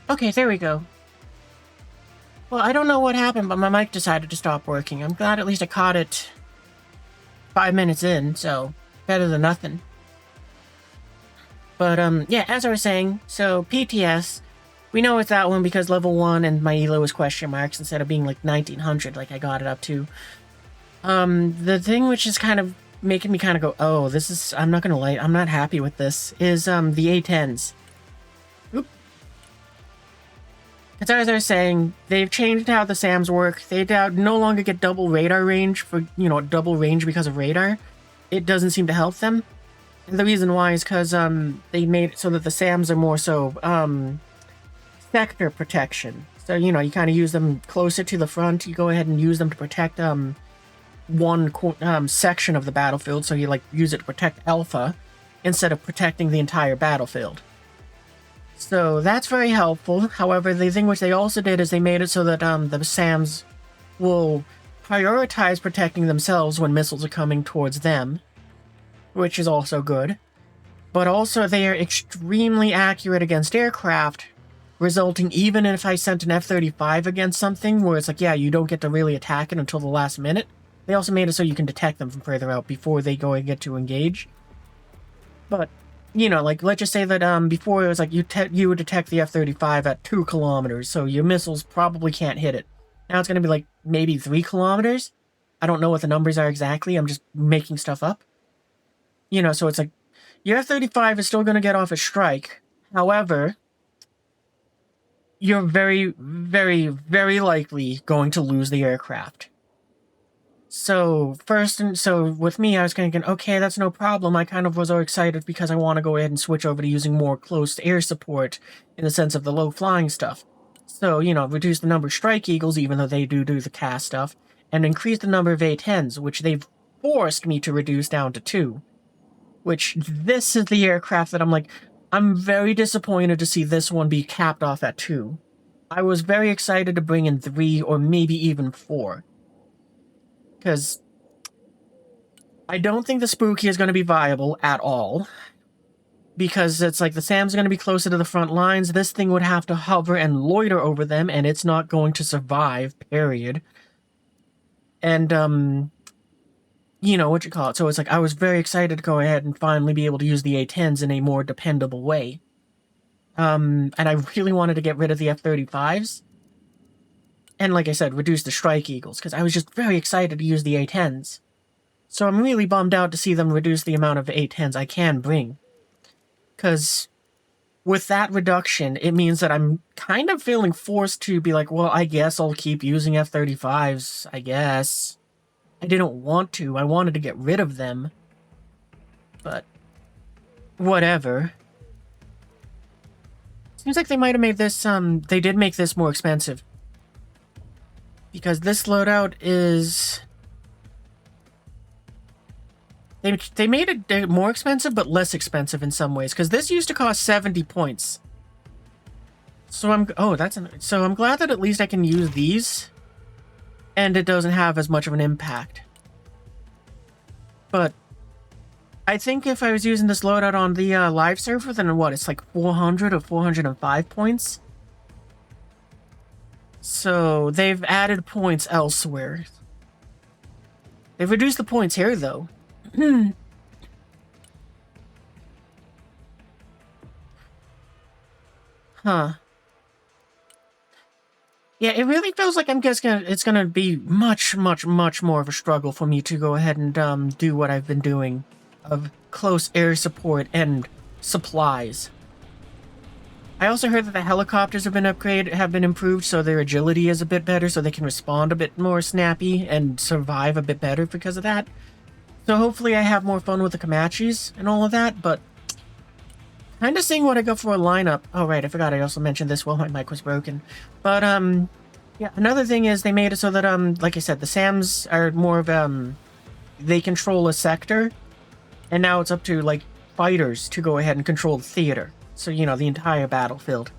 Okay, there we go. Well, I don't know what happened, but my mic decided to stop working. I'm glad at least I caught it 5 minutes in, so better than nothing. But, yeah, as I was saying, so PTS, we know it's that one because level 1 and my elo was question marks instead of being like 1900 like I got it up to. The thing which is kind of making me kind of go, oh, this is, I'm not gonna lie, I'm not happy with this, is, the A10s. Oop. Because as I was saying, they've changed how the SAMs work. They no longer get double radar range for, double range because of radar. It doesn't seem to help them. And the reason why is because, they made it so that the SAMs are more so, sector protection. So, you kind of use them closer to the front. You go ahead and use them to protect, one section of the battlefield. So you, like, use it to protect Alpha instead of protecting the entire battlefield. So that's very helpful. However, the thing which they also did is they made it so that, the SAMs will prioritize protecting themselves when missiles are coming towards them, which is also good. But also, they are extremely accurate against aircraft, resulting even if I sent an F-35 against something, where it's like, yeah, you don't get to really attack it until the last minute. They also made it so you can detect them from further out before they go and get to engage. But, like, let's just say that before it was like you would detect the F-35 at 2 kilometers, so your missiles probably can't hit it. Now it's going to be like maybe 3 kilometers. I don't know what the numbers are exactly, I'm just making stuff up. So it's like, your F-35 is still going to get off a strike. However, you're very, very, very likely going to lose the aircraft. So with me, I was thinking, okay, that's no problem. I kind of was so excited because I want to go ahead and switch over to using more close air support in the sense of the low flying stuff. So, reduce the number of Strike Eagles, even though they do the cast stuff, and increase the number of A-10s, which they've forced me to reduce down to 2. Which, this is the aircraft that I'm like, I'm very disappointed to see this one be capped off at 2. I was very excited to bring in 3 or maybe even 4. Because I don't think the Spooky is going to be viable at all. Because it's like the SAM's going to be closer to the front lines. This thing would have to hover and loiter over them, and it's not going to survive, period. And, what you call it. So it's like, I was very excited to go ahead and finally be able to use the A-10s in a more dependable way. And I really wanted to get rid of the F-35s. And like I said, reduce the Strike Eagles, because I was just very excited to use the A-10s. So I'm really bummed out to see them reduce the amount of A-10s I can bring. Because with that reduction, it means that I'm kind of feeling forced to be like, well, I guess I'll keep using F-35s, I guess. I didn't want to. I wanted to get rid of them. But whatever. Seems like they might have made this, they did make this more expensive. Because this loadout is... They made it more expensive, but less expensive in some ways. Because this used to cost 70 points. So I'm glad that at least I can use these. And it doesn't have as much of an impact. But I think if I was using this loadout on the live server, then what? It's like 400 or 405 points. So they've added points elsewhere. They've reduced the points here, though. Huh. Yeah, it really feels like it's gonna be much, much, much more of a struggle for me to go ahead and do what I've been doing of close air support and supplies. I also heard that the helicopters have been improved, so their agility is a bit better, so they can respond a bit more snappy and survive a bit better because of that. So hopefully I have more fun with the Comanches and all of that, but kind of seeing what I got for a lineup. Oh, right, I forgot I also mentioned this while my mic was broken. But, yeah, another thing is they made it so that, like I said, the SAMs are more of, they control a sector, and now it's up to, like, fighters to go ahead and control the theater. So, the entire battlefield.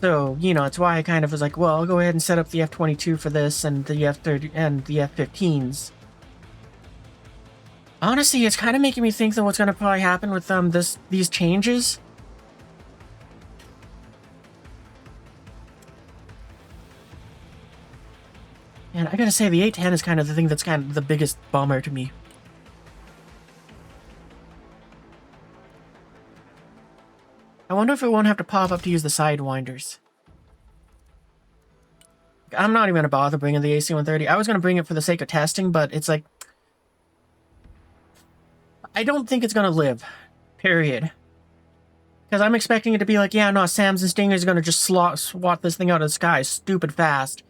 So, it's why I kind of was like, well, I'll go ahead and set up the F-22 for this and the F-30 and the F-15s. Honestly, it's kind of making me think that what's going to probably happen with these changes And I gotta say, the 810 is kind of the thing that's kind of the biggest bummer to me. I wonder if it won't have to pop up to use the sidewinders. I'm not even gonna bother bringing the AC-130. I was gonna bring it for the sake of testing, but it's like... I don't think it's gonna live. Period. Because I'm expecting it to be like, yeah, no, Sams and Stingers are gonna just swat this thing out of the sky stupid fast.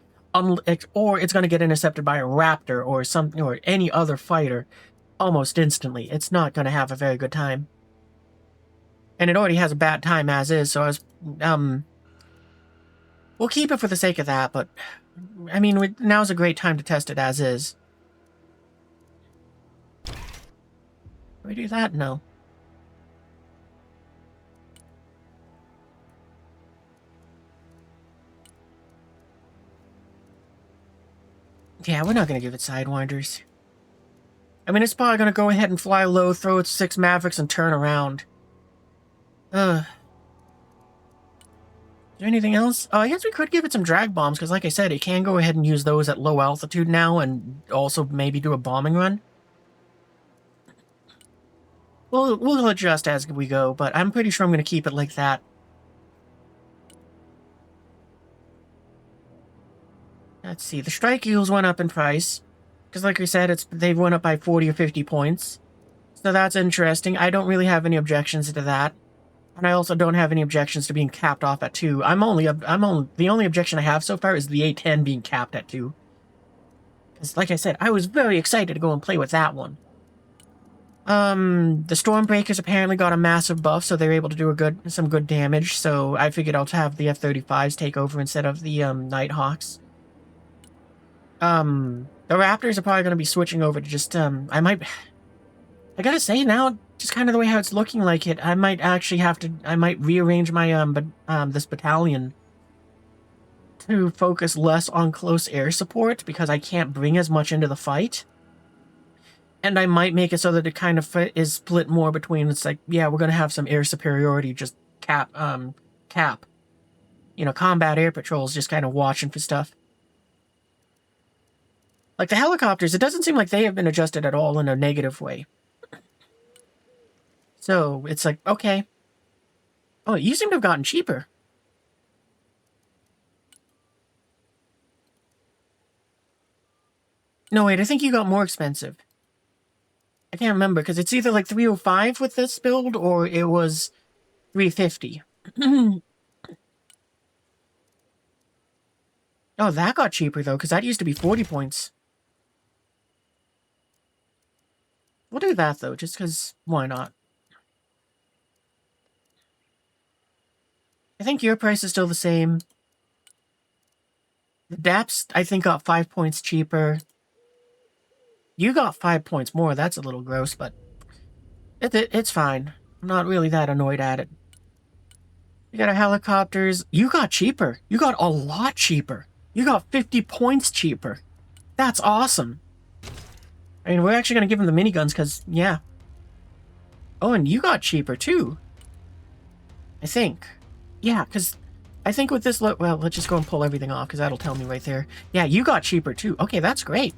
Or it's gonna get intercepted by a Raptor or something, or any other fighter almost instantly. It's not gonna have a very good time. And it already has a bad time as is, so I was... We'll keep it for the sake of that, but... I mean, now's a great time to test it as is. Do we do that? No. Yeah, we're not going to give it Sidewinders. I mean, it's probably going to go ahead and fly low, throw its 6 Mavericks, and turn around. Is there anything else? Oh, I guess we could give it some drag bombs, because like I said, it can go ahead and use those at low altitude now, and also maybe do a bombing run. We'll adjust as we go, but I'm pretty sure I'm going to keep it like that. Let's see, the Strike Eagles went up in price. Because like I said, they went up by 40 or 50 points. So that's interesting. I don't really have any objections to that. And I also don't have any objections to being capped off at 2. The only objection I have so far is the A10 being capped at 2. Because like I said, I was very excited to go and play with that one. The Stormbreakers apparently got a massive buff, so they're able to do some good damage. So I figured I'll have the F-35s take over instead of the Nighthawks. The Raptors are probably going to be switching over to just, I gotta say now, just kind of the way how it's looking like it, I might rearrange my, this battalion to focus less on close air support, because I can't bring as much into the fight. And I might make it so that it kind of is split more between, it's like, yeah, we're going to have some air superiority, just cap. You know, combat air patrols, just kind of watching for stuff. Like the helicopters, it doesn't seem like they have been adjusted at all in a negative way. So, it's like, okay. Oh, you seem to have gotten cheaper. No, wait, I think you got more expensive. I can't remember, because it's either like 305 with this build, or it was 350. Oh, that got cheaper, though, because that used to be 40 points. We'll do that, though, just because, why not? I think your price is still the same. The DAPS, I think, got 5 points cheaper. You got 5 points more. That's a little gross, but it's fine. I'm not really that annoyed at it. You got our helicopters. You got cheaper. You got a lot cheaper. You got 50 points cheaper. That's awesome. I mean, we're actually going to give him the miniguns because, yeah. Oh, and you got cheaper, too. I think. Yeah, because I think with this... Well, let's just go and pull everything off because that'll tell me right there. Yeah, you got cheaper, too. Okay, that's great.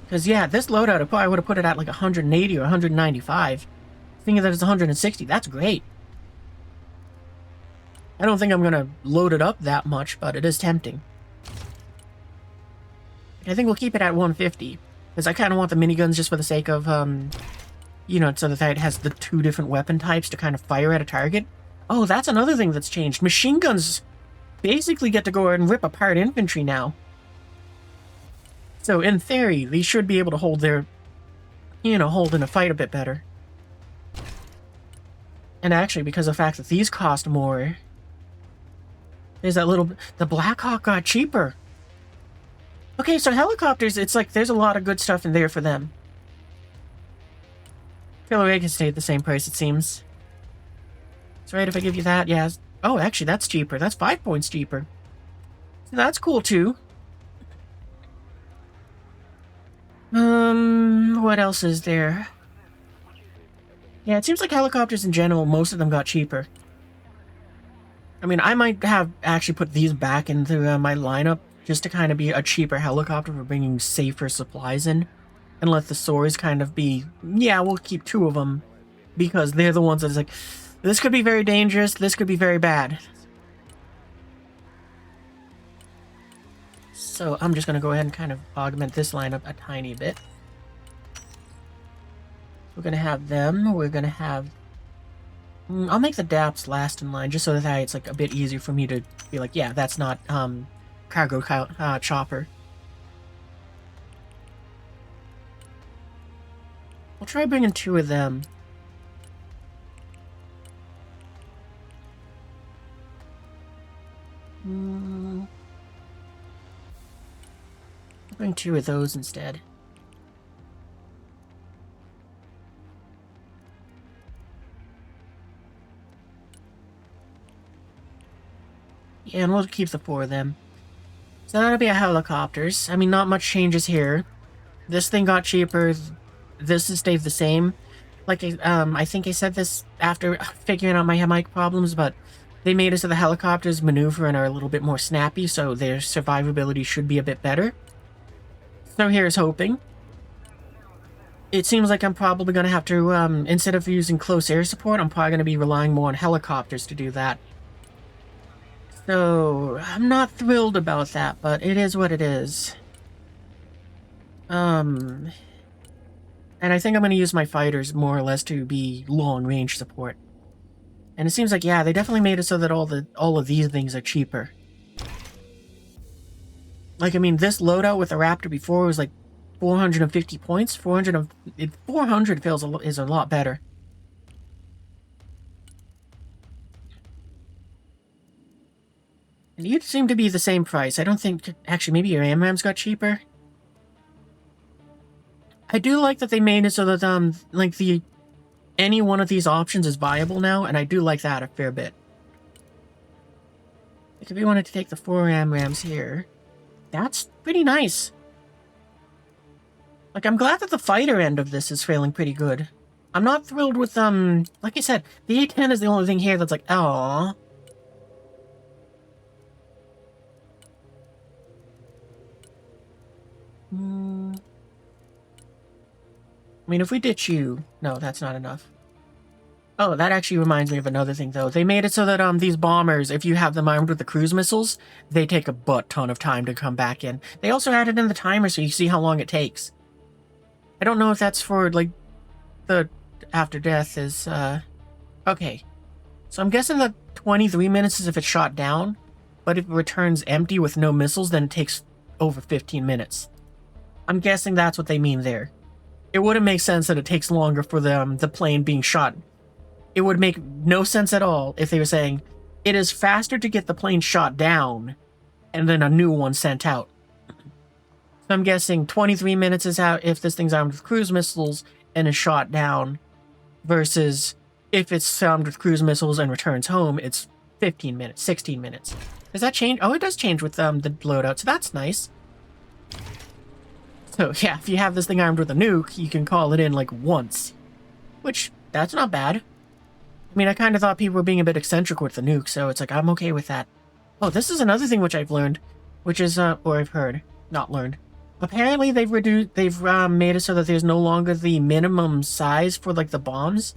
Because, yeah, this loadout, I probably would have put it at like 180 or 195. Thinking that it's 160, that's great. I don't think I'm going to load it up that much, but it is tempting. I think we'll keep it at 150. Because I kind of want the miniguns just for the sake of, you know, so that it has the 2 different weapon types to kind of fire at a target. Oh, that's another thing that's changed. Machine guns basically get to go and rip apart infantry now. So, in theory, they should be able to hold their, you know, hold in a fight a bit better. And actually, because of the fact that these cost more, there's that little... The Black Hawk got cheaper. Okay, so helicopters, it's like there's a lot of good stuff in there for them. Killer Egg has stayed the same price, it seems. It's right if I give you that, yeah. Oh, actually, that's cheaper. That's 5 points cheaper. So that's cool, too. What else is there? Yeah, it seems like helicopters in general, most of them got cheaper. I mean, I might have actually put these back into my lineup just to kind of be a cheaper helicopter for bringing safer supplies in. And let the swords kind of be, yeah, we'll keep 2 of them. Because they're the ones that's like, this could be very dangerous, this could be very bad. So I'm just going to go ahead and kind of augment this lineup a tiny bit. We're going to have them, we're going to have... I'll make the DAPs last in line, just so that it's like a bit easier for me to be like, yeah, that's not cargo chopper. We'll try bringing 2 of them. I'll bring 2 of those instead. Yeah, and we'll keep the 4 of them. So that'll be our helicopters. I mean, not much changes here. This thing got cheaper. This has stayed the same. Like, I think I said this after figuring out my mic problems, but they made it so the helicopters maneuver and are a little bit more snappy, so their survivability should be a bit better. So here's hoping. It seems like I'm probably going to have to, instead of using close air support, I'm probably going to be relying more on helicopters to do that. So, I'm not thrilled about that, but it is what it is. And I think I'm going to use my fighters more or less to be long-range support. And it seems like, yeah, they definitely made it so that all of these things are cheaper. Like, I mean, this loadout with the Raptor before was like 450 points. 400 feels is a lot better. And you'd seem to be the same price. I don't think... Actually, maybe your AMRAMs got cheaper. I do like that they made it so that, like, any one of these options is viable now, and I do like that a fair bit. Like, if we wanted to take the 4 AMRAMs here, that's pretty nice. Like, I'm glad that the fighter end of this is feeling pretty good. I'm not thrilled with, like I said, the A10 is the only thing here that's like, aww. I mean, if we ditch you... No, that's not enough. Oh, that actually reminds me of another thing, though. They made it so that, these bombers, if you have them armed with the cruise missiles, they take a butt-ton of time to come back in. They also added in the timer so you see how long it takes. I don't know if that's for, like, the after death is, Okay. So I'm guessing that 23 minutes is if it's shot down, but if it returns empty with no missiles, then it takes over 15 minutes. I'm guessing that's what they mean there. It wouldn't make sense that it takes longer for the plane being shot. It would make no sense at all if they were saying, it is faster to get the plane shot down, and then a new one sent out. So I'm guessing 23 minutes is out if this thing's armed with cruise missiles and is shot down, versus if it's armed with cruise missiles and returns home, it's 15 minutes, 16 minutes. Does that change? Oh, it does change with the loadout, so that's nice. So, yeah, if you have this thing armed with a nuke, you can call it in, like, once. Which, that's not bad. I mean, I kind of thought people were being a bit eccentric with the nuke, so it's like, I'm okay with that. Oh, this is another thing which I've learned, which is, or I've heard, not learned. Apparently, they've made it so that there's no longer the minimum size for, like, the bombs.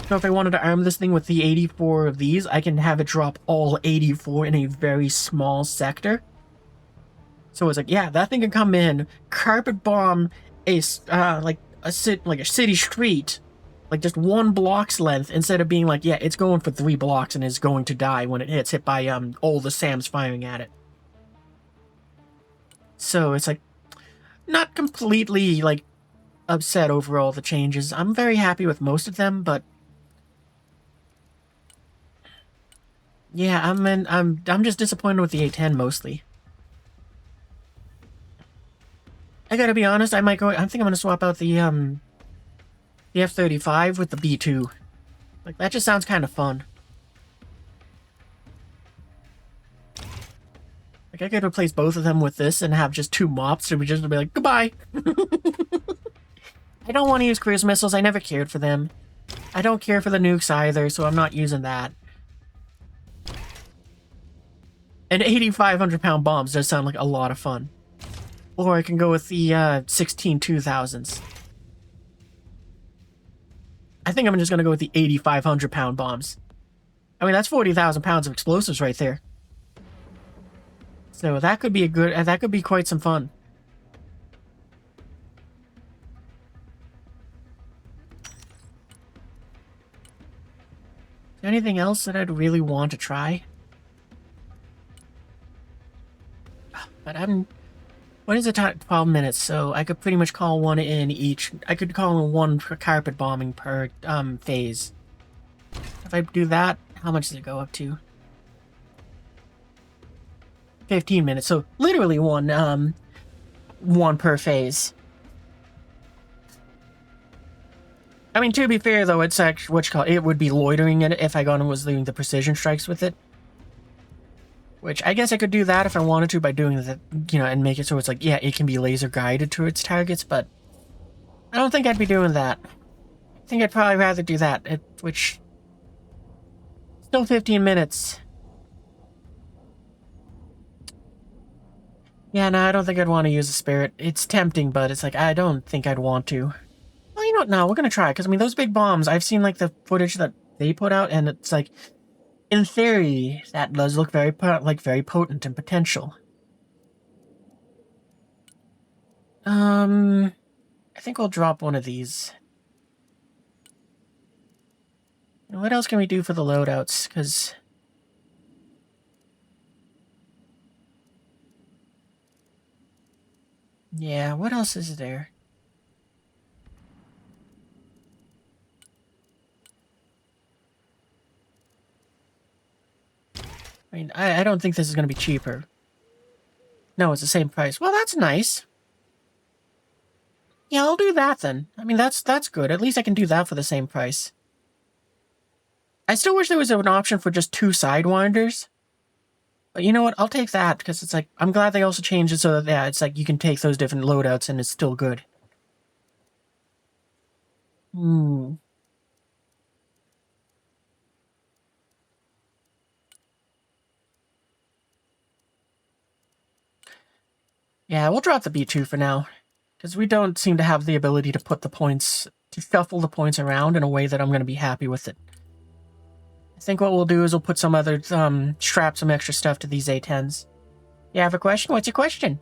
So if I wanted to arm this thing with the 84 of these, I can have it drop all 84 in a very small sector. So it's like, yeah, that thing can come in, carpet bomb a city street, like just 1 block's length, instead of being like, yeah, it's going for 3 blocks and is going to die when it hits, hit by all the SAMs firing at it. So it's like, not completely like upset over all the changes. I'm very happy with most of them, but yeah, I'm just disappointed with the A10 mostly. I gotta be honest, I think I'm gonna swap out the F-35 with the B-2. Like, that just sounds kind of fun. Like, I could replace both of them with this and have just 2 mops, so we just be like, goodbye! I don't want to use cruise missiles, I never cared for them. I don't care for the nukes either, so I'm not using that. And 8,500-pound bombs does sound like a lot of fun. Or I can go with the 16 2000s. I think I'm just going to go with the 8,500-pound bombs. I mean, that's 40,000 pounds of explosives right there. So that could be that could be quite some fun. Is there anything else that I'd really want to try? But what is the time? 12 minutes, so I could pretty much call one in each. I could call in one carpet bombing per phase. If I do that, how much does it go up to? 15 minutes, so literally one per phase. I mean, to be fair though, it's actually it would be loitering it if I was doing the precision strikes with it. Which I guess I could do that if I wanted to by doing the, and make it so it's like, yeah, it can be laser guided to its targets, but I don't think I'd be doing that. I think I'd probably rather do that, which still 15 minutes. Yeah, no, I don't think I'd want to use a spirit. It's tempting, but it's like, I don't think I'd want to. Well, you know what? No, we're going to try, because, I mean, those big bombs, I've seen, like, the footage that they put out, and it's like, in theory, that does look very potent and potential. I think we'll drop one of these. What else can we do for the loadouts? Because... yeah, what else is there? I mean, I don't think this is going to be cheaper. No, it's the same price. Well, that's nice. Yeah, I'll do that then. I mean, that's good. At least I can do that for the same price. I still wish there was an option for just 2 sidewinders. But you know what? I'll take that, because it's like, I'm glad they also changed it so that, yeah, it's like you can take those different loadouts and it's still good. Yeah, we'll drop the B2 for now. Because we don't seem to have the ability to put the points, to shuffle the points around in a way that I'm going to be happy with it. I think what we'll do is we'll put some other, strap some extra stuff to these A10s. You have a question? What's your question?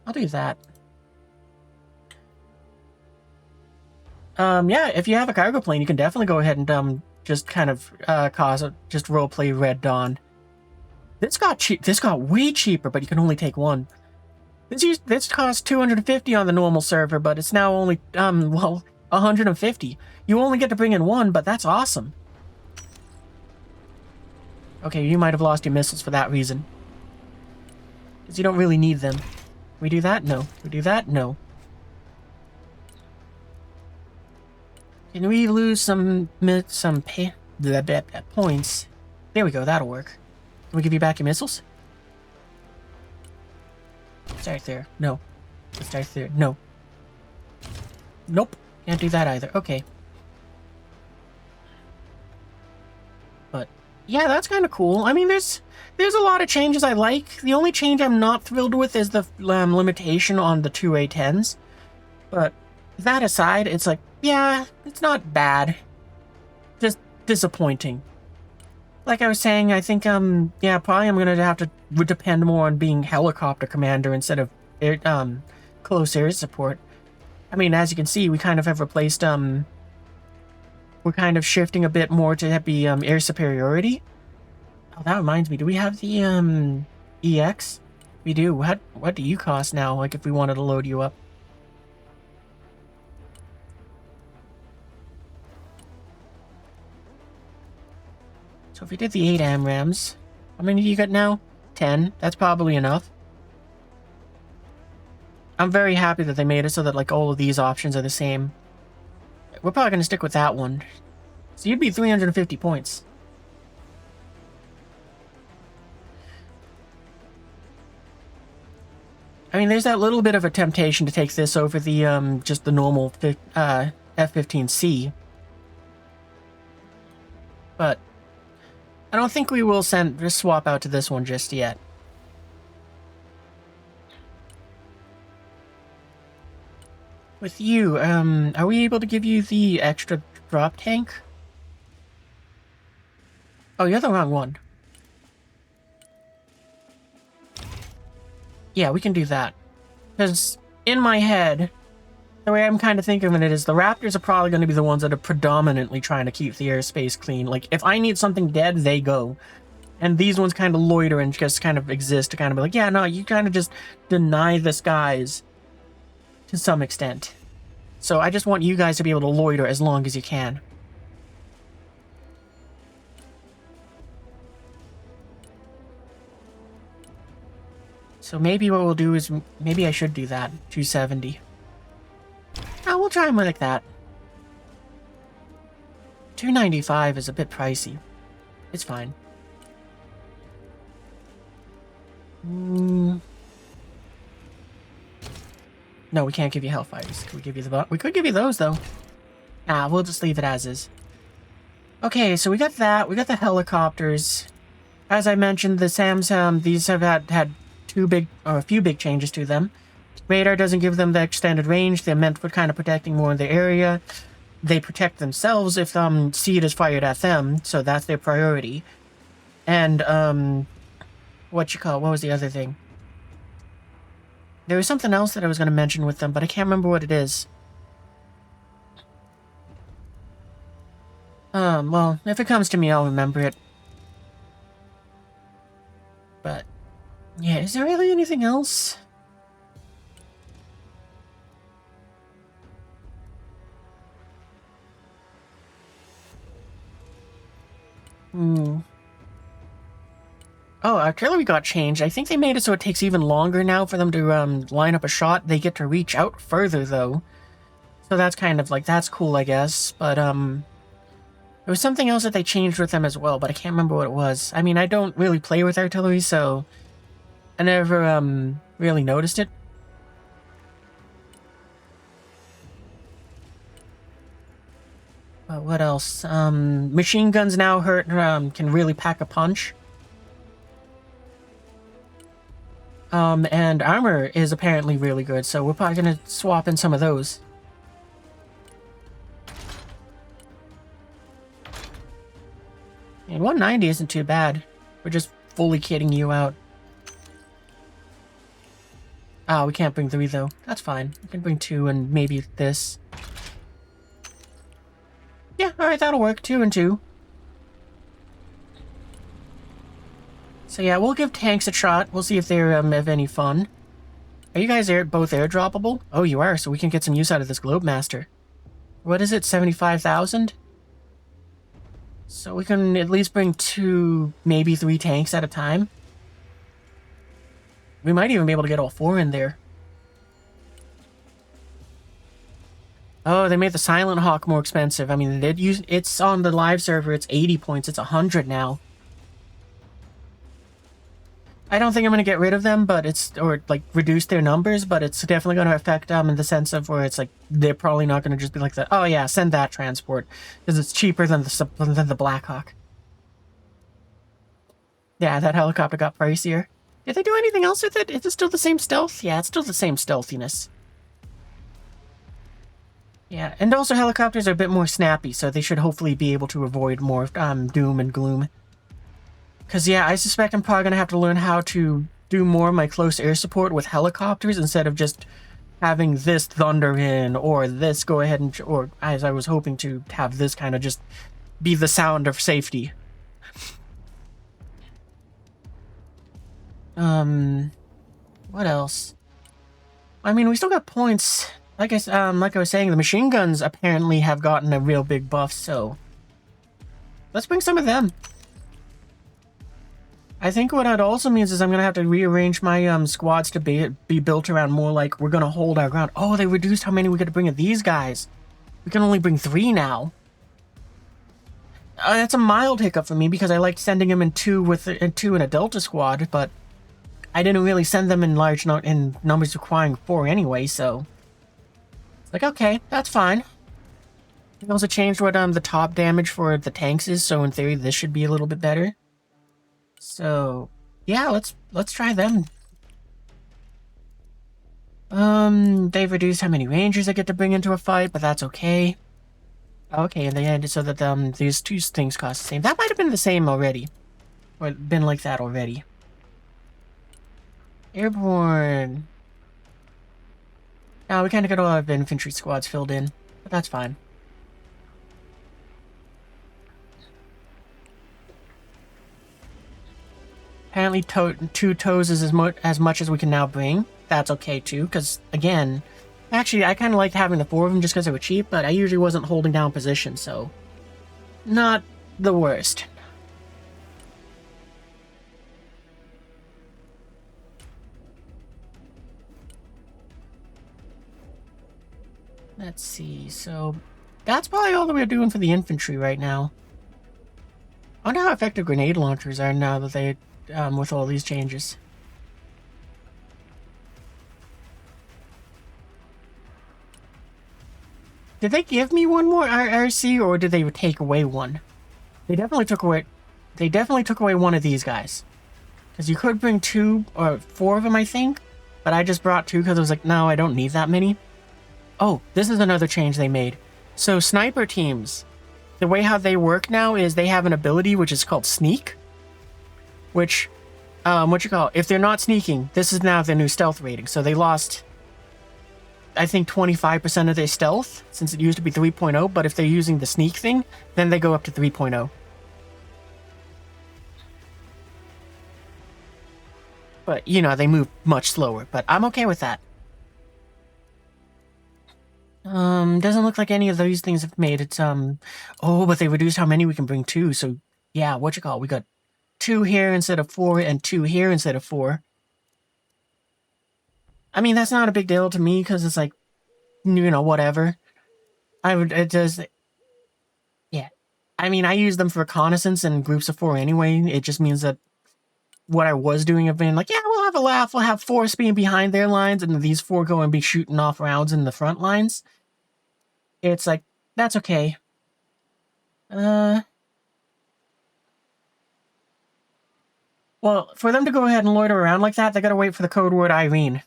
I'll do that. Yeah, if you have a cargo plane, you can definitely go ahead and, just kind of, just roleplay Red Dawn. This got way cheaper, but you can only take one. This cost 250 on the normal server, but it's now only, 150. You only get to bring in one, but that's awesome. Okay, you might have lost your missiles for that reason. Because you don't really need them. We do that? No. We do that? No. Can we lose some points? There we go, that'll work. Can we give you back your missiles? Start there. No. Start there. No. Nope. Can't do that either. Okay. But, yeah, that's kind of cool. I mean, there's a lot of changes I like. The only change I'm not thrilled with is the limitation on the 2 A10s. But, that aside, it's like, yeah, it's not bad. Just disappointing. Like I was saying, I think, yeah, probably I'm gonna have to depend more on being helicopter commander instead of close air support. I mean, as you can see, we kind of have replaced, we're kind of shifting a bit more to be, air superiority. Oh, that reminds me, do we have the, EX? We do. What do you cost now, like, if we wanted to load you up? So if we did the 8 AMRAMs, how many do you got now? 10. That's probably enough. I'm very happy that they made it so that, like, all of these options are the same. We're probably going to stick with that one. So you'd be 350 points. I mean, there's that little bit of a temptation to take this over the, just the normal, F-15C. But I don't think we will just swap out to this one just yet. With you, are we able to give you the extra drop tank? Oh, you're the wrong one. Yeah, we can do that. Because in my head, the way I'm kind of thinking of it is the Raptors are probably going to be the ones that are predominantly trying to keep the airspace clean. Like, if I need something dead, they go. And these ones kind of loiter and just kind of exist to kind of be like, yeah, no, you kind of just deny the skies to some extent. So I just want you guys to be able to loiter as long as you can. So maybe what we'll do is, maybe I should do that, 270. Oh, we'll try them like that. 295 is a bit pricey. It's fine. No, we can't give you Hellfighters. Can we give you the... We could give you those, though. Nah, we'll just leave it as is. Okay, so we got that. We got the helicopters. As I mentioned, the SAMs, these have had a few big changes to them. Radar doesn't give them the extended range. They're meant for kind of protecting more in the area. They protect themselves if seed is fired at them, so that's their priority. And, what was the other thing? There was something else that I was going to mention with them, but I can't remember what it is. Well, if it comes to me, I'll remember it. But, yeah, is there really anything else? Oh, artillery got changed. I think they made it so it takes even longer now for them to line up a shot. They get to reach out further, though. So that's kind of like, that's cool, I guess. But, there was something else that they changed with them as well, but I can't remember what it was. I mean, I don't really play with artillery, so I never, really noticed it. But what else? Machine guns now can really pack a punch. And armor is apparently really good, so we're probably gonna swap in some of those. And 190 isn't too bad. We're just fully kitting you out. Ah, we can't bring 3 though. That's fine. We can bring 2 and maybe this. Yeah, alright, that'll work. 2 and 2. So yeah, we'll give tanks a shot. We'll see if they have any fun. Are you guys both airdroppable? Oh, you are, so we can get some use out of this Globemaster. What is it, 75,000? So we can at least bring 2, maybe 3 tanks at a time. We might even be able to get all 4 in there. Oh, they made the Silent Hawk more expensive. I mean, it's on the live server, it's 80 points, it's 100 now. I don't think I'm going to get rid of them, but or like reduce their numbers, but it's definitely going to affect them in the sense of where it's like, they're probably not going to just be like, oh yeah, send that transport, because it's cheaper than the Blackhawk. Yeah, that helicopter got pricier. Did they do anything else with it? Is it still the same stealth? Yeah, it's still the same stealthiness. Yeah, and also helicopters are a bit more snappy, so they should hopefully be able to avoid more doom and gloom. Because, yeah, I suspect I'm probably going to have to learn how to do more of my close air support with helicopters instead of just having this thunder in, or this go ahead and... Or, as I was hoping to have this kind of just be the sound of safety. What else? I mean, we still got points. Like I was saying, the machine guns apparently have gotten a real big buff, so... Let's bring some of them. I think what that also means is I'm going to have to rearrange my squads to be built around more like we're going to hold our ground. Oh, they reduced how many we could bring of these guys. We can only bring 3 now. That's a mild hiccup for me because I like sending them in 2 in a Delta squad, but I didn't really send them in large in numbers requiring 4 anyway, so it's like, okay, that's fine. They also changed what the top damage for the tanks is, so in theory this should be a little bit better. So yeah, let's try them. They've reduced how many rangers I get to bring into a fight, but that's okay. Okay, and they ended so that these two things cost the same. That might have been the same already. Or been like that already. Airborne. Now we kinda got a lot of infantry squads filled in, but that's fine. Apparently 2 toes is as much as we can now bring. That's okay too, because again, actually I kinda liked having the 4 of them just because they were cheap, but I usually wasn't holding down position, so not the worst. Let's see, so that's probably all that we're doing for the infantry right now. I wonder how effective grenade launchers are now that they, with all these changes. Did they give me one more RC, or did they take away one? They definitely took away one of these guys. Because you could bring 2 or 4 of them, I think. But I just brought 2 because I was like, no, I don't need that many. Oh, this is another change they made. So sniper teams, the way how they work now is they have an ability which is called sneak. Which, if they're not sneaking, this is now their new stealth rating. So they lost, I think, 25% of their stealth, since it used to be 3.0, but if they're using the sneak thing, then they go up to 3.0. But, you know, they move much slower, but I'm okay with that. Doesn't look like any of these things have made it, oh, but they reduced how many we can bring too, so, yeah, we got 2 here instead of 4, and 2 here instead of 4. I mean, that's not a big deal to me, because it's like, you know, whatever. Yeah. I mean, I use them for reconnaissance in groups of 4 anyway. It just means that what I was doing of being like, yeah, we'll have a laugh, we'll have 4 being behind their lines, and these 4 go and be shooting off rounds in the front lines. It's like, that's okay. Well, for them to go ahead and loiter around like that, they gotta wait for the code word Irene.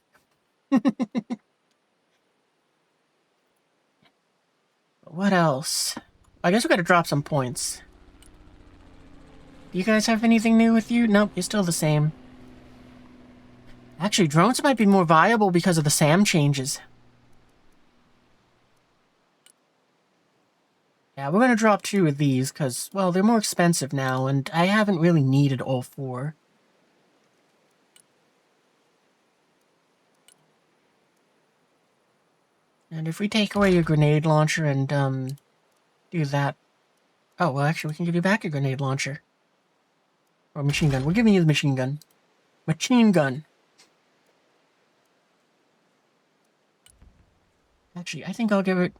What else? I guess we gotta drop some points. Do you guys have anything new with you? Nope, you're still the same. Actually, drones might be more viable because of the SAM changes. Yeah, we're gonna drop 2 of these, because, well, they're more expensive now, and I haven't really needed all 4. And if we take away your grenade launcher and, do that... Oh, well, actually, we can give you back your grenade launcher. Or machine gun. We're giving you the machine gun. Machine gun! Actually, I think I'll give it...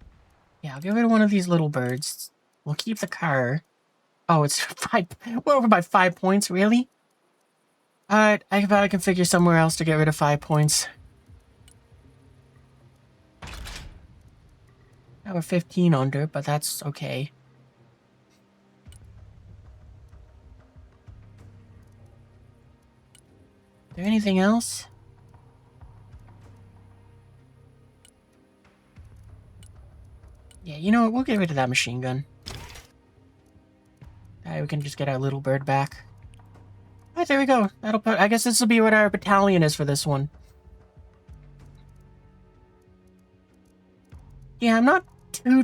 Yeah, I'll give it one of these little birds. We'll keep the car. Oh, it's 5... We're over by 5 points, really? Alright, I bet I can figure somewhere else to get rid of 5 points. Now we're 15 under, but that's okay. Is there anything else? Yeah, you know what? We'll get rid of that machine gun. Alright, we can just get our little bird back. Alright, there we go. That'll put... I guess this will be what our battalion is for this one. Yeah, I'm not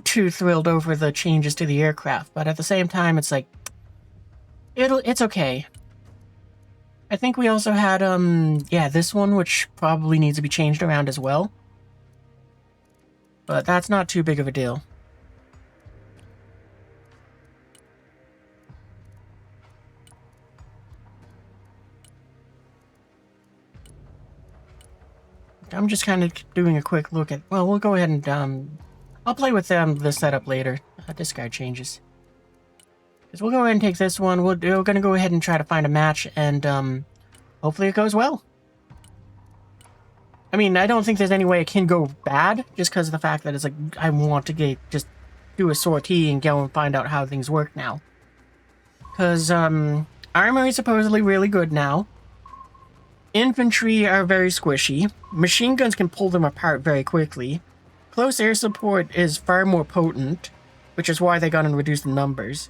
too thrilled over the changes to the aircraft, but at the same time, it's like... It's okay. I think we also had, yeah, this one, which probably needs to be changed around as well. But that's not too big of a deal. I'm just kind of doing a quick look at... Well, we'll go ahead and, I'll play with the setup later. Discard changes. Because we'll go ahead and take this one. We're going to go ahead and try to find a match, and, hopefully it goes well. I mean, I don't think there's any way it can go bad, just because of the fact that it's like, I want to just do a sortie and go and find out how things work now. Because, armor is supposedly really good now. Infantry are very squishy. Machine guns can pull them apart very quickly. Close air support is far more potent, which is why they got in reduced numbers.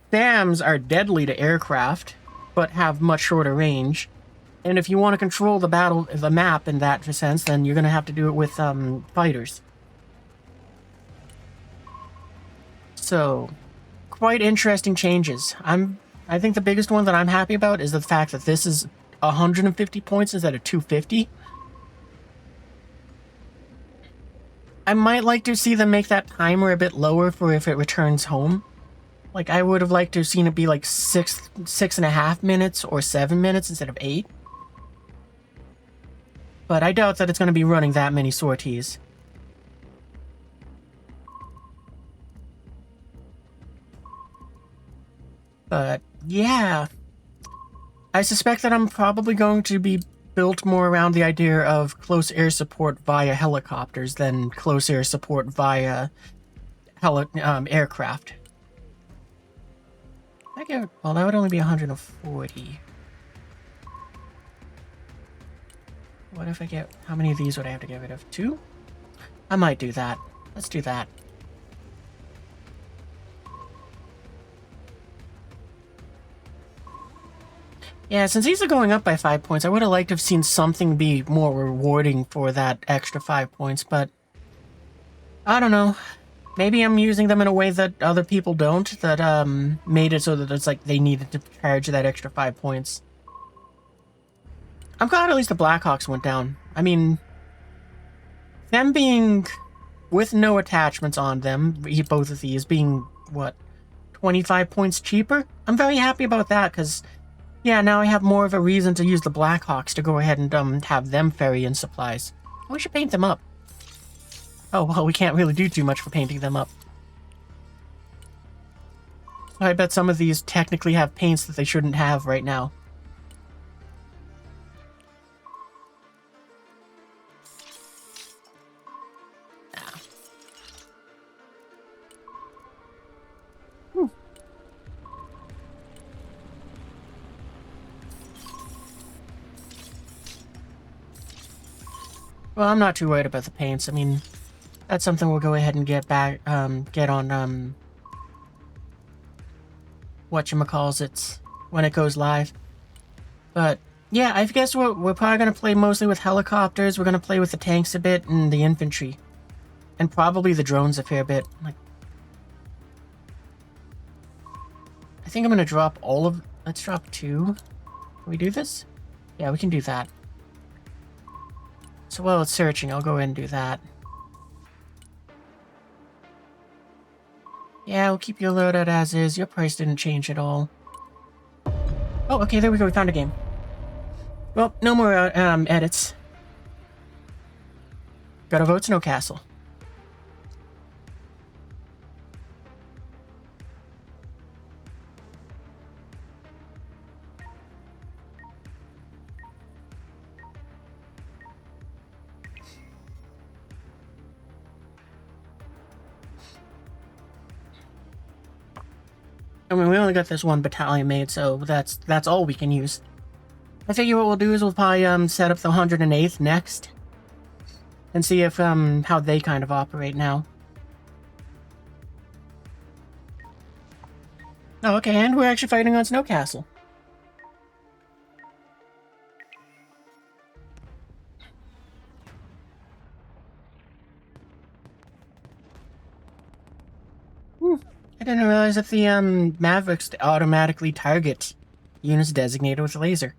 SAMs are deadly to aircraft, but have much shorter range. And if you want to control the map in that sense, then you're going to have to do it with fighters. So, quite interesting changes. I think the biggest one that I'm happy about is the fact that this is 150 points instead of 250. I might like to see them make that timer a bit lower for if it returns home. Like, I would have liked to have seen it be like 6.5 minutes or 7 minutes instead of 8. But I doubt that it's going to be running that many sorties. But, yeah. I suspect that I'm probably going to be built more around the idea of close air support via helicopters than close air support via aircraft. Well, that would only be 140. What if I get... How many of these would I have to get rid of? 2? I might do that. Let's do that. Yeah, since these are going up by 5 points, I would have liked to have seen something be more rewarding for that extra 5 points, but... I don't know. Maybe I'm using them in a way that other people don't, that made it so that it's like they needed to charge that extra 5 points. I'm glad at least the Blackhawks went down. I mean, them being with no attachments on them, both of these being, what, 25 points cheaper? I'm very happy about that, because, yeah, now I have more of a reason to use the Blackhawks to go ahead and have them ferry in supplies. We should paint them up. Oh, well, we can't really do too much for painting them up. I bet some of these technically have paints that they shouldn't have right now. Well, I'm not too worried about the paints. I mean, that's something we'll go ahead and get on, whatchamacalls, when it goes live. But, yeah, I guess we're probably going to play mostly with helicopters. We're going to play with the tanks a bit and the infantry. And probably the drones a fair bit. Like, I think I'm going to drop all of... Let's drop 2. Can we do this? Yeah, we can do that. So while it's searching, I'll go ahead and do that. Yeah, we'll keep your loadout as is. Your price didn't change at all. Oh, okay, there we go. We found a game. Well, no more edits. Gotta vote Snowcastle. I mean, we only got this one battalion made, so that's all we can use. I figure what we'll do is we'll probably set up the 108th next. And see if how they kind of operate now. Oh, okay, and we're actually fighting on Snowcastle. I didn't realize that the Mavericks automatically target units designated with a laser.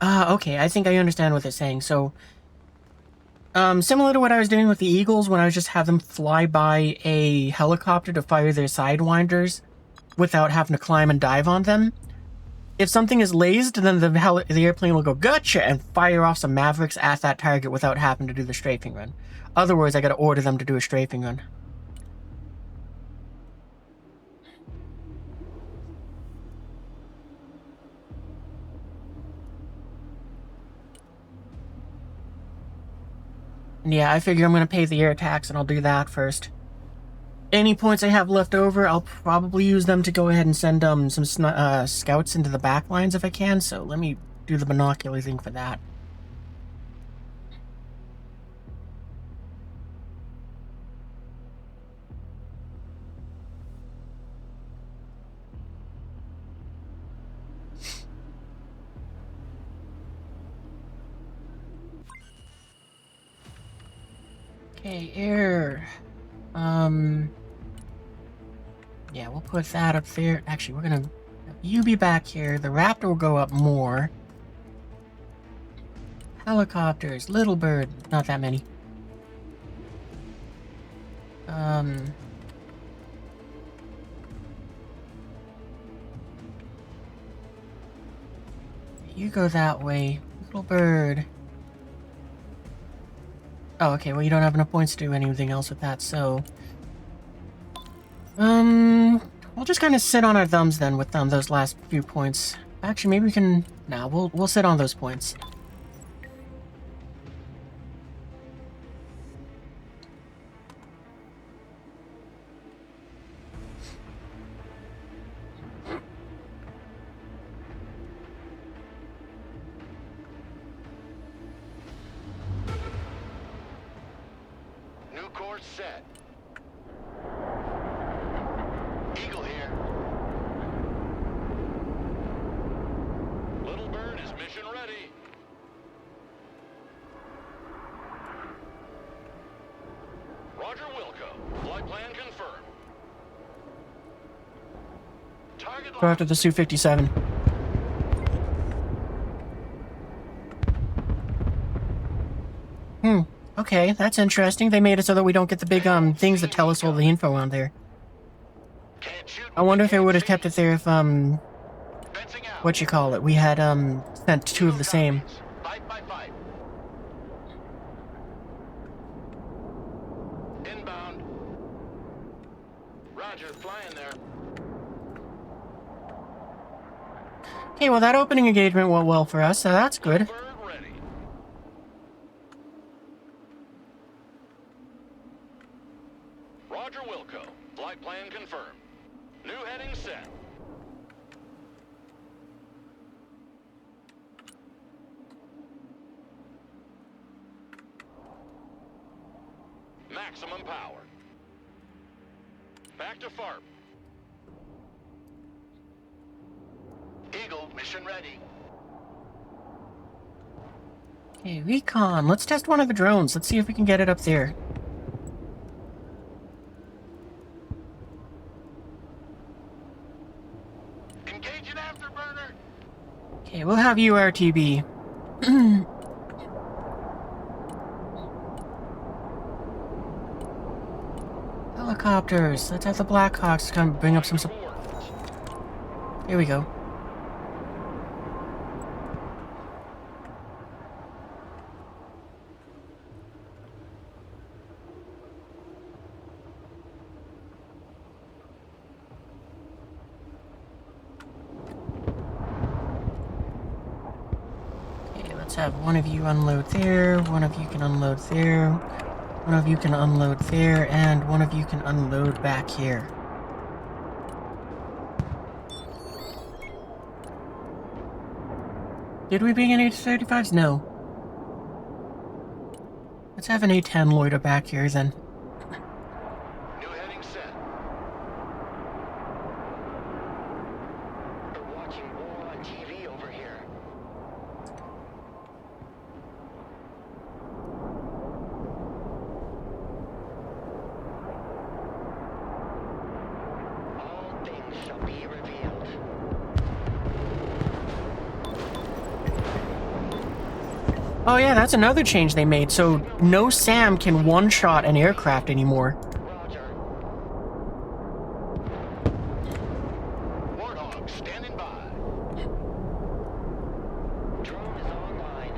Okay, I think I understand what they're saying. So, similar to what I was doing with the Eagles when I was just have them fly by a helicopter to fire their sidewinders without having to climb and dive on them. If something is lased, then the airplane will go gotcha and fire off some Mavericks at that target without having to do the strafing run. Otherwise, I gotta order them to do a strafing run. Yeah, I figure I'm gonna pay the air tax and I'll do that first. Any points I have left over, I'll probably use them to go ahead and send some scouts into the back lines if I can, so let me do the binocular thing for that. Okay, air. Yeah, we'll put that up there. Actually, we're gonna... You be back here. The Raptor will go up more. Helicopters. Little bird. Not that many. You go that way. Little bird. Oh, okay, well you don't have enough points to do anything else with that, so... We'll just kind of sit on our thumbs then with those last few points. Actually, maybe we can... Nah, we'll sit on those points. New course set. Eagle here. Little bird is mission ready. Roger Wilco. Flight plan confirmed. Target Go after the Su-57. Okay, that's interesting. They made it so that we don't get the big, things that tell us all the info on there. I wonder if it would have kept it there if, what you call it, we had, sent two of the same. Inbound. Roger, flying there. Okay, well that opening engagement went well for us, so that's good. Bird ready. Roger Wilco. Flight plan confirmed. New heading set. Maximum power. Back to FARP. Eagle, mission ready. Okay, recon. Let's test one of the drones. Let's see if we can get it up there. Engage an afterburner. Okay, we'll have you RTB. Helicopters. Let's have the Blackhawks come bring up some support. Here we go. Okay, let's have one of you unload there, one of you can unload there, one of you can unload there, and one of you can unload back here. Did we bring any A-35s? No. Let's have an A-10 loiter back here then. New heading set. We're watching war on TV over here. All things shall be revealed. Oh yeah, that's another change they made, so no SAM can one-shot an aircraft anymore. Roger. Warthog standing by. Drone is online.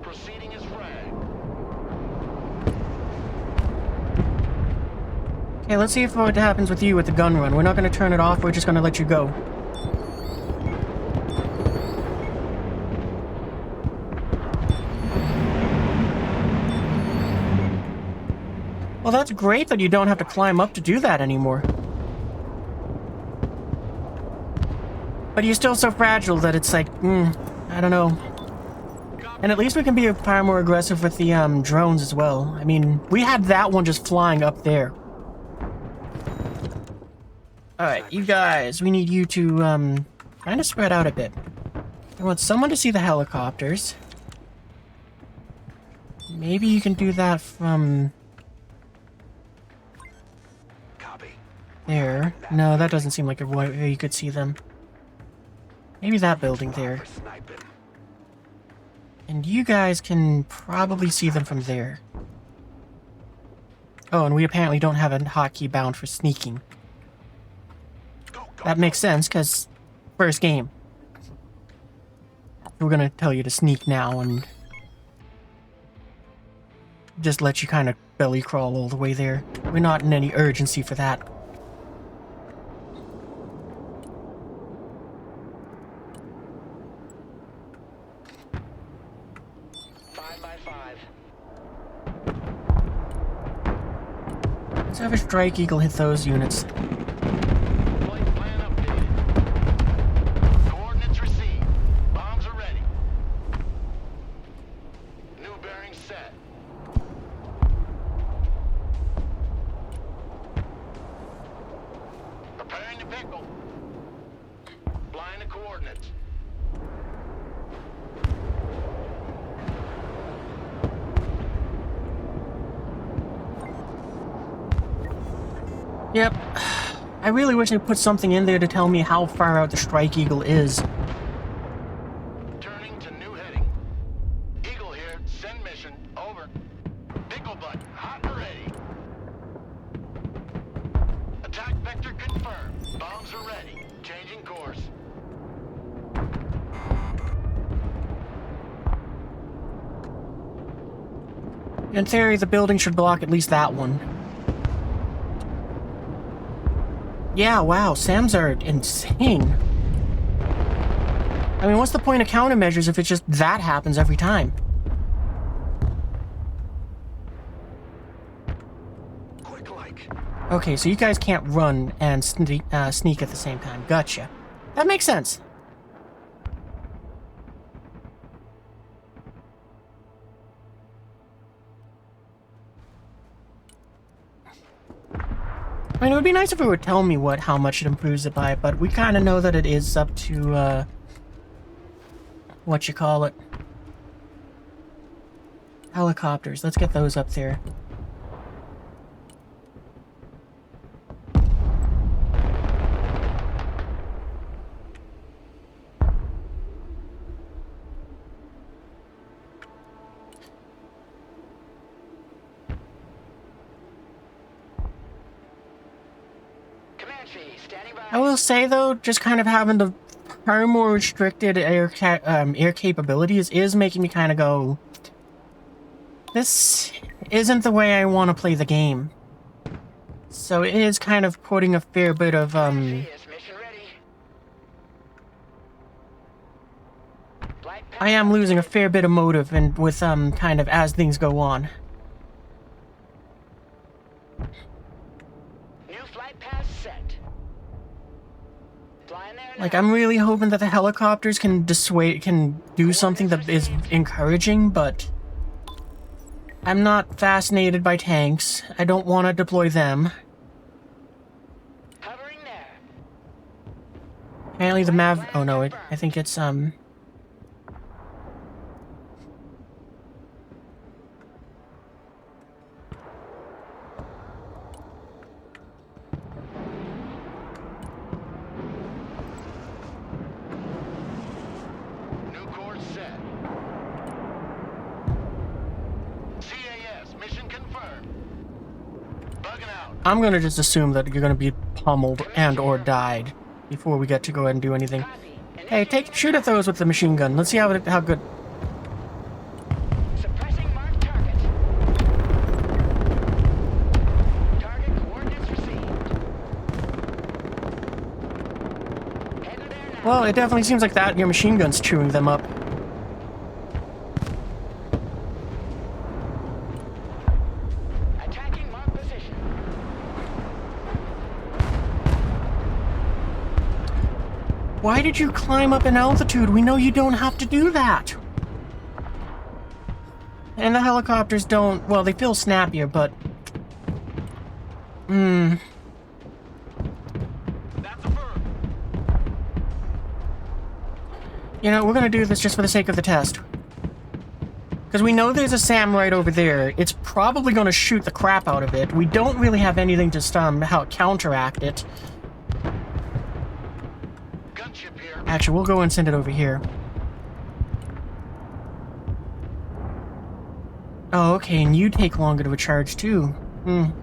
Proceeding as frag. Okay, let's see if what happens with you with the gun run. We're not going to turn it off, we're just going to let you go. Well, that's great that you don't have to climb up to do that anymore. But you're still so fragile that it's like, I don't know. And at least we can be far more aggressive with the drones as well. I mean, we had that one just flying up there. Alright, you guys, we need you to kind of spread out a bit. I want someone to see the helicopters. Maybe you can do that from... there. No, that doesn't seem like a way you could see them. Maybe that building there. And you guys can probably see them from there. Oh, and we apparently don't have a hotkey bound for sneaking. That makes sense, because first game. We're gonna tell you to sneak now and just let you kind of belly crawl all the way there. We're not in any urgency for that. Let's have a Strike Eagle hit those units. Flight plan updated. Coordinates received. Bombs are ready. New bearing set. Preparing to pickle. Flying the coordinates. Yep. I really wish they put something in there to tell me how far out the Strike Eagle is. Turning to new heading. Eagle here. Send mission. Over. Pickle butt. Hot and ready. Attack vector confirmed. Bombs are ready. Changing course. In theory, the building should block at least that one. Yeah, wow, SAMs are insane. I mean, what's the point of countermeasures if it's just that happens every time? Quick like. Okay, so you guys can't run and sneak at the same time. Gotcha. That makes sense. I mean, it would be nice if it would tell me how much it improves it by, but we kind of know that it is up to, what you call it. Helicopters. Let's get those up there. I will say though, just kind of having the far more restricted air capabilities is making me kind of go, this isn't the way I want to play the game. So it is kind of putting a fair bit of I am losing a fair bit of motive and with kind of as things go on. Like, I'm really hoping that the helicopters can do something that is encouraging, but I'm not fascinated by tanks. I don't want to deploy them. Apparently the Mav... Oh no, I think it's, I'm gonna just assume that you're gonna be pummeled and or died before we get to go ahead and do anything. Hey, shoot at those with the machine gun. Let's see how good. Suppressing marked target. Target coordinates received. Heading there now. Well, it definitely seems like that. Your machine gun's chewing them up. Attacking mark position. Why did you climb up in altitude? We know you don't have to do that. And the helicopters don't... Well, they feel snappier, but... That's a bird. You know, we're gonna do this just for the sake of the test. Because we know there's a SAM right over there. It's probably gonna shoot the crap out of it. We don't really have anything to counteract it. Gunship here. Actually, we'll go and send it over here. Oh, okay, and you take longer to recharge, too. Affirmative.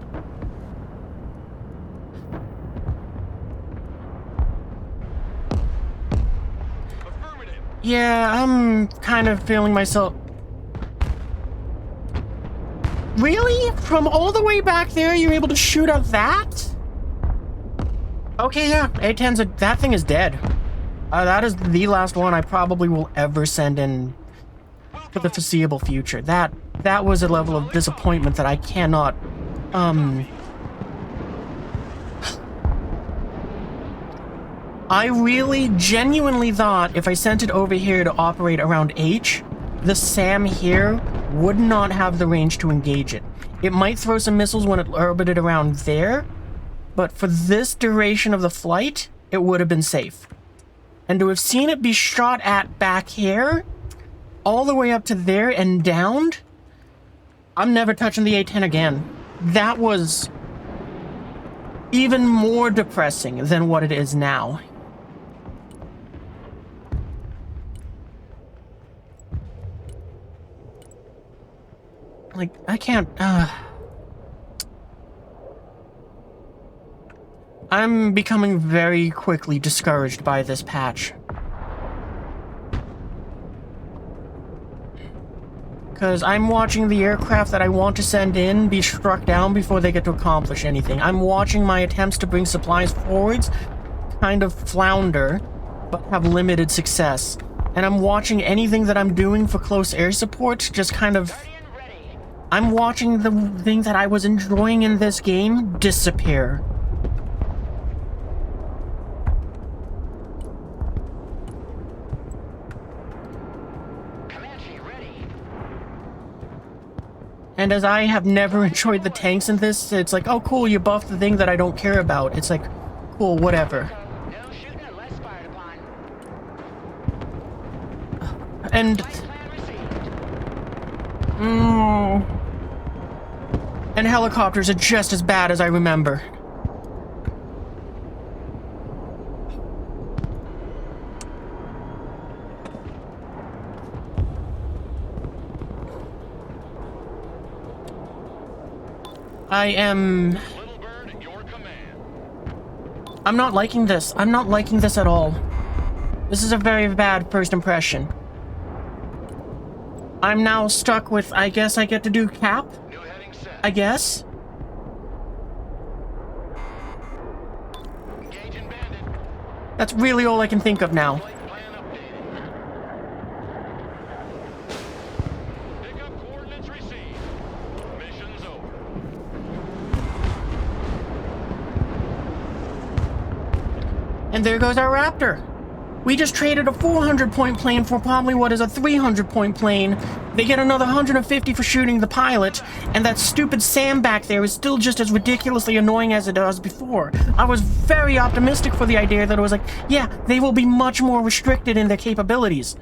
Yeah, I'm kind of feeling myself... Really? From all the way back there, you're able to shoot out that? Okay, yeah, A-10's that thing is dead. That is the last one I probably will ever send in for the foreseeable future. That was a level of disappointment that I cannot, I really genuinely thought if I sent it over here to operate around H, the SAM here would not have the range to engage it. It might throw some missiles when it orbited around there, but for this duration of the flight, it would have been safe. And to have seen it be shot at back here, all the way up to there and downed, I'm never touching the A-10 again. That was even more depressing than what it is now. Like, I can't, I'm becoming very quickly discouraged by this patch. Because I'm watching the aircraft that I want to send in be struck down before they get to accomplish anything. I'm watching my attempts to bring supplies forwards kind of flounder, but have limited success. And I'm watching anything that I'm doing for close air support just kind of... I'm watching the thing that I was enjoying in this game disappear. And as I have never enjoyed the tanks in this, it's like, oh cool, you buffed the thing that I don't care about. It's like, cool, whatever. And... And helicopters are just as bad as I remember. I'm not liking this. I'm not liking this at all. This is a very bad first impression. I'm now stuck with, I guess I get to do cap? I guess? That's really all I can think of now. And there goes our Raptor. We just traded a 400-point plane for probably what is a 300-point plane. They get another 150 for shooting the pilot, and that stupid SAM back there is still just as ridiculously annoying as it was before. I was very optimistic for the idea that it was like, yeah, they will be much more restricted in their capabilities.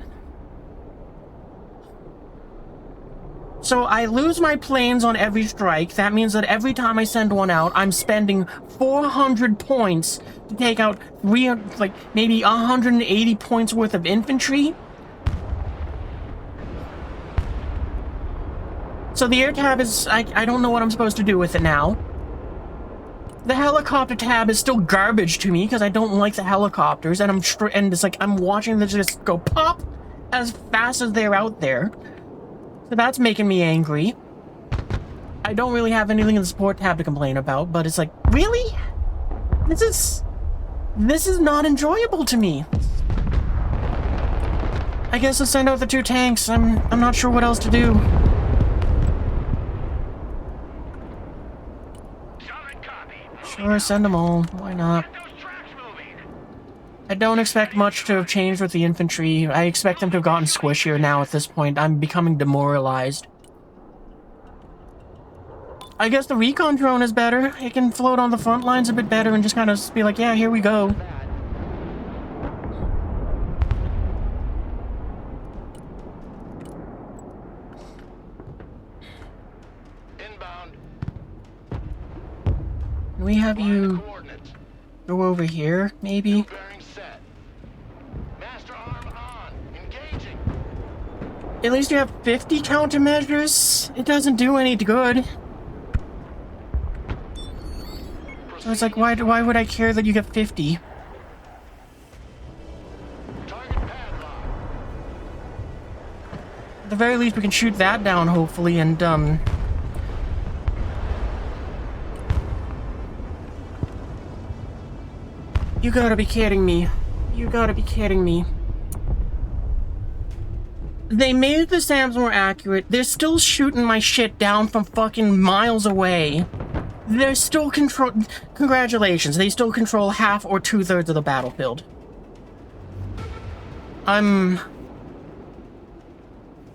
So I lose my planes on every strike. That means that every time I send one out, I'm spending 400 points to take out maybe 180 points worth of infantry. So the air tab is, I don't know what I'm supposed to do with it now. The helicopter tab is still garbage to me because I don't like the helicopters, and it's like I'm watching them just go pop as fast as they're out there. So that's making me angry. I don't really have anything in the support tab to complain about, but it's like, really? This is not enjoyable to me. I guess I'll send out the 2 tanks. I'm not sure what else to do. Sure, send them all. Why not? I don't expect much to have changed with the infantry. I expect them to have gotten squishier now at this point. I'm becoming demoralized. I guess the recon drone is better. It can float on the front lines a bit better and just kind of be like, yeah, here we go. Inbound. Can we have you go over here, maybe? Bearing set. Master arm on. Engaging. At least you have 50 countermeasures. It doesn't do any good. So it's like, why would I care that you get 50? Target padlock. At the very least, we can shoot that down, hopefully, and, You gotta be kidding me. You gotta be kidding me. They made the SAMs more accurate. They're still shooting my shit down from fucking miles away. They're still Congratulations, they still control half or 2/3 of the battlefield. I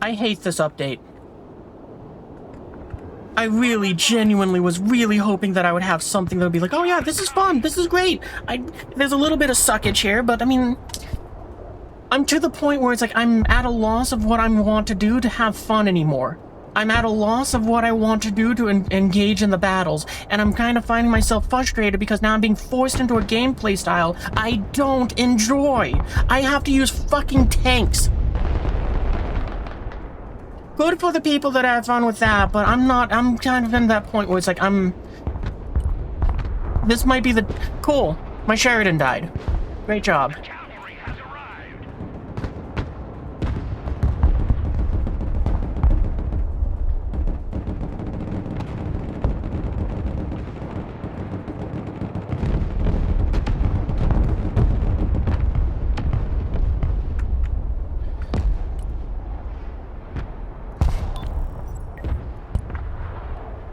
hate this update. I really, genuinely was really hoping that I would have something that would be like, oh yeah, this is fun, this is great. There's a little bit of suckage here, but I mean, I'm to the point where it's like I'm at a loss of what I want to do to have fun anymore. I'm at a loss of what I want to do to engage in the battles, and I'm kind of finding myself frustrated because now I'm being forced into a gameplay style I don't enjoy. I have to use fucking tanks. Good for the people that have fun with that, but I'm kind of in that point where it's like this might be the... Cool. My Sheridan died. Great job.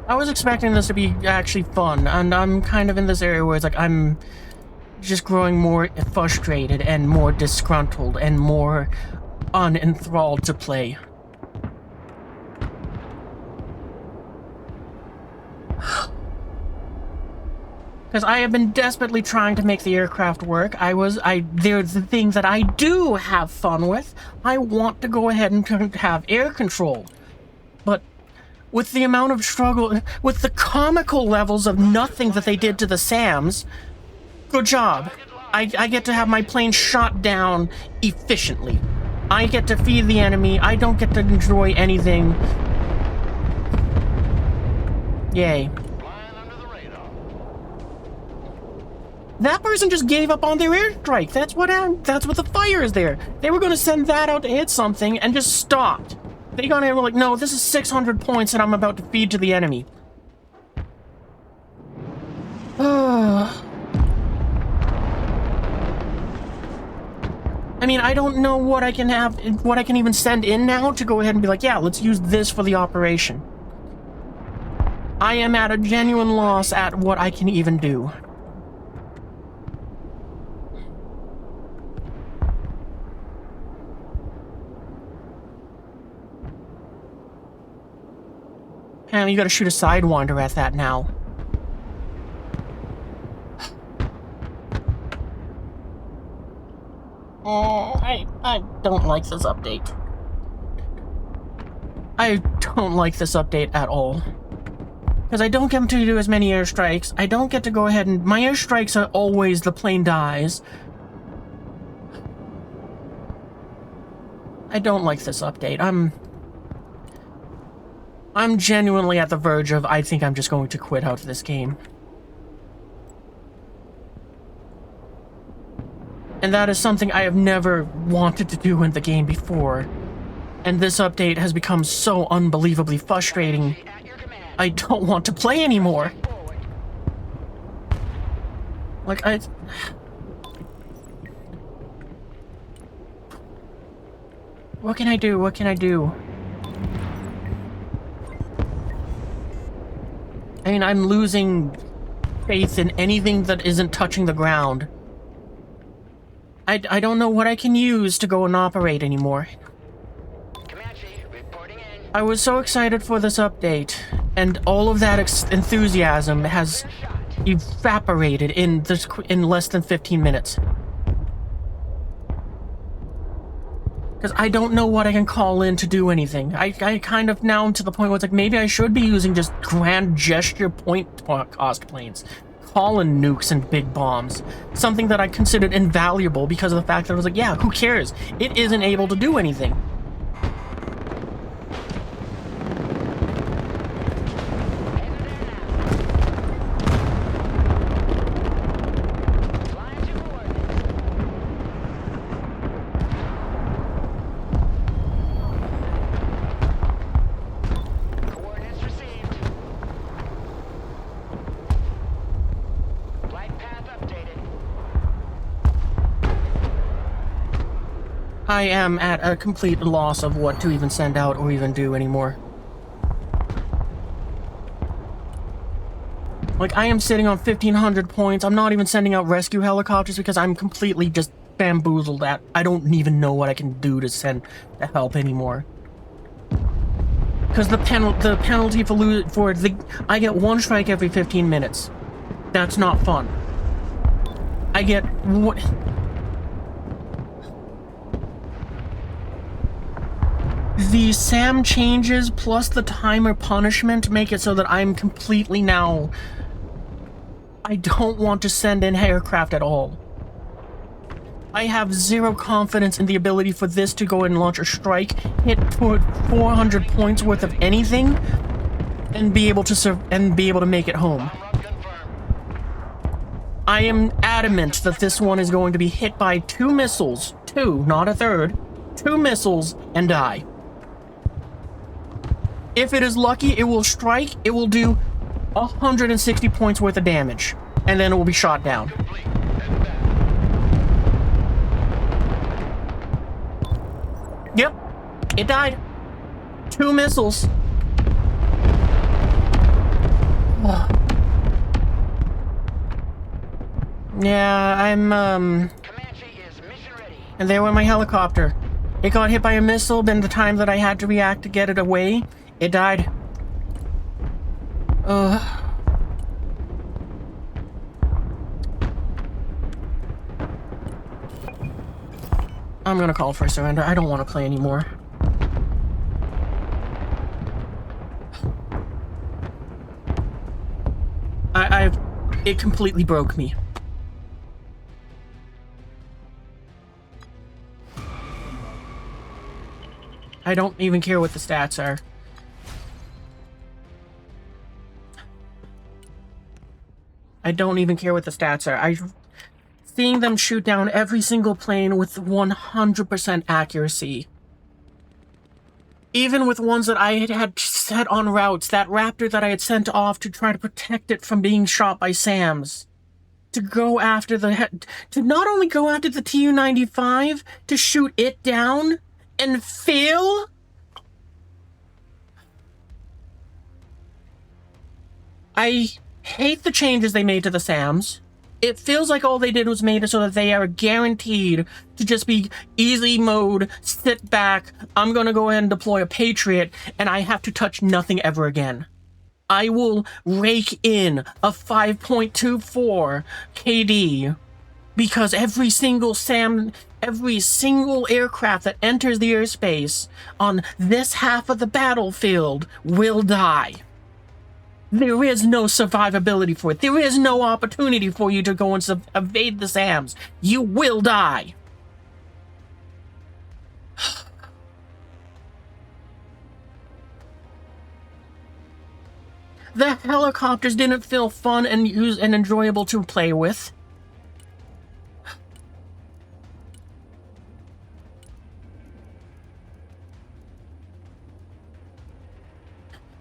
I was expecting this to be actually fun, and I'm kind of in this area where it's like I'm just growing more frustrated and more disgruntled and more unenthralled to play. Because I have been desperately trying to make the aircraft work. There's the things that I do have fun with. I want to go ahead and have air control. But with the amount of struggle, with the comical levels of nothing that they did to the SAMs, good job. I get to have my plane shot down efficiently. I get to feed the enemy. I don't get to enjoy anything. Yay. That person just gave up on their airstrike. That's what the fire is there. They were going to send that out to hit something and just stopped. They got in and were like, no, this is 600 points that I'm about to feed to the enemy. I mean, I don't know what I can even send in now to go ahead and be like, yeah, let's use this for the operation. I am at a genuine loss at what I can even do. And you gotta shoot a Sidewinder at that now. I don't like this update. I don't like this update at all. Because I don't get to do as many airstrikes. I don't get to go ahead and... My airstrikes are always the plane dies. I don't like this update. I'm genuinely at the verge of, I think I'm just going to quit out of this game. And that is something I have never wanted to do in the game before. And this update has become so unbelievably frustrating. I don't want to play anymore. Like, What can I do? What can I do? I mean, I'm losing faith in anything that isn't touching the ground. I don't know what I can use to go and operate anymore. Comanche, reporting in. I was so excited for this update, and all of that enthusiasm has evaporated in less than 15 minutes. Because I don't know what I can call in to do anything. I kind of now am to the point where it's like, maybe I should be using just grand gesture point cost planes. Calling nukes and big bombs. Something that I considered invaluable because of the fact that I was like, yeah, who cares? It isn't able to do anything. I am at a complete loss of what to even send out or even do anymore. Like, I am sitting on 1,500 points. I'm not even sending out rescue helicopters because I'm completely just bamboozled at. I don't even know what I can do to send the help anymore. Because the penalty for I get one strike every 15 minutes. That's not fun. I get what? The SAM changes plus the timer punishment make it so that I'm completely now... I don't want to send in aircraft at all. I have zero confidence in the ability for this to go and launch a strike, hit 400 points worth of anything, and be able to make it home. I am adamant that this one is going to be hit by 2 missiles, 2, not a third, 2 missiles, and die. If it is lucky, it will strike, it will do 160 points worth of damage, and then it will be shot down. Yep, it died. 2 missiles. Yeah, I'm, And there went my helicopter. It got hit by a missile, then the time that I had to react to get it away, it died. I'm gonna call for surrender. I don't want to play anymore. It completely broke me. I don't even care what the stats are. I don't even care what the stats are. Seeing them shoot down every single plane with 100% accuracy. Even with ones that I had set on routes, that Raptor that I had sent off to try to protect it from being shot by SAMs. To go after to not only go after the Tu-95, to shoot it down and fail? I hate the changes they made to the SAMs. It feels like all they did was made it so that they are guaranteed to just be easy mode, sit back, I'm gonna go ahead and deploy a Patriot, and I have to touch nothing ever again. I will rake in a 5.24 KD because every single aircraft that enters the airspace on this half of the battlefield will die. There is no survivability for it. There is no opportunity for you to go and evade the SAMs. You will die. The helicopters didn't feel fun and enjoyable to play with.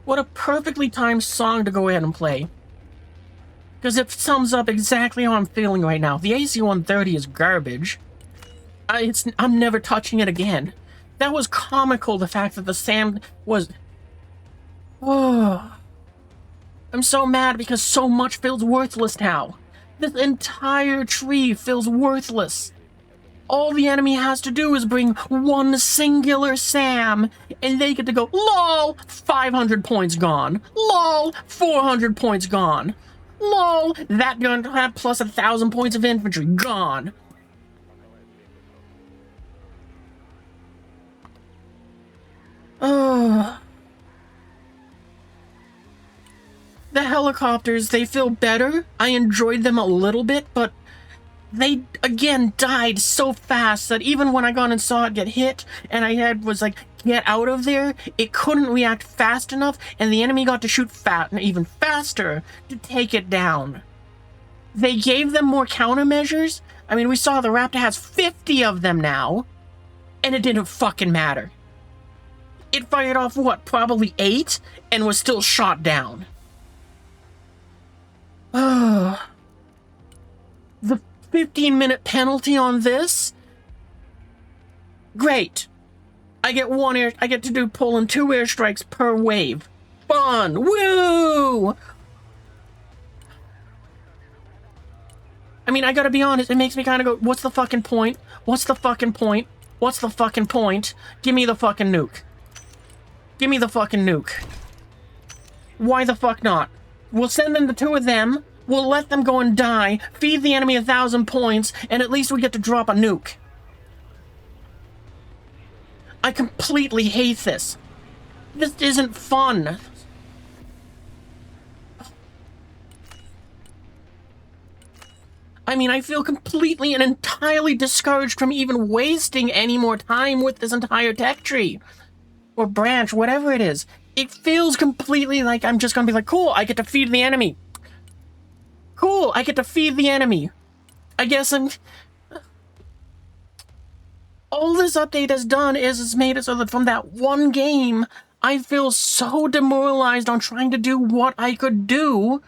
What a perfectly timed song to go ahead and play. Because it sums up exactly how I'm feeling right now. The AC-130 is garbage. I'm never touching it again. That was comical, the fact that the SAM was... Oh... I'm so mad because so much feels worthless now. This entire tree feels worthless. All the enemy has to do is bring one singular SAM, and they get to go, lol, 500 points gone. Lol, 400 points gone. Lol, that gun had plus 1,000 points of infantry gone. The helicopters, they feel better. I enjoyed them a little bit, but they, again, died so fast that even when I got and saw it get hit, and I was like, get out of there, it couldn't react fast enough, and the enemy got to shoot even faster to take it down. They gave them more countermeasures. I mean, we saw the Raptor has 50 of them now, and it didn't fucking matter. It fired off, what, probably 8, and was still shot down. The 15-minute penalty on this? Great. I get to do pulling 2 airstrikes per wave. Fun! Woo! I mean, I gotta be honest, it makes me kind of go, what's the fucking point? What's the fucking point? What's the fucking point? Give me the fucking nuke. Give me the fucking nuke. Why the fuck not? We'll send in the 2 of them, we'll let them go and die, feed the enemy 1,000 points, and at least we get to drop a nuke. I completely hate this. This isn't fun. I mean, I feel completely and entirely discouraged from even wasting any more time with this entire tech tree. Or branch, whatever it is. It feels completely like I'm just gonna be like, cool, I get to feed the enemy. Cool, I get to feed the enemy. I guess I'm... All this update has done is it's made it so that from that one game, I feel so demoralized on trying to do what I could do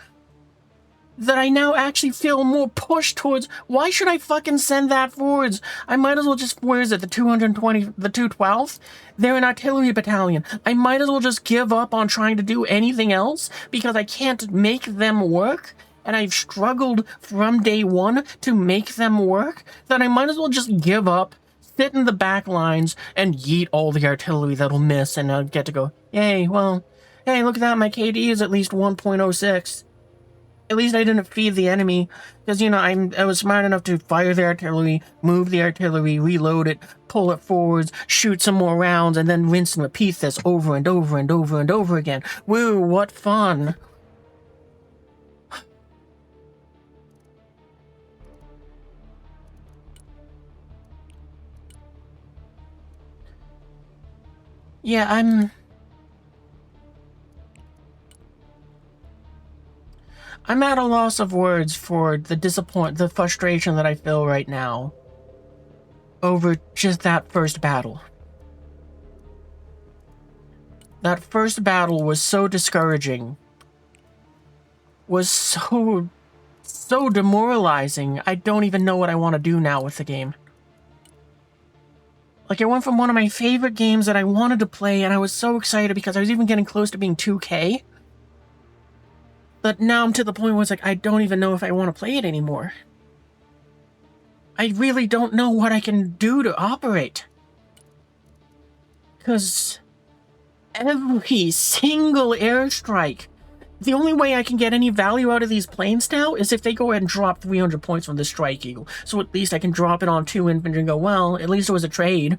that I now actually feel more pushed towards, why should I fucking send that forwards? I might as well just, where is it, the 220, the 212th? They're an artillery battalion. I might as well just give up on trying to do anything else because I can't make them work, and I've struggled from day one to make them work, that I might as well just give up, sit in the back lines, and yeet all the artillery that'll miss, and I'll get to go, yay, well, hey, look at that, my KD is at least 1.06. At least I didn't feed the enemy, because, you know, I was smart enough to fire the artillery, move the artillery, reload it, pull it forwards, shoot some more rounds, and then rinse and repeat this over and over and over and over again. Woo, what fun! Yeah, I'm at a loss of words for the frustration that I feel right now over just that first battle. That first battle was so discouraging, was so demoralizing. I don't even know what I want to do now with the game. Like, I went from one of my favorite games that I wanted to play, and I was so excited because I was even getting close to being 2K. But now I'm to the point where it's like, I don't even know if I want to play it anymore. I really don't know what I can do to operate. Because every single airstrike, the only way I can get any value out of these planes now is if they go ahead and drop 300 points from the Strike Eagle. So at least I can drop it on 2 infantry and go, well, at least it was a trade.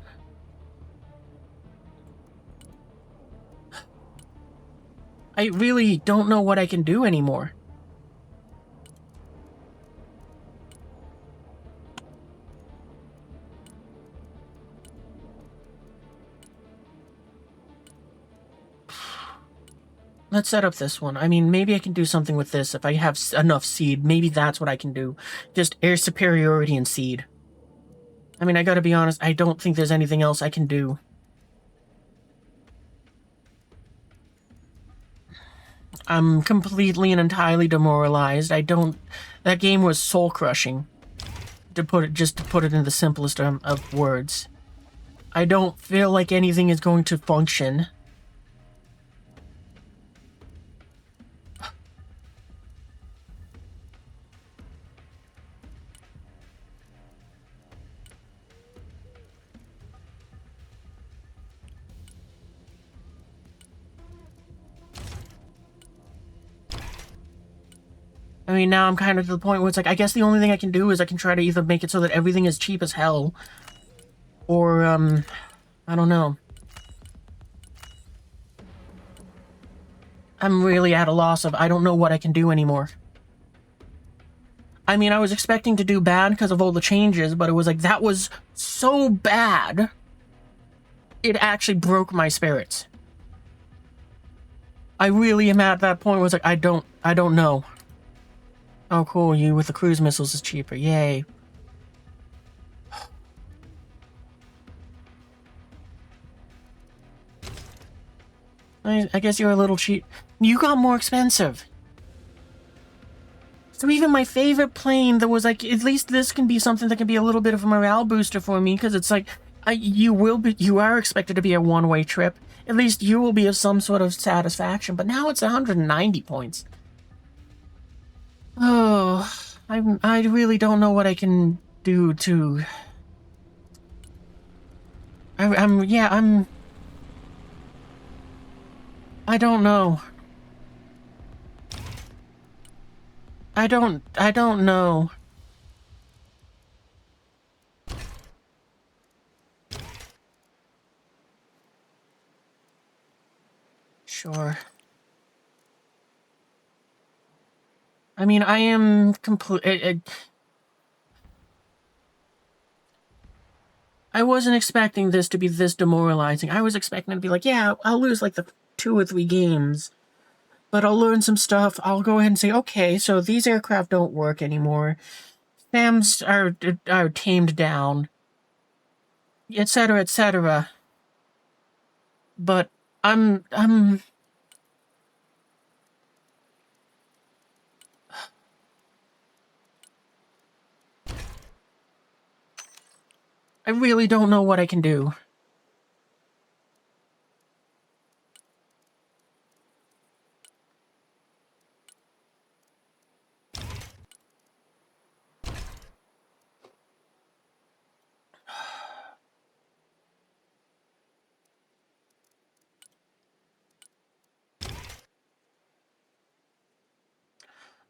I really don't know what I can do anymore. Let's set up this one. I mean, maybe I can do something with this if I have enough seed. Maybe that's what I can do. Just air superiority and seed. I mean, I gotta be honest, I don't think there's anything else I can do. I'm completely and entirely demoralized. That game was soul-crushing. To put it in the simplest of words. I don't feel like anything is going to function. mean, now I'm kind of to the point where it's like, I guess the only thing I can do is I can try to either make it so that everything is cheap as hell, or, I don't know. I'm really at a loss of, I don't know what I can do anymore. I mean, I was expecting to do bad because of all the changes, but it was like, that was so bad, it actually broke my spirits. I really am at that point where it's like, I don't know. Oh, cool, you with the cruise missiles is cheaper, yay. I guess you're a little cheap. You got more expensive. So even my favorite plane that was like, at least this can be something that can be a little bit of a morale booster for me, because it's like, you are expected to be a one-way trip. At least you will be of some sort of satisfaction, but now it's 190 points. Oh, I really don't know what I can do to... I don't know. I don't know. Sure. I mean, I am I wasn't expecting this to be this demoralizing. I was expecting it to be like, yeah, I'll lose like the 2 or 3 games, but I'll learn some stuff. I'll go ahead and say, okay, so these aircraft don't work anymore. SAMs are tamed down, etc., etc. But I really don't know what I can do.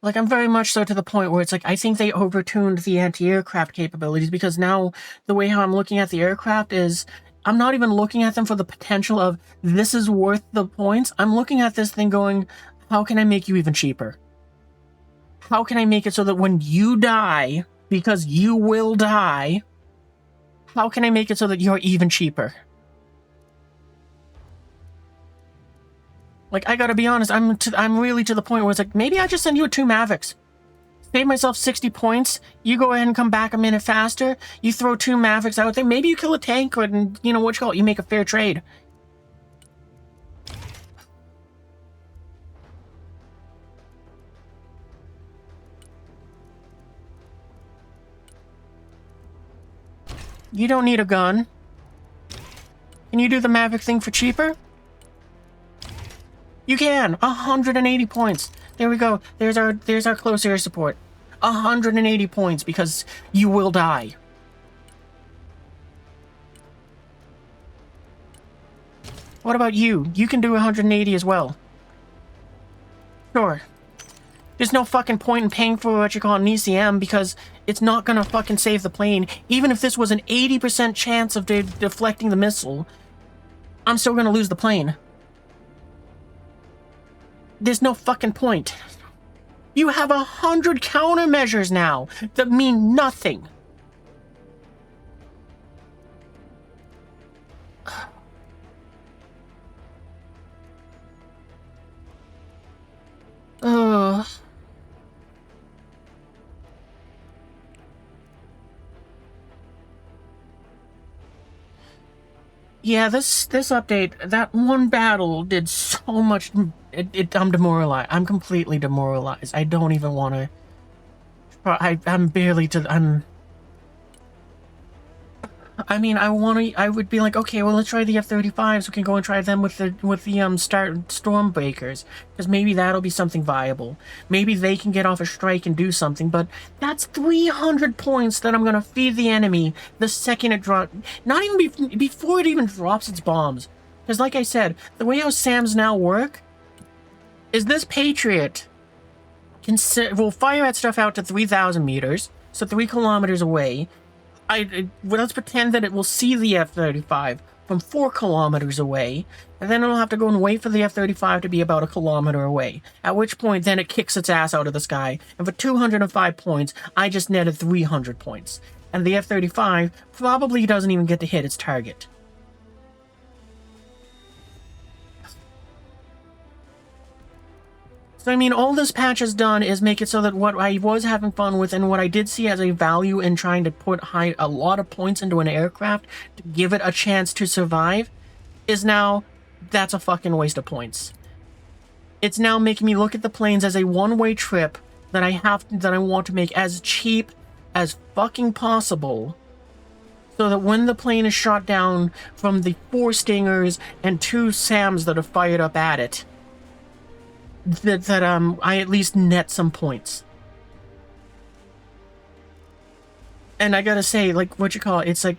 Like, I'm very much so to the point where it's like, I think they overtuned the anti-aircraft capabilities, because now the way how I'm looking at the aircraft is, I'm not even looking at them for the potential of, this is worth the points. I'm looking at this thing going, how can I make you even cheaper? How can I make it so that when you die, because you will die, how can I make it so that you're even cheaper? Like, I gotta be honest, I'm really to the point where it's like, maybe I just send you 2 Mavics. Save myself 60 points, you go ahead and come back a minute faster, you throw 2 Mavics out there, maybe you kill a tank, or, you know, what you call it, you make a fair trade. You don't need a gun. Can you do the Mavic thing for cheaper? You can! 180 points. There we go. There's our close air support. 180 points because you will die. What about you? You can do 180 as well. Sure. There's no fucking point in paying for what you call an ECM, because it's not gonna fucking save the plane. Even if this was an 80% chance of deflecting the missile, I'm still gonna lose the plane. There's no fucking point. You have 100 countermeasures now that mean nothing. Yeah, this update, that one battle did so much. I'm demoralized. I'm completely demoralized. I don't even want to. I'm barely to. I mean, I would be like, okay, well, let's try the F-35s. We can go and try them with the Stormbreakers, because maybe that'll be something viable. Maybe they can get off a strike and do something. But that's 300 points that I'm gonna feed the enemy the second it drops. Not even before it even drops its bombs. Because, like I said, the way how SAMs now work is this Patriot we'll fire that stuff out to 3,000 meters, so 3 kilometers away. Well, let's pretend that it will see the F-35 from 4 kilometers away, and then it'll have to go and wait for the F-35 to be about a kilometer away, at which point then it kicks its ass out of the sky, and for 205 points, I just netted 300 points, and the F-35 probably doesn't even get to hit its target. So, I mean, all this patch has done is make it so that what I was having fun with and what I did see as a value in trying to put a lot of points into an aircraft to give it a chance to survive is now, that's a fucking waste of points. It's now making me look at the planes as a one-way trip that I want to make as cheap as fucking possible, so that when the plane is shot down from the 4 Stingers and 2 SAMs that are fired up at it, that I at least net some points. And I gotta say, like, it's like,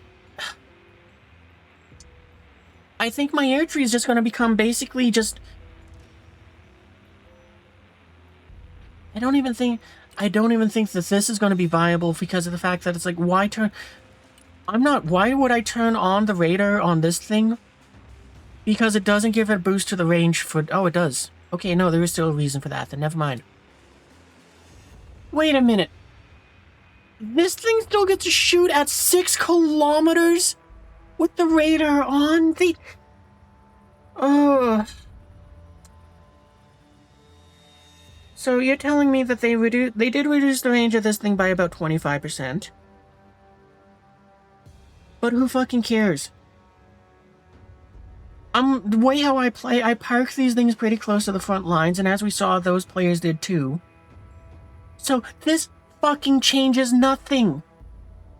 I think my air tree is just gonna become basically just, I don't even think that this is gonna be viable because of the fact that it's like, why would I turn on the radar on this thing? Because it doesn't give it a boost to the range for, oh, it does. Okay, no, there is still a reason for that, then never mind. Wait a minute. This thing still gets to shoot at 6 kilometers with the radar on? So you're telling me that they did reduce the range of this thing by about 25%. But who fucking cares? The way how I play, I park these things pretty close to the front lines, and as we saw, those players did too. So this fucking changes nothing.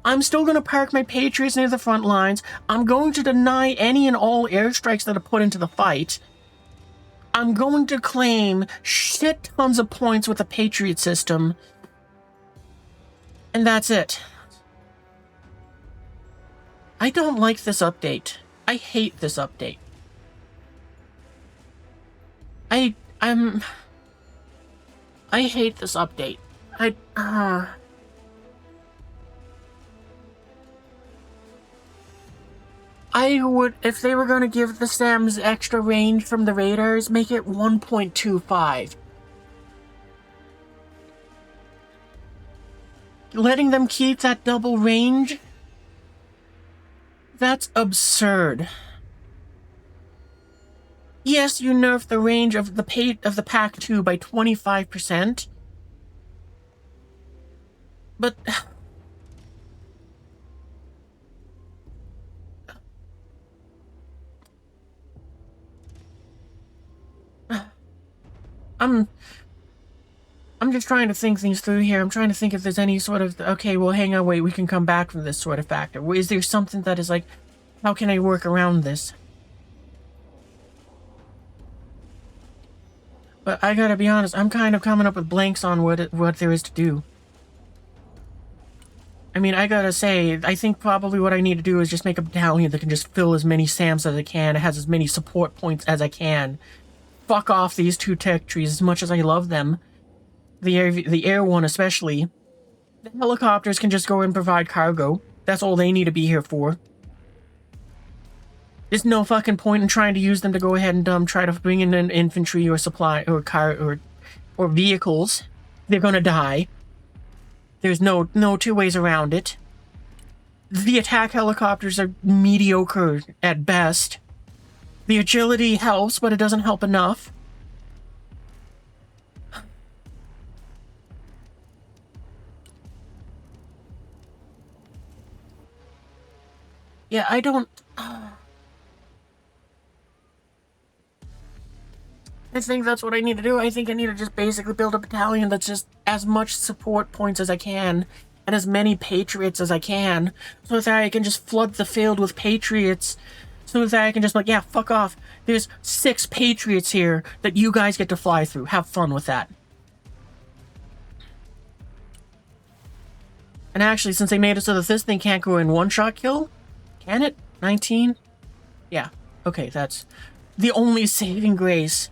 I'm still gonna park my Patriots near the front lines. I'm going to deny any and all airstrikes that are put into the fight. I'm going to claim shit tons of points with the Patriot system. And that's it. I don't like this update. I hate this update. I hate this update. I would, if they were going to give the SAMs extra range from the radars, make it 1.25. Letting them keep that double range? That's absurd. Yes, you nerfed the range of the PAC-2 by 25%. But I'm just trying to think things through here. I'm trying to think if there's any sort of, okay, well, hang on, wait, we can come back from this sort of factor. Is there something that is like, how can I work around this? But I gotta be honest, I'm kind of coming up with blanks on what there is to do. I mean, I gotta say, I think probably what I need to do is just make a battalion that can just fill as many SAMs as I can, it has as many support points as I can. Fuck off these 2 tech trees as much as I love them. The air one especially. The helicopters can just go and provide cargo. That's all they need to be here for. There's no fucking point in trying to use them to go ahead and try to bring in an infantry or supply or car or vehicles. They're gonna die. There's no 2 ways around it. The attack helicopters are mediocre at best. The agility helps, but it doesn't help enough. Yeah, I don't... I think that's what I need to do. I think I need to just basically build a battalion that's just as much support points as I can, and as many Patriots as I can, so that I can just flood the field with Patriots, so that I can just be like, yeah, fuck off. There's 6 Patriots here that you guys get to fly through. Have fun with that. And actually, since they made it so that this thing can't go in one-shot kill, can it? 19? Yeah. Okay, that's the only saving grace.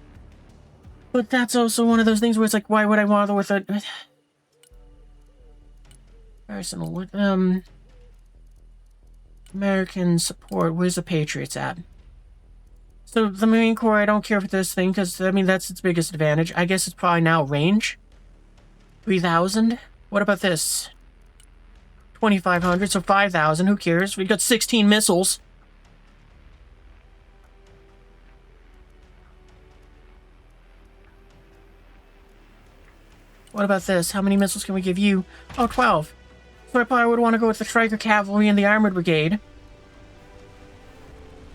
But that's also one of those things where it's like, why would I bother with a personal American support? Where's the Patriots at? So the Marine Corps, I don't care for this thing because I mean that's its biggest advantage. I guess it's probably now range 3,000. What about this? 2,500, so 5,000. Who cares? We got 16 missiles. What about this? How many missiles can we give you? Oh, 12. So I probably would want to go with the Striker Cavalry and the Armored Brigade.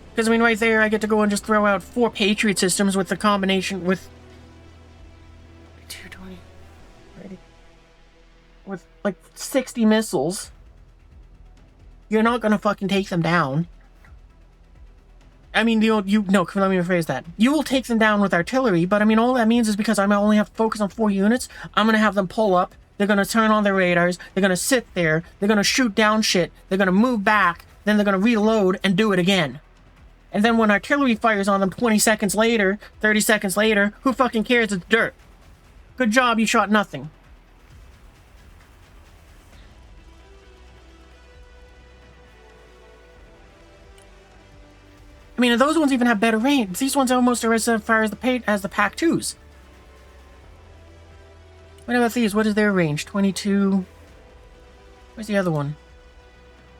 Because, I mean, right there, I get to go and just throw out 4 Patriot systems with the combination with... 220... With, like, 60 missiles. You're not gonna fucking take them down. I mean, no, let me rephrase that. You will take them down with artillery, but I mean, all that means is because I only have to focus on 4 units, I'm gonna have them pull up, they're gonna turn on their radars, they're gonna sit there, they're gonna shoot down shit, they're gonna move back, then they're gonna reload and do it again. And then when artillery fires on them 20 seconds later, 30 seconds later, who fucking cares? It's dirt. Good job, you shot nothing. I mean, those ones even have better range. These ones almost are as far as the PAC-2s. What about these? What is their range? 22... Where's the other one?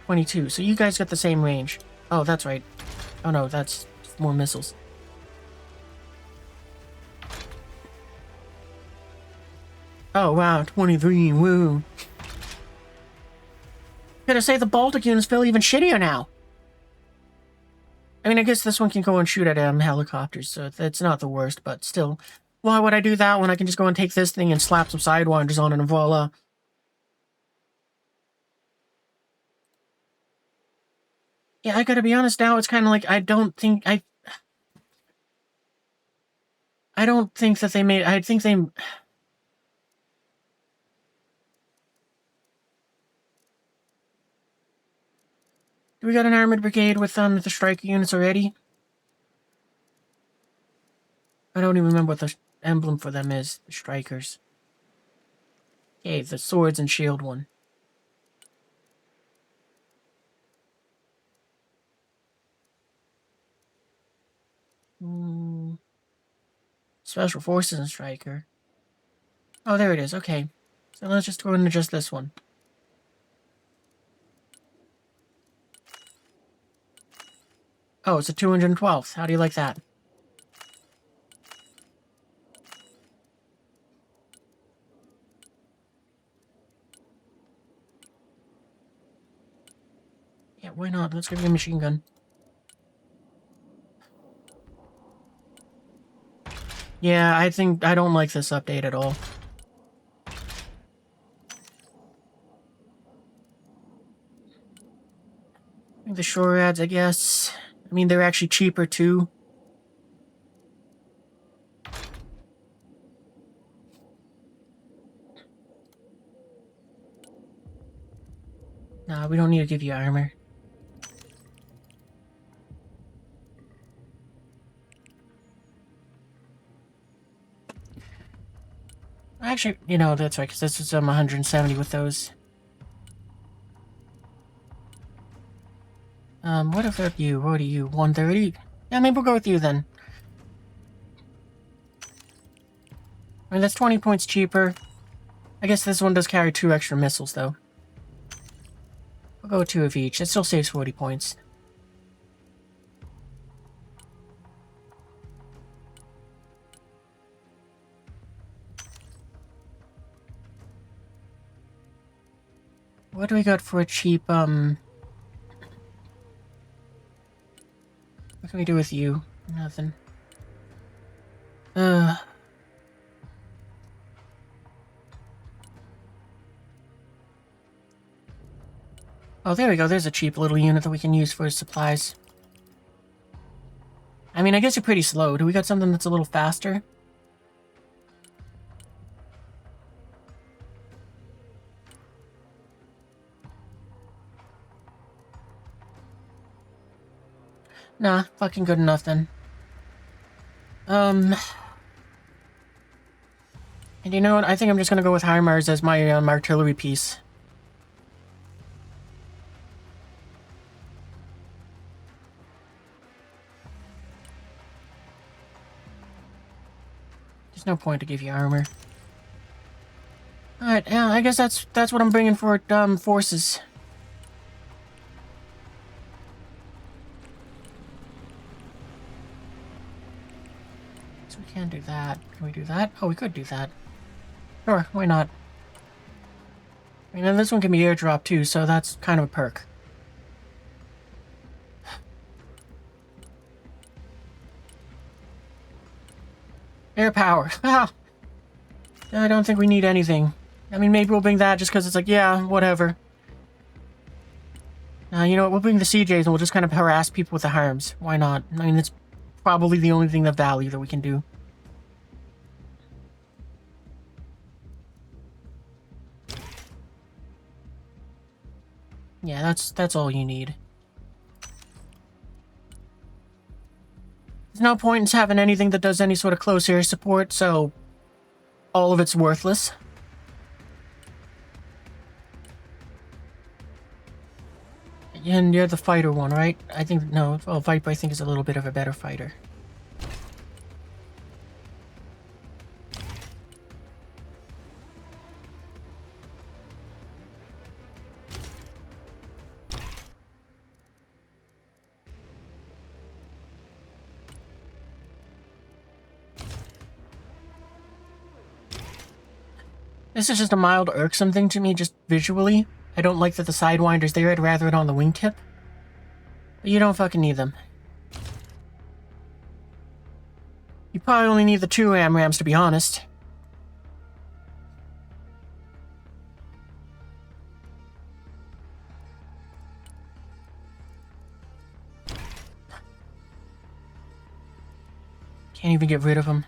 22. So you guys got the same range. Oh, that's right. Oh no, that's more missiles. Oh wow, 23, woo. Gotta say, the Baltic units feel even shittier now. I mean, I guess this one can go and shoot at helicopters, so it's not the worst, but still. Why would I do that when I can just go and take this thing and slap some Sidewinders on it and voila? Yeah, I gotta be honest now, it's kind of like, I don't think that they made... I think they... Do we got an armored brigade with the striker units already? I don't even remember what the emblem for them is. The strikers. Okay, the swords and shield one. Special forces and striker. Oh, there it is. Okay. So let's just go and adjust this one. Oh, it's a 212th. How do you like that? Yeah, why not? Let's give you a machine gun. Yeah, I don't like this update at all. The shore ads, I guess. I mean, they're actually cheaper too. Nah, we don't need to give you armor. Actually, you know, that's right, because this is 170 with those. What about you? What are you? 130? Yeah, maybe we'll go with you then. I mean, that's 20 points cheaper. I guess this one does carry 2 extra missiles, though. We'll go with 2 of each. It still saves 40 points. What do we got for a cheap, What can we do with you? Nothing. Oh, there we go. There's a cheap little unit that we can use for supplies. I mean, I guess you're pretty slow. Do we got something that's a little faster? Nah, fucking good enough then. And you know what? I think I'm just gonna go with HIMARS as my artillery piece. There's no point to give you armor. Alright, yeah, I guess that's what I'm bringing for forces. So we can't do that. Can we do that? Oh, we could do that. Sure, why not? I mean, this one can be airdrop too, so that's kind of a perk. Air power. Ah! I don't think we need anything. I mean, maybe we'll bring that just because it's like, yeah, whatever. You know what? We'll bring the CJs and we'll just kind of harass people with the harms. Why not? I mean, it's probably the only thing of value that we can do. Yeah, that's all you need. There's no point in having anything that does any sort of close air support, so all of it's worthless. And you're the fighter one, right? I think, no, well, Viper I think is a little bit of a better fighter. This is just a mild irksome thing to me, just visually. I don't like that the Sidewinder's there, I'd rather it on the wingtip. But you don't fucking need them. You probably only need the 2 AMRAAMs, to be honest. Can't even get rid of them.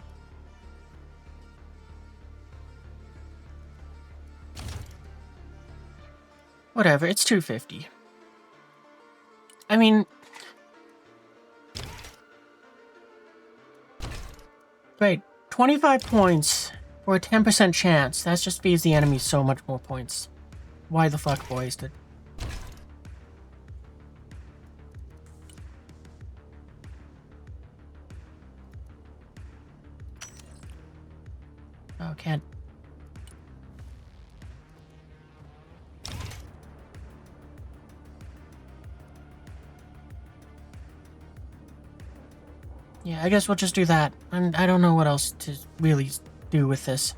Whatever, it's 250. I mean... Wait, 25 points for a 10% chance. That just feeds the enemy so much more points. Why the fuck, boys? Oh, can't... Yeah, I guess we'll just do that. And I don't know what else to really do with this.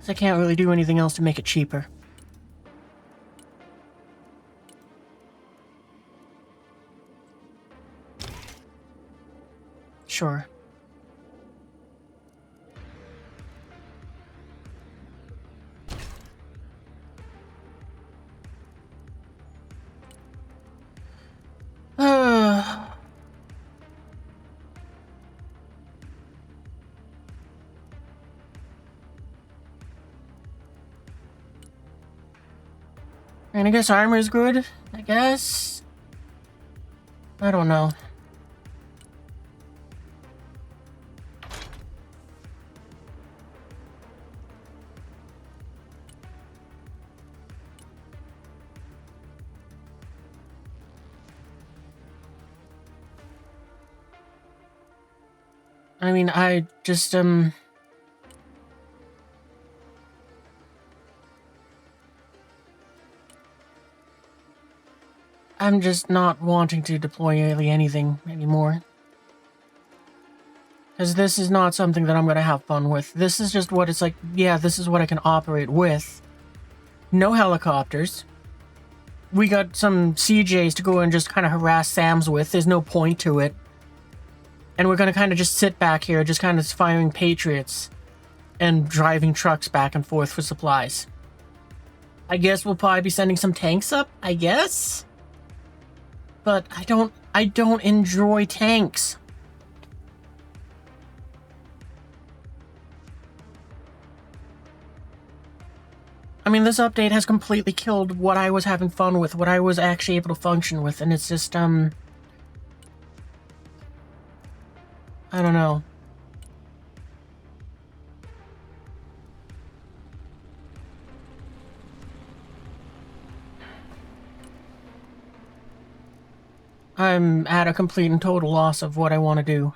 I can't really do anything else to make it cheaper. Sure. And I guess armor is good, I guess? I don't know. I mean, I just, I'm just not wanting to deploy really anything anymore. Because this is not something that I'm going to have fun with. This is just what it's like, yeah, this is what I can operate with. No helicopters. We got some CJs to go and just kind of harass SAMs with. There's no point to it. And we're going to kind of just sit back here, just kind of firing Patriots and driving trucks back and forth for supplies. I guess we'll probably be sending some tanks up, I guess? But I don't enjoy tanks. I mean, this update has completely killed what I was having fun with, what I was actually able to function with, and it's just, I don't know. I'm at a complete and total loss of what I want to do.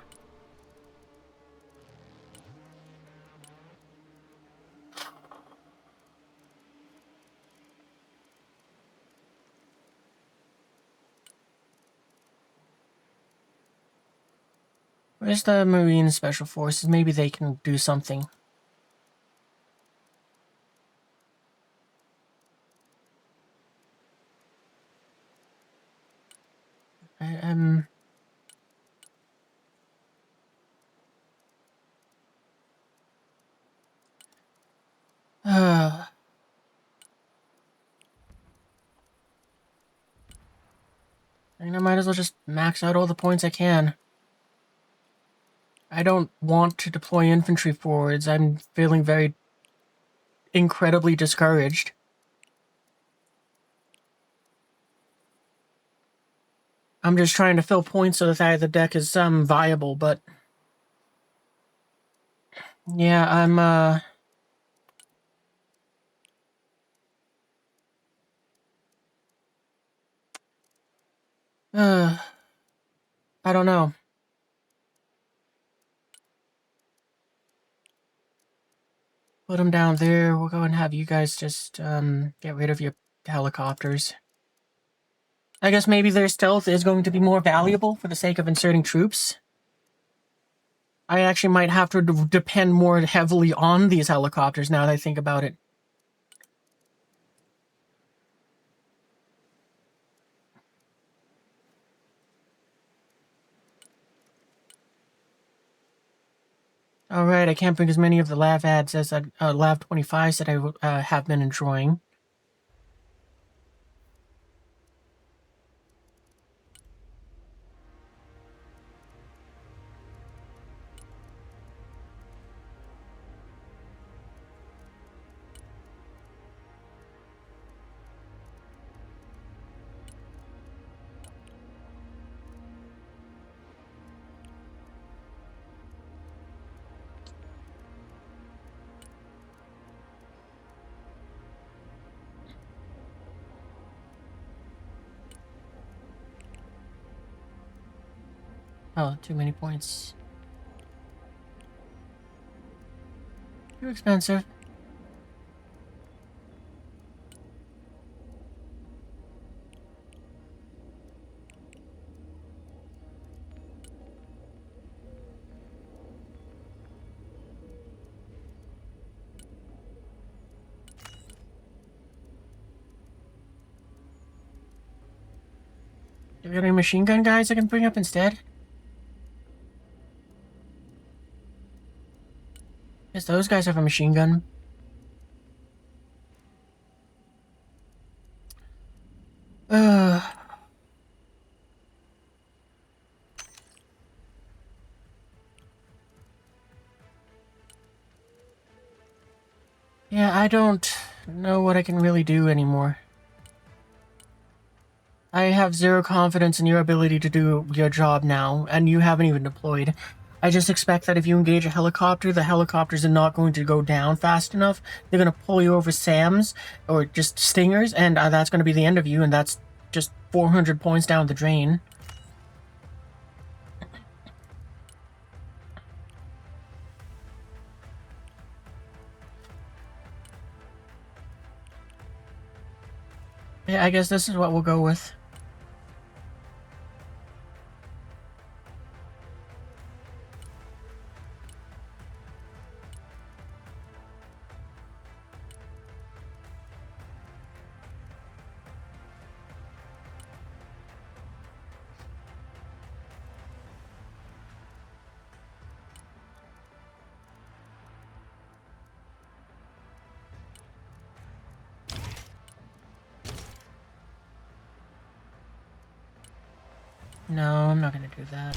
Where's the Marine Special Forces? Maybe they can do something. I mean, I might as well just max out all the points I can. I don't want to deploy infantry forwards. I'm feeling very incredibly discouraged. I'm just trying to fill points so that the deck is viable, but yeah, I'm I don't know. Put them down there. We'll go and have you guys just get rid of your helicopters. I guess maybe their stealth is going to be more valuable for the sake of inserting troops. I actually might have to depend more heavily on these helicopters now that I think about it. Alright, I can't bring as many of the lav ads as lav 25s that I have been enjoying. Oh, too many points. Too expensive. You got any machine gun guys I can bring up instead? Yes, those guys have a machine gun. Yeah, I don't know what I can really do anymore. I have zero confidence in your ability to do your job now, and you haven't even deployed. I just expect that if you engage a helicopter, the helicopters are not going to go down fast enough. They're going to pull you over SAMs, or just Stingers, and that's going to be the end of you, and that's just 400 points down the drain. Yeah, I guess this is what we'll go with. No, I'm not going to do that.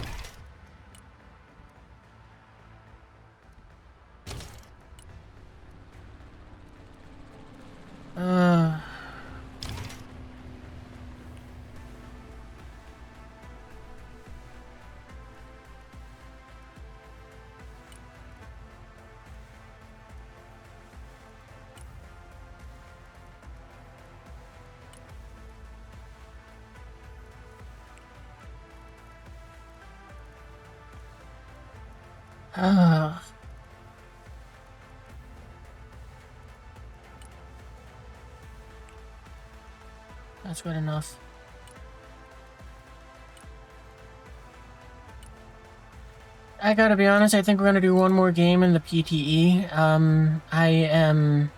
That's good enough. I gotta be honest, I think we're gonna do one more game in the PTE. I am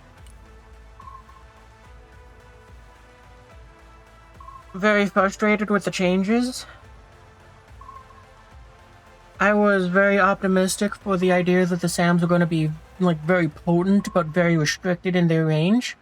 very frustrated with the changes. I was very optimistic for the idea that the SAMs were going to be, like, very potent, but very restricted in their range.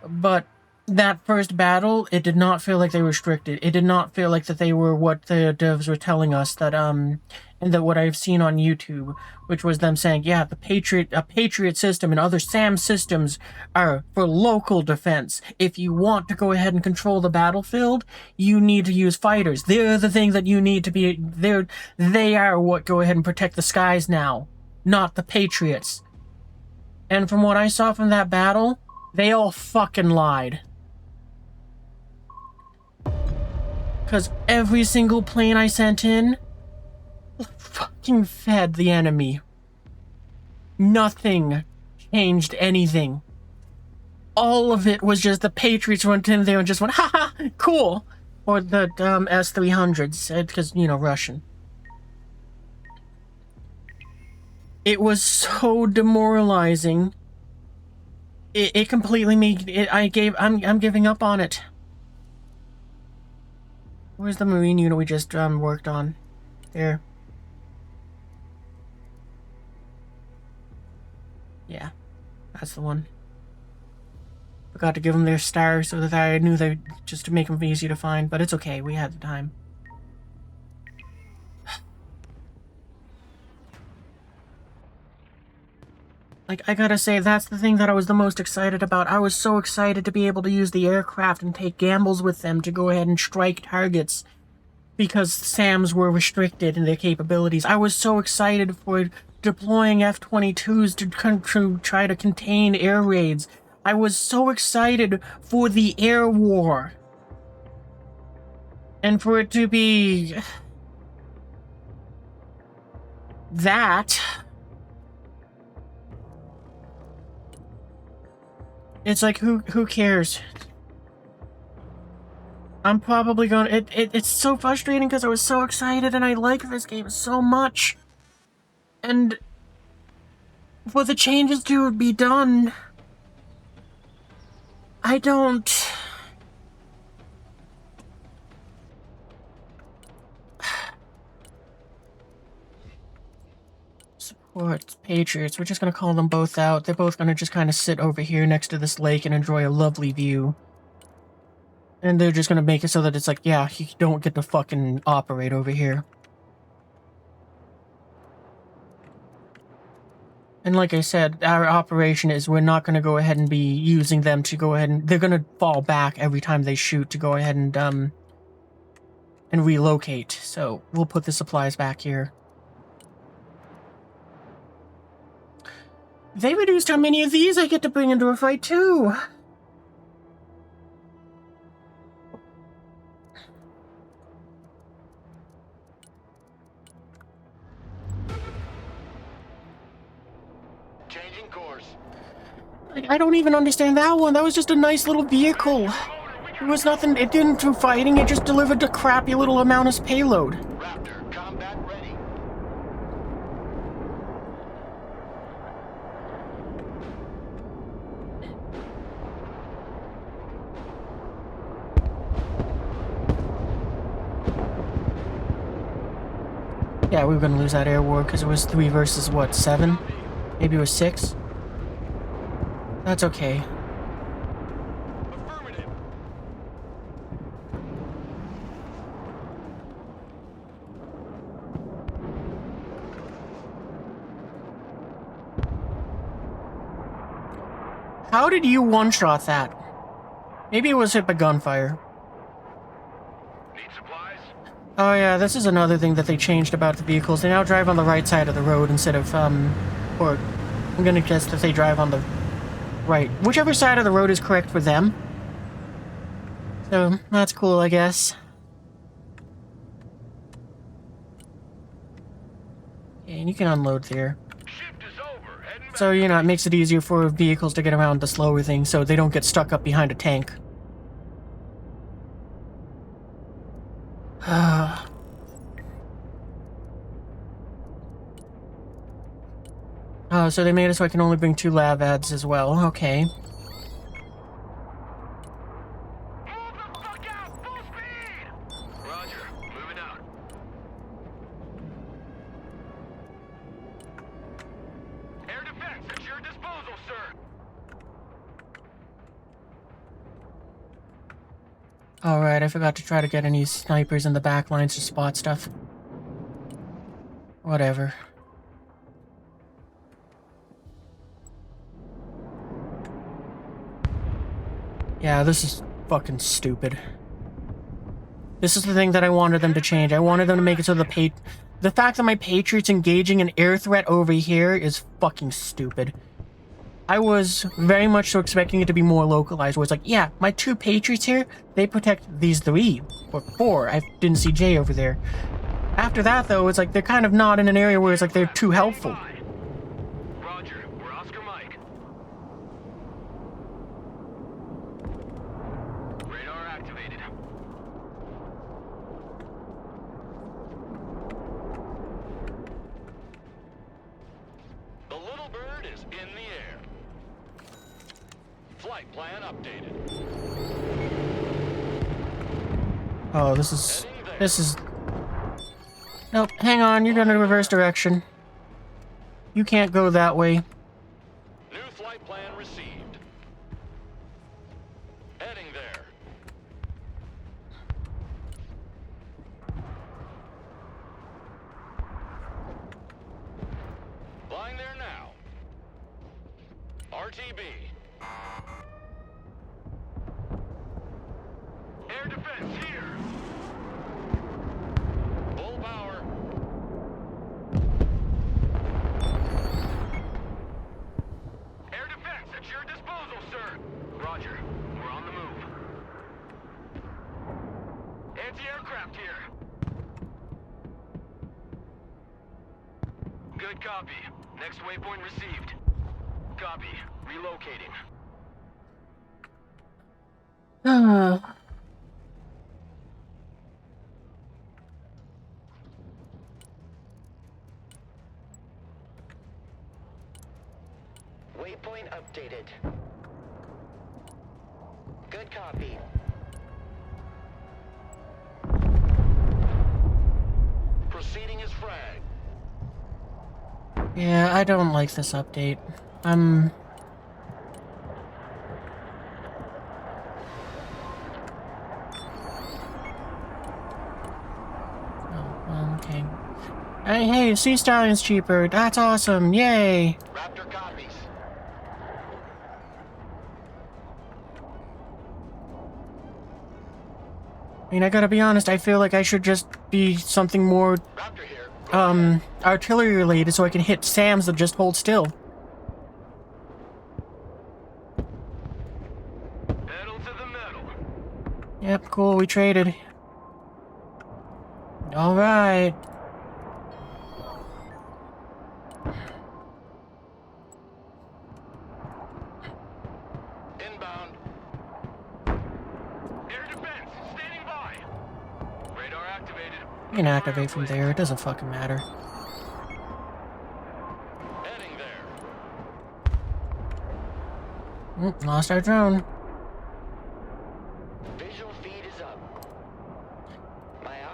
But that first battle, it did not feel like they were restricted. It did not feel like that they were what the devs were telling us that, and that what I've seen on YouTube, which was them saying, yeah, a Patriot system and other SAM systems are for local defense. If you want to go ahead and control the battlefield, you need to use fighters. They're the thing that you need to be, they are what go ahead and protect the skies now, not the Patriots. And from what I saw from that battle, they all fucking lied. Because every single plane I sent in fucking fed the enemy. Nothing changed anything. All of it was just the Patriots went in there and just went, haha, cool. Or the S-300s, because, you know, Russian. It was so demoralizing. It completely made it. I'm giving up on it. Where's the Marine unit we just worked on? There. Yeah, that's the one. Forgot to give them their stars so that I knew they just to make them easy to find, but it's okay. We had the time. Like, I gotta say, that's the thing that I was the most excited about. I was so excited to be able to use the aircraft and take gambles with them to go ahead and strike targets because SAMs were restricted in their capabilities. I was so excited for deploying F-22s to try to contain air raids. I was so excited for the air war. And for it to be that, it's like, who cares? I'm probably gonna... It's so frustrating because I was so excited and I like this game so much. And for the changes to be done, I don't... Support Patriots. We're just gonna call them both out. They're both gonna just kind of sit over here next to this lake and enjoy a lovely view. And they're just gonna make it so that it's like, yeah, you don't get to fucking operate over here. And like I said, our operation is we're not gonna go ahead and be using them to go ahead and... They're gonna fall back every time they shoot to go ahead and relocate. So we'll put the supplies back here. They reduced how many of these I get to bring into a fight too. Changing course. Like, I don't even understand that one. That was just a nice little vehicle. It was nothing, it didn't do fighting, it just delivered a crappy little amount of payload. Raptor, combat ready. Yeah, we were gonna lose that air war because it was 3 versus, what, 7? Maybe it was 6? That's okay. Affirmative. How did you one-shot that? Maybe it was hit by gunfire. Need supplies? Oh yeah, this is another thing that they changed about the vehicles. They now drive on the right side of the road instead of, or I'm gonna guess that they drive on the right. Whichever side of the road is correct for them. So, that's cool, I guess. And you can unload there. Shift is over. Heading back. So, you know, it makes it easier for vehicles to get around the slower things so they don't get stuck up behind a tank. Oh, so they made it so I can only bring 2 lav ads as well. Okay. Move the fuck out! Full speed! Roger. Moving out. Air defense at your disposal, sir. Alright, I forgot to try to get any snipers in the back lines to spot stuff. Whatever. Yeah, this is fucking stupid. This is the thing that I wanted them to change. I wanted them to make it so the fact that my Patriot's engaging an air threat over here is fucking stupid. I was very much so expecting it to be more localized, where it's like, yeah, my 2 Patriots here, they protect these 3, or 4. I didn't see Jay over there. After that, though, it's like they're kind of not in an area where it's like they're too helpful. Roger. We're Oscar Mike. Radar activated. The little bird is in the air. Flight plan updated. Oh, this is... Nope, hang on, you're going in reverse direction. You can't go that way. New flight plan received. Heading there. Flying there now. RTB. Air defense here. Full power. Air defense at your disposal, sir. Roger. We're on the move. Anti-aircraft here. Good copy. Next waypoint received. Copy. Relocating. Waypoint updated. Good copy. Proceeding as frag. Yeah, I don't like this update. Oh, okay. Hey, Sea Stallion's cheaper. That's awesome. Yay. Raptor copies. I mean, I gotta be honest, I feel like I should just be something more, Raptor here. artillery related so I can hit SAMs that just hold still. Pedal to the metal. Yep, cool, we traded. Alright. Inbound. Air defense, standing by. Radar activated. You can activate from there, it doesn't fucking matter. Heading there. Lost our drone. Visual feed is up.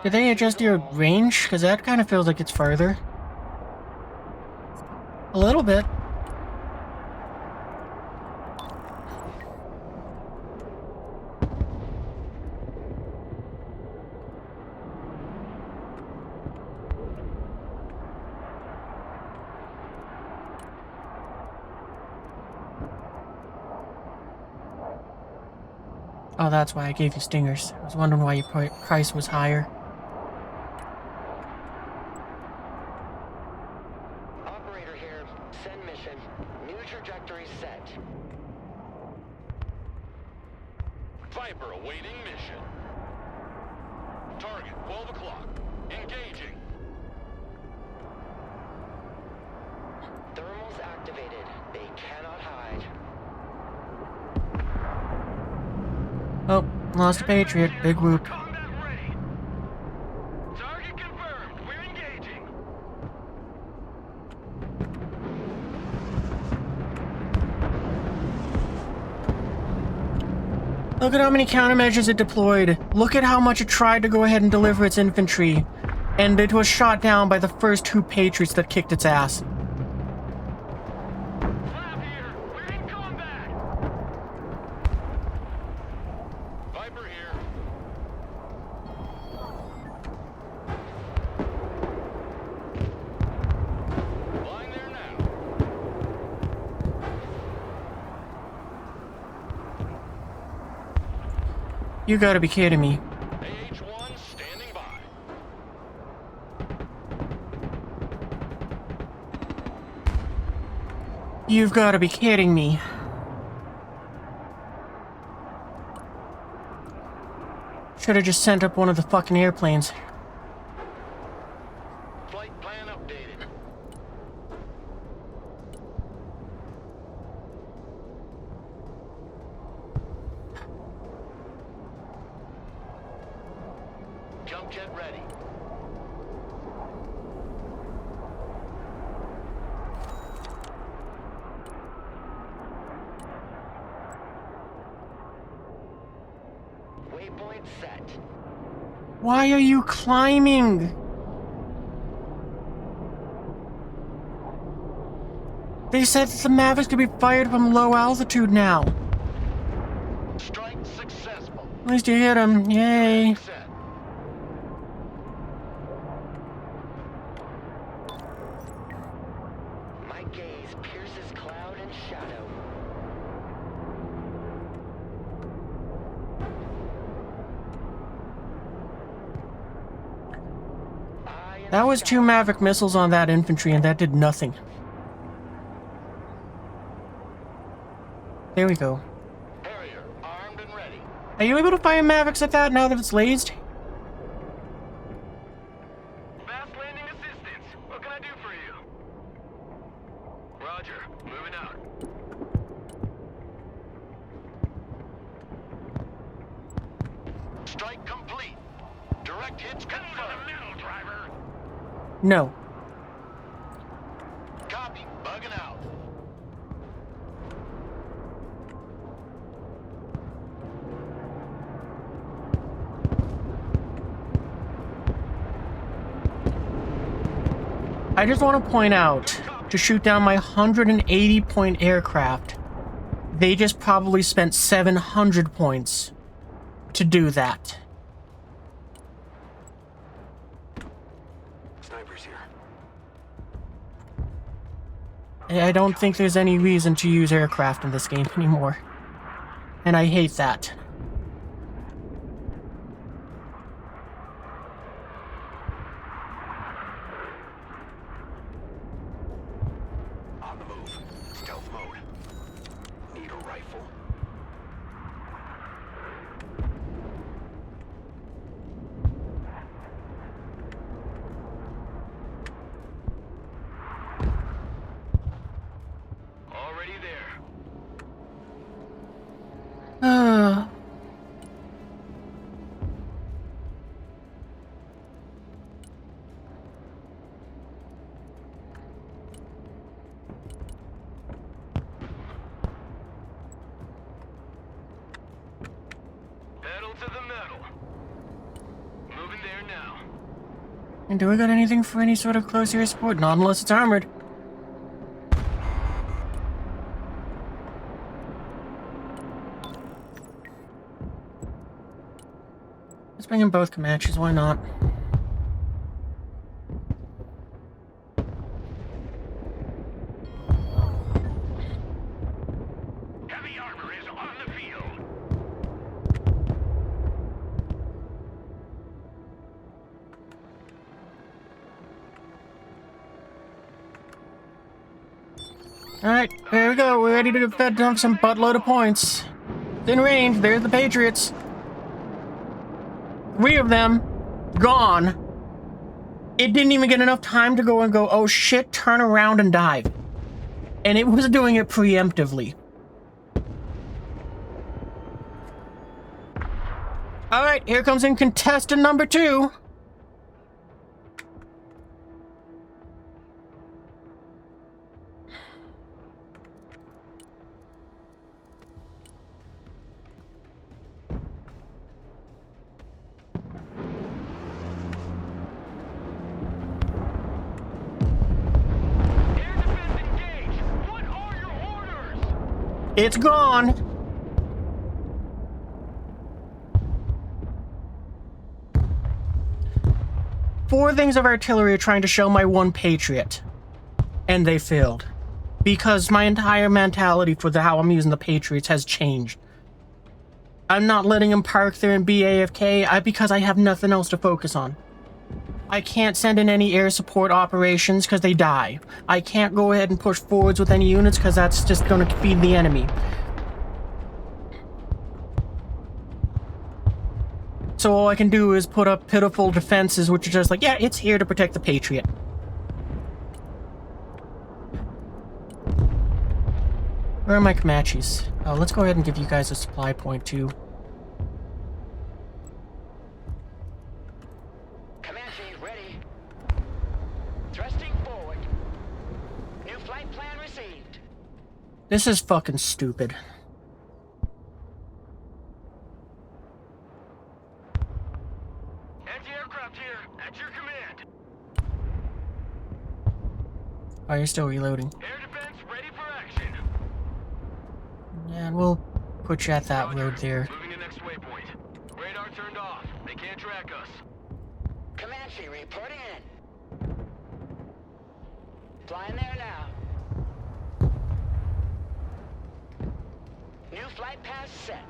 Did they adjust your range? Because that kind of feels like it's further. A little bit. Oh, that's why I gave you stingers. I was wondering why your price was higher. Operator here. Send mission. New trajectory set. Viper awaiting mission. Target 12 o'clock. Engaging. Oh, lost a Patriot. Big whoop. Combat ready. Target confirmed. We're engaging. Look at how many countermeasures it deployed. Look at how much it tried to go ahead and deliver its infantry. And it was shot down by the first 2 Patriots that kicked its ass. Flap here. We're in combat. Viper here. Flying there now. You gotta be kidding me. AH-1 standing by. You've gotta be kidding me. Should have just sent up one of the fucking airplanes. Flight plan updated. Jump jet ready. Waypoint set. Why are you climbing? They said that the Mavericks could be fired from low altitude now. Strike successful. At least you hit him. Yay. Set. My gaze pierces cloud and shadow. That was 2 Maverick missiles on that infantry, and that did nothing. There we go. Harrier armed and ready. Are you able to fire Mavericks at that now that it's lased? Fast landing assistance. What can I do for you? Roger. Moving out. Strike complete. Direct hits confirmed. Metal driver. No. Copy. Bugging out. I just want to point out, to shoot down my 180-point aircraft, they just probably spent 700 points to do that. Snipers here. I don't think there's any reason to use aircraft in this game anymore. And I hate that. On the move. Stealth mode. Need a rifle. Already there. Pedal to the metal. Moving there now. And do we got anything for any sort of close air support? Not unless it's armored. Let's bring in both Comanches, why not? Heavy armor is on the field. Alright, there we go. We're ready to fed dump some buttload of points. In range, there's the Patriots. 3 of them gone. It didn't even get enough time to go and go, oh shit, turn around and dive. And it was doing it preemptively. Alright, here comes in contestant number 2. Air defense engaged. What are your orders? It's gone. Four things of artillery are trying to shell my one Patriot. And they failed. Because my entire mentality for how I'm using the Patriots has changed. I'm not letting them park there and be AFK because I have nothing else to focus on. I can't send in any air support operations because they die. I can't go ahead and push forwards with any units because that's just going to feed the enemy. So all I can do is put up pitiful defenses, which are just like, yeah, it's here to protect the Patriot. Where are my Comanches? Oh, let's go ahead and give you guys a supply point too. Comanche ready. Thrusting forward. New flight plan received. This is fucking stupid. Anti-aircraft here, at your command. Oh, you're still reloading. Air defense ready for action. Yeah, and we'll put you at that Roger. road there. Moving to next waypoint. Radar turned off. They can't track us. Comanche reporting in. Flying there now. New flight path set.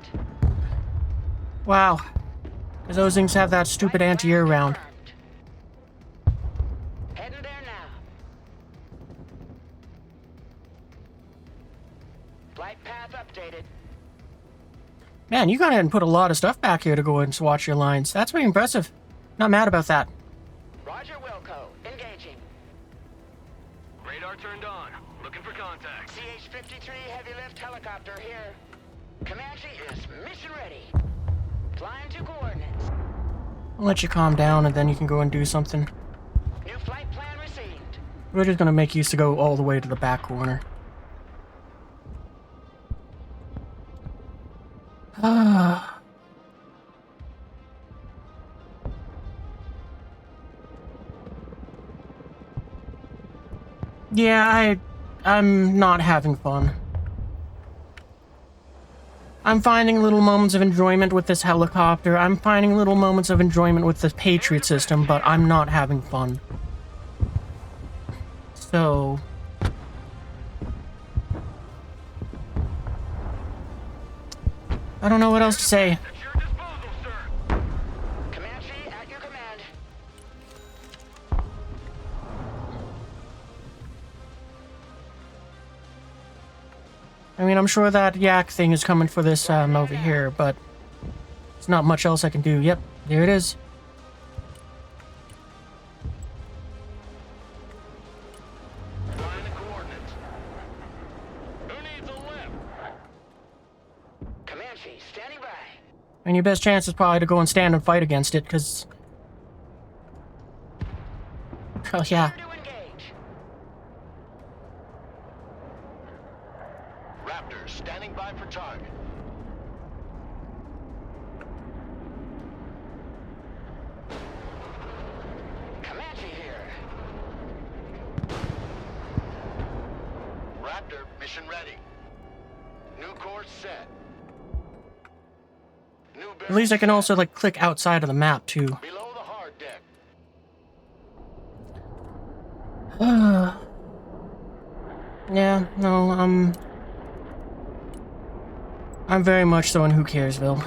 Wow. Because those things have that stupid anti-air round. Heading there now. Flight path updated. Man, you got ahead and put a lot of stuff back here to go and watch your lines. That's pretty impressive. Not mad about that. Roger Wilco, engaging. Radar turned on. Looking for contact. CH-53 heavy lift helicopter here. Comanche is mission ready. Flying to coordinates. I'll let you calm down and then you can go and do something. New flight plan received. We're just gonna make use to go all the way to the back corner. Yeah, I'm not having fun. I'm finding little moments of enjoyment with this helicopter. I'm finding little moments of enjoyment with this Patriot system, but I'm not having fun. So... I don't know what else to say. At your disposal, sir. Comanche at your command. I mean, I'm sure that yak thing is coming for this over here, but there's not much else I can do. Yep, there it is. Flying the coordinates. Who needs a lift? Comanche, standing by. And your best chance is probably to go and stand and fight against it, because... Oh, yeah. Clear to engage. Raptors standing by for target. Comanche here. Raptor mission ready. New course set. New At least I can also, like, click outside of the map, too. below the hard deck. Yeah, no, I'm very much so in Who Caresville.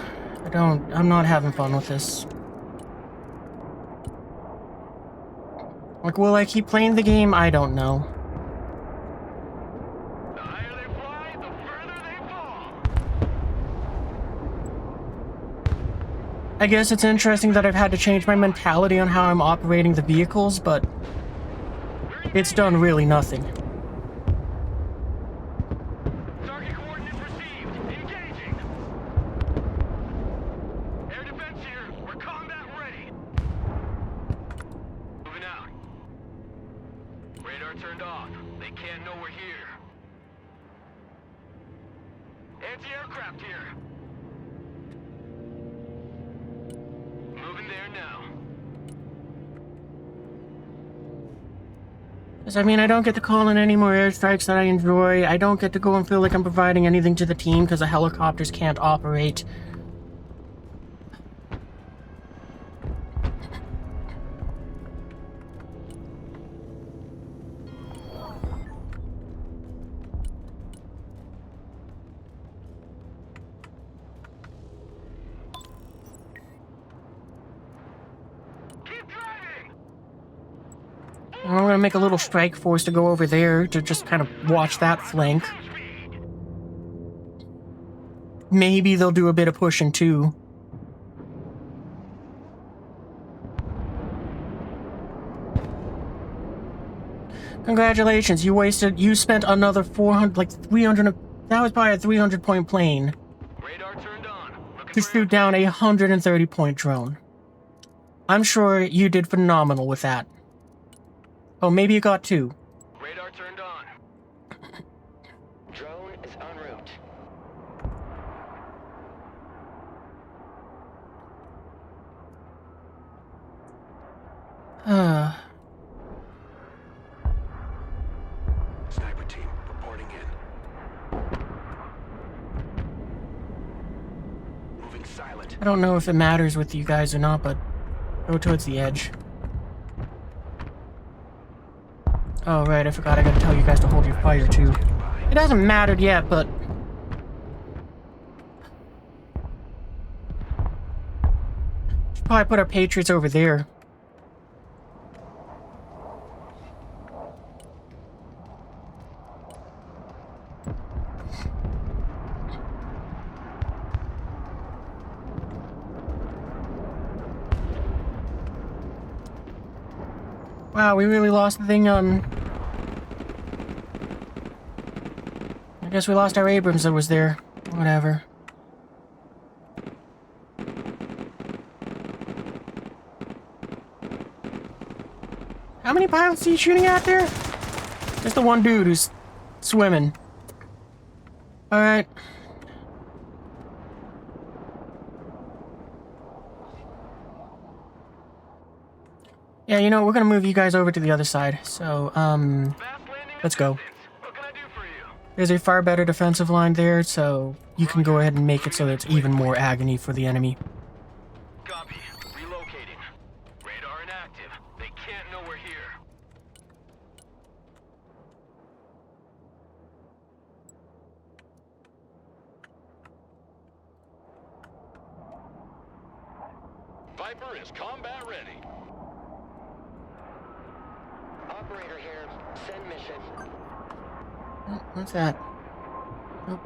I'm not having fun with this. Like, will I keep playing the game? I don't know. The higher they fly, the further they fall. I guess it's interesting that I've had to change my mentality on how I'm operating the vehicles, but it's done really nothing. Target coordinates received. Engaging. Air defense here. turned off. They can't know we're here. Anti-aircraft here. Moving there now. Because, I mean, I don't get to call in any more airstrikes that I enjoy. I don't get to go and feel like I'm providing anything to the team because the helicopters can't operate. I'm gonna make a little strike force to go over there to just kind of watch that flank. Maybe they'll do a bit of pushing too. Congratulations, you spent another 400, like 300, that was probably a 300 point plane. Radar turned on. To shoot down a 130 point drone. I'm sure you did phenomenal with that. Oh, maybe you got 2. Radar turned on. Drone is en route. Sniper team reporting in. Moving silent. I don't know if it matters with you guys or not, but go towards the edge. Oh, right, I forgot I gotta tell you guys to hold your fire, too. It hasn't mattered yet, but... should probably put our Patriots over there. Wow, we really lost the thing on... I guess we lost our Abrams that was there. Whatever. How many pilots are you shooting at there? Just the one dude who's swimming. Alright. Yeah, you know, we're gonna move you guys over to the other side. So, let's go. What can I do for you? There's a far better defensive line there, so you can go ahead and make it so that it's even more agony for the enemy. Copy. Relocating. Radar inactive. They can't know we're here. Viper is combat ready. Operator here. Send mission. Oh, what's that? Oh.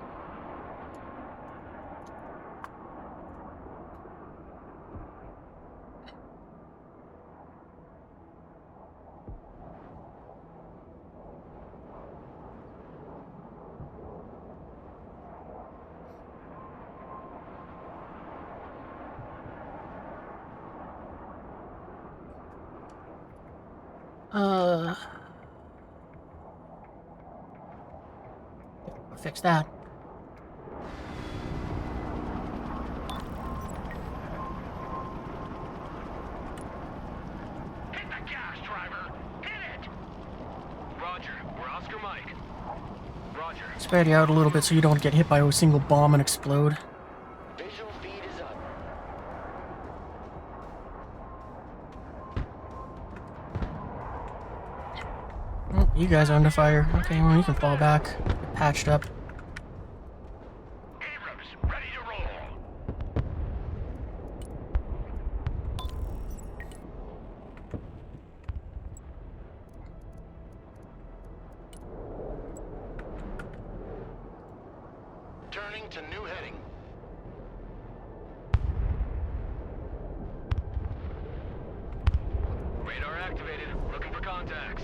Fix that. Hit the gas, driver! Hit it! Roger. We're Oscar Mike. Roger. Spread you out a little bit so you don't get hit by a single bomb and explode. Visual feed is up. Oh, you guys are under fire. Okay, well, you can fall back. Get patched up. Abrams, ready to roll. Turning to new heading. Radar activated. Looking for contacts.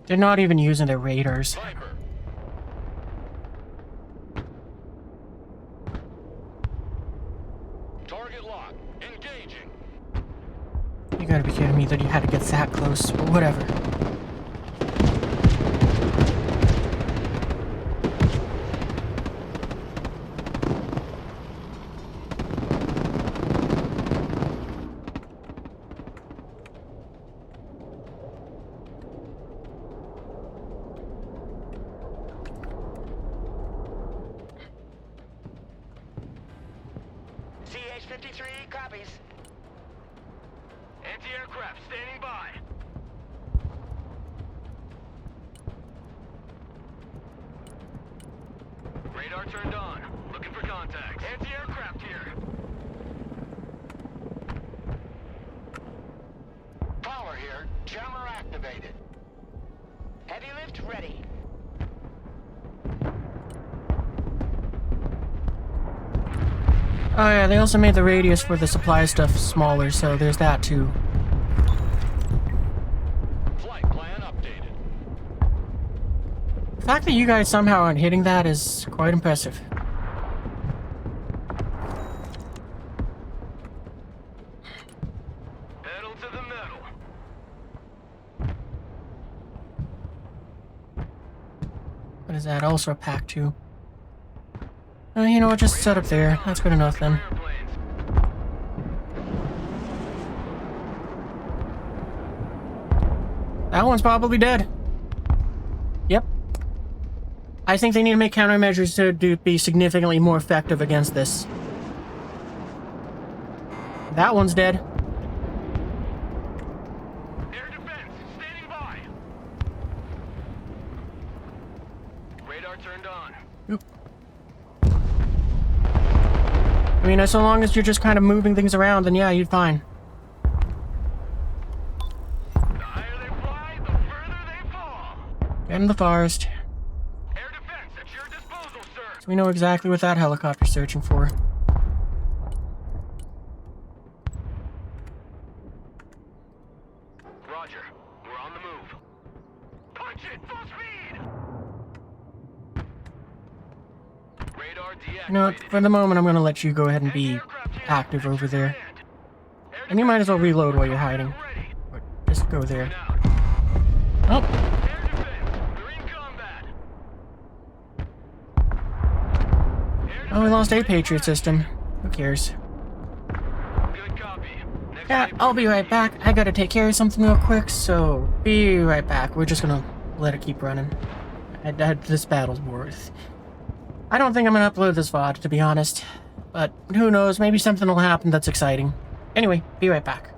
They're not even using their radars. Viper. Target lock. Engaging. You You gotta be kidding me that you had to get that close, but whatever. CH-53 copies. Anti-aircraft standing by. Radar turned on. Looking for contacts. Anti-aircraft here. Power here. Jammer activated. Heavy lift ready. Oh yeah, they also made the radius for the supply stuff smaller, so there's that too. Flight plan updated. The fact that you guys somehow aren't hitting that is quite impressive. Pedal to the metal. What is that? Also a pack too. You know what, just set up there. That's good enough then. That one's probably dead. Yep. I think they need to make countermeasures to be significantly more effective against this. That one's dead. Air defense, standing by. Radar turned on. Oop. I mean, so long as you're just kind of moving things around, then yeah, you're fine. The higher they fly, the further they fall. Get in the forest. Air defense at your disposal, sir. So we know exactly what that helicopter's searching for. Roger, we're on the move. Punch it, full speed. Radar deactivated. You know what, for the moment I'm gonna let you go ahead and be active over there. And you might as well reload while you're hiding. Or just go there. Oh! Air defense, we're in combat. Oh, we lost a Patriot system. Who cares? Good copy. Next Yeah, I'll be right back. I gotta take care of something real quick, so be right back. We're just gonna let it keep running. This battle's worth. I don't think I'm gonna upload this VOD, to be honest. But who knows, maybe something will happen that's exciting. Anyway, be right back.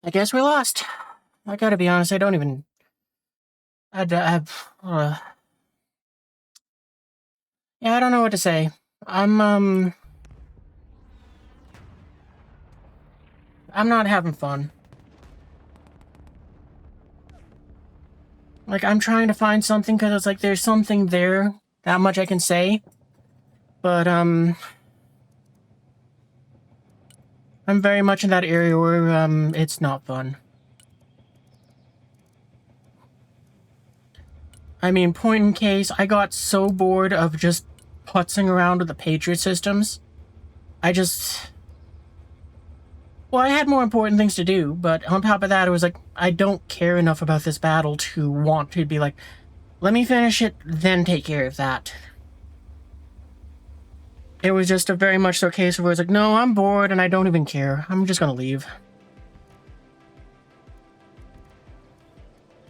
I guess we lost. I gotta be honest, I don't even... yeah, I don't know what to say. I'm not having fun. Like, I'm trying to find something, because it's like, there's something there, that much I can say. But, I'm very much in that area where, it's not fun. I mean, point in case, I got so bored of just putzing around with the Patriot systems. Well, I had more important things to do, but on top of that, it was like, I don't care enough about this battle to want to be like, let me finish it, then take care of that. It was just a very much so case where it's like, no, I'm bored and I don't even care. I'm just gonna leave.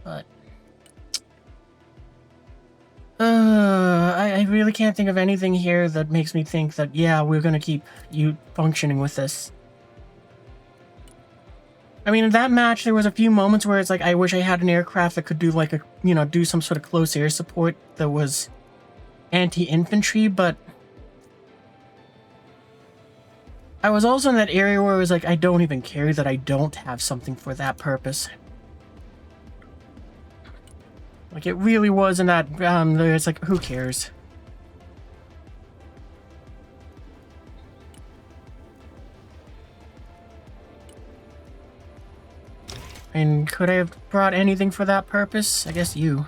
But... I really can't think of anything here that makes me think that, yeah, we're gonna keep you functioning with this. I mean, in that match, there was a few moments where it's like, I wish I had an aircraft that could do like a, do some sort of close air support that was anti-infantry, but I was also in that area where it was like, I don't even care that I don't have something for that purpose. Like, it really was in that, it's like, who cares? And could I have brought anything for that purpose? I guess you.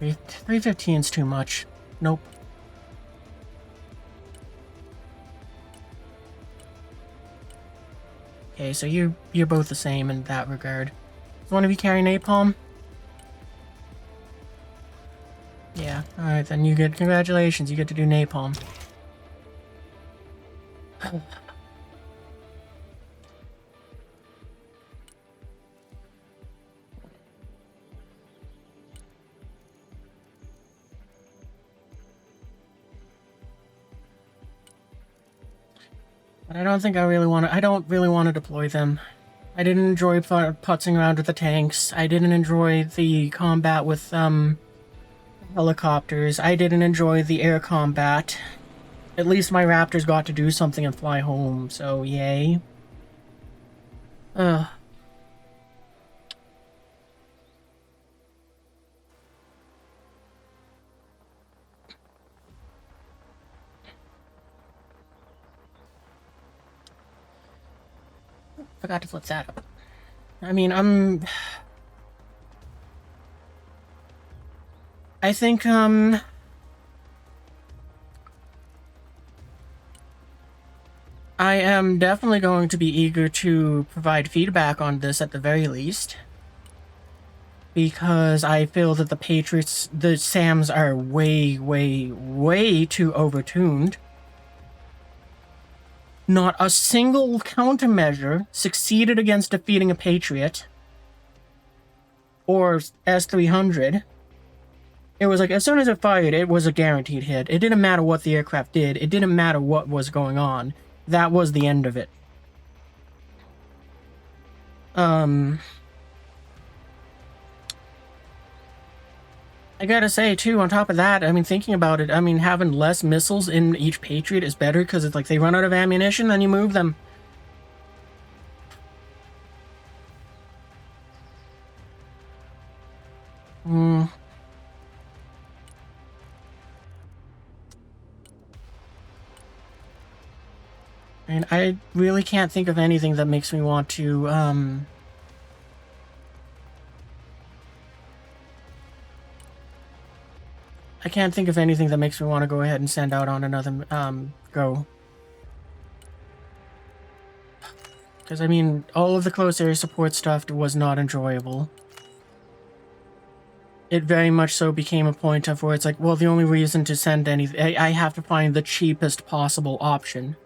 315's too much. Nope. Okay, so you're both the same in that regard. Does one of you carry napalm? Yeah, alright, then you get, congratulations, you get to do napalm. But I don't think I don't really want to deploy them. I didn't enjoy putzing around with the tanks. I didn't enjoy the combat with, helicopters. I didn't enjoy the air combat. At least my Raptors got to do something and fly home, so yay. Ugh. Forgot to flip that up. I mean, I think, I am definitely going to be eager to provide feedback on this at the very least. Because I feel that the Patriots, the SAMs are way, way, way too overtuned. Not a single countermeasure succeeded against defeating a Patriot. Or S-300. It was like, as soon as it fired, it was a guaranteed hit. It didn't matter what the aircraft did. It didn't matter what was going on. That was the end of it. I gotta say, too, on top of that, I mean, thinking about it, I mean, having less missiles in each Patriot is better, because it's like, they run out of ammunition, then you move them. And I really can't think of anything that makes me want to, I can't think of anything that makes me want to go ahead and send out on another, go. Because, I mean, all of the close air support stuff was not enjoyable. It very much so became a point of where it's like, well, the only reason to send anything, I have to find the cheapest possible option.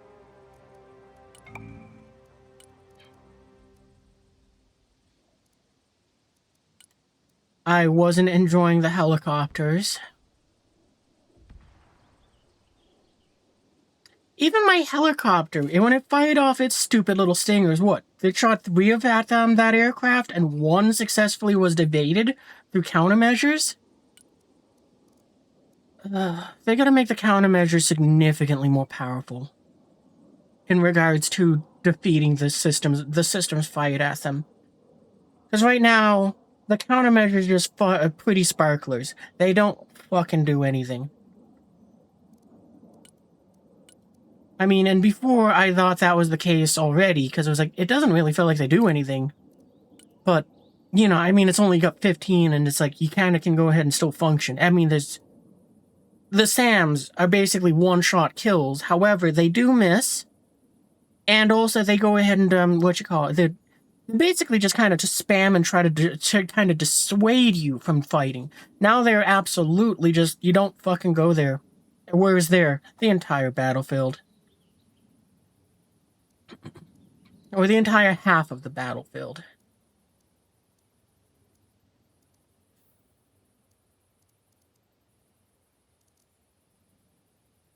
I wasn't enjoying the helicopters. Even my helicopter, when it fired off its stupid little stingers, what, they shot 3 of that aircraft, and 1 successfully was evaded through countermeasures. They gotta make the countermeasures significantly more powerful in regards to defeating the systems fired at them. Because right now, the countermeasures just pretty sparklers. They don't fucking do anything. I mean, and before I thought that was the case already, because it was like, it doesn't really feel like they do anything. But, you know, I mean, it's only got 15, and it's like, you kind of can go ahead and still function. I mean, the SAMs are basically one-shot kills. However, they do miss. And also, they go ahead and, they basically just kind of just spam and try to kind of dissuade you from fighting. Now they're absolutely just, you don't fucking go there. Where's there? The entire battlefield. Or the entire half of the battlefield.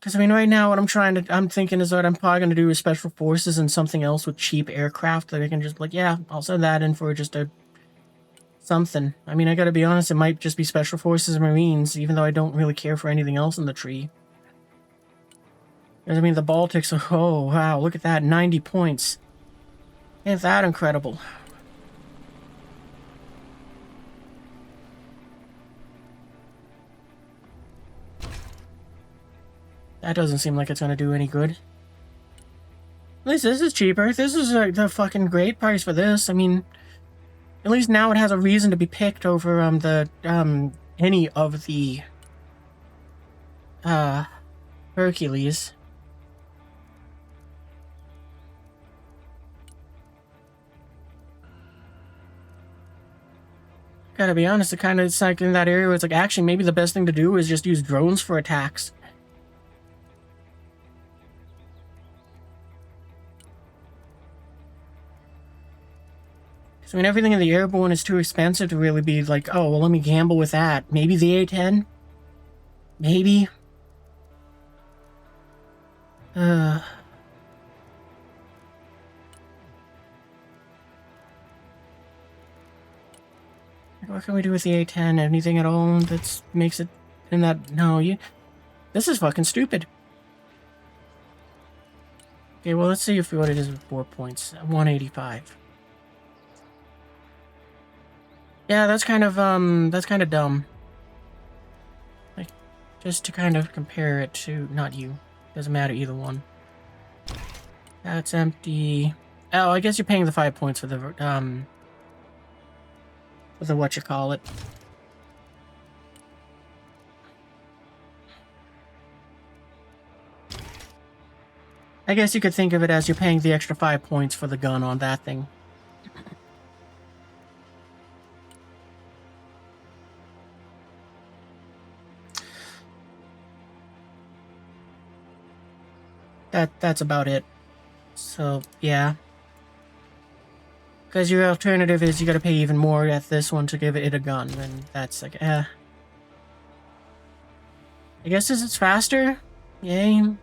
Because, I mean, right now, what I'm thinking is what I'm probably going to do is Special Forces and something else with cheap aircraft that I can just, like, yeah, I'll send that in for just something. I mean, I gotta be honest, it might just be Special Forces and Marines, even though I don't really care for anything else in the tree. Because, I mean, the Baltics, oh, wow, look at that, 90 points. Ain't that incredible? That doesn't seem like it's gonna do any good. At least this is cheaper. This is the fucking great price for this. I mean, at least now it has a reason to be picked over any of the Hercules. Gotta be honest, it's like in that area where it's like, actually, maybe the best thing to do is just use drones for attacks. I mean, everything in the airborne is too expensive to really be like, oh, well, let me gamble with that. Maybe the A-10? Maybe? What can we do with the A-10? Anything at all that makes it in that... No, this is fucking stupid. Okay, well, let's see what it is with 4 points. 185. Yeah, that's kind of dumb. Like, just to kind of compare it to, not you. Doesn't matter, either one. That's empty. Oh, I guess you're paying the 5 points for the, whatchamacallit. I guess you could think of it as you're paying the extra 5 points for the gun on that thing. That's about it. So, yeah. Because your alternative is you gotta pay even more at this one to give it a gun, and that's like, I guess it's faster? Yay.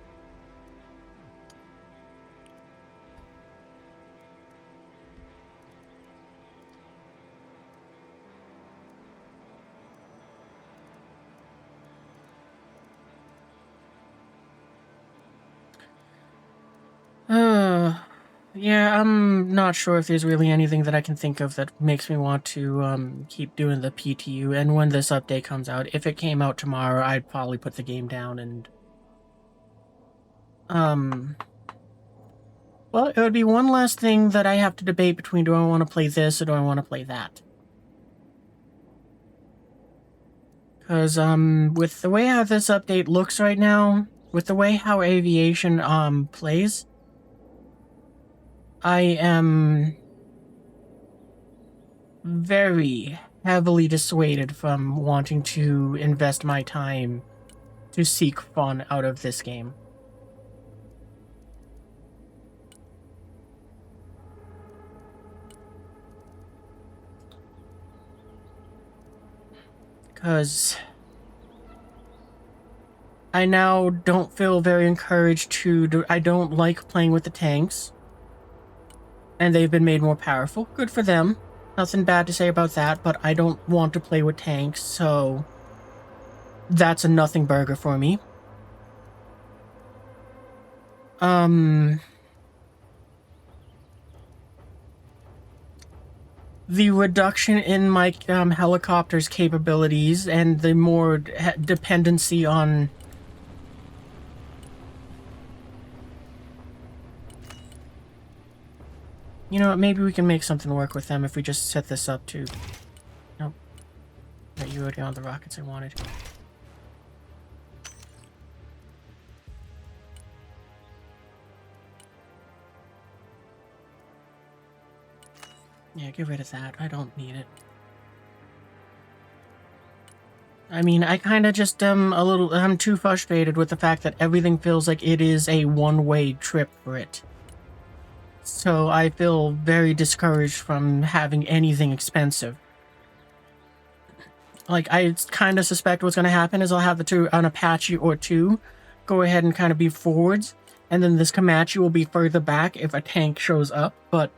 Yeah, I'm not sure if there's really anything that I can think of that makes me want to keep doing the PTU, and when this update comes out, if it came out tomorrow, I'd probably put the game down and... Well, it would be one last thing that I have to debate between, do I want to play this or do I want to play that? Because, with the way how this update looks right now, with the way how aviation, plays, I am very heavily dissuaded from wanting to invest my time to seek fun out of this game. Because I now don't feel very encouraged to I don't like playing with the tanks. And they've been made more powerful. Good for them. Nothing bad to say about that, but I don't want to play with tanks, so that's a nothing burger for me. The reduction in my helicopter's capabilities and the more dependency on... You know what, maybe we can make something work with them if we just set this up to... Nope. No, you already on the rockets I wanted. Yeah, get rid of that. I don't need it. I mean, I kind of just I'm too frustrated with the fact that everything feels like it is a one-way trip for it. So I feel very discouraged from having anything expensive. Like, I kind of suspect what's going to happen is I'll have an Apache or two go ahead and kind of be forwards, and then this Comanche will be further back if a tank shows up, but...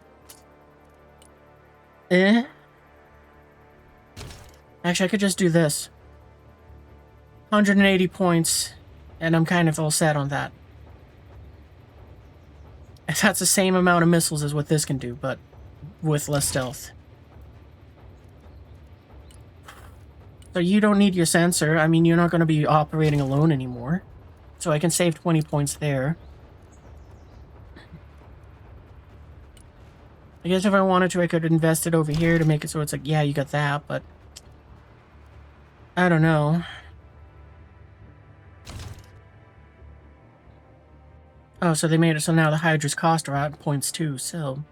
Actually, I could just do this. 180 points, and I'm kind of all set on that. That's the same amount of missiles as what this can do, but with less stealth. So you don't need your sensor. I mean, you're not going to be operating alone anymore. So I can save 20 points there. I guess if I wanted to, I could invest it over here to make it so it's like, yeah, you got that, but... I don't know. Oh, so they made it so now the Hydra's cost are at points too, so...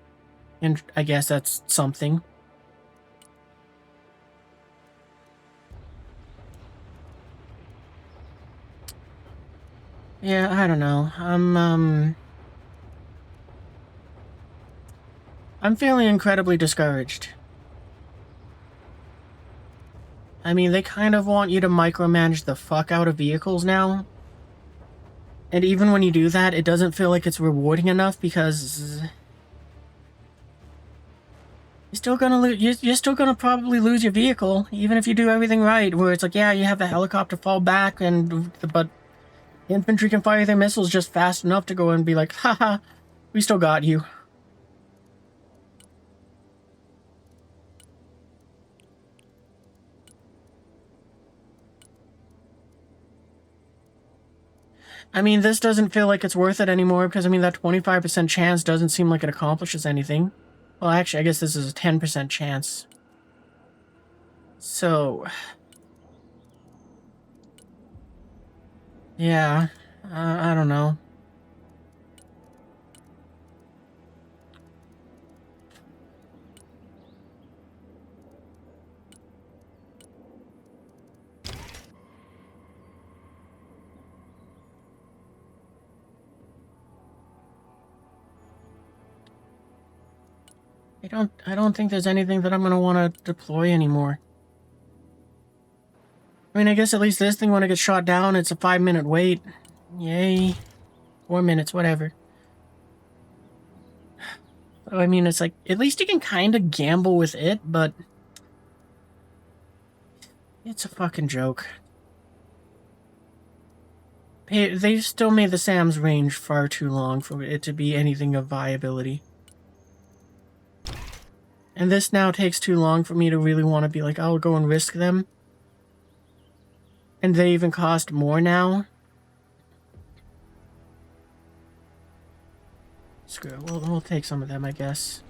And I guess that's something. Yeah, I don't know. I'm feeling incredibly discouraged. I mean, they kind of want you to micromanage the fuck out of vehicles now. And even when you do that, it doesn't feel like it's rewarding enough because... You're still gonna probably lose your vehicle, even if you do everything right, where it's like, yeah, you have the helicopter fall back, but infantry can fire their missiles just fast enough to go and be like, haha, we still got you. I mean, this doesn't feel like it's worth it anymore, because, I mean, that 25% chance doesn't seem like it accomplishes anything. Well, actually, I guess this is a 10% chance. So... Yeah, I don't know. I don't think there's anything that I'm gonna want to deploy anymore. I mean, I guess at least this thing, when it gets shot down, it's a 5-minute wait. Yay. 4 minutes, whatever. So, I mean, it's like, at least you can kind of gamble with it, but... It's a fucking joke. They've still made the SAM's range far too long for it to be anything of viability. And this now takes too long for me to really want to be like, I'll go and risk them. And they even cost more now. Screw it, we'll take some of them, I guess.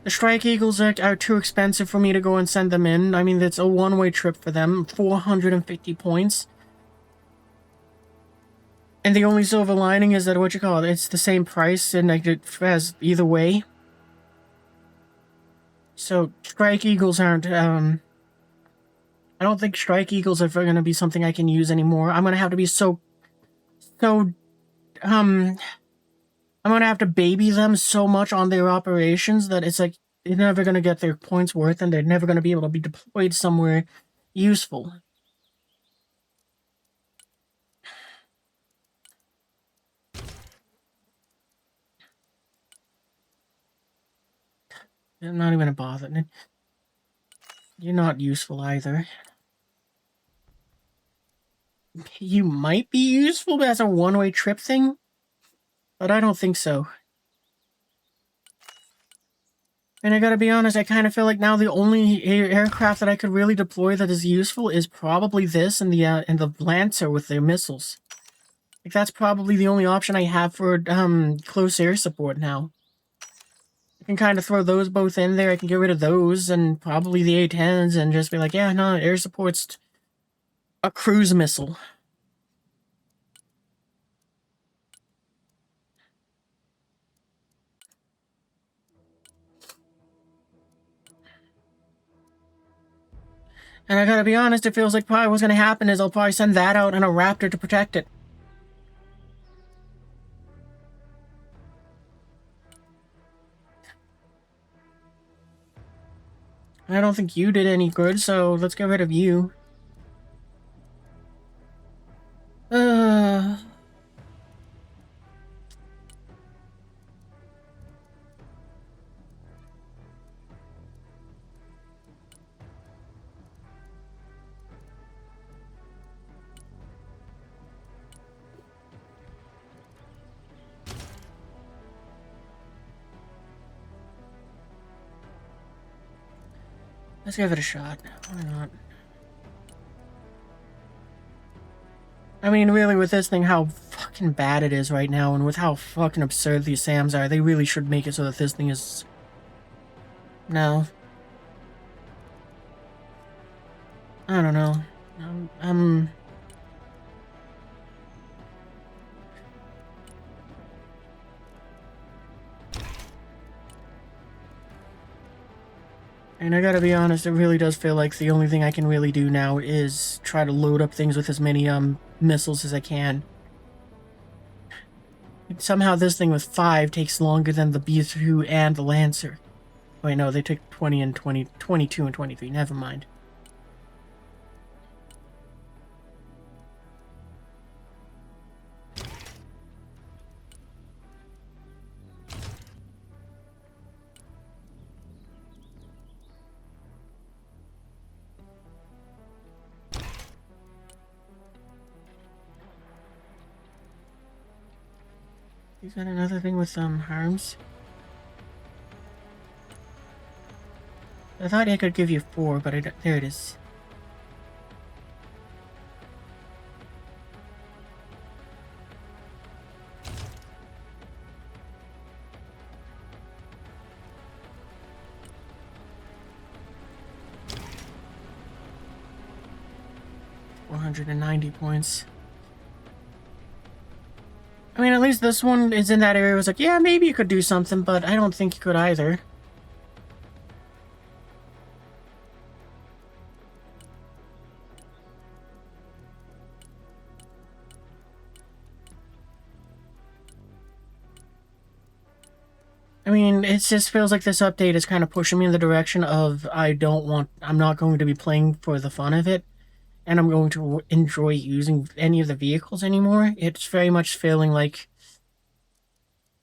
The Strike Eagles are too expensive for me to go and send them in. I mean, it's a one-way trip for them. 450 points. And the only silver lining is that, it's the same price and it has either way. So, Strike Eagles aren't, I don't think Strike Eagles are going to be something I can use anymore. I'm going to have to be I'm going to have to baby them so much on their operations that it's like, they're never going to get their points worth and they're never going to be able to be deployed somewhere useful. I'm not even a bother. You're not useful either. You might be useful as a one-way trip thing, but I don't think so. And I gotta be honest, I kind of feel like now the only aircraft that I could really deploy that is useful is probably this and the Lancer with their missiles. Like, that's probably the only option I have for close air support now. I can kind of throw those both in there. I can get rid of those and probably the A-10s and just be like, yeah, no, air support's a cruise missile. And I gotta be honest, it feels like probably what's gonna happen is I'll probably send that out and a Raptor to protect it. I don't think you did any good, so let's get rid of you. Let's give it a shot. Why not? I mean, really, with this thing, how fucking bad it is right now, and with how fucking absurd these SAMs are, they really should make it so that this thing is... No. I don't know. And I gotta be honest, it really does feel like the only thing I can really do now is try to load up things with as many, missiles as I can. Somehow this thing with 5 takes longer than the B2 and the Lancer. Wait, no, they took 20 and 22 and 23, never mind. Is that another thing with, harms? I thought I could give you 4, but there it is. $490 points. I mean, at least this one is in that area. It was like, yeah, maybe you could do something, but I don't think you could either. I mean, it just feels like this update is kind of pushing me in the direction of I'm not going to be playing for the fun of it, and I'm going to enjoy using any of the vehicles anymore. It's very much feeling like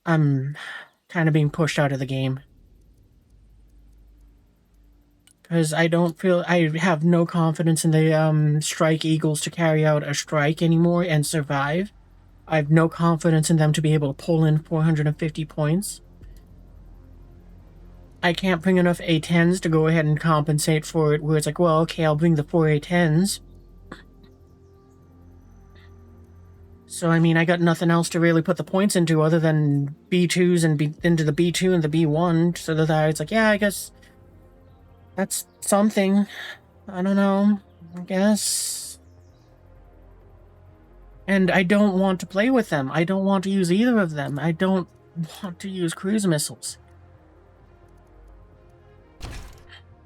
I'm kind of being pushed out of the game. Because I have no confidence in the Strike Eagles to carry out a strike anymore and survive. I have no confidence in them to be able to pull in 450 points. I can't bring enough A-10s to go ahead and compensate for it, where it's like, well, okay, I'll bring the 4 A-10s. So, I mean, I got nothing else to really put the points into other than B2s and into the B2 and the B1, so that it's like, yeah, I guess that's something. I don't know, I guess. And I don't want to play with them. I don't want to use either of them. I don't want to use cruise missiles.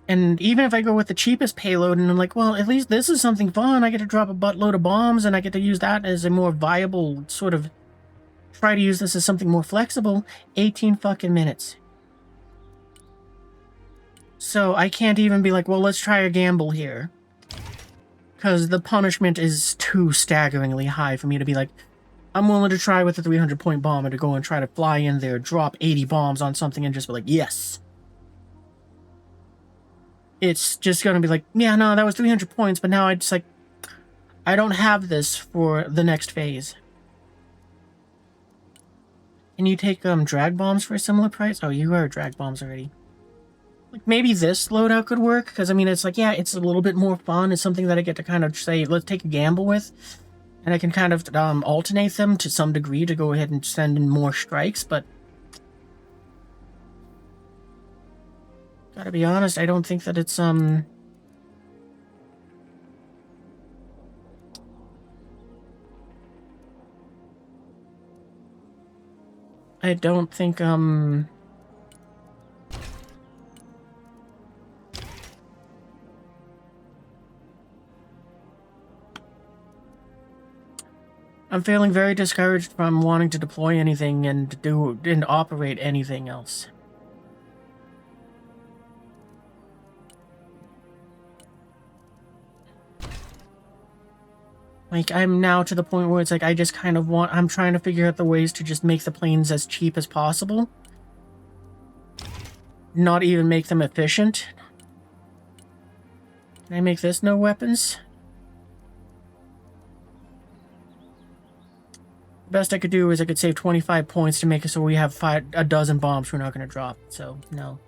And even if I go with the cheapest payload and I'm like, well, at least this is something fun. I get to drop a buttload of bombs and I get to use that as a more viable sort of... Try to use this as something more flexible. 18 fucking minutes. So I can't even be like, well, let's try a gamble here. Because the punishment is too staggeringly high for me to be like, I'm willing to try with a 300-point bomber to go and try to fly in there, drop 80 bombs on something and just be like, yes. it's just gonna be like, yeah, no, that was 300 points, but now I just like, I don't have this for the next phase. Can you take drag bombs for a similar price? Oh, you are drag bombs already. Like maybe this loadout could work, because I mean it's like, yeah, it's a little bit more fun. It's something that I get to kind of say, let's take a gamble with, and I can kind of alternate them to some degree to go ahead and send in more strikes. But gotta be honest, I don't think that it's I don't think I'm feeling very discouraged from wanting to deploy anything and operate anything else. Like, I'm now to the point where it's like, I just kind of I'm trying to figure out the ways to just make the planes as cheap as possible. Not even make them efficient. Can I make this no weapons? Best I could do is I could save 25 points to make it so we have a dozen bombs we're not going to drop. So, no.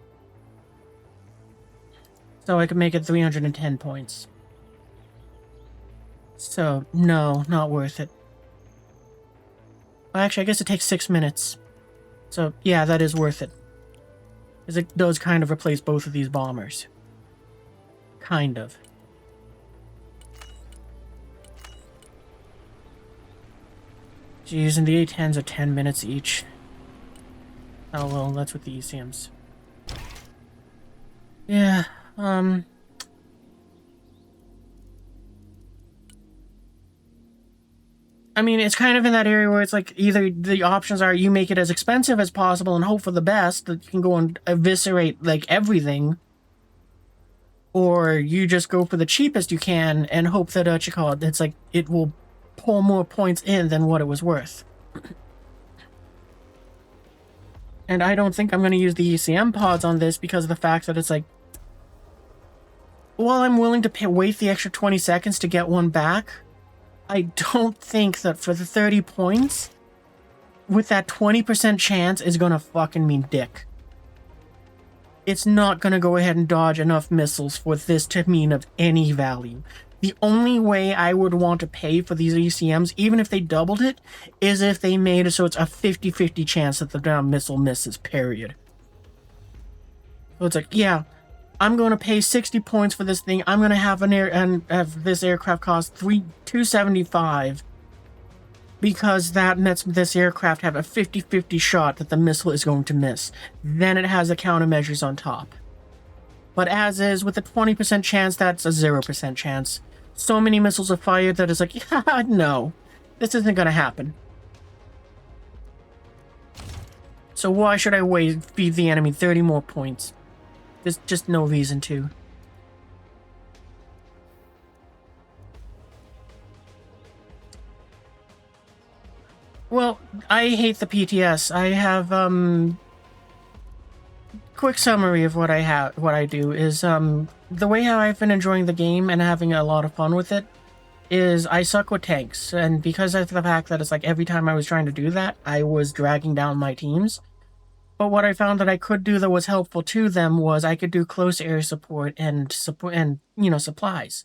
So I could make it 310 points. So, no, not worth it. Well, actually, I guess it takes 6 minutes. So, yeah, that is worth it. Because it does kind of replace both of these bombers. Kind of. Jeez, and the A-10s are 10 minutes each. Oh well, that's with the ECMs. Yeah, I mean, it's kind of in that area where it's like, either the options are you make it as expensive as possible and hope for the best, that you can go and eviscerate, like, everything. Or you just go for the cheapest you can and hope that, it's like, it will pull more points in than what it was worth. And I don't think I'm going to use the ECM pods on this because of the fact that it's like, while I'm willing to wait the extra 20 seconds to get one back, I don't think that for the 30 points, with that 20% chance, is going to fucking mean dick. It's not going to go ahead and dodge enough missiles for this to mean of any value. The only way I would want to pay for these ECMs, even if they doubled it, is if they made it so it's a 50-50 chance that the missile misses, period. So it's like, yeah, I'm going to pay 60 points for this thing. I'm going to have have this aircraft cost $275 because that lets this aircraft have a 50-50 shot that the missile is going to miss. Then it has the countermeasures on top. But as is, with a 20% chance, that's a 0% chance. So many missiles are fired that it's like, yeah, no, this isn't going to happen. So why should I feed the enemy 30 more points? There's just no reason to. Well, I hate the PTS. I have, quick summary of what I do is, the way how I've been enjoying the game and having a lot of fun with it is I suck with tanks. And because of the fact that it's like every time I was trying to do that, I was dragging down my teams. But what I found that I could do that was helpful to them was I could do close air support and supplies.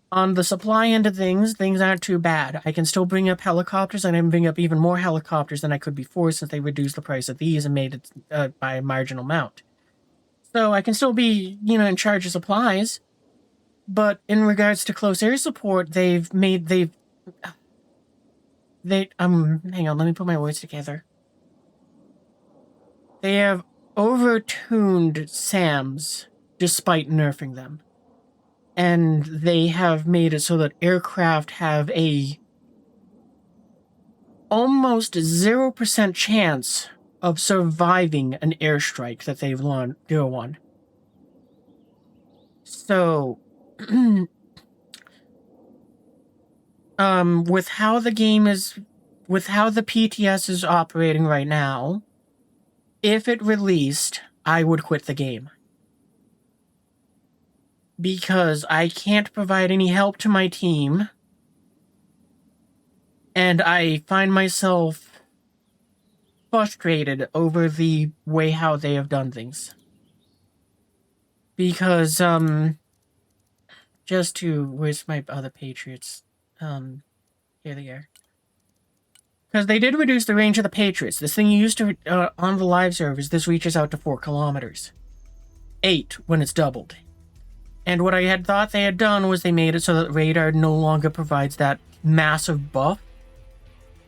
On the supply end of things aren't too bad. I can still bring up helicopters, and I can bring up even more helicopters than I could before since they reduced the price of these and made it by a marginal amount. So I can still be, in charge of supplies. But in regards to close air support, hang on, let me put my words together. They have overtuned SAMs despite nerfing them. And they have made it so that aircraft have a almost 0% chance of surviving an airstrike that they've go on. So, with how the PTS is operating right now, if it released, I would quit the game. because I can't provide any help to my team, and I find myself frustrated over the way how they have done things. Because, where's my other Patriots? Here they are. Because they did reduce the range of the Patriots. This thing you used to, on the live servers, this reaches out to 4 kilometers. 8 when it's doubled. And what I had thought they had done was they made it so that radar no longer provides that massive buff.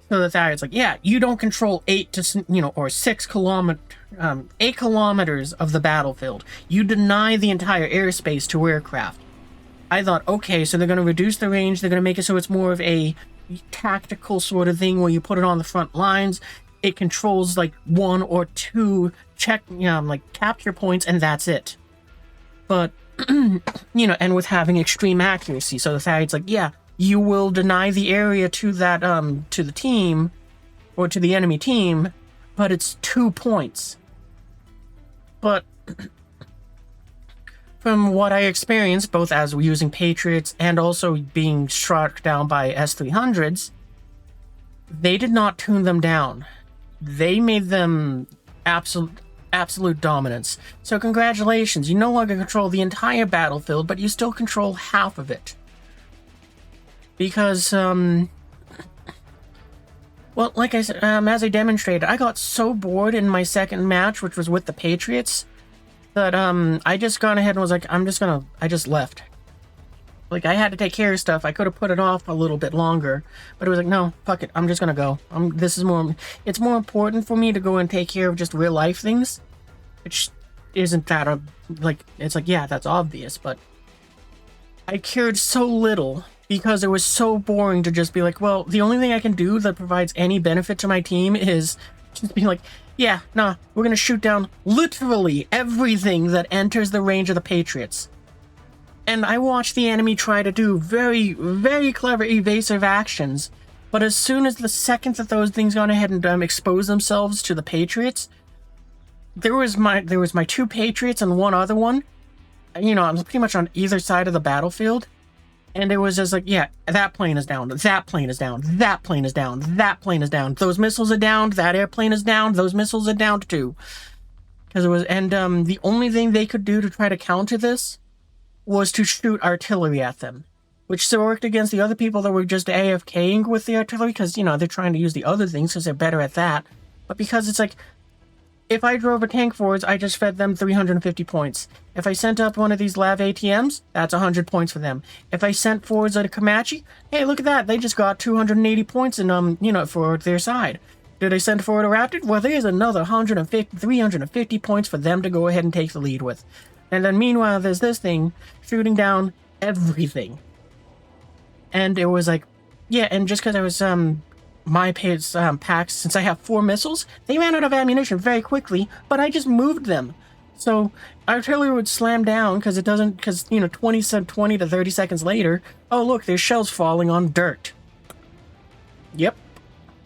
So that it's like, yeah, you don't control 8 to, or 6 kilometers, 8 kilometers of the battlefield. You deny the entire airspace to aircraft. I thought, okay, so they're going to reduce the range. They're going to make it so it's more of a tactical sort of thing where you put it on the front lines. It controls like 1 or 2 capture points, and that's it. But, and with having extreme accuracy. So the fact it's like, yeah, you will deny the area to that, to the team, or to the enemy team, but it's 2 points. But from what I experienced, both as using Patriots and also being struck down by S-300s, they did not tune them down. They made them absolute dominance. So congratulations, you no longer control the entire battlefield, but you still control half of it. Because, well, like I said, as I demonstrated, I got so bored in my second match, which was with the Patriots, that, I just gone ahead and was like, I just left. Like, I had to take care of stuff. I could have put it off a little bit longer, but it was like, no, fuck it, I'm just gonna go. It's more important for me to go and take care of just real life things, which isn't that, it's like, yeah, that's obvious, but I cared so little because it was so boring to just be like, well, the only thing I can do that provides any benefit to my team is just be like, yeah, nah, we're gonna shoot down literally everything that enters the range of the Patriots. And I watched the enemy try to do very, very clever evasive actions, but as soon as the second that those things gone ahead and exposed themselves to the Patriots, there was my 2 Patriots and one other one. I was pretty much on either side of the battlefield. And it was just like, yeah, that plane is down, that plane is down, that plane is down, that plane is down, those missiles are down, that airplane is down, those missiles are down too. Because it was, and the only thing they could do to try to counter this was to shoot artillery at them. Which worked against the other people that were just AFKing with the artillery, because, they're trying to use the other things because they're better at that. But because it's like, if I drove a tank forwards, I just fed them 350 points. If I sent up one of these LAV ATMs, that's 100 points for them. If I sent forwards a Comanche, hey, look at that, they just got 280 points in, for their side. Did I send forward a Raptor? Well, there's another 350 points for them to go ahead and take the lead with. And then meanwhile, there's this thing shooting down everything. And it was like, yeah, and just because I was, my packs, since I have 4 missiles, they ran out of ammunition very quickly, but I just moved them. So artillery would slam down because 20 to 30 seconds later, oh look, there's shells falling on dirt. Yep.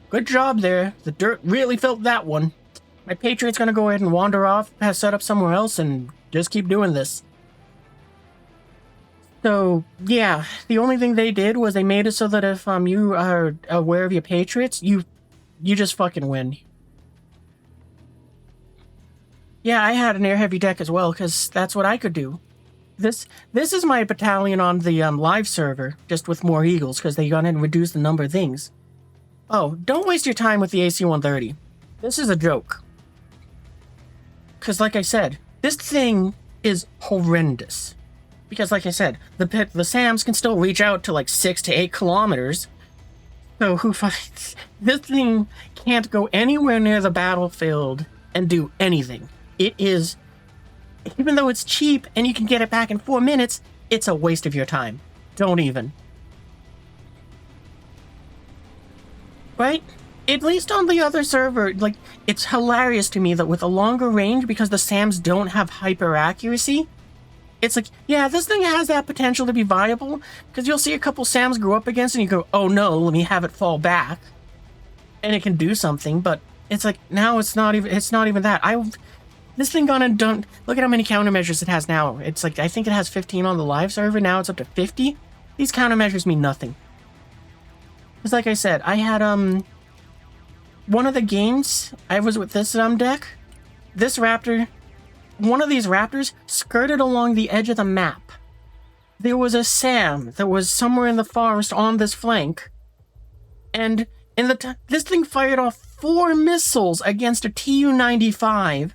Good job there. The dirt really felt that one. My Patriot's gonna go ahead and wander off, set up somewhere else, and just keep doing this. So, yeah, the only thing they did was they made it so that if you are aware of your Patriots, you just fucking win. Yeah, I had an air heavy deck as well, because that's what I could do. This is my battalion on the live server, just with more Eagles, because they got in and reduced the number of things. Oh, don't waste your time with the AC-130. This is a joke. Because like I said, this thing is horrendous. Because, like I said, the SAMs can still reach out to like 6 to 8 kilometers. So this thing can't go anywhere near the battlefield and do anything. It is, even though it's cheap and you can get it back in 4 minutes, it's a waste of your time. Don't even. Right? At least on the other server, like, it's hilarious to me that with a longer range, because the SAMs don't have hyper accuracy, it's like, yeah, this thing has that potential to be viable, because you'll see a couple SAMs go up against it and you go, oh no, let me have it fall back. And it can do something, but it's like, now it's not even that. This thing gone and done. Look at how many countermeasures it has now. It's like, I think it has 15 on the live server. Now it's up to 50. These countermeasures mean nothing. Because like I said, I had, one of the games, I was with this deck. This raptor, one of these raptors skirted along the edge of the map. There was a SAM that was somewhere in the forest on this flank. And in the this thing fired off 4 missiles against a Tu-95.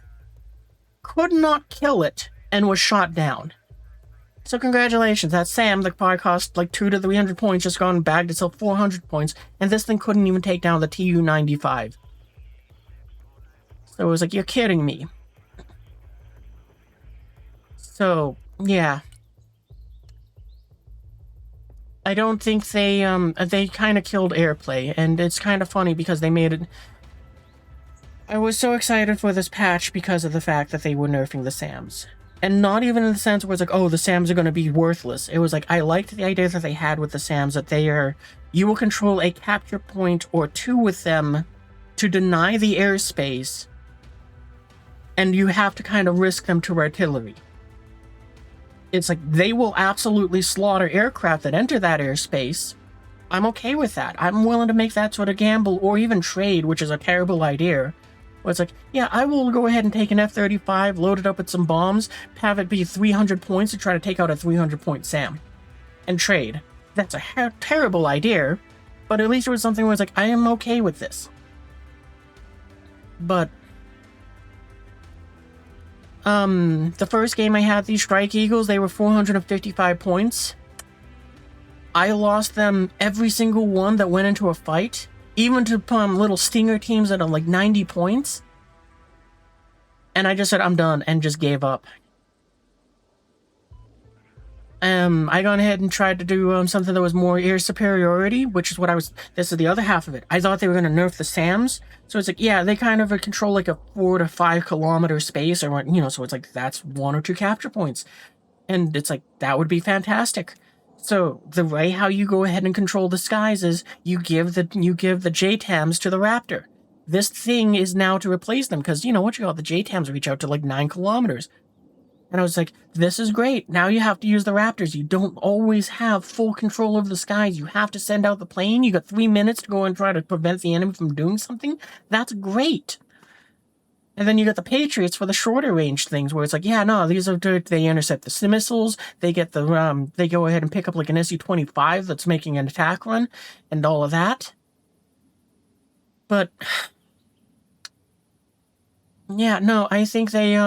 Could not kill it, and was shot down. So congratulations, that SAM that probably cost like 200 to 300 points just gone and bagged itself 400 points, and this thing couldn't even take down the Tu-95. So it was like, you're kidding me. So, yeah. I don't think they kind of killed airplay, and it's kind of funny because they made it... I was so excited for this patch because of the fact that they were nerfing the SAMs. And not even in the sense where it's like, oh, the SAMs are going to be worthless. It was like, I liked the idea that they had with the SAMs, that they are... You will control a capture point or 2 with them to deny the airspace, and you have to kind of risk them to artillery. It's like, they will absolutely slaughter aircraft that enter that airspace. I'm okay with that. I'm willing to make that sort of gamble, or even trade, which is a terrible idea. Where it's like, yeah, I will go ahead and take an F-35, load it up with some bombs, have it be 300 points to try to take out a 300-point SAM. And trade. That's a terrible idea, but at least it was something where it's like, I am okay with this. But... the first game I had, these Strike Eagles, they were 455 points. I lost them every single one that went into a fight, even to little Stinger teams that are like 90 points. And I just said, I'm done, and just gave up. I gone ahead and tried to do something that was more air superiority, which is what I was... This is the other half of it. I thought they were going to nerf the SAMs. So it's like, yeah, they kind of control like a 4 to 5 kilometer space, or what, you know, so it's like, that's 1 or 2 capture points. And it's like, that would be fantastic. So the way how you go ahead and control the skies is you give the JTAMs to the Raptor. This thing is now to replace them, because, you know, what you got, the JTAMs reach out to like 9 kilometers. And I was like, this is great. Now you have to use the Raptors. You don't always have full control of the skies. You have to send out the plane. You got 3 minutes to go and try to prevent the enemy from doing something. That's great. And then you got the Patriots for the shorter range things, where it's like, yeah, no, these are good. They intercept the missiles. They get the, they go ahead and pick up like an Su-25 that's making an attack run and all of that. But, yeah, no, I think they,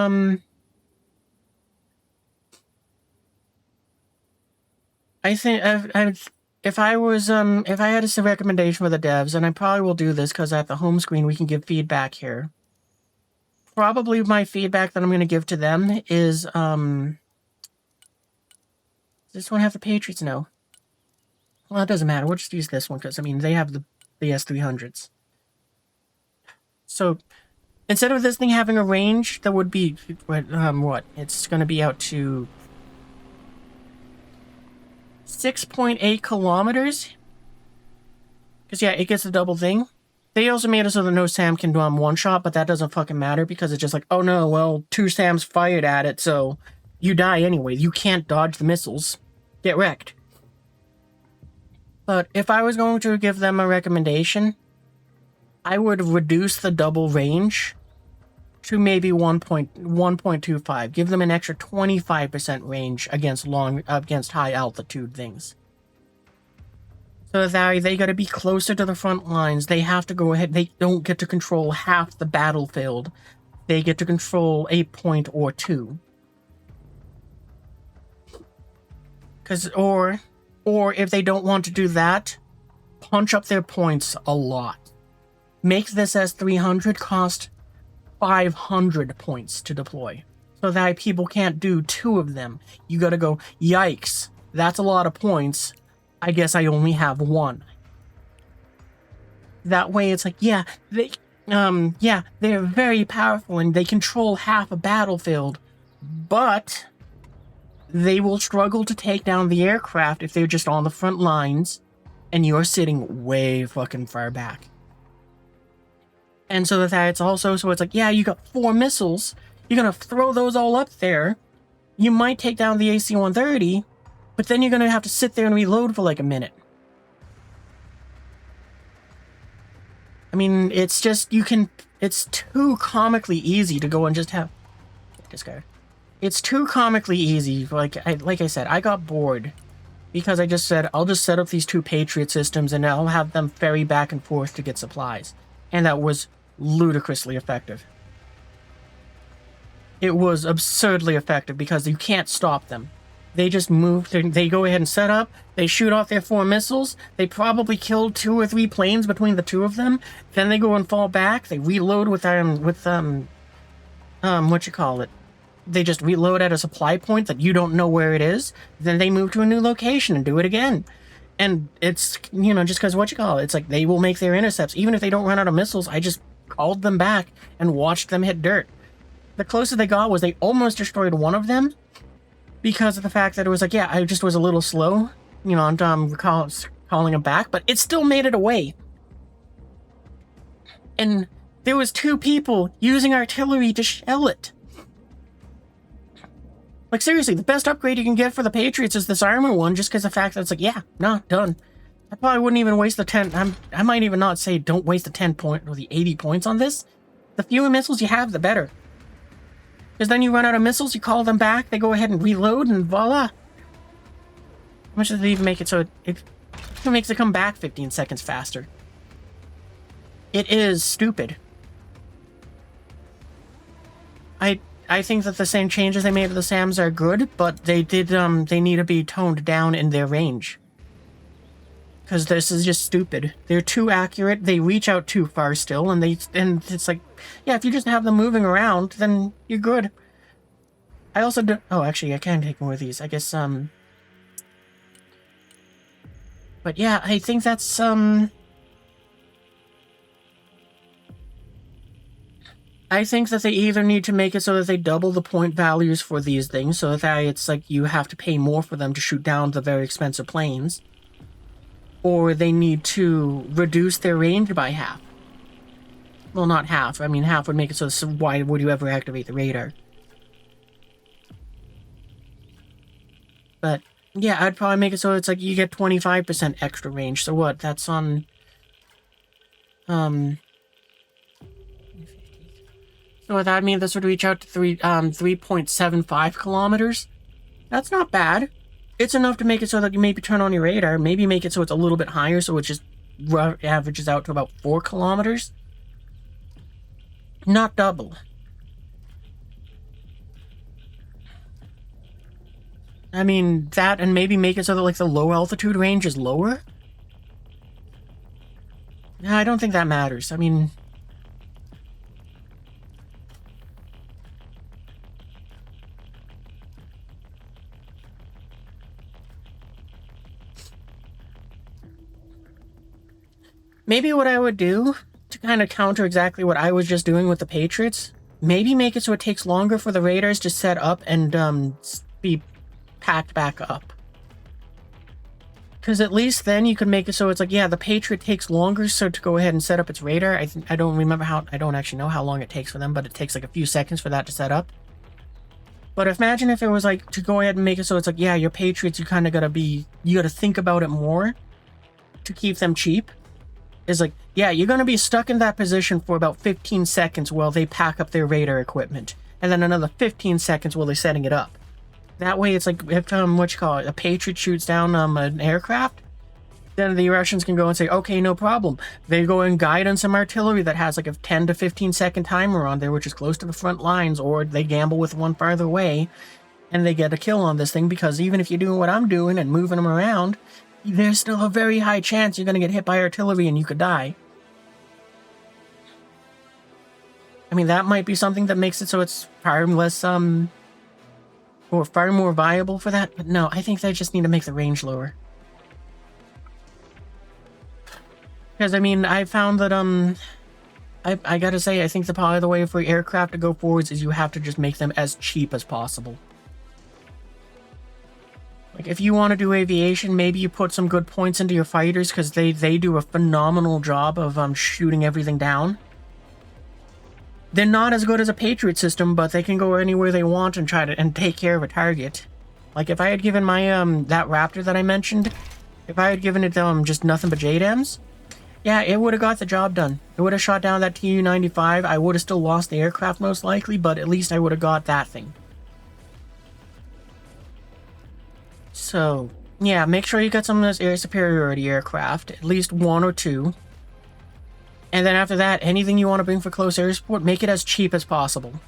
I think if I had a recommendation for the devs, and I probably will do this because at the home screen we can give feedback here. Probably my feedback that I'm going to give to them is, does this one have the Patriots? No. Well, it doesn't matter. We'll just use this one because, I mean, they have the S-300s. So, instead of this thing having a range that would be, what? It's going to be out to 6.8 kilometers. Because, yeah, it gets the double thing. They also made it so that no SAM can do one shot, but that doesn't fucking matter because it's just like, oh no, well, 2 SAMs fired at it, so you die anyway. You can't dodge the missiles. Get wrecked. But if I was going to give them a recommendation, I would reduce the double range to maybe 1.25. Give them an extra 25% range against high altitude things. So that they gotta be closer to the front lines. They have to go ahead. They don't get to control half the battlefield. They get to control a point or 2. Or if they don't want to do that, punch up their points a lot. Make this S-300 cost 500 points to deploy. So that people can't do 2 of them. You gotta go, yikes, that's a lot of points. I guess I only have 1. That way it's like, yeah, they're very powerful and they control half a battlefield, but they will struggle to take down the aircraft if they're just on the front lines and you're sitting way fucking far back. And so that it's also, so it's like, yeah, you got 4 missiles. You're gonna throw those all up there. You might take down the AC-130, but then you're gonna have to sit there and reload for like a minute. I mean, it's just, it's too comically easy to go and just have... Discard. It's too comically easy. Like I said, I got bored. Because I just said, I'll just set up these 2 Patriot systems and I'll have them ferry back and forth to get supplies. And that was ludicrously effective. It was absurdly effective because you can't stop them. They just move, they go ahead and set up, they shoot off their 4 missiles, they probably killed 2 or 3 planes between the 2 of them, then they go and fall back, they reload with what you call it? They just reload at a supply point that you don't know where it is, then they move to a new location and do it again. And it's, you know, just because what you call it, it's like they will make their intercepts. Even if they don't run out of missiles, I just called them back and watched them hit dirt. The closest they got was they almost destroyed one of them because of the fact that it was like, yeah, I just was a little slow, you know, I'm calling them back, but it still made it away. And there was 2 people using artillery to shell it. Like, seriously, the best upgrade you can get for the Patriots is this armor one, just because of the fact that it's like, yeah, no, done. I probably wouldn't even waste the 10, I might even not say don't waste the 10 point or the 80 points on this. The fewer missiles you have, the better. Because then you run out of missiles, you call them back, they go ahead and reload, and voila. How much does it even make it so it makes it come back 15 seconds faster? It is stupid. I think that the same changes they made to the SAMs are good, but they need to be toned down in their range. Because this is just stupid. They're too accurate, they reach out too far still, and it's like, yeah, if you just have them moving around, then you're good. I also do, oh, actually, I can take more of these, I guess, but yeah, I think that's, I think that they either need to make it so that they double the point values for these things, so that it's like you have to pay more for them to shoot down the very expensive planes, or they need to reduce their range by half. Well, not half. I mean, half would make it so why would you ever activate the radar? But, yeah, I'd probably make it so it's like you get 25% extra range. So what? That's on... So would that mean this would reach out to 3.75 kilometers? That's not bad. It's enough to make it so that you maybe turn on your radar, maybe make it so it's a little bit higher, so it just averages out to about 4 kilometers. Not double. I mean, that, and maybe make it so that, like, the low altitude range is lower? No, I don't think that matters. I mean... Maybe what I would do, to kind of counter exactly what I was just doing with the Patriots, maybe make it so it takes longer for the radars to set up and be packed back up. Because at least then you could make it so it's like, yeah, the Patriot takes longer so to go ahead and set up its radar. I don't remember how, I don't actually know how long it takes for them, but it takes like a few seconds for that to set up. But imagine if it was like, to go ahead and make it so it's like, yeah, your Patriots, you kind of you gotta think about it more to keep them cheap. Is like, yeah, you're gonna be stuck in that position for about 15 seconds while they pack up their radar equipment, and then another 15 seconds while they're setting it up. That way, it's like if a Patriot shoots down an aircraft, then the Russians can go and say, okay, no problem. They go and guide on some artillery that has like a 10 to 15 second timer on there, which is close to the front lines, or they gamble with one farther away, and they get a kill on this thing. Because even if you're doing what I'm doing and moving them around, there's still a very high chance you're going to get hit by artillery and you could die. I mean, that might be something that makes it so it's far less, or far more viable for that. But no, I think they just need to make the range lower. Because, I mean, I found that, I gotta say, I think probably the way for aircraft to go forwards is you have to just make them as cheap as possible. Like, if you want to do aviation, maybe you put some good points into your fighters, because they do a phenomenal job of shooting everything down. They're not as good as a Patriot system, but they can go anywhere they want and try to take care of a target. Like if I had given my that Raptor that I mentioned, if I had given it just nothing but JDAMs, yeah, it would have got the job done. It would have shot down that Tu-95. I would have still lost the aircraft most likely, but at least I would have got that thing. So, yeah, make sure you got some of this air superiority aircraft, at least 1 or 2. And then after that, anything you want to bring for close air support, make it as cheap as possible.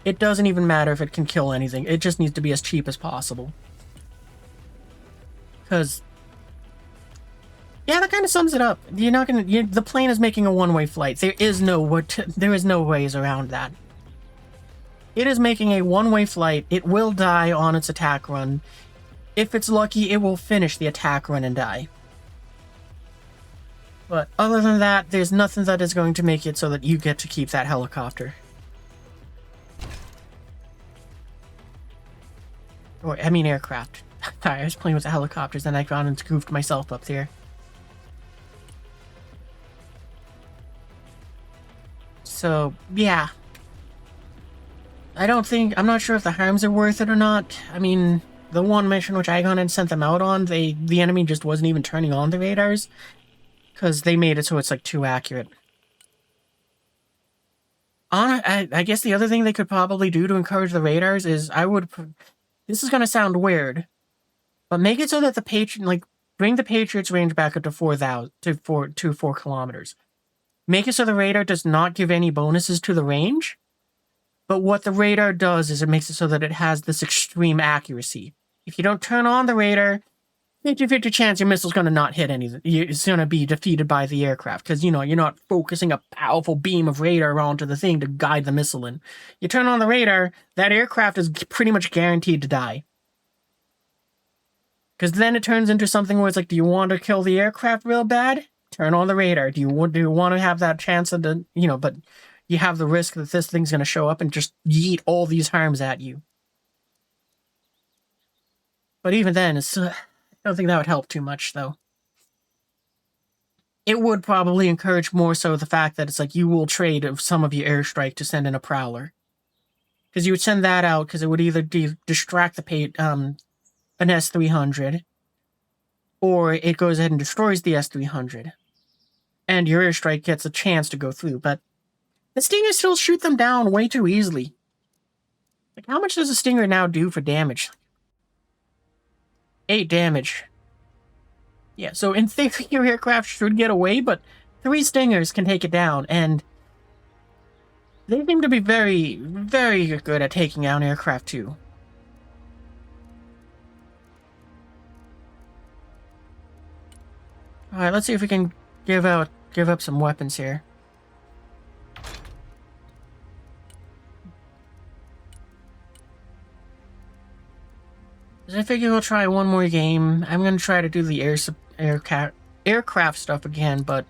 It doesn't even matter if it can kill anything. It just needs to be as cheap as possible. Because, yeah, that kind of sums it up. You're not gonna. The plane is making a one-way flight. There is no ways around that. It is making a one-way flight. It will die on its attack run. If it's lucky, it will finish the attack run and die. But other than that, there's nothing that is going to make it so that you get to keep that helicopter. Or, I mean aircraft. Sorry, I was playing with the helicopters, then I gone and goofed myself up there. So, yeah. I'm not sure if the harms are worth it or not. I mean, the one mission which I gone and sent them out on, the enemy just wasn't even turning on the radars. Because they made it so it's, like, too accurate. I guess the other thing they could probably do to encourage the radars is this is going to sound weird, but make it so that bring the Patriots range back up to 4,000, to 4 kilometers. Make it so the radar does not give any bonuses to the range, but what the radar does is it makes it so that it has this extreme accuracy. If you don't turn on the radar, 50-50 chance your missile's going to not hit anything. It's going to be defeated by the aircraft because, you're not focusing a powerful beam of radar onto the thing to guide the missile in. You turn on the radar, that aircraft is pretty much guaranteed to die. Because then it turns into something where it's like, do you want to kill the aircraft real bad? Turn on the radar. Do you want to have that chance of but you have the risk that this thing's going to show up and just yeet all these harms at you. But even then, I don't think that would help too much, though. It would probably encourage more so the fact that it's like you will trade of some of your airstrike to send in a Prowler. Because you would send that out because it would either distract an S-300, or it goes ahead and destroys the S-300. And your airstrike gets a chance to go through, but the Stingers still shoot them down way too easily. Like, how much does a Stinger now do for damage? 8 damage. Yeah, so in theory, your aircraft should get away, but 3 Stingers can take it down, and they seem to be very, very good at taking down aircraft, too. Alright, let's see if we can give up some weapons here. I figure we'll try one more game. I'm going to try to do the aircraft stuff again, but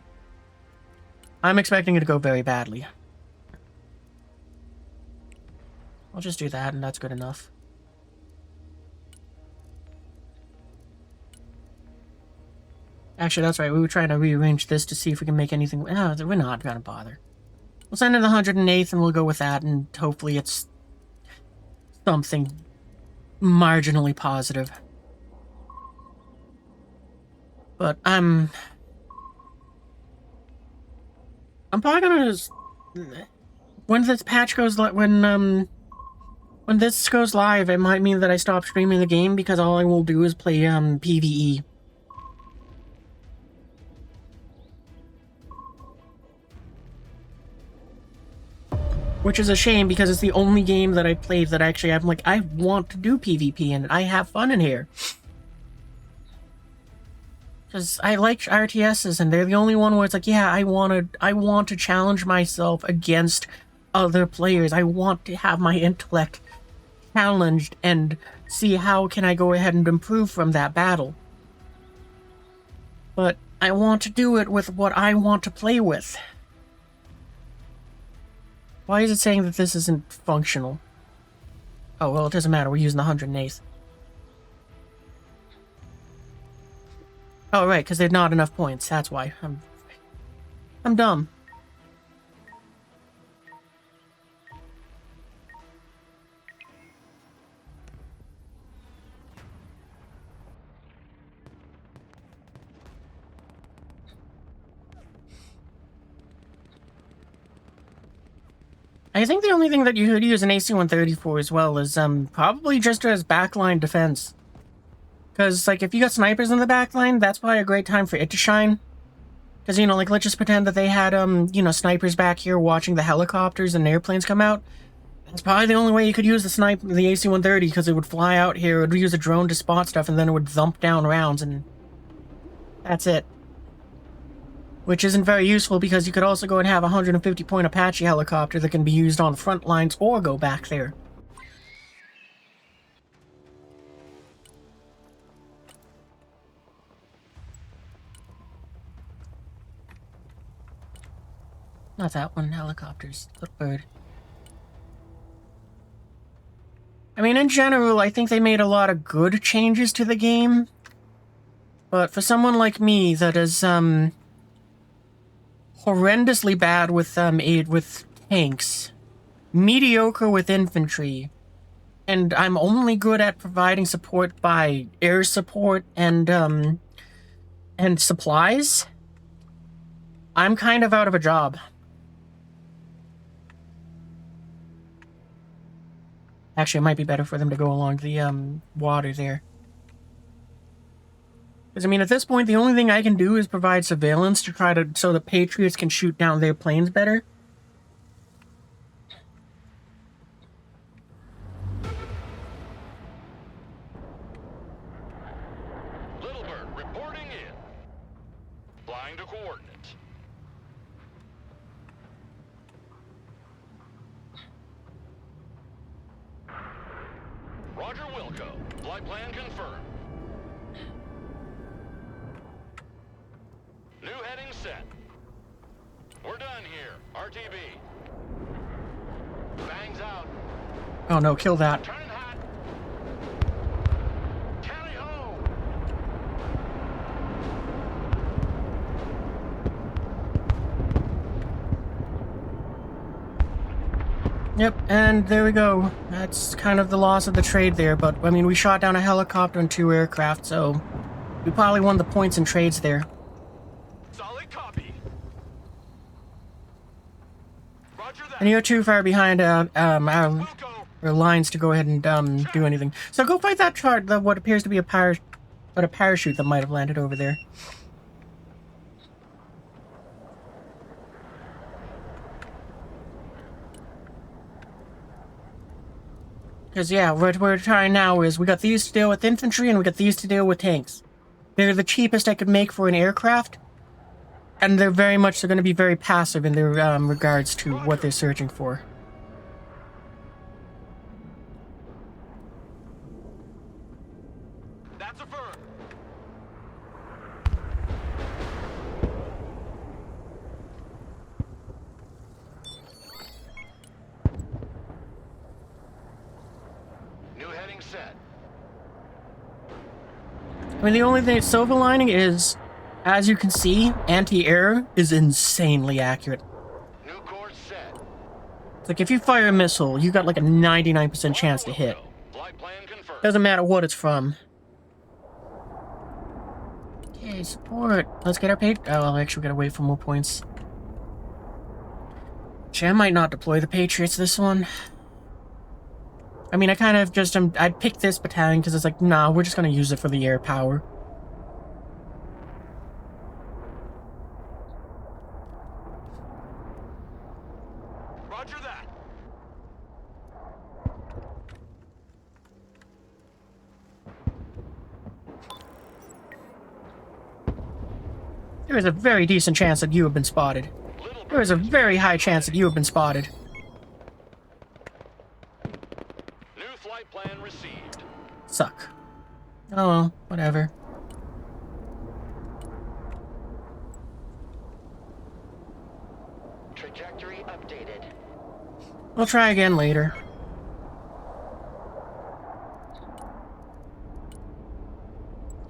I'm expecting it to go very badly. I'll just do that, and that's good enough. Actually, that's right. We were trying to rearrange this to see if we can make anything... No, we're not going to bother. We'll send in the 108th, and we'll go with that, and hopefully it's something marginally positive. But I'm probably gonna just... When this patch goes... When this goes live, it might mean that I stop streaming the game, because all I will do is play PvE. Which is a shame, because it's the only game that I played that actually I'm like, I want to do PvP and I have fun in here. Because I like RTSs and they're the only one where it's like, yeah, I want to challenge myself against other players. I want to have my intellect challenged and see how can I go ahead and improve from that battle. But I want to do it with what I want to play with. Why is it saying that this isn't functional? Oh, well, it doesn't matter. We're using the 108th. Oh, right, because there's not enough points. That's why. I'm dumb. I think the only thing that you could use an AC-130 for as well is probably just as backline defense. Because, like, if you got snipers in the backline, that's probably a great time for it to shine. Because, you know, like, let's just pretend that they had, you know, snipers back here watching the helicopters and airplanes come out. That's probably the only way you could use the AC-130, because it would fly out here, it would use a drone to spot stuff, and then it would thump down rounds, and that's it. Which isn't very useful, because you could also go and have a 150-point Apache helicopter that can be used on the front lines or go back there. Not that one, helicopters. Little bird. I mean, in general, I think they made a lot of good changes to the game. But for someone like me that is, horrendously bad with, aid with tanks, mediocre with infantry, and I'm only good at providing support by air support and supplies, I'm kind of out of a job. Actually, it might be better for them to go along the, water there. Because, I mean, at this point, the only thing I can do is provide surveillance to try to... so the Patriots can shoot down their planes better. Little Bird reporting in. Flying to coordinates. Roger Wilco. Flight plan confirmed. New heading set. We're done here. RTB. Bangs out. Oh no, kill that. Turning hot. Tally ho! Yep, and there we go. That's kind of the loss of the trade there, but, I mean, we shot down a helicopter and 2 aircraft, so we probably won the points and trades there. Solid copy. Roger that. And you're too far behind our Wilco. lines to go ahead and do anything. So go fight that chart, what appears to be a parachute that might have landed over there. Because, yeah, what we're trying now is we got these to deal with infantry and we got these to deal with tanks. They're the cheapest I could make for an aircraft, and they're going to be very passive in their regards to what they're searching for. That's a firm. New heading set. I mean, the only thing, silver lining is, as you can see, anti-air is insanely accurate. New course set. It's like, if you fire a missile, you got like a 99% chance to hit. Flight plan confirmed. Doesn't matter what it's from. Okay, support. Let's get our page. Oh, well, actually, we gotta wait for more points. Actually, I might not deploy the Patriots this one. I mean, I kind of just, I'd pick this battalion because it's like, nah, we're just gonna use it for the air power. Roger that. There is a very decent chance that you have been spotted. There is a very high chance that you have been spotted. New flight plan received. Suck. Oh well, whatever. Trajectory updated. We'll try again later.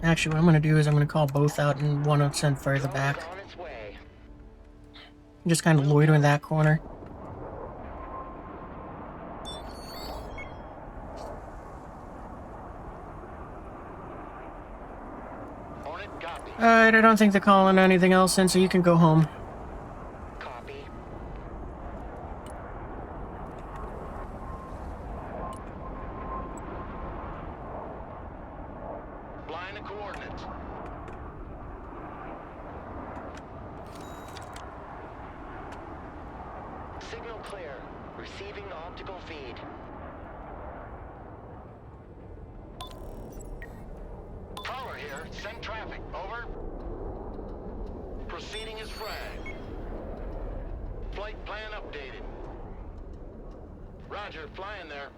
Actually, what I'm gonna do is I'm gonna call both out and one I'll send further back. On its way. Just kind of loiter in that corner. On it, copy. Alright, I don't think they're calling anything else in, so you can go home. Copy. Signal clear. Receiving optical feed. Prowler here. Send traffic. Over. Proceeding as flag. Flight plan updated. Roger, flying there.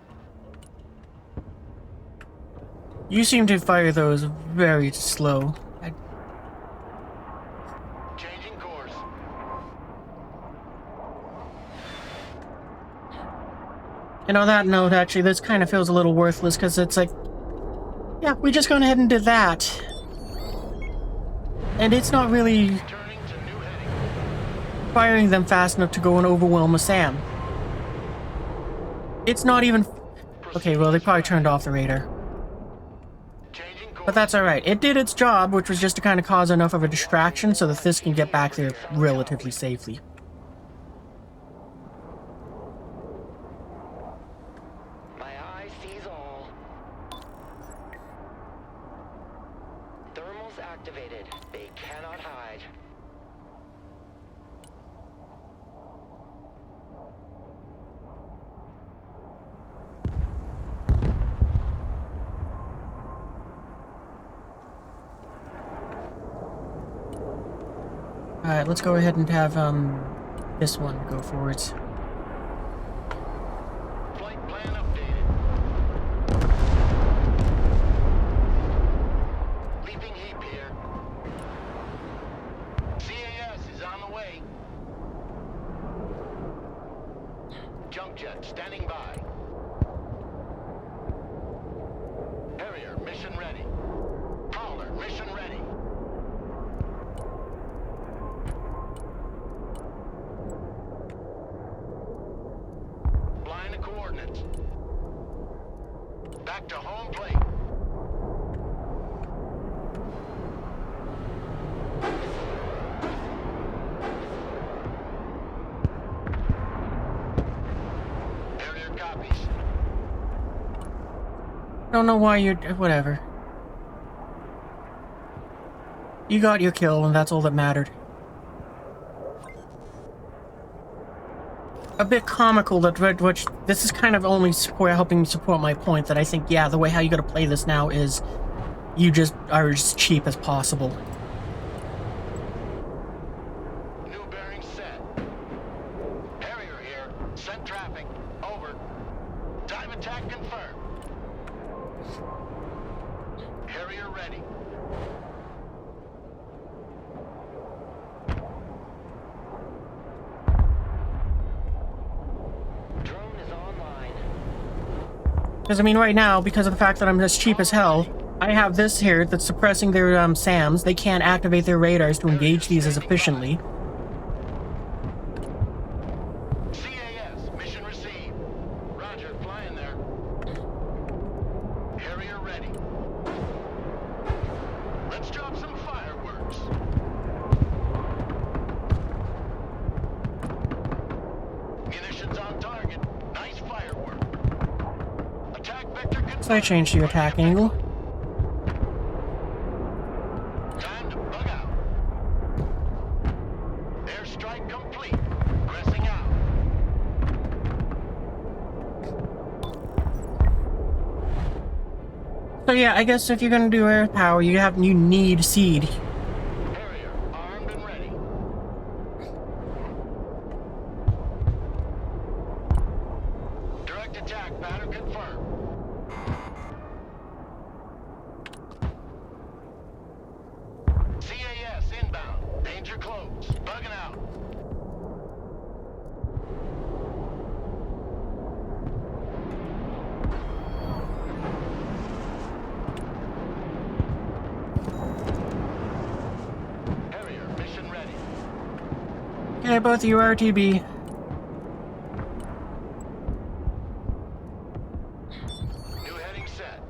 You seem to fire those very slow. Changing course. And on that note, actually, this kind of feels a little worthless because it's like, yeah, we just gone ahead and did that. And it's not really Turning to new heading. firing them fast enough to go and overwhelm a SAM. It's not even... Okay, well, they probably turned off the radar. Changing course. But that's alright. It did its job, which was just to kind of cause enough of a distraction so that this can get back there relatively safely. My eye sees all. Thermals activated. They cannot hide. Alright, let's go ahead and have, this one go for it. Flight plan updated. Leaping heap here. CAS is on the way. Jump jet standing by. Harrier, mission ready. Prowler, mission ready. Line of coordinates. Back to home plate. Harrier copies. Don't know why you're... whatever. You got your kill, and that's all that mattered. A bit comical that which this is kind of only helping me support my point that I think, yeah, the way how you gotta play this now is you just are as cheap as possible. New bearing set. Harrier here. Sent traffic. Over. Time attack confirmed. Harrier ready. Drone is online. Because, I mean, right now, because of the fact that I'm as cheap as hell, I have this here that's suppressing their SAMs. They can't activate their radars to engage these as efficiently. CAS, mission received. Roger, flying there. Harrier ready. Let's drop some fireworks. Munitions on target. Nice firework. Attack vector confirmed. So I changed your attack angle. Time to bug out. Airstrike complete. Pressing out. So yeah, I guess if you're gonna do air power, you need seed. Harrier armed and ready. Direct attack pattern confirmed. CAS inbound. Danger close. Bugging out. Harrier, mission ready. Okay, both of you are RTB. New heading set.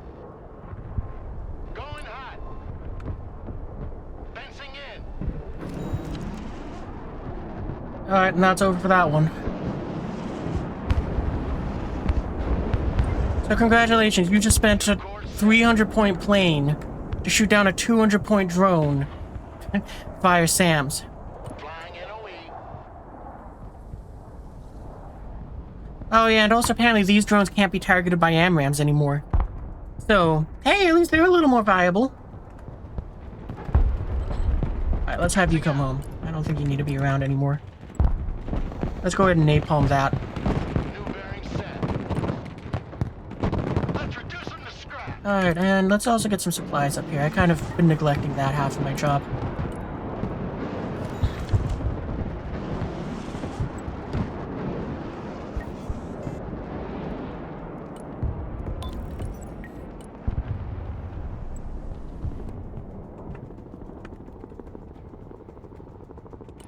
Going hot. Fencing in. Alright, and that's over for that one. So congratulations, you just spent a 300-point plane to shoot down a 200-point drone via SAMs. Flying NOE. Oh yeah, and also apparently these drones can't be targeted by AMRAAMs anymore. So, hey, at least they're a little more viable. Alright, let's have you come home. I don't think you need to be around anymore. Let's go ahead and napalm that. New bearing set. Let's reduce them to scrap. Alright, and let's also get some supplies up here. I kind of been neglecting that half of my job.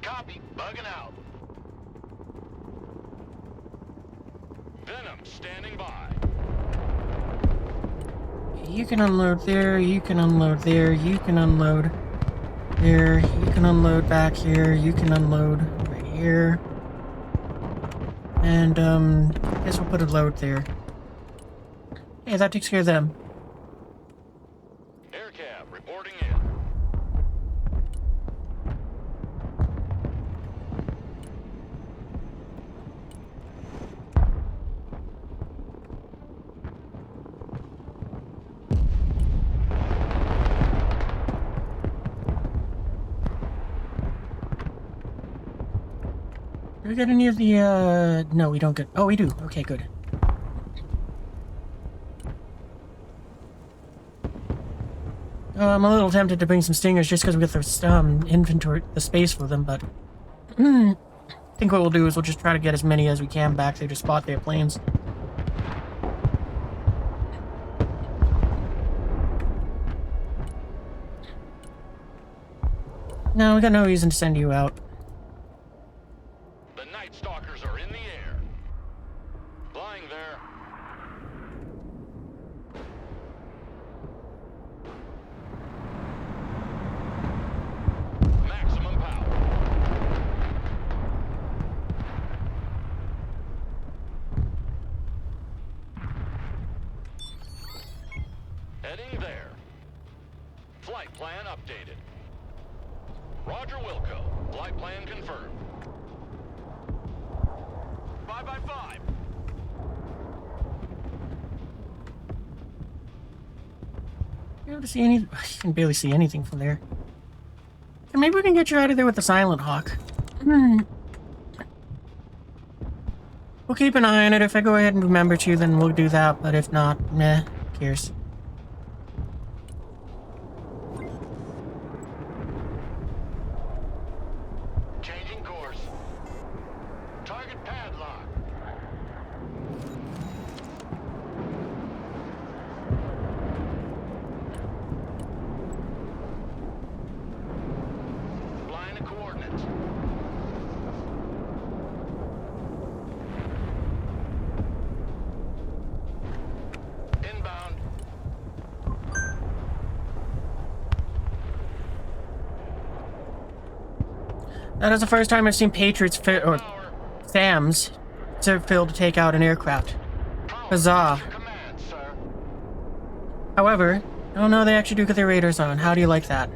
Copy. Bugging out. Venom standing by. You can unload there, you can unload there, you can unload there, you can unload back here, you can unload right here. And, I guess we'll put a load there. Hey, that takes care of them. Air cab reporting in. Do we get any of the, no, we don't get... Oh, we do. Okay, good. I'm a little tempted to bring some stingers just because we get the, inventory, the space for them, but... I think what we'll do is we'll just try to get as many as we can back there to spot their planes. No, we got no reason to send you out. The Night Stalkers are in the air. Flying there. Maximum power. Heading there. Flight plan updated. Roger Wilco. Flight plan confirmed. 5x5. You able to see any? You can barely see anything from there. And maybe we can get you out of there with the Silent Hawk. We'll keep an eye on it. If I go ahead and remember to, then we'll do that. But if not, meh, who cares? Changing course. Target padlock. Line of coordinates. Inbound. That is the first time I've seen Patriots or Power. SAMs fail to take out an aircraft. Huzzah. Your command, sir. However, oh no, they actually do get their radars on. How do you like that?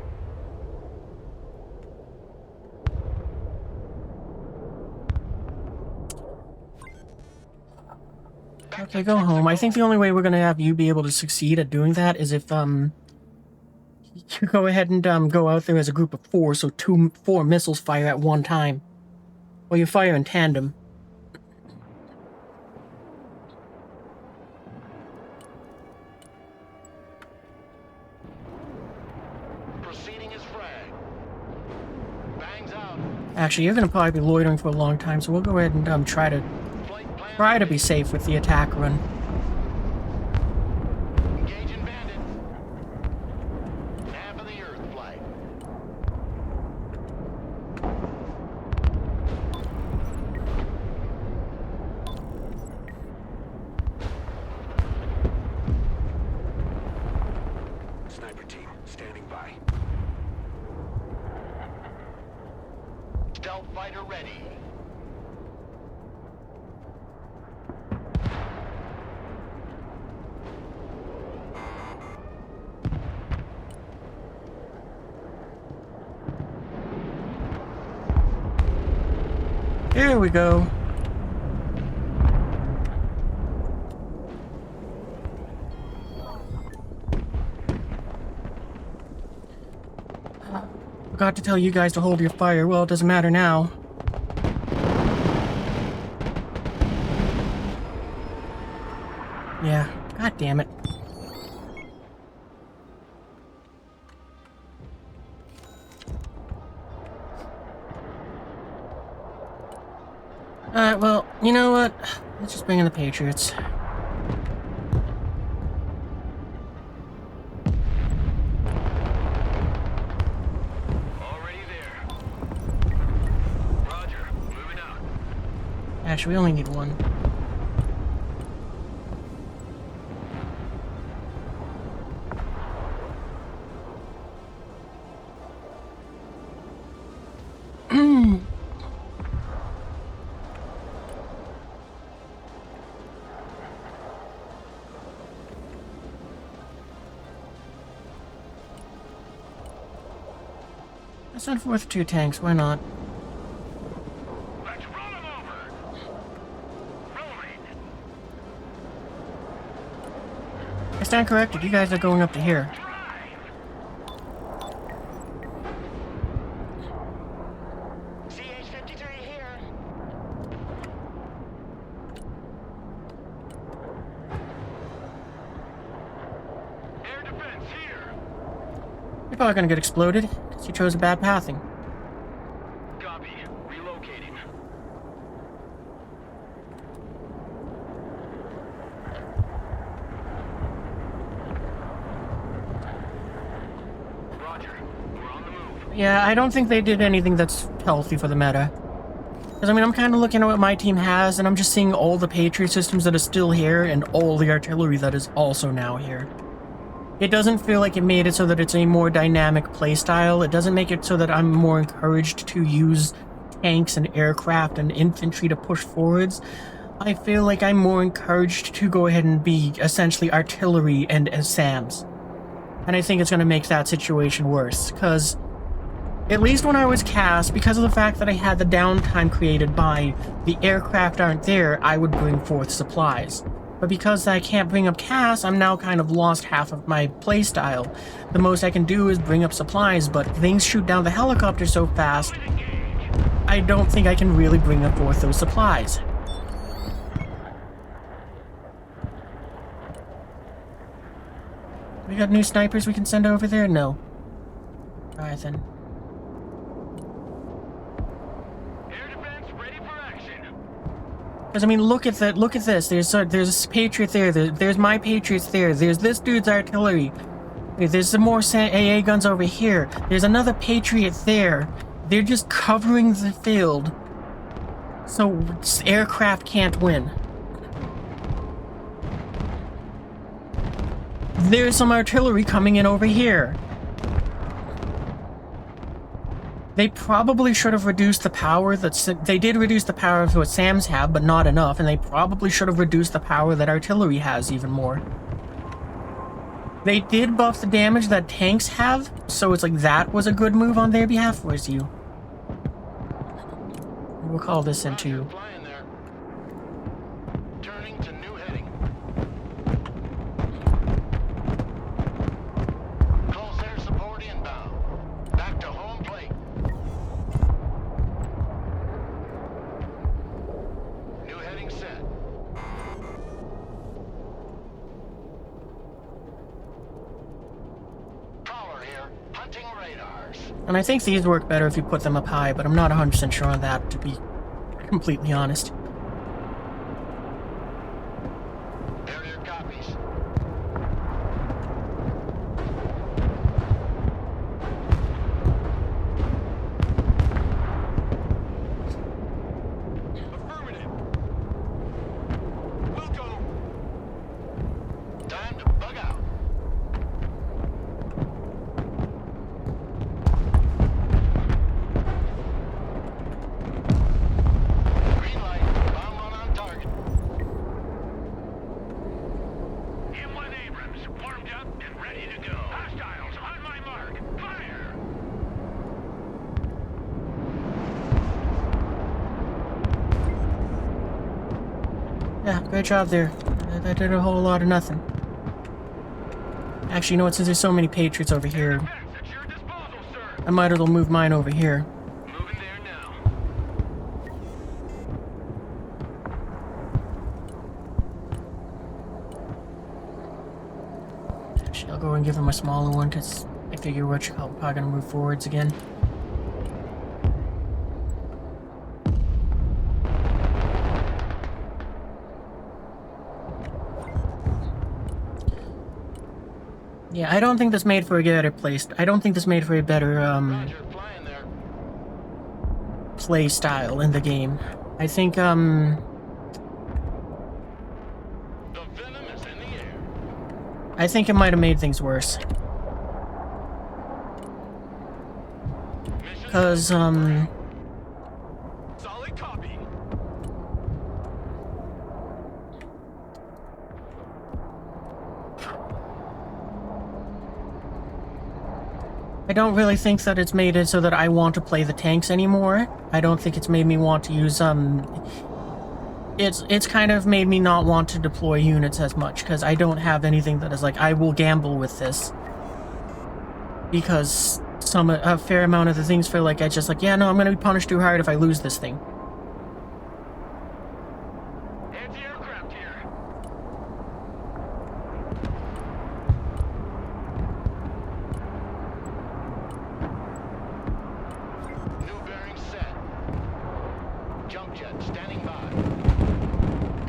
Okay, go home. I think the only way we're gonna have you be able to succeed at doing that is if, you go ahead and, go out there as a group of 4, so 4 missiles fire at one time. Or you fire in tandem. Proceeding as frag. Bangs out. Actually, you're gonna probably be loitering for a long time, so we'll go ahead and, try to be safe with the attack run. Engaging bandit. Half of the Earth flight. Sniper team, standing by. Stealth fighter ready. Here we go. Forgot to tell you guys to hold your fire. Well, it doesn't matter now. Yeah, god damn it. Well, you know what? Let's just bring in the Patriots. Already there. Roger. Moving out. Actually, we only need one. Let's send forth 2 tanks, why not? Let's roll them over. Rolling. I stand corrected, you guys are going up to here. CH-53 here. Air defense here. You're probably gonna get exploded, because you chose a bad pathing. Copy. Relocating. Roger. We're on the move. Yeah, I don't think they did anything that's healthy for the meta. Because, I mean, I'm kind of looking at what my team has, and I'm just seeing all the Patriot systems that are still here, and all the artillery that is also now here. It doesn't feel like it made it so that it's a more dynamic playstyle. It doesn't make it so that I'm more encouraged to use tanks and aircraft and infantry to push forwards. I feel like I'm more encouraged to go ahead and be essentially artillery and SAMs. And I think it's going to make that situation worse, because at least when I was cast, because of the fact that I had the downtime created by the aircraft aren't there, I would bring forth supplies. But because I can't bring up cast, I'm now kind of lost half of my playstyle. The most I can do is bring up supplies, but things shoot down the helicopter so fast, I don't think I can really bring up forth those supplies. We got new snipers we can send over there? No. Alright then. Air defense ready for action. Because, I mean, look at that. Look at this. There's a Patriot there. There's my Patriots there. There's this dude's artillery. There's some more AA guns over here. There's another Patriot there. They're just covering the field, so aircraft can't win. There's some artillery coming in over here. They probably should have reduced the power they did reduce the power of what SAMs have, but not enough, and they probably should have reduced the power that artillery has even more. They did buff the damage that tanks have, so it's like that was a good move on their behalf. Where's you? We'll call this into... Flying there. Turning to new heading. Close air support inbound. Back to home plate. New heading set. Prowler here. Hunting radars. And I think these work better if you put them up high, but I'm not 100% sure on that, to be completely honest. Carrier copies. Affirmative. We'll go. Time to bug out. Green light. Bomb run on target. M1 Abrams warmed up and ready to go. Hostiles on my mark. Fire! Yeah, great job there. That did a whole lot of nothing. Actually, you know what? Since there's so many Patriots over here, Defense at your disposal, sir. I might as well move mine over here. Moving there now. Actually, I'll go and give him a smaller one, because I figure we're probably gonna move forwards again. Yeah, I don't think this made for a better place. I don't think this made for a better, Roger, flying there. play style in the game. I think, The venom is in the air. I think it might have made things worse. Mission 'Cause, solid copy. I don't really think that it's made it so that I want to play the tanks anymore. I don't think it's made me want to use, It's kind of made me not want to deploy units as much, because I don't have anything that is like, I will gamble with this. Because a fair amount of the things feel like I just like, yeah, no, I'm gonna be punished too hard if I lose this thing. Anti-aircraft here. New bearing set. Jump jet standing by.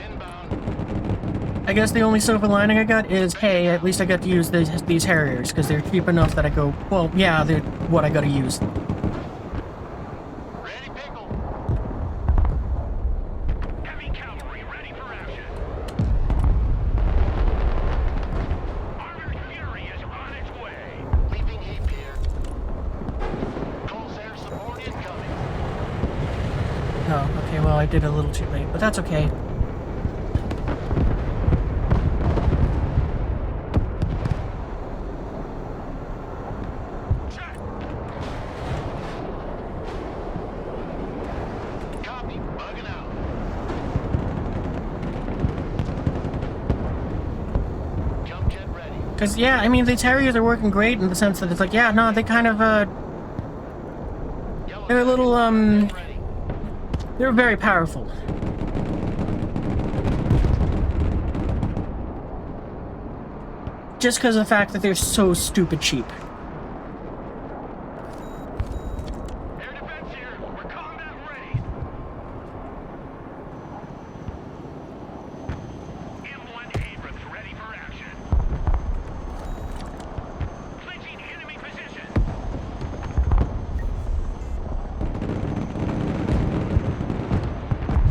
Inbound. I guess the only silver lining I got is, hey, at least I got to use these Harriers, because they're cheap enough that I go, well, yeah, they're what I gotta use. Ready, pickle. Heavy cavalry ready for action. Armored Fury is on its way. Leaping heap here. Corsair support incoming. Oh, okay, well, I did it a little too late, but that's okay. Check. Copy. Bugging out. Jump jet ready. Because, yeah, I mean, these Harriers are working great in the sense that it's like, yeah, no, they kind of, Yellow they're a little, ready. they're very powerful. Just because of the fact that they're so stupid cheap. Air defense here. We're combat ready. M1 Abrams ready for action. Clinching enemy position.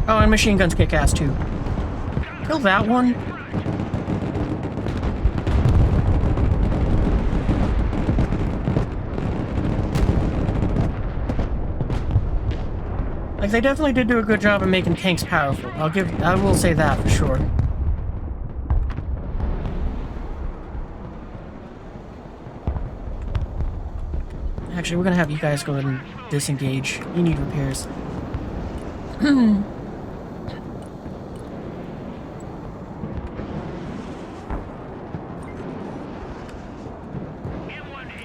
Oh, and machine guns kick ass too. Kill that one. Like, they definitely did do a good job of making tanks powerful. I will say that for sure. Actually, we're gonna have you guys go and disengage. You need repairs. M1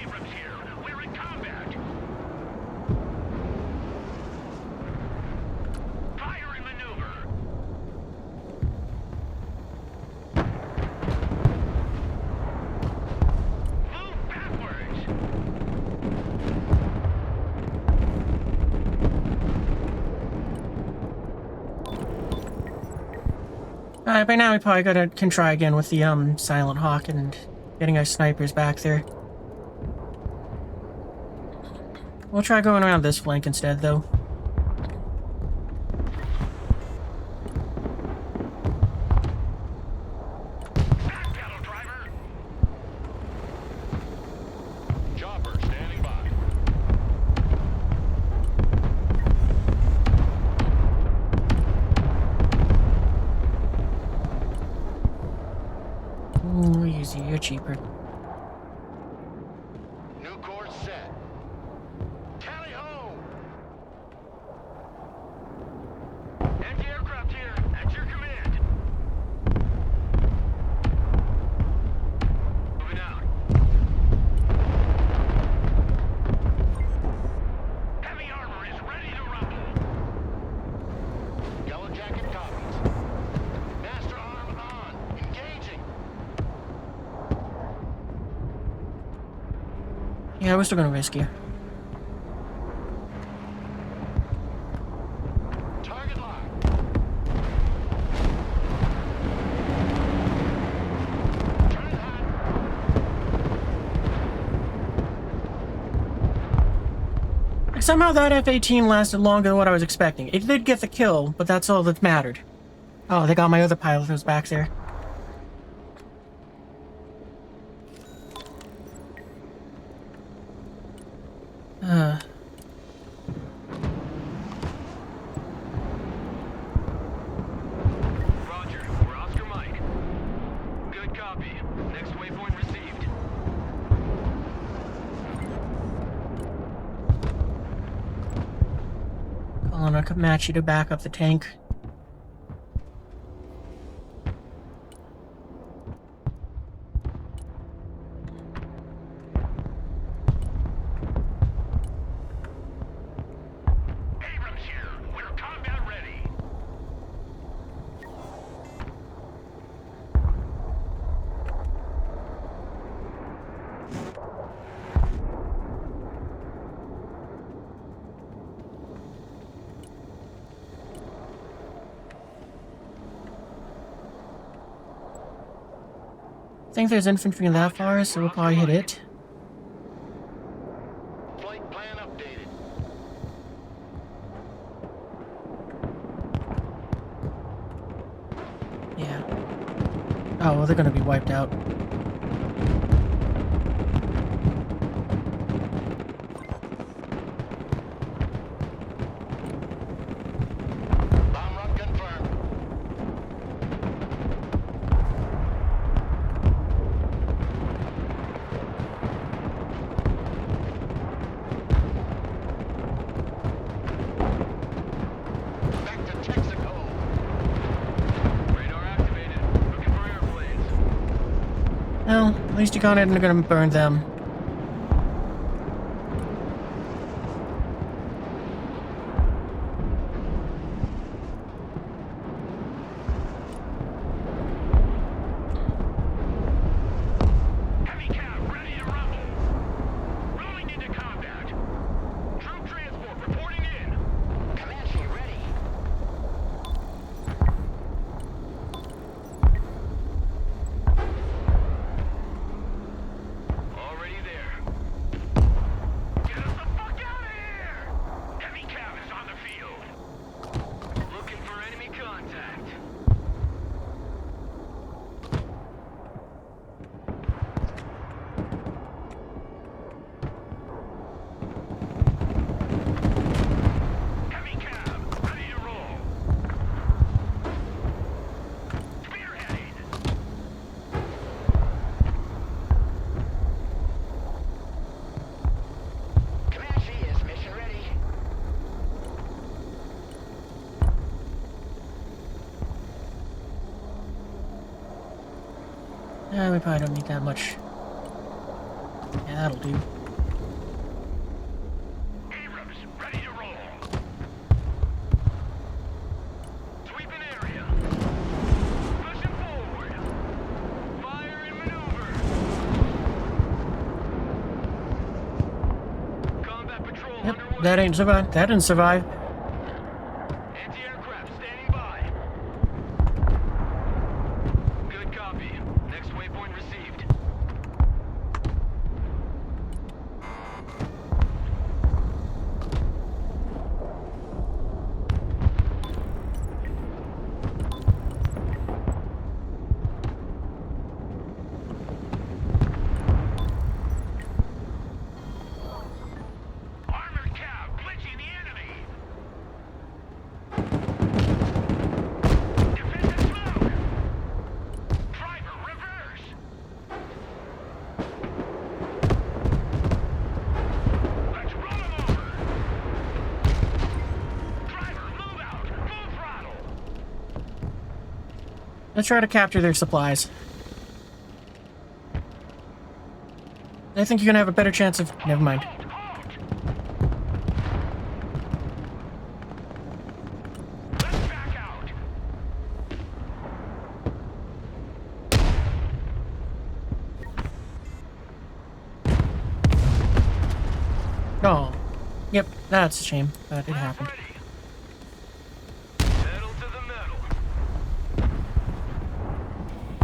Abrams here. We're in combat. Fire and maneuver. Move backwards. Alright, by now we probably can try again with the Silent Hawk and getting our snipers back there. We'll try going around this flank instead, though. Back pedal, driver. Chopper standing by. Ooh, easy, you're cheaper. New course set. Tally ho! Anti-aircraft here, at your command. Moving out. Yeah, we're still gonna risk you. Target locked. Turn it hot. Somehow that F-18 lasted longer than what I was expecting. It did get the kill, but that's all that mattered. Oh, they got my other pilot who's back there. Roger, we're Oscar Mike. Good copy. Next waypoint received. Calling a Comanche to back up the tank. Abrams here. We're combat ready. I think there's infantry in that far, so we'll probably hit it. Flight plan updated. Yeah. Oh, well, they're gonna be wiped out. Bomb run confirmed. Back to Texaco. Radar activated. Looking for airplanes. Well, at least you got it and they're gonna burn them. Heavy cab ready to rumble. Rolling into combat. Troop transport reporting in. Comanche ready. Already there. Get us the fuck out of here! Heavy cab is on the field. Looking for enemy contact. Heavy cab, ready to roll. Spearheading. Comanche is mission ready. We probably don't need that much. Yeah, that'll do. Abrams, ready to roll. Sweeping area. Pushing forward. Fire and maneuver. Combat patrol Yep, underway. that ain't survive. That didn't survive. Anti-aircraft standing by. Good copy. Next waypoint received. Armored cab glitching the enemy. Defensive smoke. Driver reverse. Let's run him over. Driver move out. Full throttle. Let's try to capture their supplies. I think you're gonna have a better chance of... Never mind. Halt, halt. Let's back out. Yep, that's a shame, but it happened. Pedal to the metal.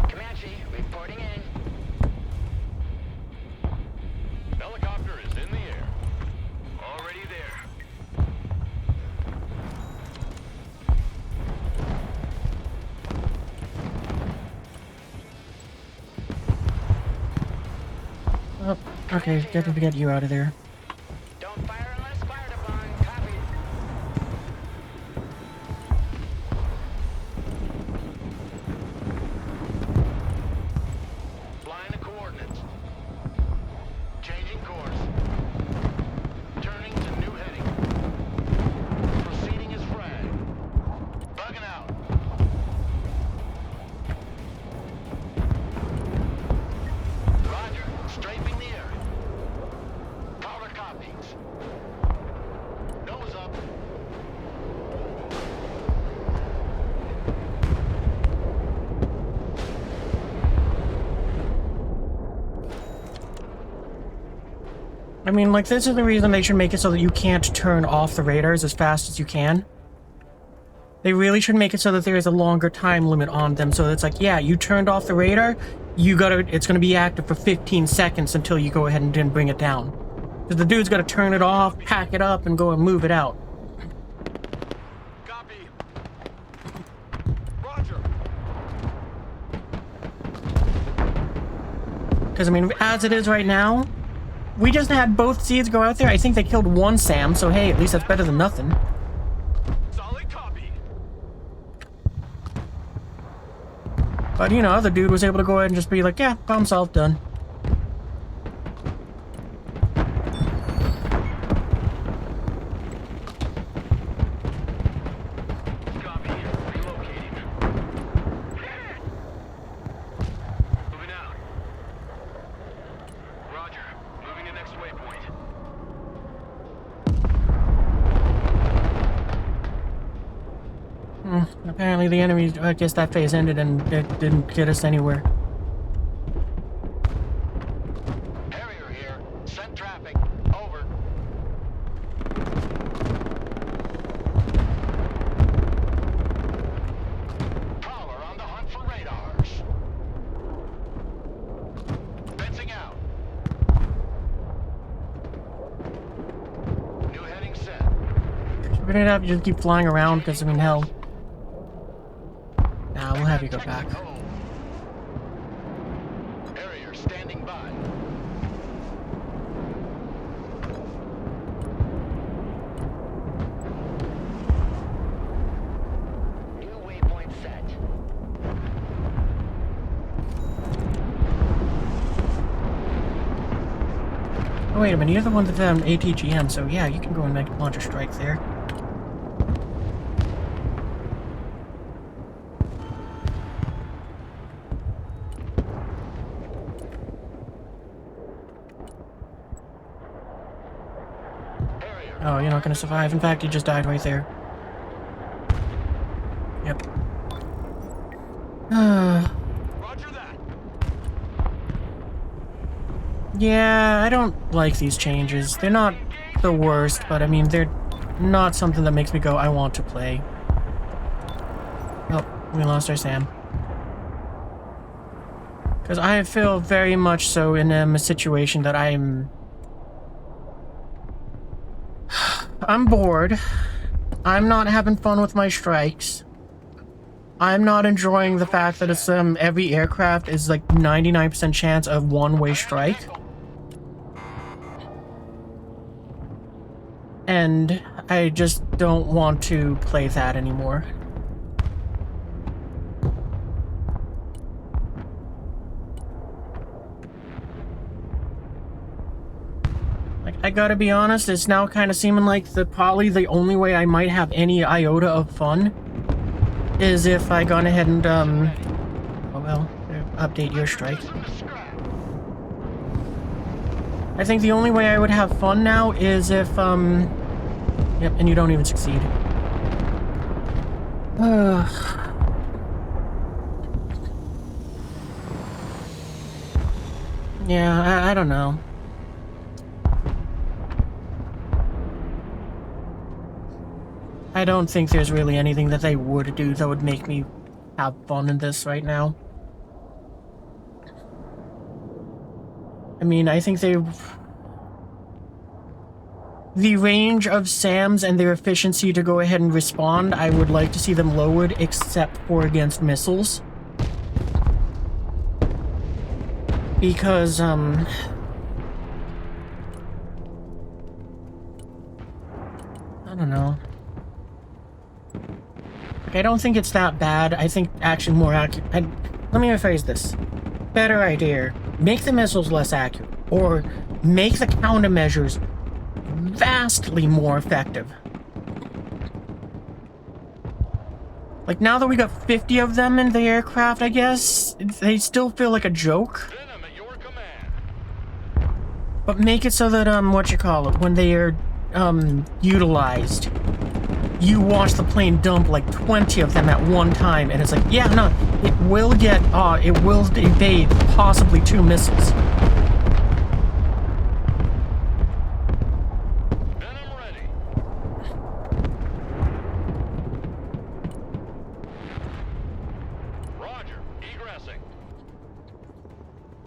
Comanche, reporting in. Helicopter is in the air. Already there. Oh, okay, got to get you out of there. Don't fire unless fired upon. Copy. Flying the coordinates. Changing course. Turning to new heading. Proceeding as frag. Bugging out. Roger. Strafing the area. Power copies. Nose up. I mean, like, this is the reason they should make it so that you can't turn off the radars as fast as you can. They really should make it so that there is a longer time limit on them, so it's like, yeah, you turned off the radar, it's gonna be active for 15 seconds until you go ahead and then bring it down. Because the dude's gotta turn it off, pack it up, and go and move it out. Copy. Roger. Because, I mean, as it is right now, we just had both seeds go out there. I think they killed one Sam, so hey, at least that's better than nothing. Solid copy. But, you know, the dude was able to go ahead and just be like, yeah, problem solved, done. Copy. Relocating. Moving out. Roger. Moving to next waypoint. Apparently the enemy, I guess that phase ended and it didn't get us anywhere. Harrier here. Send traffic. Over. Prowler on the hunt for radars. Fencing out. New heading set. We're gonna have to just keep flying around because, I mean, hell. Nah, we'll have you go back. Harrier standing by. New waypoint set. Oh, wait a minute, you're the one that found ATGM, so yeah, you can go and launch a strike there. Harrier. Oh, you're not gonna survive. In fact, you just died right there. Yep. Roger that. Yeah, I don't like these changes. They're not the worst, but I mean, they're not something that makes me go, I want to play. Oh, we lost our Sam. Because I feel very much so in a situation that I'm bored. I'm not having fun with my strikes. I'm not enjoying the fact that it's every aircraft is like 99% chance of one-way strike. And I just don't want to play that anymore. Like, I gotta be honest, it's now kind of seeming like probably the only way I might have any iota of fun is if I gone ahead and, oh well, update your strike. I think the only way I would have fun now is if, yep, and you don't even succeed. Yeah, I don't know. I don't think there's really anything that they would do that would make me have fun in this right now. I mean, I think the range of SAMs and their efficiency to go ahead and respond, I would like to see them lowered, except for against missiles. Because, I don't know. I don't think it's that bad. I think actually more accurate. Let me rephrase this. Better idea. Make the missiles less accurate. Or make the countermeasures vastly more effective. Like, now that we got 50 of them in the aircraft, I guess, they still feel like a joke. But make it so that, when they are, utilized, you watch the plane dump like 20 of them at one time, and it's like, yeah, no, it will evade possibly 2 missiles. Venom ready. Roger, egressing.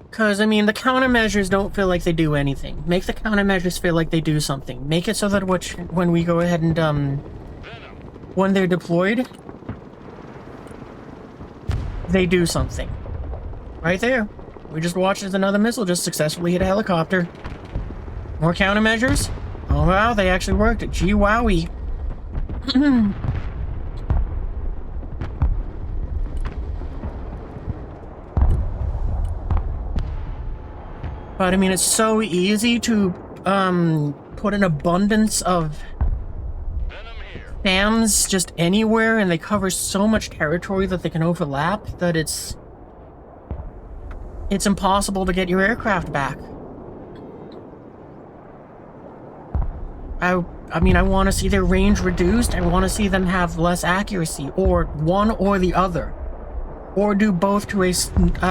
Because, I mean, the countermeasures don't feel like they do anything. Make the countermeasures feel like they do something. Make it so that when we go ahead and, when they're deployed, they do something. Right there. We just watched as another missile just successfully hit a helicopter. More countermeasures? Oh wow, they actually worked. Gee wowie. But I mean, it's so easy to put an abundance of SAMs just anywhere, and they cover so much territory that they can overlap that it's impossible to get your aircraft back. I mean, I want to see their range reduced. I want to see them have less accuracy, or one or the other, or do both to a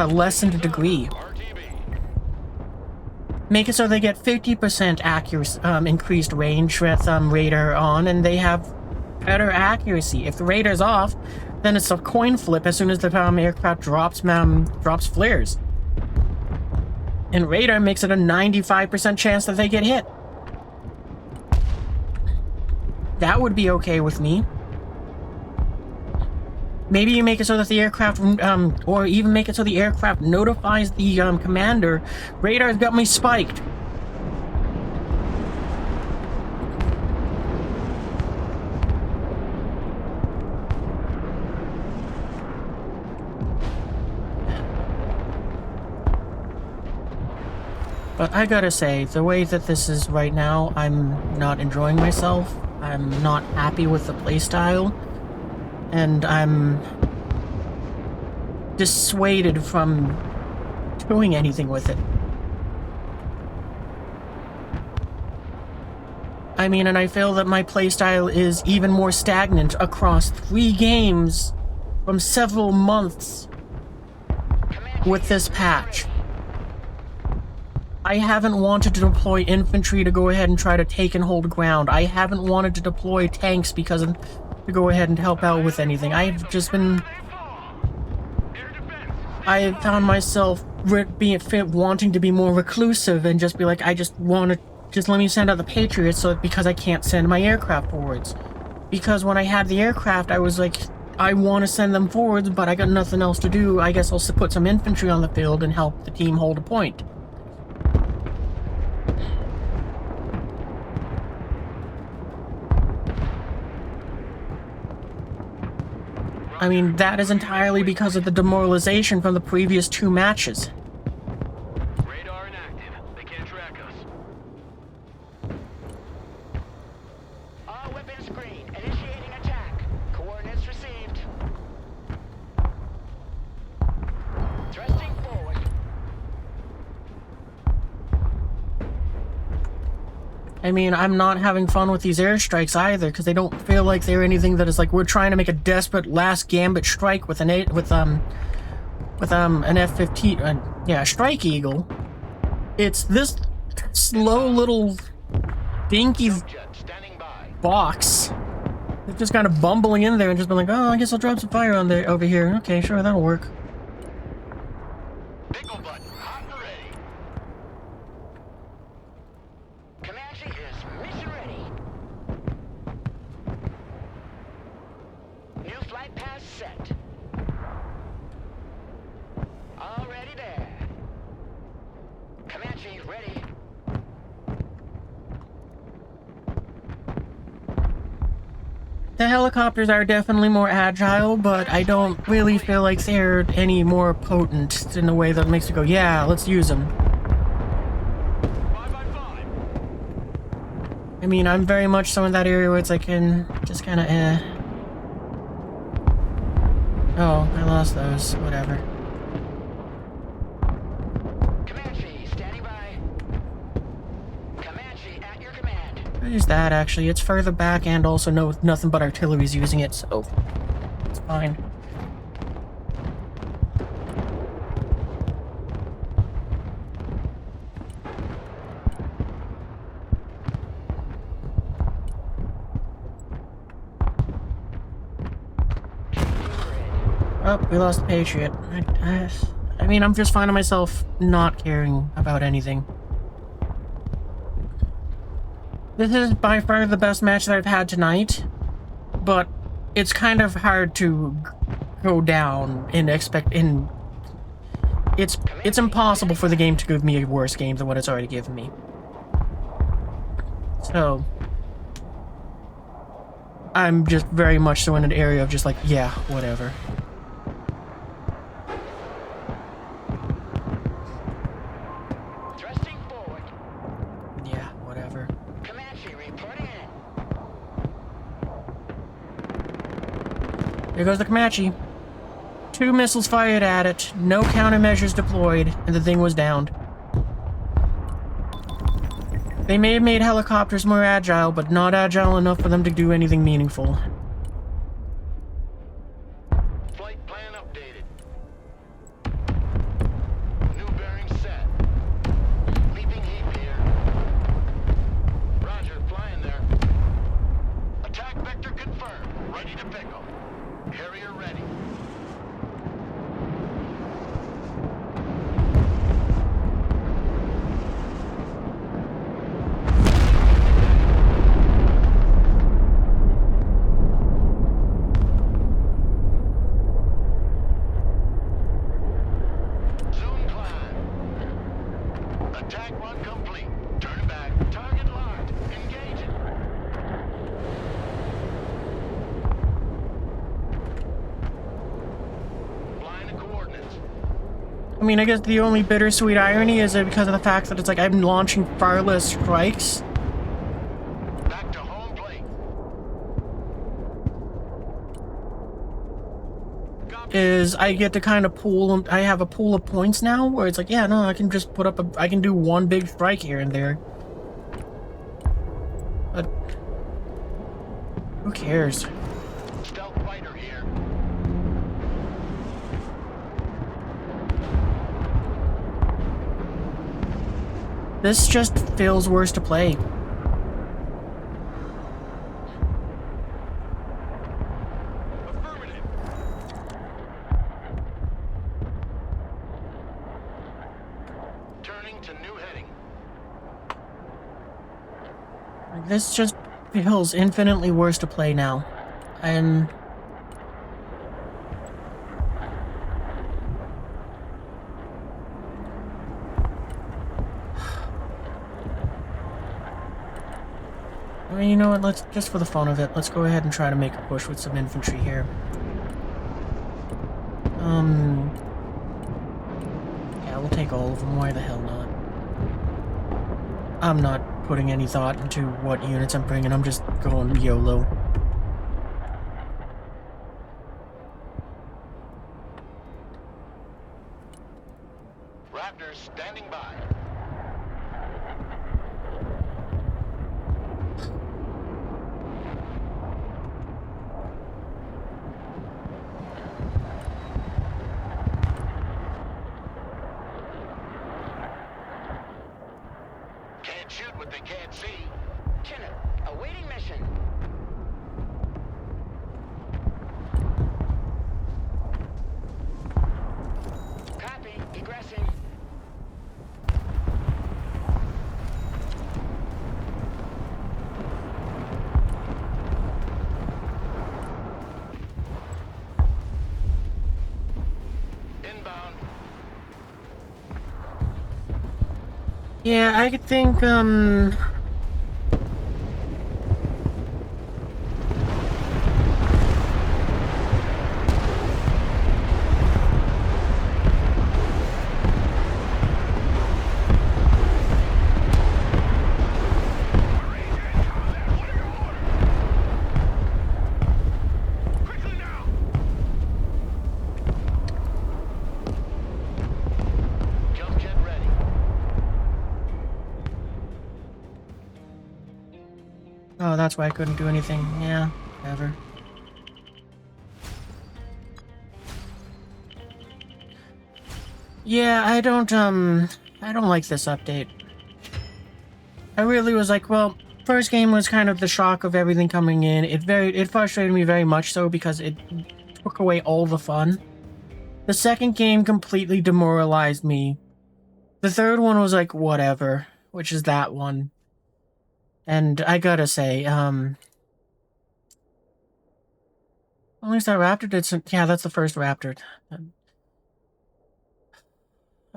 lessened degree. Make it so they get 50% accuracy, increased range with radar on, and they have better accuracy. If the radar's off, then it's a coin flip as soon as the aircraft drops flares. And radar makes it a 95% chance that they get hit. That would be okay with me. Maybe you make it so that the aircraft, or even make it so the aircraft notifies the commander, radar's got me spiked. But I gotta say, the way that this is right now, I'm not enjoying myself. I'm not happy with the playstyle. And I'm dissuaded from doing anything with it. I mean, and I feel that my playstyle is even more stagnant across 3 games from several months with this patch. I haven't wanted to deploy infantry to go ahead and try to take and hold ground. I haven't wanted to deploy tanks because to go ahead and help out with anything. I found myself wanting to be more reclusive and just be like, I just want to, just let me send out the Patriots because I can't send my aircraft forwards. Because when I had the aircraft, I was like, I want to send them forwards, but I got nothing else to do. I guess I'll put some infantry on the field and help the team hold a point. I mean, that is entirely because of the demoralization from the previous 2 matches. Radar inactive. They can't track us. All weapons screen. Initiating attack. Coordinates received. Thrusting forward. I mean, I'm not having fun with these airstrikes either, because they don't feel like they're anything that is like, we're trying to make a desperate last gambit strike with an F-15, yeah, Strike Eagle. It's this slow little dinky box They're just kind of bumbling in there and just been like, oh, I guess I'll drop some fire on there over here. Okay, sure, that'll work. Pickle button, hot and ready. Comanche is mission ready. New flight path set. Already there. Comanche ready. The helicopters are definitely more agile, but I don't really feel like they're any more potent in a way that makes you go, yeah, let's use them. 5x5. I mean, I'm very much so in that area where it's like, just kind of, Oh, I lost those. Whatever. Comanche, standing by. Comanche, at your command. There's that, actually. It's further back and also nothing but artillery's using it, so it's fine. Oh, we lost the Patriot. I mean, I'm just finding myself not caring about anything. This is by far the best match that I've had tonight, but it's kind of hard to go down and expect in. It's impossible for the game to give me a worse game than what it's already given me. So I'm just very much so in an area of just like, yeah, whatever. Thrusting forward. Yeah, whatever. Comanche, reporting in. There goes the Comanche. 2 missiles fired at it, no countermeasures deployed, and the thing was downed. They may have made helicopters more agile, but not agile enough for them to do anything meaningful. Flight plan updated. New bearing set. Leaping heap here. Roger, flying there. Attack vector confirmed. Ready to pickle. Harrier ready. Zoom climb. Attack run complete. Turn back. Target locked. Engaging. Flying the coordinates. I mean, I guess the only bittersweet irony is that because of the fact that it's like I'm launching far less strikes, Back to home plate. is I get to kind of pool, I have a pool of points now, where it's like, yeah, no, I can just put up I can do one big strike here and there. But who cares? Stealth fighter here. This just feels worse to play. Affirmative. Turning to new heading. Like, this just feels infinitely worse to play now. And I mean, you know what, let's just for the fun of it, let's go ahead and try to make a push with some infantry here. Yeah, we'll take all of them, why the hell not? I'm not putting any thought into what units I'm bringing, I'm just going YOLO. Raptors standing by. Can't shoot what they can't see. Chinook, awaiting mission. Inbound. Yeah, I could think, Jump jet ready. oh, that's why I couldn't do anything. Yeah, whatever. Yeah, I don't like this update. I really was like, well, first game was kind of the shock of everything coming in. It frustrated me very much so because it took away all the fun. The second game completely demoralized me. The third one was like, whatever, which is that one. And I gotta say, at least that Raptor did some, yeah, that's the first Raptor.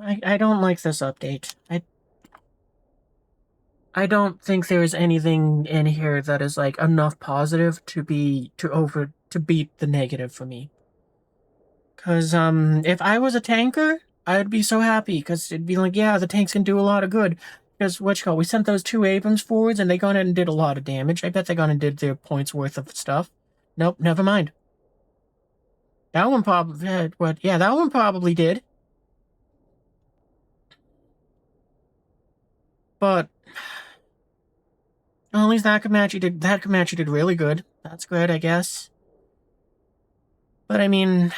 I don't like this update. I don't think there's anything in here that is like enough positive to beat the negative for me. Cause if I was a tanker, I'd be so happy because it'd be like, yeah, the tanks can do a lot of good. Because we sent those 2 Abrams forwards and they gone in and did a lot of damage. I bet they gone and did their points worth of stuff. Nope, never mind. That one probably yeah, that one probably did. But well, at least that Comanche did really good. That's good, I guess. But I mean,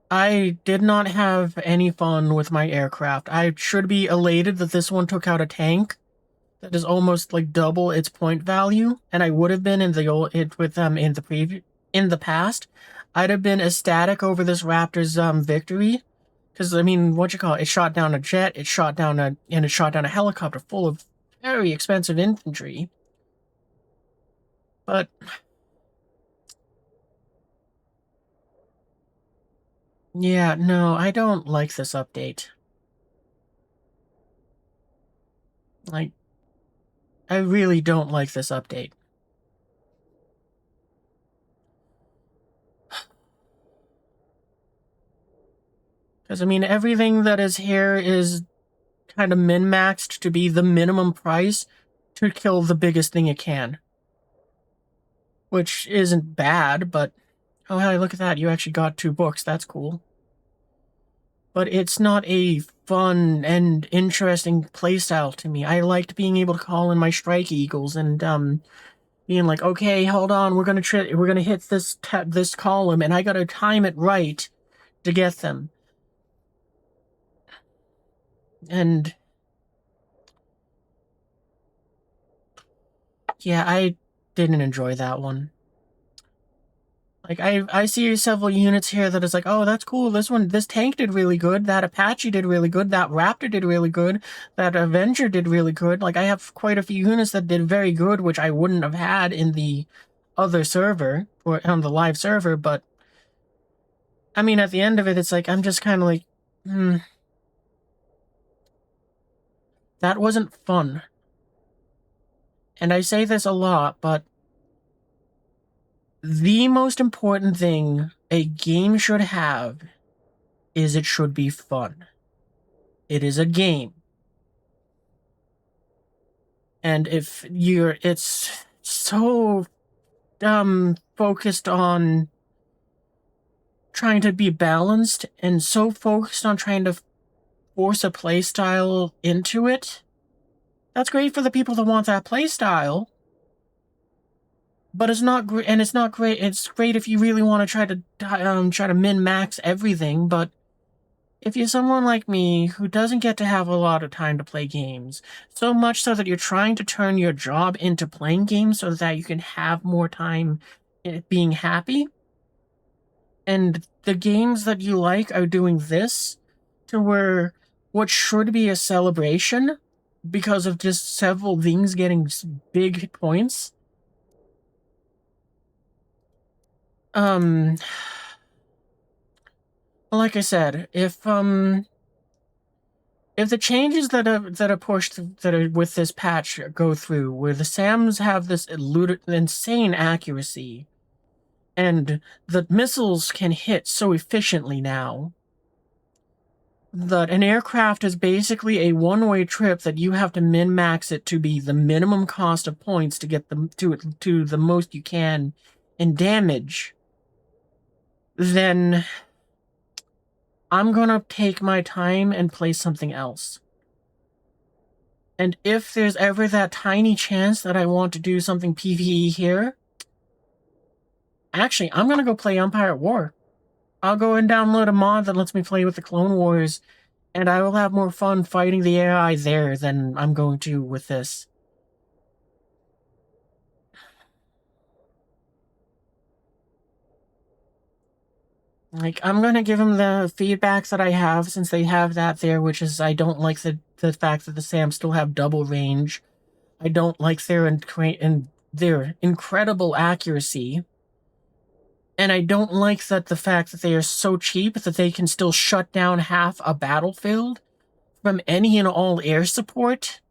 I did not have any fun with my aircraft. I should be elated that this one took out a tank that is almost like double its point value, and I would have been in the past. I'd have been ecstatic over this Raptor's victory, because I mean, it shot down a jet, it shot down a helicopter full of very expensive infantry. But yeah, no, I don't like this update. Like, I really don't like this update. Because, I mean, everything that is here is kind of min-maxed to be the minimum price to kill the biggest thing it can. Which isn't bad, but... Oh, hey, look at that. You actually got 2 books. That's cool. But it's not a fun and interesting playstyle to me. I liked being able to call in my Strike Eagles and, being like, okay, hold on, we're gonna hit this column, and I gotta time it right to get them. And yeah, I didn't enjoy that one. Like, I see several units here that is like, oh, that's cool, this tank did really good, that Apache did really good, that Raptor did really good, that Avenger did really good. Like, I have quite a few units that did very good, which I wouldn't have had in the other server, or on the live server, but I mean, at the end of it, it's like, I'm just kind of like, that wasn't fun. And I say this a lot, but the most important thing a game should have is it should be fun. It is a game. And if it's so focused on trying to be balanced and so focused on trying to force a playstyle into it, that's great for the people that want that playstyle. But it's not great, and it's not great. It's great if you really want to try to min-max everything, but if you're someone like me who doesn't get to have a lot of time to play games, so much so that you're trying to turn your job into playing games so that you can have more time being happy, and the games that you like are doing this, to where what should be a celebration because of just several things getting big points, Like I said, if the changes that are pushed that are with this patch go through, where the SAMs have this insane accuracy, and the missiles can hit so efficiently now, that an aircraft is basically a one-way trip that you have to min-max it to be the minimum cost of points to get them to the most you can in damage, then I'm gonna take my time and play something else. And if there's ever that tiny chance that I want to do something PvE here, actually, I'm gonna go play Empire at War. I'll go and download a mod that lets me play with the Clone Wars, and I will have more fun fighting the AI there than I'm going to with this. Like, I'm gonna give them the feedback that I have, since they have that there, which is I don't like the fact that the SAMs still have double range. I don't like their incredible accuracy. And I don't like that the fact that they are so cheap that they can still shut down half a battlefield from any and all air support.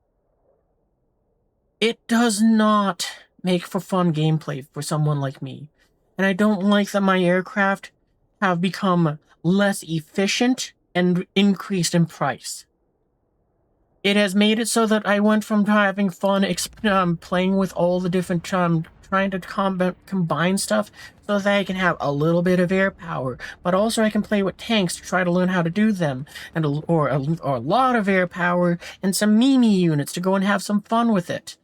It does not make for fun gameplay for someone like me. And I don't like that my aircraft have become less efficient and increased in price. It has made it so that I went from having fun playing with all the different trying to combine stuff so that I can have a little bit of air power, but also I can play with tanks to try to learn how to do them, and or a lot of air power and some Mimi units to go and have some fun with it.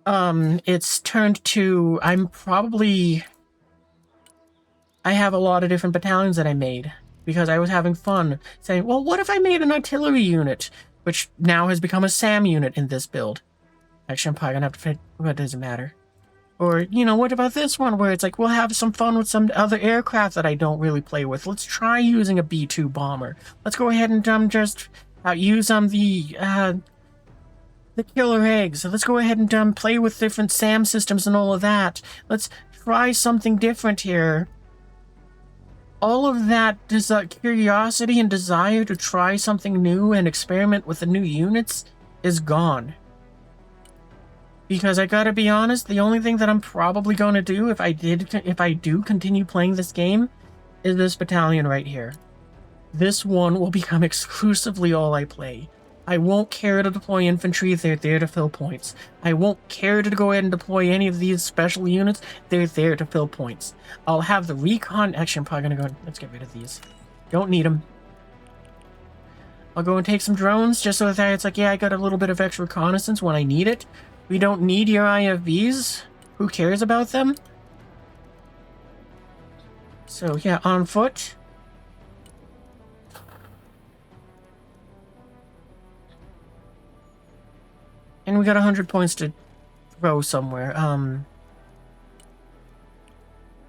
It's turned to I have a lot of different battalions that I made because I was having fun saying, well, what if I made an artillery unit, which now has become a SAM unit in this build. Actually, I'm probably gonna have to fit, well, it doesn't matter. Or, you know, what about this one where it's like, we'll have some fun with some other aircraft that I don't really play with. Let's try using a B-2 bomber. Let's go ahead and just use the killer eggs. So let's go ahead and play with different SAM systems and all of that. Let's try something different here. All of that curiosity and desire to try something new and experiment with the new units is gone. Because I gotta be honest, the only thing that I'm probably gonna do if I do continue playing this game is this battalion right here. This one will become exclusively all I play. I won't care to deploy infantry, they're there to fill points. I won't care to go ahead and deploy any of these special units, they're there to fill points. I'll have the recon, actually I'm probably gonna go, let's get rid of these. Don't need them. I'll go and take some drones, just so that it's like, yeah, I got a little bit of extra reconnaissance when I need it. We don't need your IFVs. Who cares about them? So yeah, on foot. And we got 100 points to throw somewhere.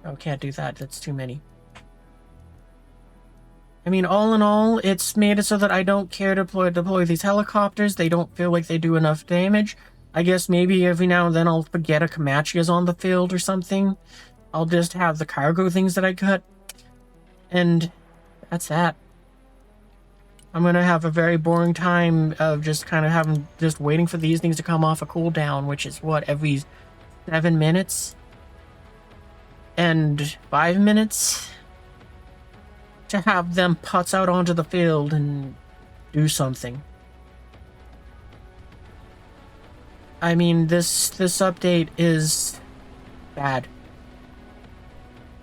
Oh, can't do that. That's too many. I mean, all in all, it's made it so that I don't care to deploy these helicopters. They don't feel like they do enough damage. I guess maybe every now and then I'll forget a Comanche is on the field or something. I'll just have the cargo things that I cut. And that's that. I'm gonna have a very boring time of just kind of waiting for these things to come off a cooldown, which is what, every 7 minutes? And 5 minutes? To have them putz out onto the field and do something. I mean, this update is bad.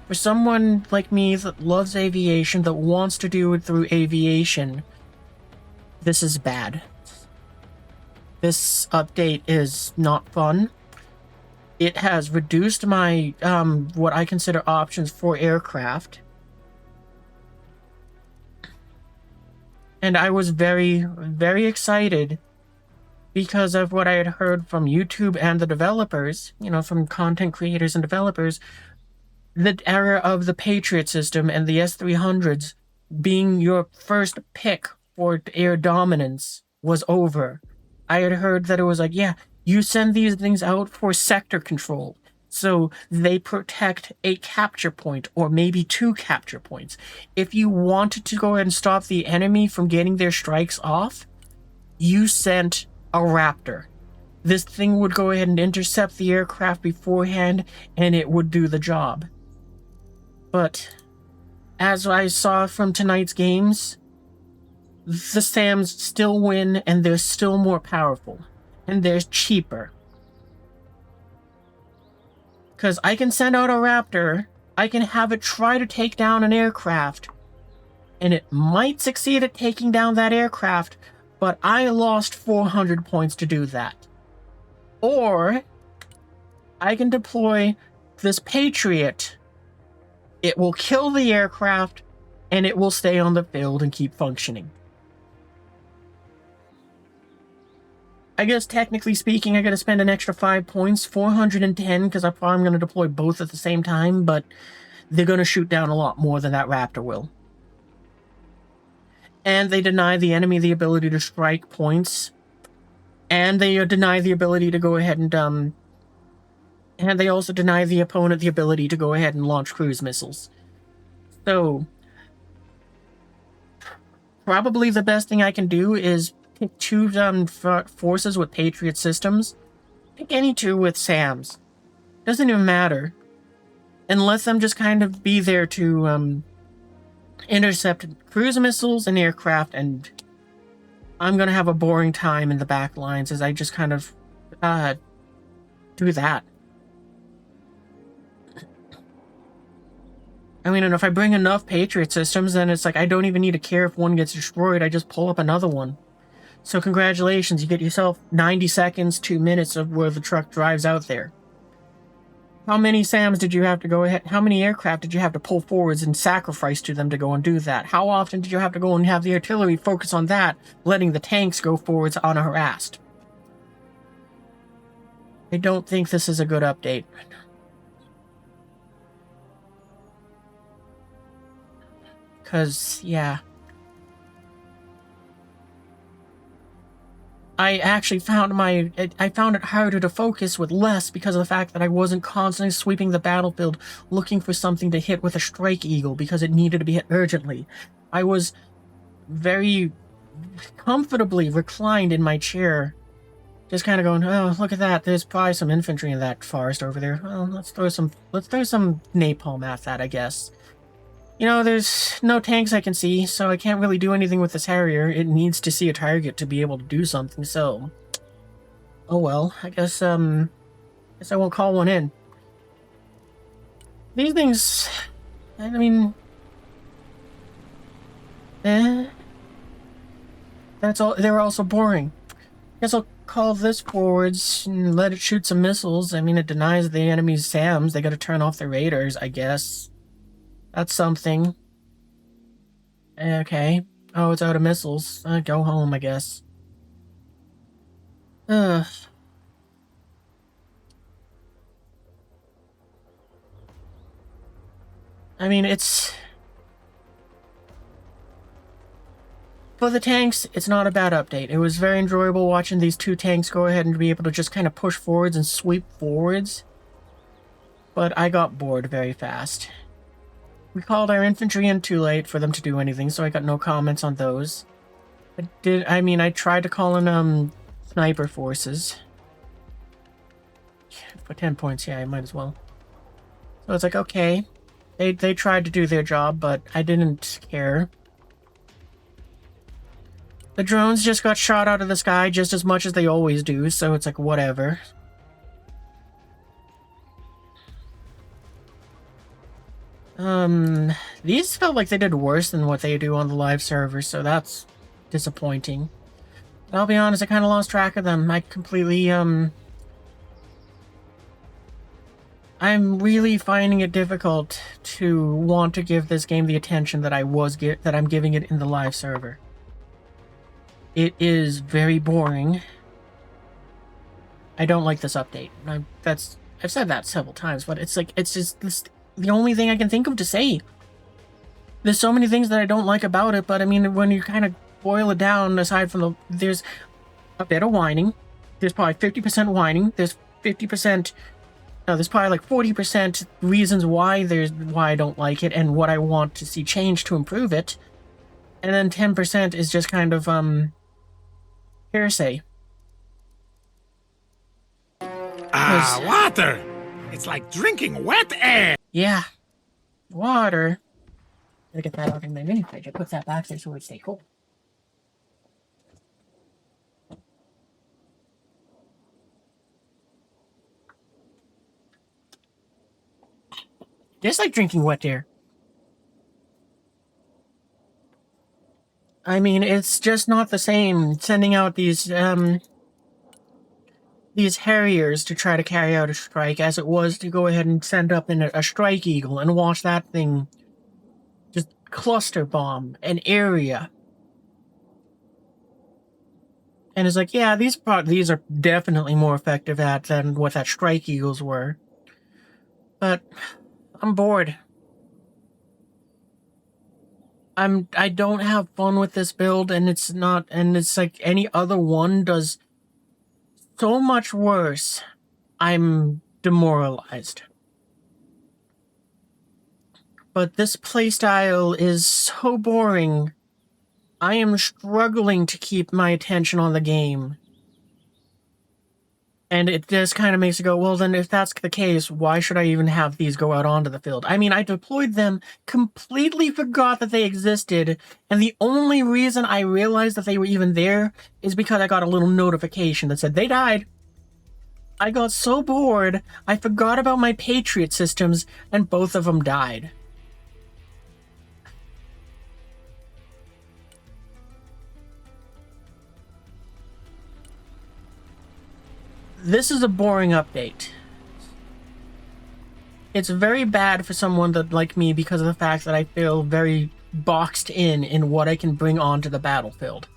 For someone like me that loves aviation, that wants to do it through aviation, this is bad. This update is not fun. It has reduced my, what I consider options for aircraft. And I was very, very excited because of what I had heard from YouTube and the developers, you know, from content creators and developers, the era of the Patriot system and the S-300s being your first pick for air dominance was over. I had heard that it was like, yeah, you send these things out for sector control. So they protect a capture point, or maybe 2 capture points. If you wanted to go ahead and stop the enemy from getting their strikes off, you sent a Raptor. This thing would go ahead and intercept the aircraft beforehand, and it would do the job. But as I saw from tonight's games, the SAMs still win, and they're still more powerful, and they're cheaper. Because I can send out a Raptor, I can have it try to take down an aircraft, and it might succeed at taking down that aircraft, but I lost 400 points to do that. Or I can deploy this Patriot. It will kill the aircraft, and it will stay on the field and keep functioning. I guess technically speaking, I gotta spend an extra 5 points, 410, because I'm probably gonna deploy both at the same time, but they're gonna shoot down a lot more than that Raptor will. And they deny the enemy the ability to strike points, and they deny the ability to go ahead and they also deny the opponent the ability to go ahead and launch cruise missiles. So probably the best thing I can do is pick 2 forces with Patriot systems. Pick any 2 with SAMs. Doesn't even matter. And let them just kind of be there to intercept cruise missiles and aircraft, and I'm gonna have a boring time in the back lines as I just kind of do that. I mean, and if I bring enough Patriot systems, then it's like I don't even need to care if one gets destroyed. I just pull up another one. So congratulations, you get yourself 90 seconds, 2 minutes of where the truck drives out there. How many SAMs did you have to go ahead? How many aircraft did you have to pull forwards and sacrifice to them to go and do that? How often did you have to go and have the artillery focus on that, letting the tanks go forwards unharassed? I don't think this is a good update. Because, yeah. I actually found I found it harder to focus with less because of the fact that I wasn't constantly sweeping the battlefield looking for something to hit with a strike eagle because it needed to be hit urgently. I was very comfortably reclined in my chair, just kind of going, oh, look at that, there's probably some infantry in that forest over there. Well, let's throw some napalm at that, I guess. You know, there's no tanks I can see, so I can't really do anything with this Harrier. It needs to see a target to be able to do something, so... Oh well, I guess I won't call one in. These things... I mean... That's all. They were also boring. Guess I'll call this forwards and let it shoot some missiles. I mean, it denies the enemy's SAMs. They gotta turn off their radars, I guess. That's something. Okay. Oh, it's out of missiles. Go home, I guess. Ugh. I mean, it's... For the tanks, it's not a bad update. It was very enjoyable watching these 2 tanks go ahead and be able to just kind of push forwards and sweep forwards. But I got bored very fast. We called our infantry in too late for them to do anything, so I got no comments on those. I tried to call in, sniper forces. For 10 points, yeah, I might as well. So it's like, okay. They tried to do their job, but I didn't care. The drones just got shot out of the sky just as much as they always do, so it's like, whatever. These felt like they did worse than what they do on the live server, so that's disappointing. But I'll be honest, I kind of lost track of them. I completely, I'm really finding it difficult to want to give this game the attention that I'm giving it in the live server. It is very boring. I don't like this update. I've said that several times, but it's like, it's just the only thing I can think of to say. There's so many things that I don't like about it, but I mean, when you kind of boil it down, aside from there's a bit of whining. There's probably 50% whining. There's 50% Now, there's probably like 40% reasons why I don't like it and what I want to see change to improve it. And then 10% is just kind of, hearsay. Water! It's like drinking wet air! Yeah. Water. Gotta get that out in my mini fridge. I put that back there so it would stay cool. Just like drinking wet air. I mean, it's just not the same sending out these harriers to try to carry out a strike as it was to go ahead and send up in a strike eagle and watch that thing just cluster bomb an area. And it's like, yeah, these are definitely more effective than what that strike eagles were. But I'm bored. I don't have fun with this build, and it's like any other one does so much worse. I'm demoralized. But this playstyle is so boring. I am struggling to keep my attention on the game. And it just kind of makes it go, well, then if that's the case, why should I even have these go out onto the field? I mean, I deployed them, completely forgot that they existed, and the only reason I realized that they were even there is because I got a little notification that said they died. I got so bored, I forgot about my Patriot systems, and both of them died. This is a boring update. It's very bad for someone like me because of the fact that I feel very boxed in what I can bring onto the battlefield.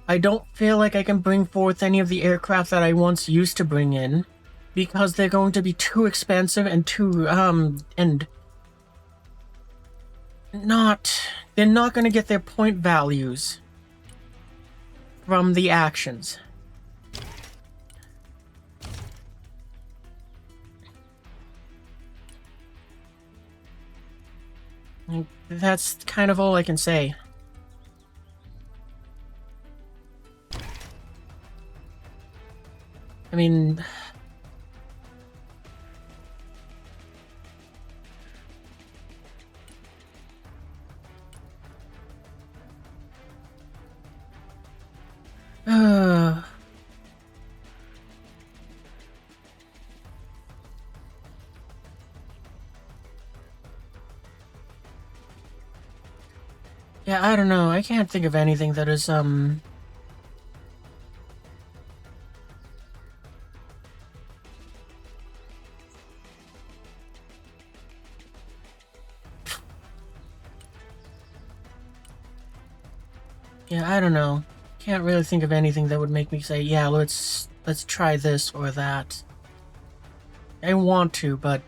I don't feel like I can bring forth any of the aircraft that I once used to bring in because they're going to be too expensive and they're not going to get their point values from the actions. That's kind of all I can say. I mean... Yeah, I don't know. I can't think of anything that is, Yeah, I don't know. Can't really think of anything that would make me say, yeah, let's try this or that. I want to, but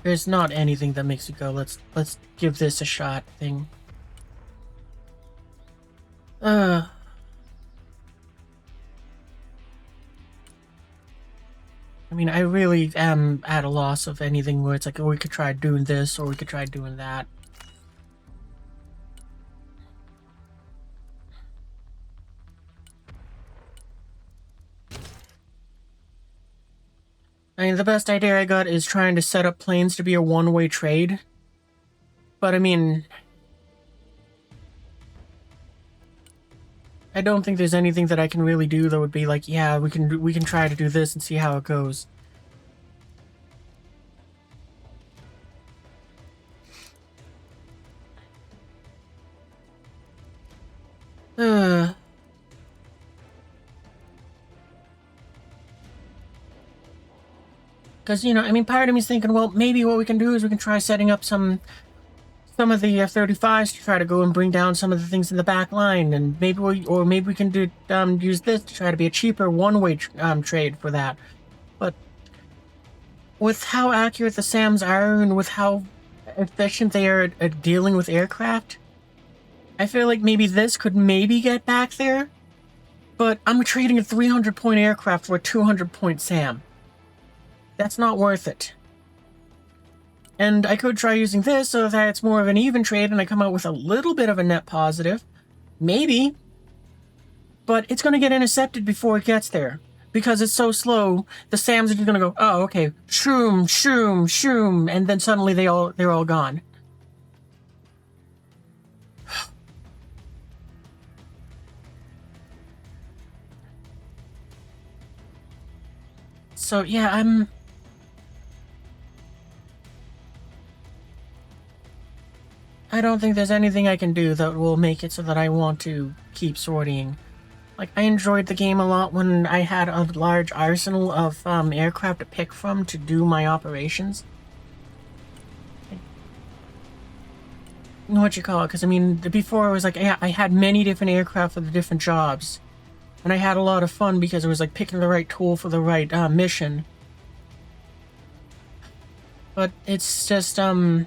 there's not anything that makes you go, let's give this a shot thing. I mean, I really am at a loss of anything where it's like, oh, we could try doing this or we could try doing that. I mean, the best idea I got is trying to set up planes to be a one-way trade. But I mean, I don't think there's anything that I can really do that would be like, yeah, we can try to do this and see how it goes. Because, you know, I mean, part of me's thinking, well, maybe what we can do is we can try setting up some of the F-35s to try to go and bring down some of the things in the back line, and maybe we can do use this to try to be a cheaper one-way trade for that. But with how accurate the SAMs are and with how efficient they are at dealing with aircraft, I feel like maybe this could maybe get back there. But I'm trading a 300-point aircraft for a 200-point SAM. That's not worth it. And I could try using this so that it's more of an even trade and I come out with a little bit of a net positive. Maybe. But it's going to get intercepted before it gets there. Because it's so slow, the SAMs are just going to go, oh, okay, shoom, shoom, shoom, and then suddenly they're all gone. So, yeah, I don't think there's anything I can do that will make it so that I want to keep sorting. Like, I enjoyed the game a lot when I had a large arsenal of aircraft to pick from to do my operations. You know what you call it, because I mean, before it was like, I had many different aircraft for the different jobs. And I had a lot of fun because it was like picking the right tool for the right mission. But it's just, I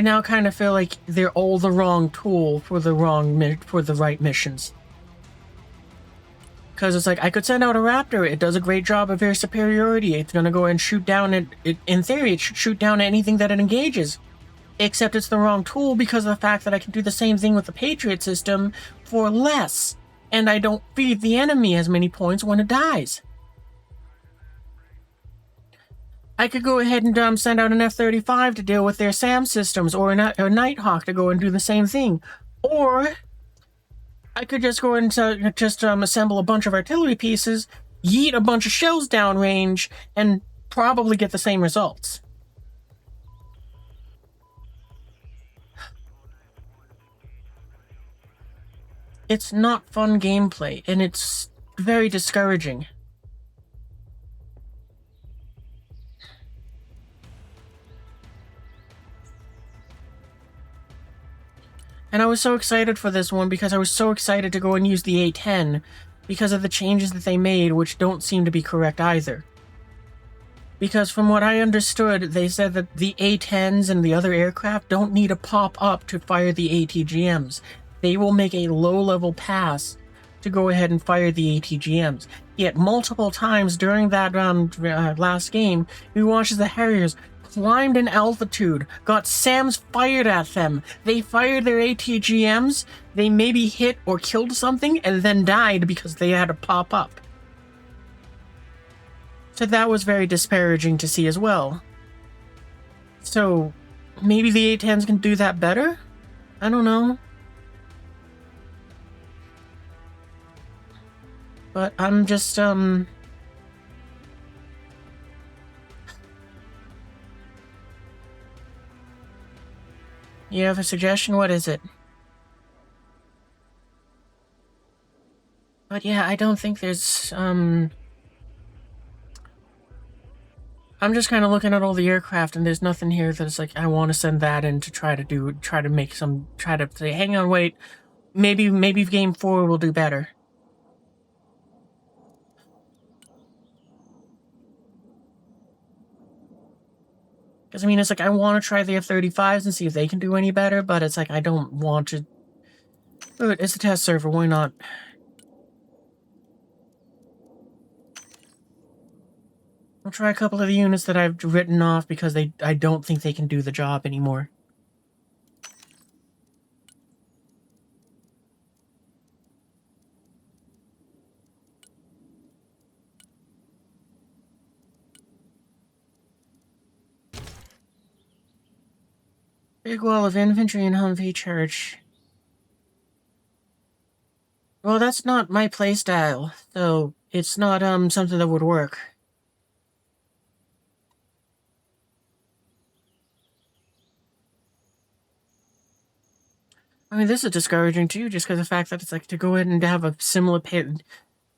now kind of feel like they're all the wrong tool for the right missions. Because it's like, I could send out a Raptor, it does a great job of air superiority, it's gonna go and shoot down, in theory, it should shoot down anything that it engages. Except it's the wrong tool because of the fact that I can do the same thing with the Patriot system for less. And I don't feed the enemy as many points when it dies. I could go ahead and send out an F-35 to deal with their SAM systems, or a Nighthawk to go and do the same thing. Or I could just go and assemble a bunch of artillery pieces, yeet a bunch of shells downrange, and probably get the same results. It's not fun gameplay, and it's very discouraging. And I was so excited for this one because I was so excited to go and use the A-10 because of the changes that they made, which don't seem to be correct either. Because from what I understood, they said that the A-10s and the other aircraft don't need to pop up to fire the ATGMs. They will make a low-level pass to go ahead and fire the ATGMs. Yet multiple times during that last game, we watched as the Harriers climbed in altitude, got SAMs fired at them. They fired their ATGMs, they maybe hit or killed something, and then died because they had to pop up. So that was very disparaging to see as well. So, maybe the A-10s can do that better? I don't know. But I'm just, You have a suggestion? What is it? But yeah, I don't think there's, I'm just kind of looking at all the aircraft, and there's nothing here that's like, I want to send that in to try to say, hang on, wait, maybe game 4 will do better. Because, I mean, it's like, I want to try the F-35s and see if they can do any better, but it's like, I don't want to... Good, it's a test server, why not? I'll try a couple of the units that I've written off because I don't think they can do the job anymore. Big wall of infantry and Humvee church. Well, that's not my playstyle, so it's not something that would work. I mean, this is discouraging too, just because of the fact that it's like, to go in and have a similar pay,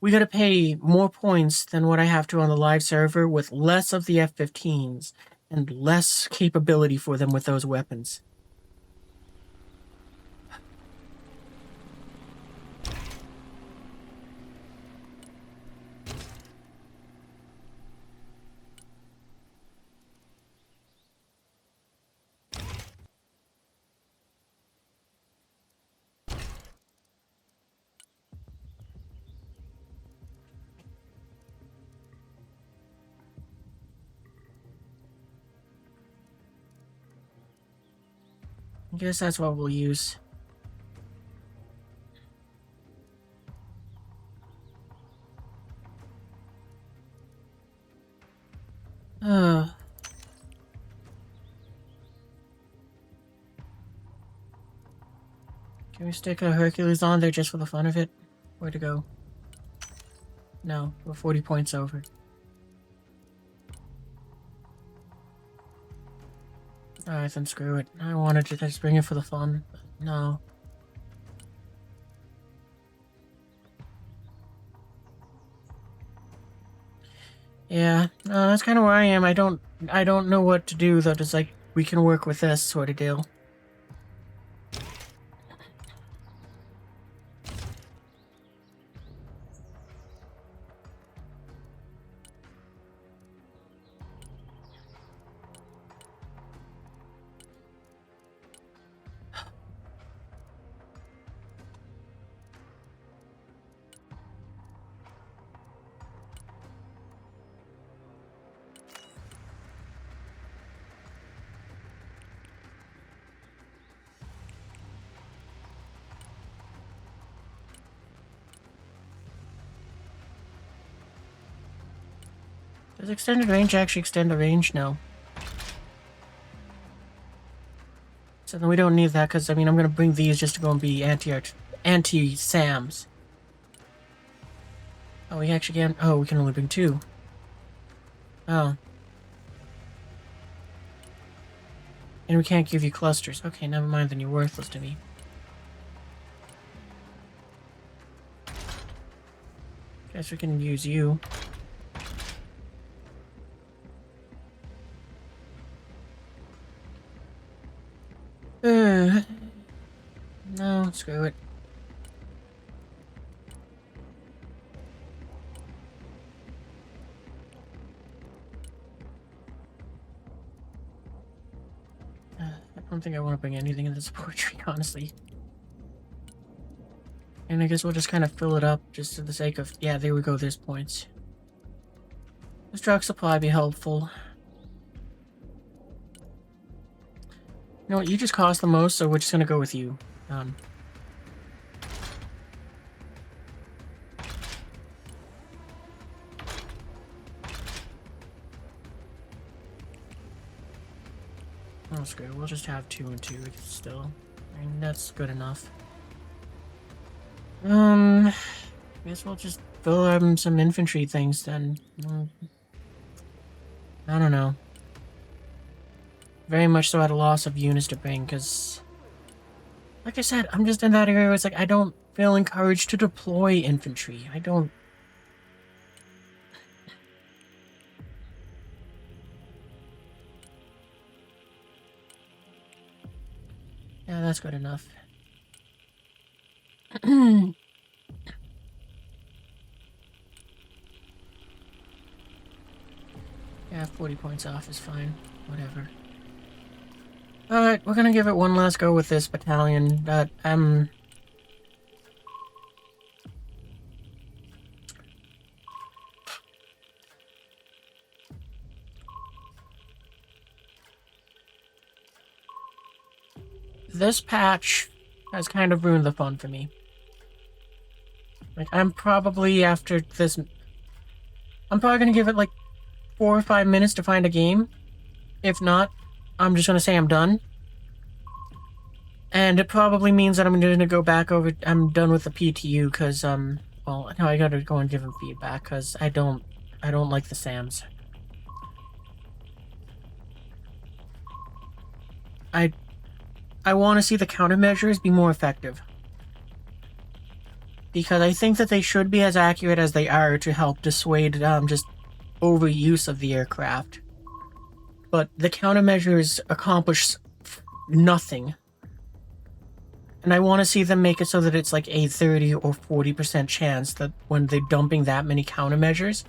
we gotta pay more points than what I have to on the live server with less of the F-15s and less capability for them with those weapons. I guess that's what we'll use. Can we stick a Hercules on there just for the fun of it? Where to go? No, we're 40 points over. Alright, then screw it. I wanted to just bring it for the fun, but no. Yeah, no, that's kind of where I am. I don't know what to do, though. Just like, we can work with this sort of deal. Does extended range actually extend the range? No. So then we don't need that, because, I mean, I'm going to bring these just to go and be anti-SAMs. Oh, we actually can... Oh, we can only bring 2. Oh. And we can't give you clusters. Okay, never mind, then you're worthless to me. Guess we can use you. No, screw it. I don't think I want to bring anything in the support tree, honestly. And I guess we'll just kind of fill it up, just for the sake of... Yeah, there we go, there's points. This drug supply be helpful. You know what, you just cost the most, so we're just gonna go with you. Done. Oh, screw it. We'll just have 2 and 2 still. I mean, that's good enough. I guess we'll just fill some infantry things then. I don't know. Very much so at a loss of units to bring, because... Like I said, I'm just in that area where it's like, I don't feel encouraged to deploy infantry. I don't... Yeah, that's good enough. Yeah, 40 points off is fine. Whatever. Alright, we're gonna give it one last go with this battalion. This patch has kind of ruined the fun for me. Like, I'm probably, after this... I'm probably gonna give it, like, 4 or 5 minutes to find a game. If not, I'm just gonna say I'm done. And it probably means that I'm gonna go back over... I'm done with the PTU, because, well, no, I gotta go and give him feedback, because I don't like the SAMs. I want to see the countermeasures be more effective. Because I think that they should be as accurate as they are to help dissuade just overuse of the aircraft. But the countermeasures accomplish nothing. And I want to see them make it so that it's like a 30 or 40% chance that when they're dumping that many countermeasures,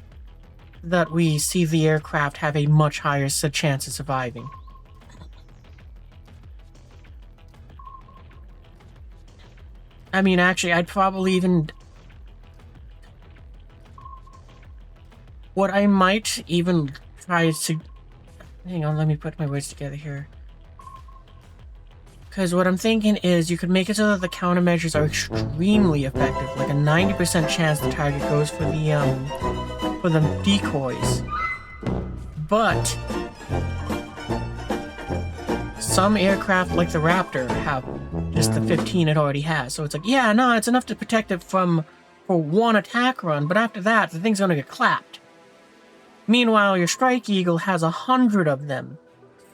that we see the aircraft have a much higher chance of surviving. I mean, actually, I'd probably even... What I might even try to... Hang on, let me put my words together here. Because what I'm thinking is you could make it so that the countermeasures are extremely effective, like a 90% chance the target goes for the decoys. But some aircraft, like the Raptor, have just the 15 it already has. So it's like, yeah, no, it's enough to protect it for one attack run, but after that, the thing's gonna get clapped. Meanwhile, your Strike Eagle has 100 of them.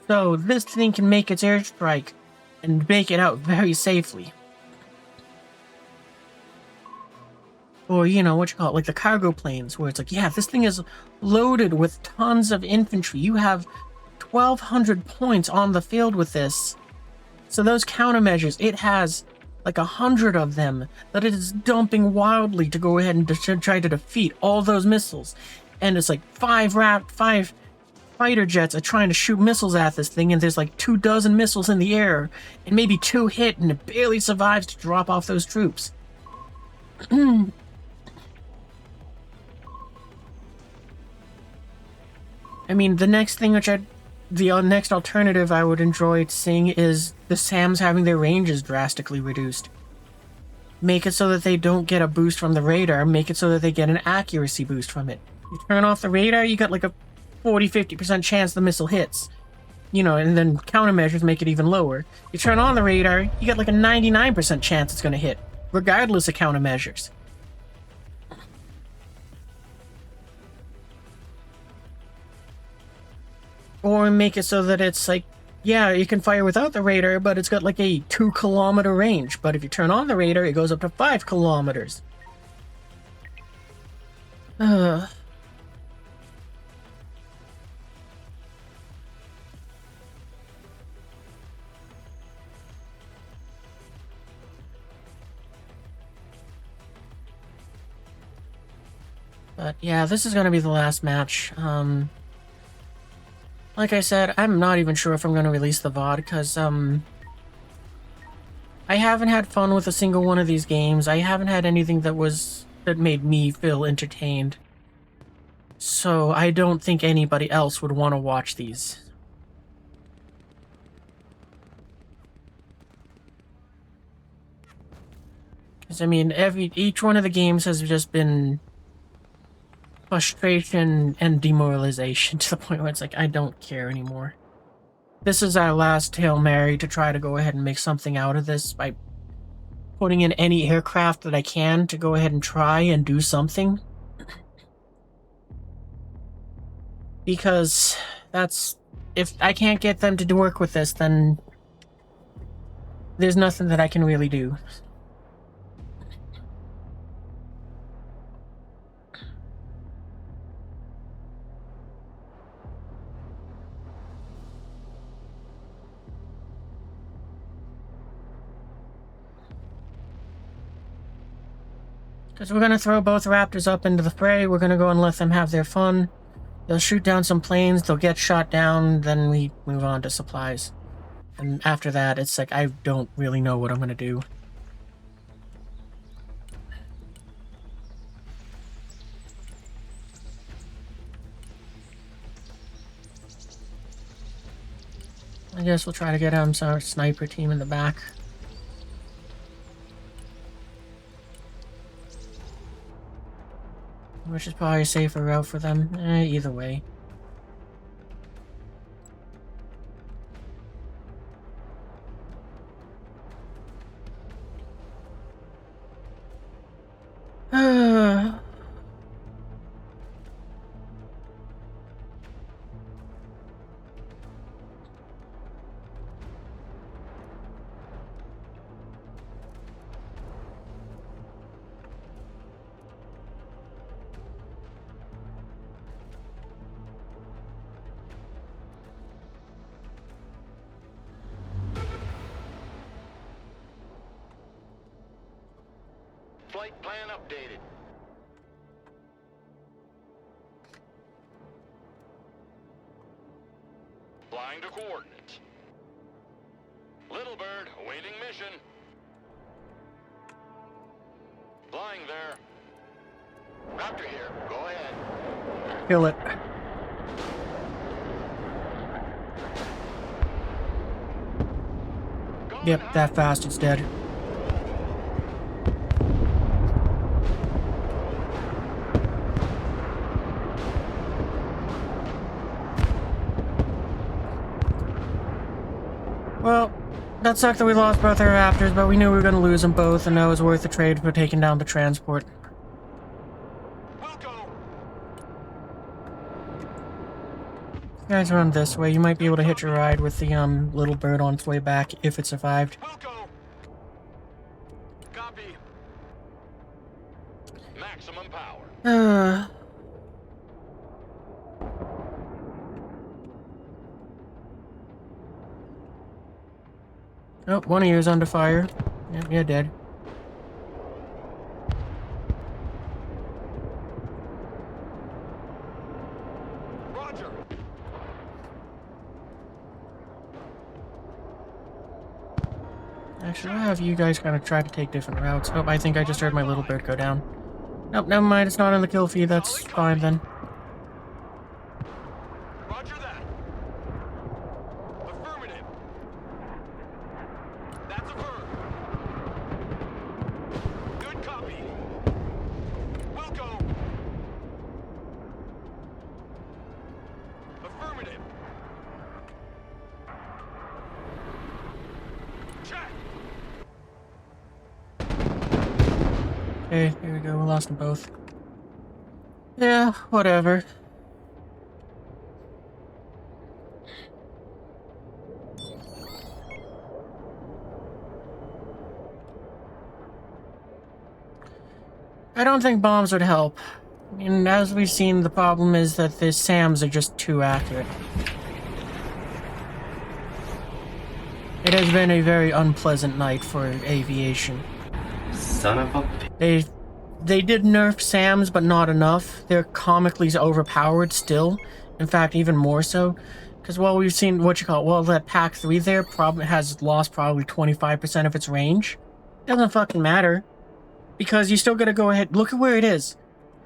So this thing can make its airstrike and make it out very safely. Or, you know, what you call it, like the cargo planes, where it's like, yeah, this thing is loaded with tons of infantry. You have 1,200 points on the field with this. So those countermeasures, it has like 100 of them that it is dumping wildly to go ahead and try to defeat all those missiles. And it's like five fighter jets are trying to shoot missiles at this thing, and there's like 24 missiles in the air, and maybe 2 hit, and it barely survives to drop off those troops. I mean, the next thing the next alternative I would enjoy seeing is the SAMs having their ranges drastically reduced. Make it so that they don't get a boost from the radar, make it so that they get an accuracy boost from it. You turn off the radar, you got like a 40-50% chance the missile hits. You know, and then countermeasures make it even lower. You turn on the radar, you get like a 99% chance it's going to hit, regardless of countermeasures. Or make it so that it's like, yeah, you can fire without the radar, but it's got like a 2-kilometer range. But if you turn on the radar, it goes up to 5 kilometers. But yeah, this is going to be the last match. Like I said, I'm not even sure if I'm going to release the VOD, because, I haven't had fun with a single one of these games. I haven't had anything that made me feel entertained. So I don't think anybody else would want to watch these. Because, I mean, each one of the games has just been frustration and demoralization to the point where it's like, I don't care anymore. This is our last Hail Mary to try to go ahead and make something out of this by putting in any aircraft that I can to go ahead and try and do something. Because if I can't get them to work with this, then there's nothing that I can really do. Because we're going to throw both Raptors up into the fray. We're going to go and let them have their fun. They'll shoot down some planes. They'll get shot down. Then we move on to supplies. And after that, it's like, I don't really know what I'm going to do. I guess we'll try to get our sniper team in the back. Which is probably a safer route for them. Either way. Flight plan updated. Flying to coordinates. Little Bird awaiting mission. Flying there. Raptor here. Go ahead. Kill it. Go! Yep, that fast it's dead. Well, that sucked that we lost both our Raptors, but we knew we were going to lose them both, and that was worth the trade for taking down the transport. Guys, run this way. You might be able to hitch a ride with the little bird on its way back if it survived. Copy. Maximum power. Oh, one of you is under fire. Yep, you're dead. Roger. Actually, I'll have you guys kind of try to take different routes. Oh, I think I just heard my little bird go down. Nope, never mind. It's not on the kill feed. That's fine then. Roger that. Affirmative. That's affirmed. Good copy. Wilco. Affirmative. Check. Okay, here we go. We lost them both. Yeah, whatever. I don't think bombs would help. I mean, as we've seen, the problem is that the SAMs are just too accurate. It has been a very unpleasant night for aviation. Son of a... They did nerf SAMs, but not enough. They're comically overpowered still. In fact, even more so. Because, well, we've seen, that Pack 3 there has lost probably 25% of its range. Doesn't fucking matter. Because you still gotta go ahead, look at where it is.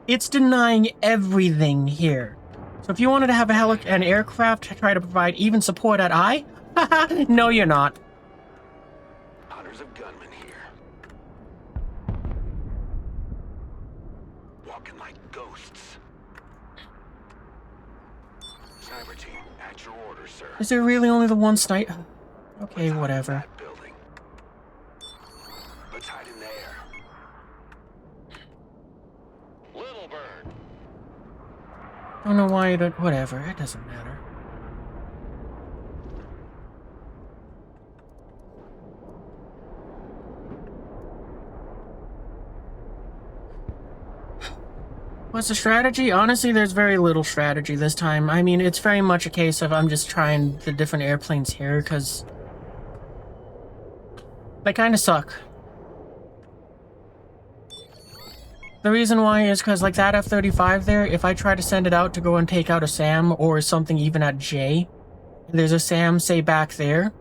It's denying everything here. So if you wanted to have an aircraft try to provide even support at I, haha, no you're not. Hunters of gunmen here. Walking like ghosts. Sniper team, at your orders, sir. Is there really only the one snipe? Okay, whatever. That building. Let's hide in there. Little bird. Don't know why you don't. Whatever, it doesn't matter. What's the strategy? Honestly, there's very little strategy this time. I mean, it's very much a case of I'm just trying the different airplanes here, because they kind of suck. The reason why is because, like, that F-35 there, if I try to send it out to go and take out a SAM or something even at J, there's a SAM, say, back there,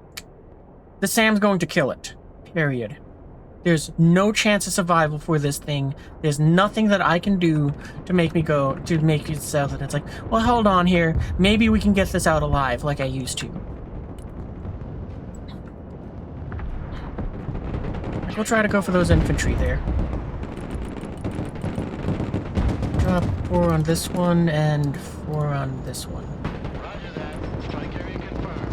the SAM's going to kill it. Period. There's no chance of survival for this thing. There's nothing that I can do to make it so that it's like, well, hold on here. Maybe we can get this out alive like I used to. We'll try to go for those infantry there. Drop 4 on this one and 4 on this one. Roger that. Strike area confirmed.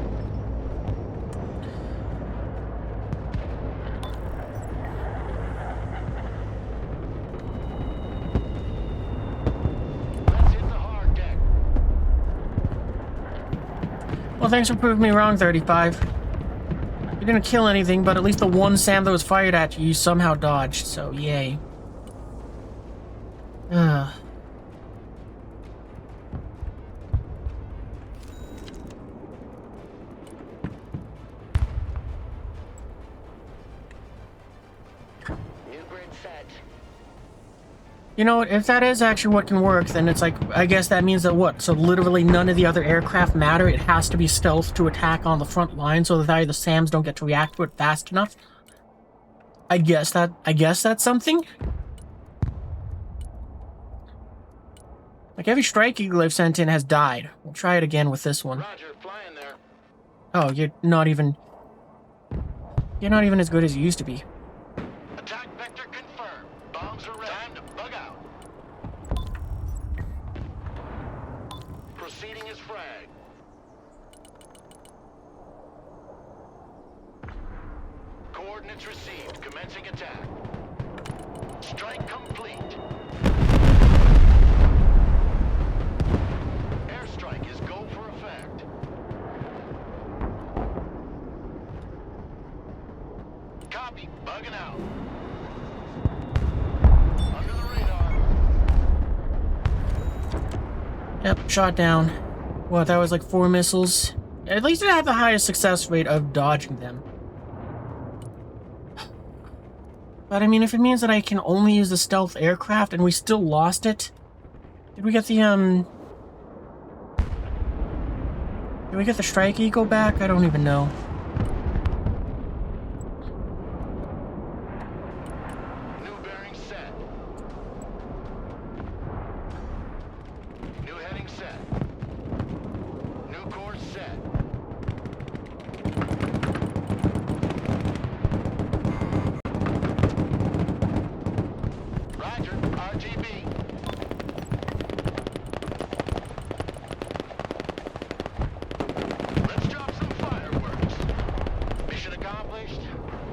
Let's hit the hard deck. Well, thanks for proving me wrong, 35. You didn't kill anything, but at least the one SAM that was fired at you, you somehow dodged, so yay. Ugh. New grid set. You know, if that is actually what can work, then it's like, I guess that means that what? So literally none of the other aircraft matter? It has to be stealth to attack on the front line so that the SAMs don't get to react to it fast enough? I guess that's something? Like, every strike eagle I've sent in has died. We'll try it again with this one. Roger, flying there. Oh, you're not even... You're not even as good as you used to be. Attack vector confirmed. Bombs are ready. Time to bug out. Proceeding as frag. Coordinates received. Commencing attack. Strike complete. Airstrike is go for effect. Copy. Bugging out. Under the radar. Yep, shot down. What, that was like 4 missiles? At least it had the highest success rate of dodging them. But I mean, if it means that I can only use the stealth aircraft and we still lost it... Did we get the, Did we get the Strike Eagle back? I don't even know. New bearing set. New heading set. New course set. Roger, RGB. Let's drop some fireworks. Mission accomplished.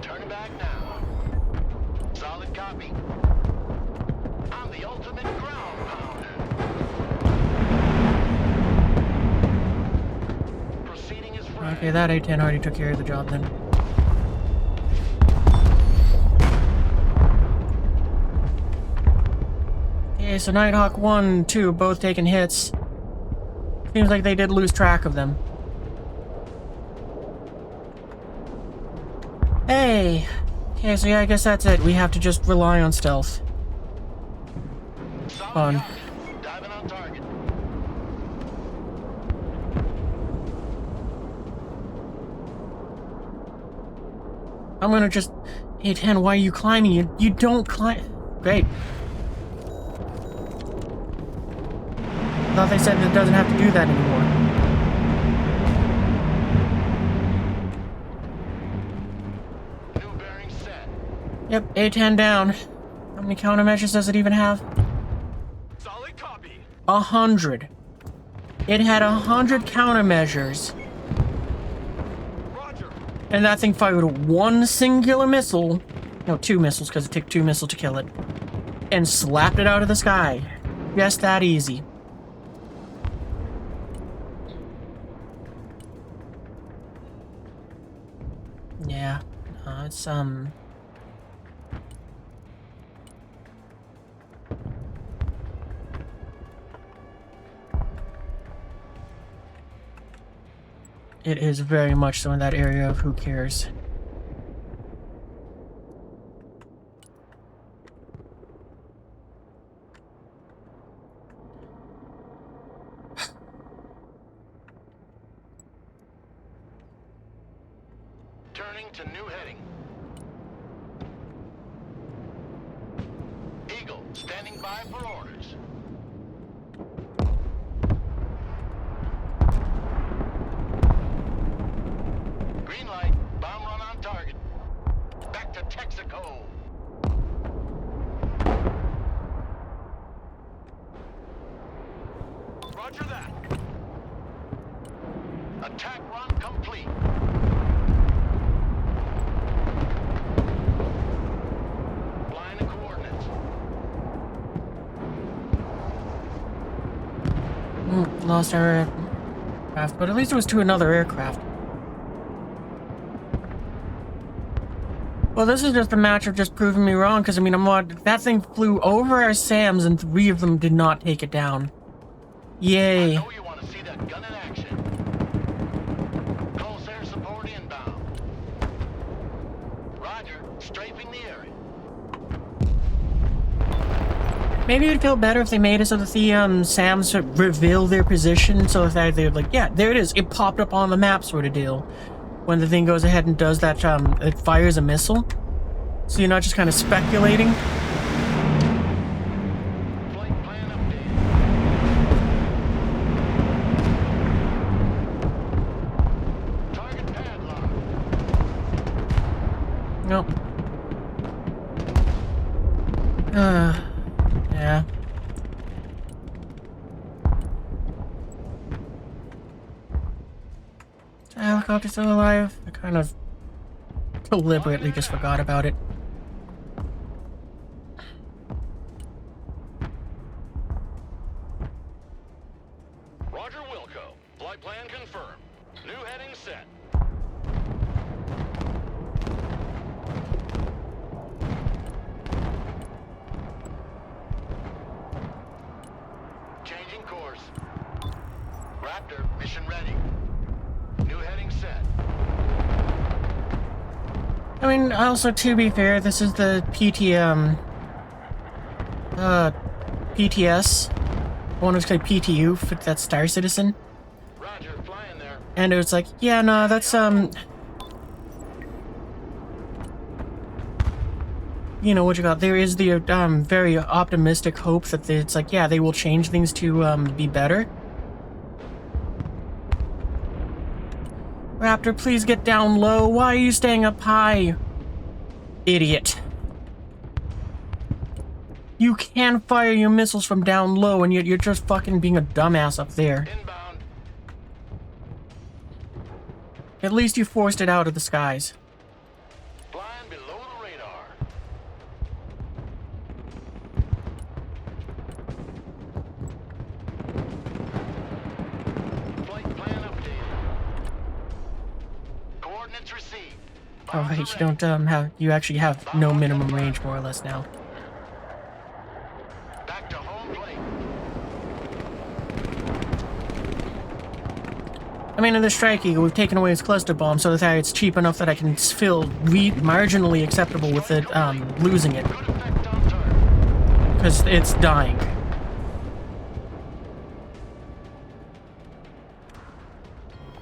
Turn back now. Solid copy. I'm the ultimate ground pounder. Proceeding as frag. Okay, that A-10 already took care of the job then. Okay, so Nighthawk 1 and 2 both taking hits. Seems like they did lose track of them. Hey! Okay, so yeah, I guess that's it. We have to just rely on stealth. Solid Fun. copy. Diving on target. I'm gonna just... A-10, why are you climbing? You don't climb... Great. I thought they said it doesn't have to do that anymore. New bearing set. Yep, A-10 down. How many countermeasures does it even have? Solid copy. 100. It had 100 countermeasures. Roger. And that thing fired one singular missile. No, 2 missiles, because it took 2 missiles to kill it. And slapped it out of the sky. Just that easy. Yeah. It's, It is very much so in that area of who cares. Turning to new heading. Eagle, standing by for orders. Green light, bomb run on target. Back to Texaco. Roger that. Attack run complete. Line of coordinates. Lost our aircraft, but at least it was to another aircraft. Well, this is just a match of just proving me wrong, because I mean, that thing flew over our SAMs and 3 of them did not take it down. Yay. I know you want to see that gun in action. Close air support inbound. Roger, strafing the area. Maybe it would feel better if they made it so that the SAMs reveal their position, so that they're like, yeah, there it is, it popped up on the map sort of deal. When the thing goes ahead and does that, it fires a missile. So you're not just kind of speculating. Flight plan updated. Target padlock. helicopter still alive? I kind of deliberately just forgot about it. Roger Wilco. Flight plan confirmed. New heading set. Changing course. Raptor, mission ready. New heading set. I mean, also, to be fair, this is the PTS. I want to say PTU, for that Star Citizen. Roger, flying there. And it was like, yeah, no, that's, you know, what you got, there is the, very optimistic hope that it's like, yeah, they will change things to, be better. Raptor, please get down low. Why are you staying up high? Idiot. You can fire your missiles from down low, and you're just fucking being a dumbass up there. Inbound. At least you forced it out of the skies. Flying below the radar. Flight plan updated. Coordinates received. Oh, right, you don't, you actually have no minimum range, more or less, now. Back to home plate. I mean, in the Strike Eagle, we've taken away its cluster bomb so that it's cheap enough that I can feel marginally acceptable with it, losing it. Good effect on target. Because it's dying.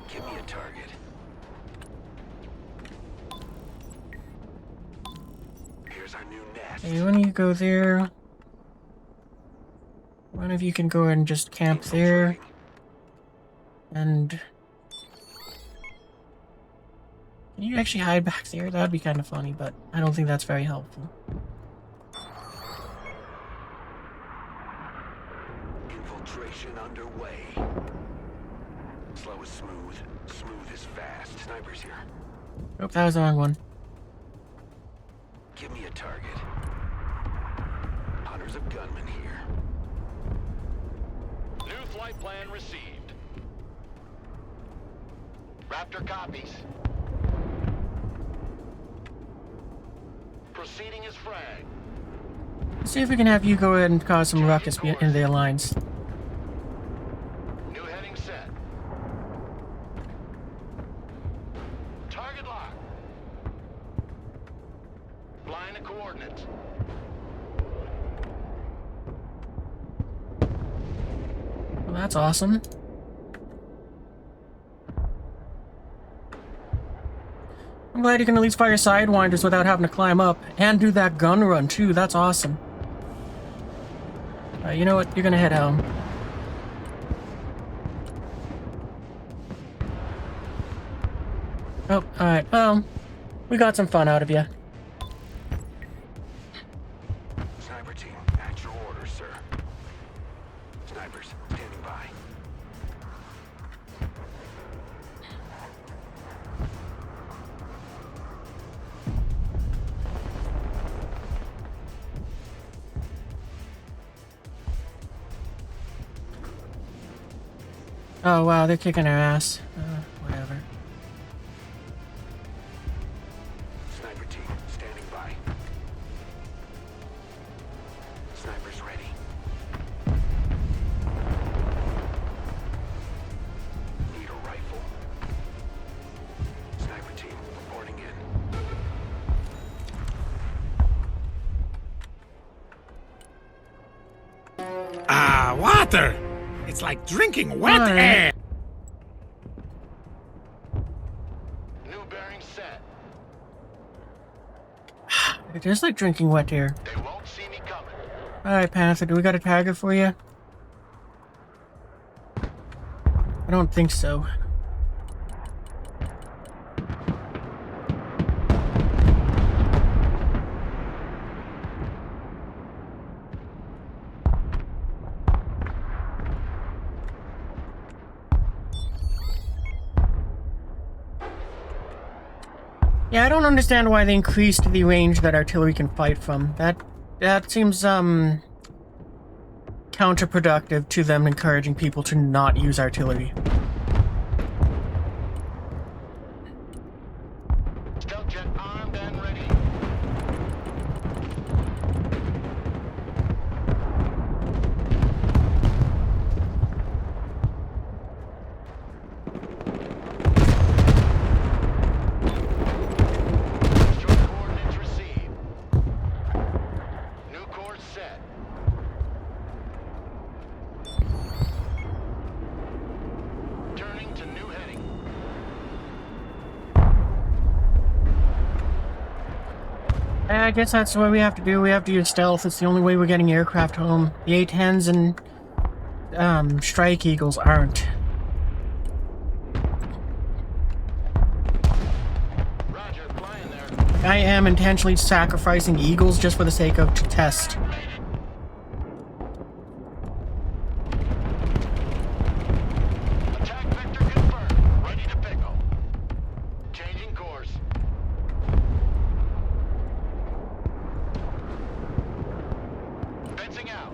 Give me a target. Here's our new nest. Hey, when you go there... One of you can go ahead and just camp there. And... Can you actually hide back there? That'd be kind of funny, but I don't think that's very helpful. Infiltration underway. Slow is smooth. Smooth is fast. Snipers here. Oh, that was the wrong one. Give me a target. Hundreds of gunmen here. New flight plan received. Raptor copies. Proceeding as frag. Let's see if we can have you go ahead and cause some ruckus in their lines. New heading set. Target lock. Line of coordinates. Well, that's awesome. I'm glad you can at least fire sidewinders without having to climb up. And do that gun run, too. That's awesome. You know what? You're gonna head home. Oh, alright. Well, we got some fun out of you. Sniper team, at your orders, sir. Snipers, standing by. Oh, wow, they're kicking our ass. Whatever. Sniper team, standing by. Snipers ready. Need a rifle. Sniper team, reporting in. Ah, water! It's like drinking wet Alright. air! New bearing set. It is like drinking wet air. They won't see me coming. Alright, Panther, do we got a target for you? I don't think so. Yeah, I don't understand why they increased the range that artillery can fight from. That seems, counterproductive to them encouraging people to not use artillery. Stealth jet armed and ready. Destroy coordinates received. New course set. Turning to new heading. I guess that's what we have to do. We have to use stealth. It's the only way we're getting aircraft home. The A-10s and Strike Eagles aren't. Roger, flying there. I am intentionally sacrificing Eagles just for the sake of test. Attack vector confirmed. Ready to pickle. Changing course. Fencing out.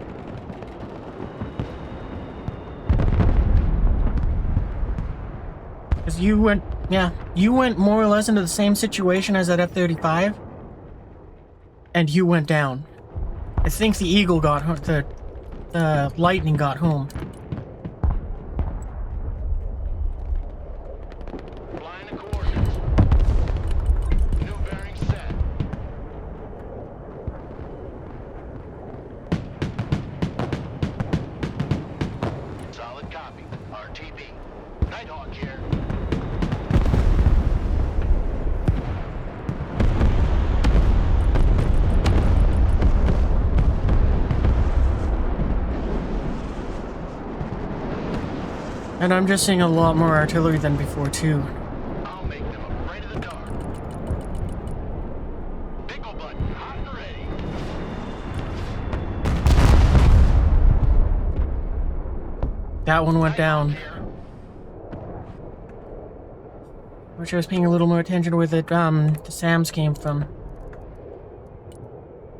Because you went more or less into the same situation as that F-35, and you went down. I think the Eagle got home, the Lightning got home. Flying to coordinates. New bearing set. Solid copy. RTB. Nighthawk here. And I'm just seeing a lot more artillery than before, too. I'll make them afraid of the dark. Pickle button, hot and ready. That one went down. Which I was paying a little more attention to where the SAMs came from.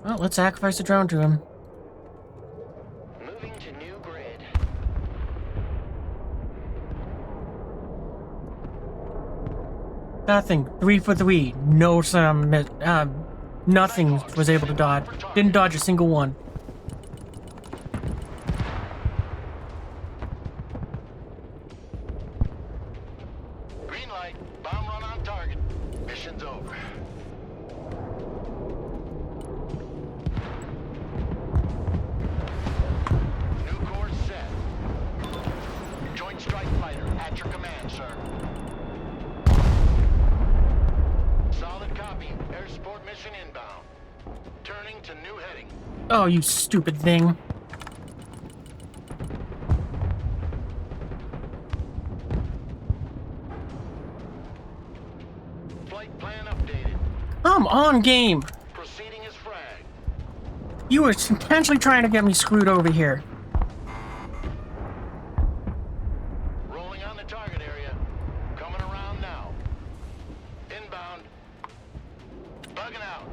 Well, let's sacrifice the drone to him. Moving to new grid. Nothing. 3 for 3. No nothing was able to dodge. Didn't dodge a single one. Green light. Bomb run on target. Mission's over. New course set. Joint strike fighter at your command, sir. Solid copy. Air support mission inbound. Turning to new heading. Oh, you stupid thing. Flight plan updated. I'm on game. Proceeding as frag. You were intentionally trying to get me screwed over here. Rolling on the target area. Coming around now. Inbound. Bugging out.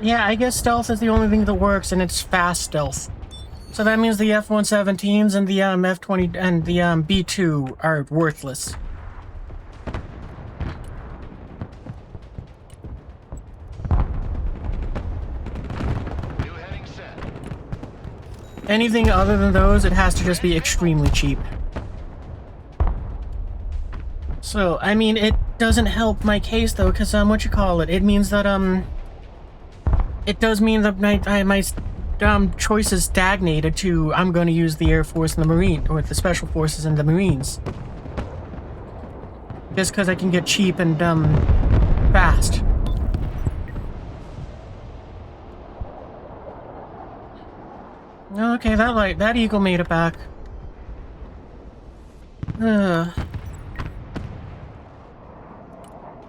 Yeah, I guess stealth is the only thing that works, and it's fast stealth. So that means the F-117s and the F-20 and the B-2 are worthless. New heading set. Anything other than those, it has to just be extremely cheap. So, I mean, it doesn't help my case, though, because, it means that, it does mean that my choices stagnated to, I'm going to use the Air Force and the Marine, or the Special Forces and the Marines. Just because I can get cheap and, fast. Okay, that Eagle made it back.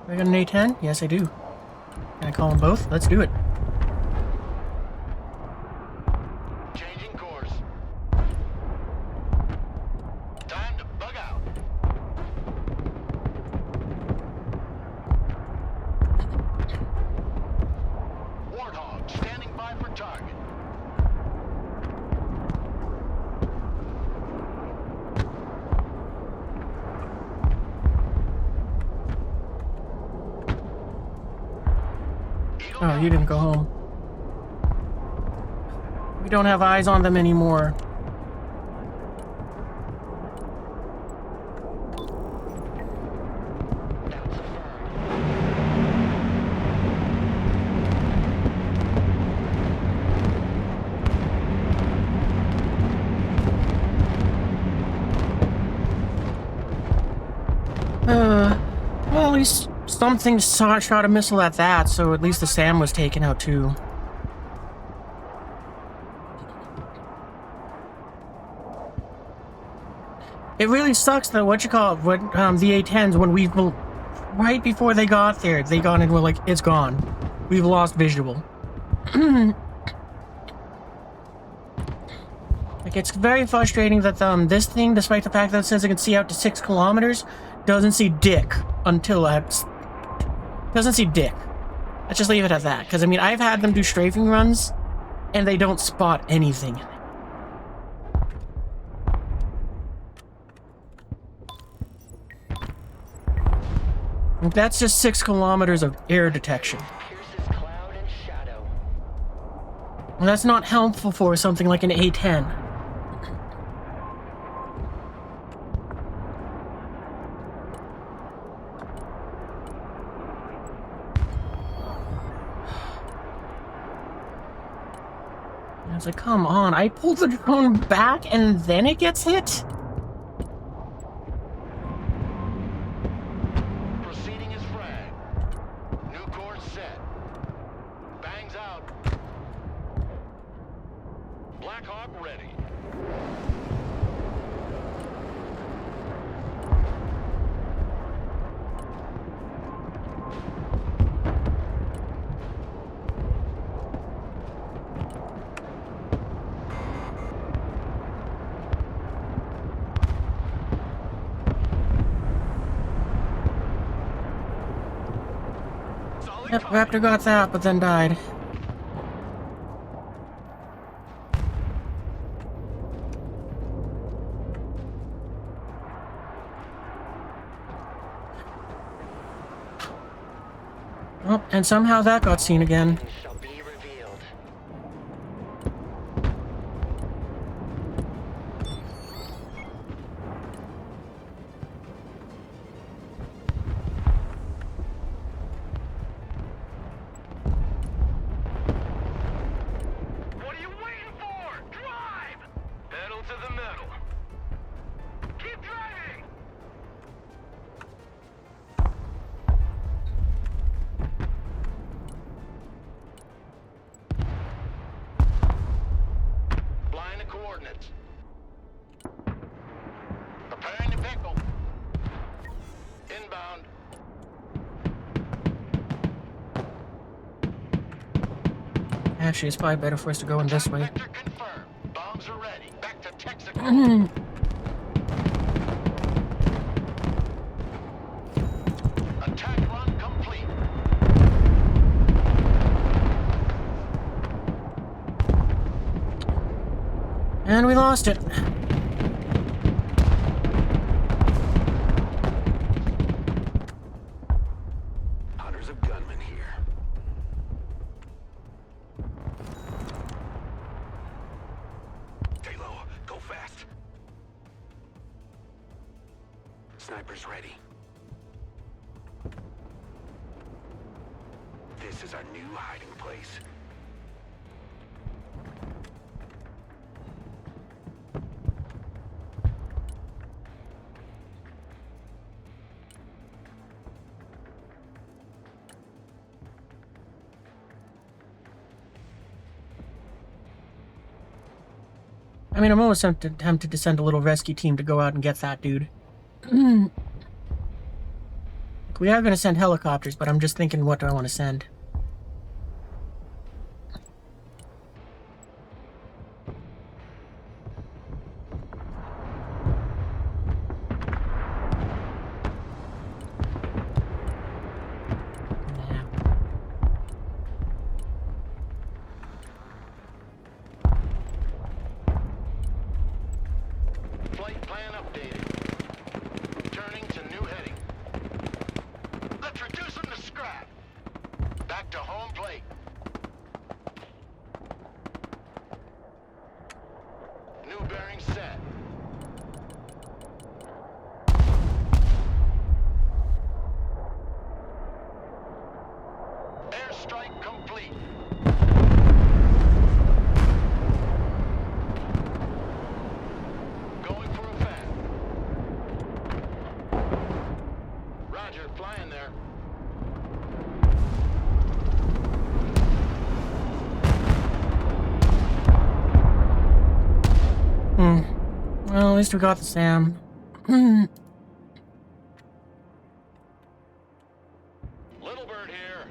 I got an A10? Yes, I do. Can I call them both? Let's do it. Changing course. Time to bug out. Warthog standing by for target. Oh, you didn't go home. We don't have eyes on them anymore. Well, at least something shot a missile at that, so at least the SAM was taken out too. It really sucks that the A10s, when right before they got there, they got in, we're like, it's gone. We've lost visual. Like, it's very frustrating that this thing, despite the fact that it says it can see out to 6 kilometers, doesn't see dick until doesn't see dick. Let's just leave it at that, because I mean, I've had them do strafing runs, and they don't spot anything. That's just 6 kilometers of air detection. Pierces cloud and shadow. Well, that's not helpful for something like an A10. I was like, come on, I pulled the drone back and then it gets hit? Proceeding is frag. New course set. Bangs out. Black Hawk ready. Yep, Raptor got that, but then died. Oh, and somehow that got seen again. Shall be revealed. What are you waiting for? Drive! Pedal to the metal. Keep driving! Blind the coordinates. Preparing to pickle. Inbound. Actually, it's probably better for us to go in this way. Vector confirmed. Bombs are ready. Back to Texaco. Attack run complete. And we lost it. Hundreds of gunmen here. Stay low. Go fast. Snipers ready. This is our new hiding place. I mean, I'm almost tempted to send a little rescue team to go out and get that dude. We are going to send helicopters, but I'm just thinking, what do I want to send? Flight plan updated. Turning to new heading. Let's reduce them to scrap. Back to home plate. New bearing set. Airstrike complete. Going for a fan. Roger, flying there. Well, at least we got the SAM. Little bird here.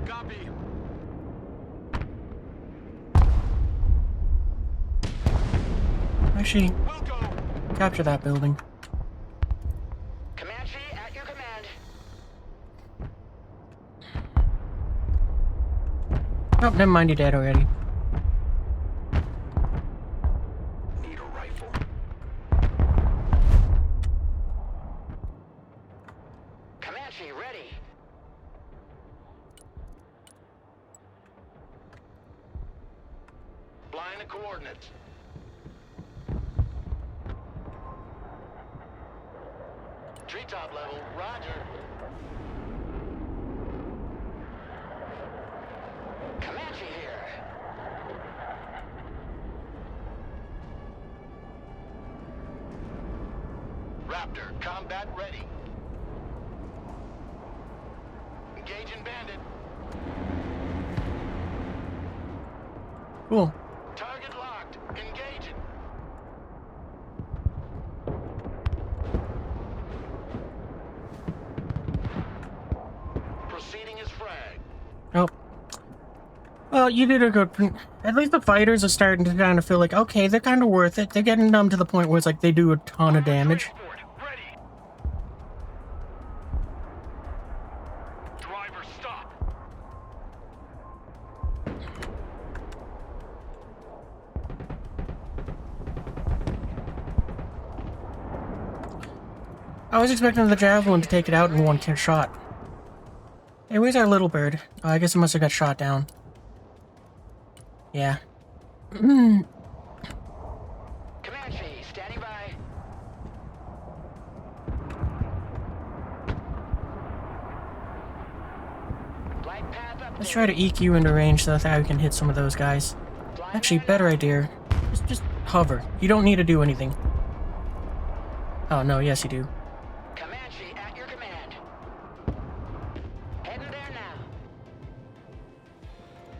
Copy. Actually, We'll go. capture that building. Comanche at your command. Oh, never mind, you're dead already. Need a rifle. Comanche ready. Line of coordinates. Treetop level, roger. Comanche here. Raptor, combat ready. Engaging bandit. Cool. Target locked. Engaging. Proceeding as frag. Oh. Well, you did a good... At least the fighters are starting to kind of feel like, okay, they're kind of worth it. They're getting them to the point where it's like they do a ton of damage. Transport, ready. Driver, stop. I was expecting the Javelin to take it out in one shot. Hey, where's our little bird? Oh, I guess it must have got shot down. Yeah. Comanche, standing by. Flight path up. Let's try to eke you into range so that we can hit some of those guys. Actually, better idea. Just hover. You don't need to do anything. Oh, no, yes you do. Comanche at your command. Heading there now.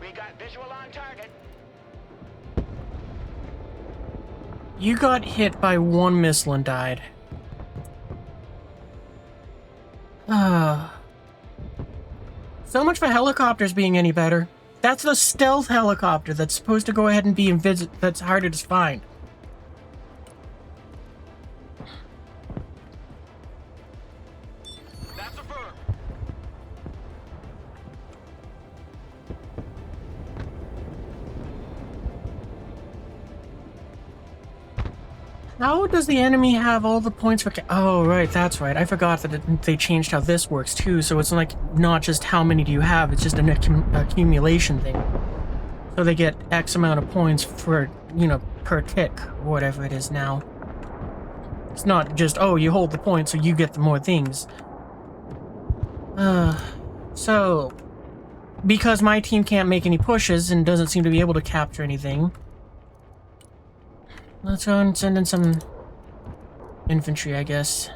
We got visual on target. You got hit by one missile and died. Ah. So much for helicopters being any better. That's the stealth helicopter that's supposed to go ahead and be invisible. That's harder to find. That's a firm. How does the enemy have all the points for... Oh, right, that's right. I forgot that they changed how this works, too. So it's like, not just how many do you have, it's just an accumulation thing. So they get X amount of points for, you know, per tick, or whatever it is now. It's not just, oh, you hold the points, so you get the more things. So... Because my team can't make any pushes and doesn't seem to be able to capture anything... Let's go and send in some infantry, I guess.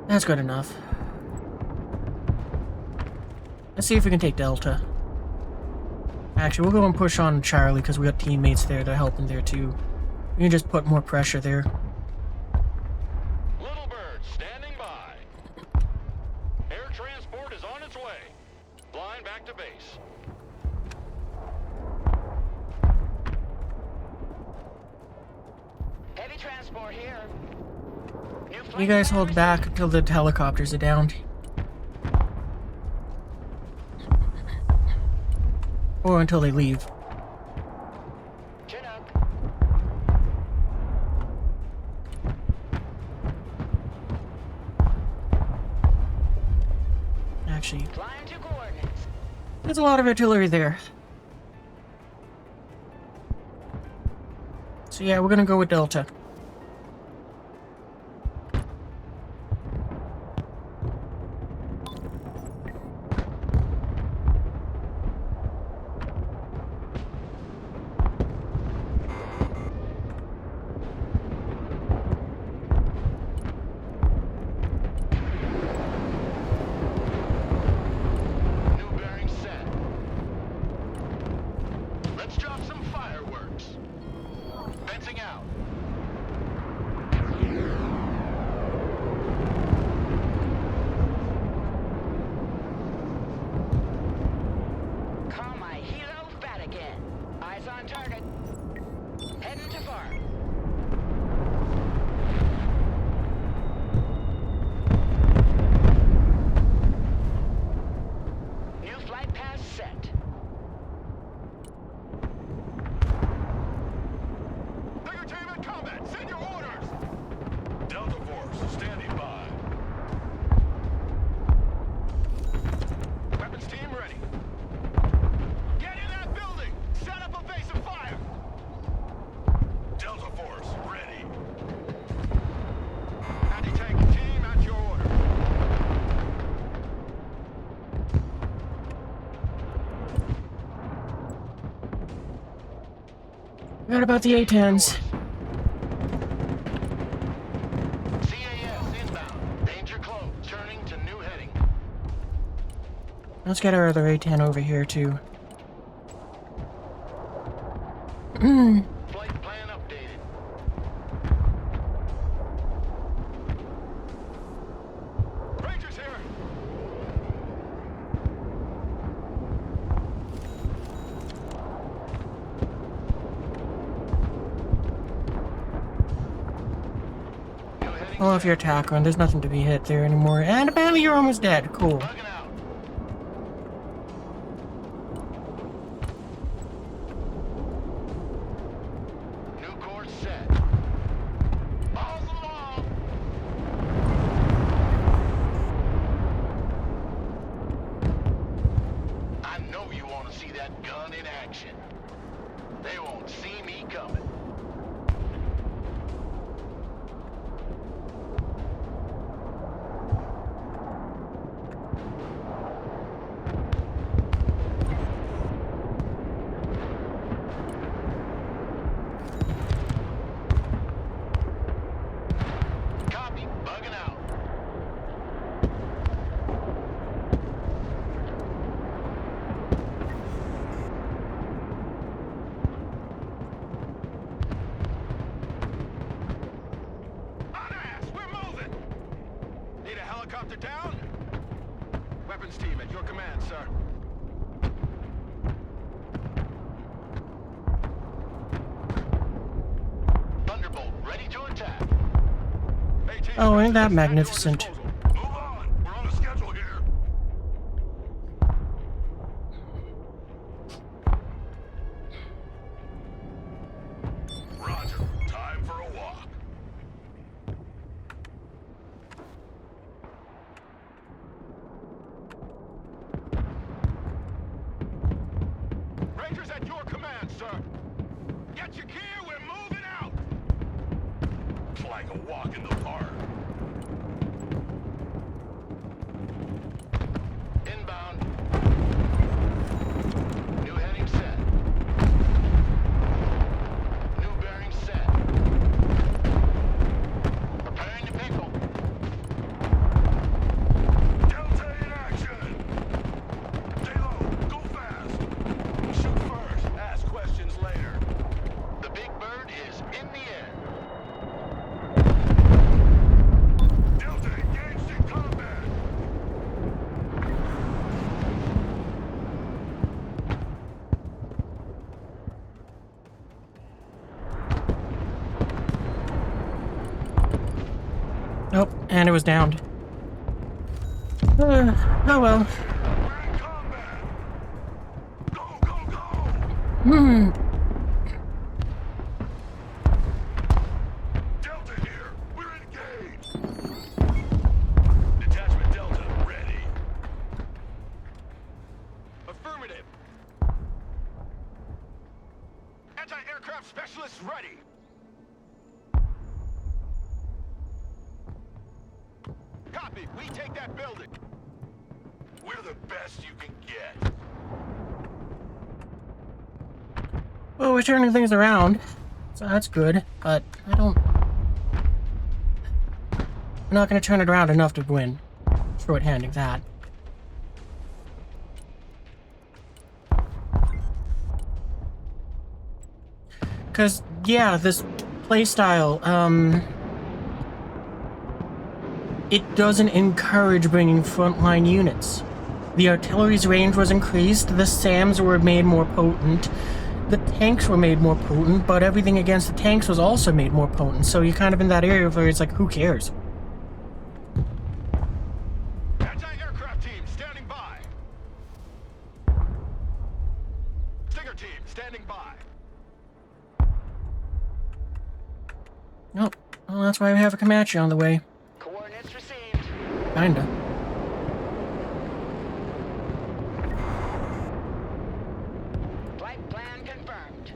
That's good enough. Let's see if we can take Delta. Actually, we'll go and push on Charlie because we got teammates there to help him there too. We can just put more pressure there. Little Bird standing by. Air transport is on its way. Flying back to base. Heavy transport here. You guys hold back until the helicopters are downed. Or until they leave. Chinook. Actually, Flying to coordinates. there's a lot of artillery there. So yeah, we're gonna go with Delta. New bearing set. Let's drop some fireworks. Fencing out. Call my helo bat again. Eyes on target. Heading to farm. New flight path set. Bigger team in combat. Send your orders. Delta Force standing by. Weapons team ready. Get in that building. Set up a base of fire. Delta Force ready. Anti-tank team at your order. What about the A-10s? CAS inbound. Danger close. Turning to new heading. Let's get our other A-10 over here too. Flight plan updated. Rangers here. New heading. Well, if you're attack run, there's nothing to be hit there anymore. And apparently you're almost dead. Cool. Bugging out. New course set. Balls along. I know you want to see that gun in action. They won't see me coming. Copy. Bugging out. On ass. We're moving. Need a helicopter down? Weapons team at your command, sir. Thunderbolt ready to attack. Oh, ain't that magnificent? Move on. We're on a schedule here. Roger. Time for a walk. Rangers at your command, sir. Get your gear. We're moving out. It's like a walk in the park. Nope, and it was downed. Oh well. We're in combat. Go, go, go. Delta here. We're engaged. Detachment Delta ready. Affirmative. Anti-aircraft specialists ready. Copy. We take that building. We're the best you can get. Well, we're turning things around, so that's good, but I don't... I'm not going to turn it around enough to win. Short-handing that. Because, yeah, this playstyle, it doesn't encourage bringing frontline units. The artillery's range was increased, the SAMs were made more potent, the tanks were made more potent, but everything against the tanks was also made more potent, so you're kind of in that area where it's like, who cares? Anti-aircraft team standing by. Stinger team standing by. Nope. Well, that's why we have a Comanche on the way. Coordinates received. Kinda. Flight plan confirmed.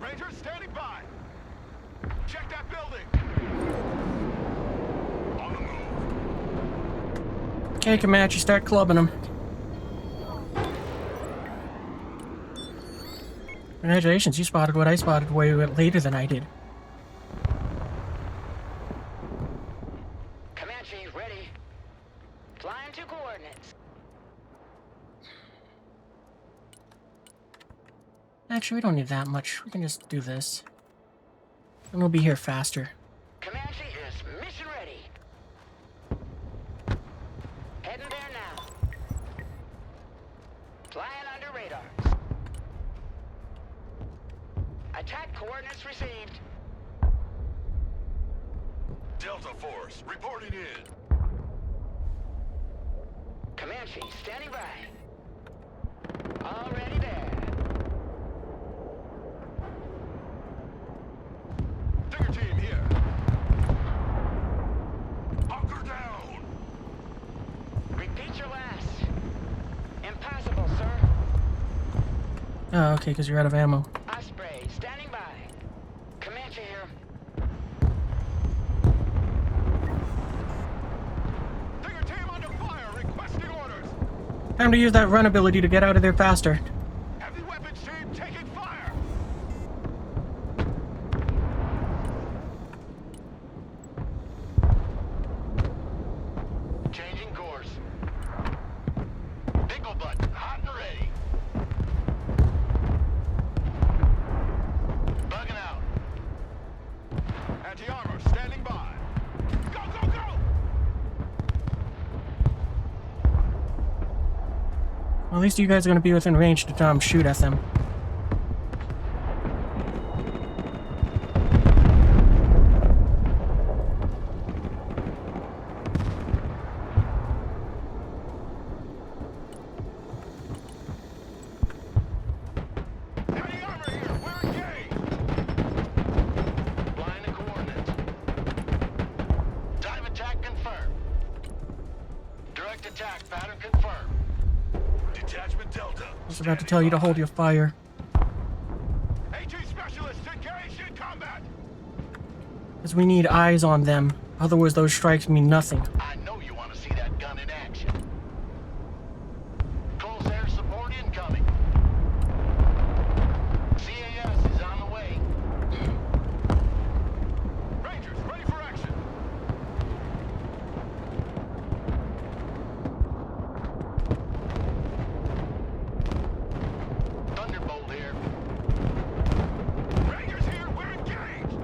Rangers standing by. Check that building. On the move. Okay, Comanche, start clubbing them. Congratulations, you spotted what I spotted way later than I did. Comanche ready. Flying to coordinates. Actually, we don't need that much. We can just do this. And we'll be here faster. Comanche is mission ready. Heading there now. Flying under radar. Attack coordinates received. Delta Force reporting in. Comanche standing by. Already there. Stinger team here. Bunker down. Repeat your last. Impossible, sir. Oh, okay, because you're out of ammo. Osprey standing by. Comanche here. Stinger team under fire, requesting orders. Time to use that run ability to get out of there faster. Heavy weapons team taking fire. Changing course. Nickel button, hot and ready. Bugging out. Anti-armor standing by. Go, go, go! Well, at least you guys are going to be within range to shoot at them. Heavy armor here, we're engaged. Flying to coordinates. Dive attack confirmed. Direct attack pattern confirmed. Detachment Delta. I was about to tell you to hold your fire. AT specialists engaged in combat. Because we need eyes on them. Otherwise, those strikes mean nothing. I know you want to see that gun in action. Close air support incoming. CAS is on the way. Rangers, ready for action. Thunderbolt here. Rangers here, we're engaged.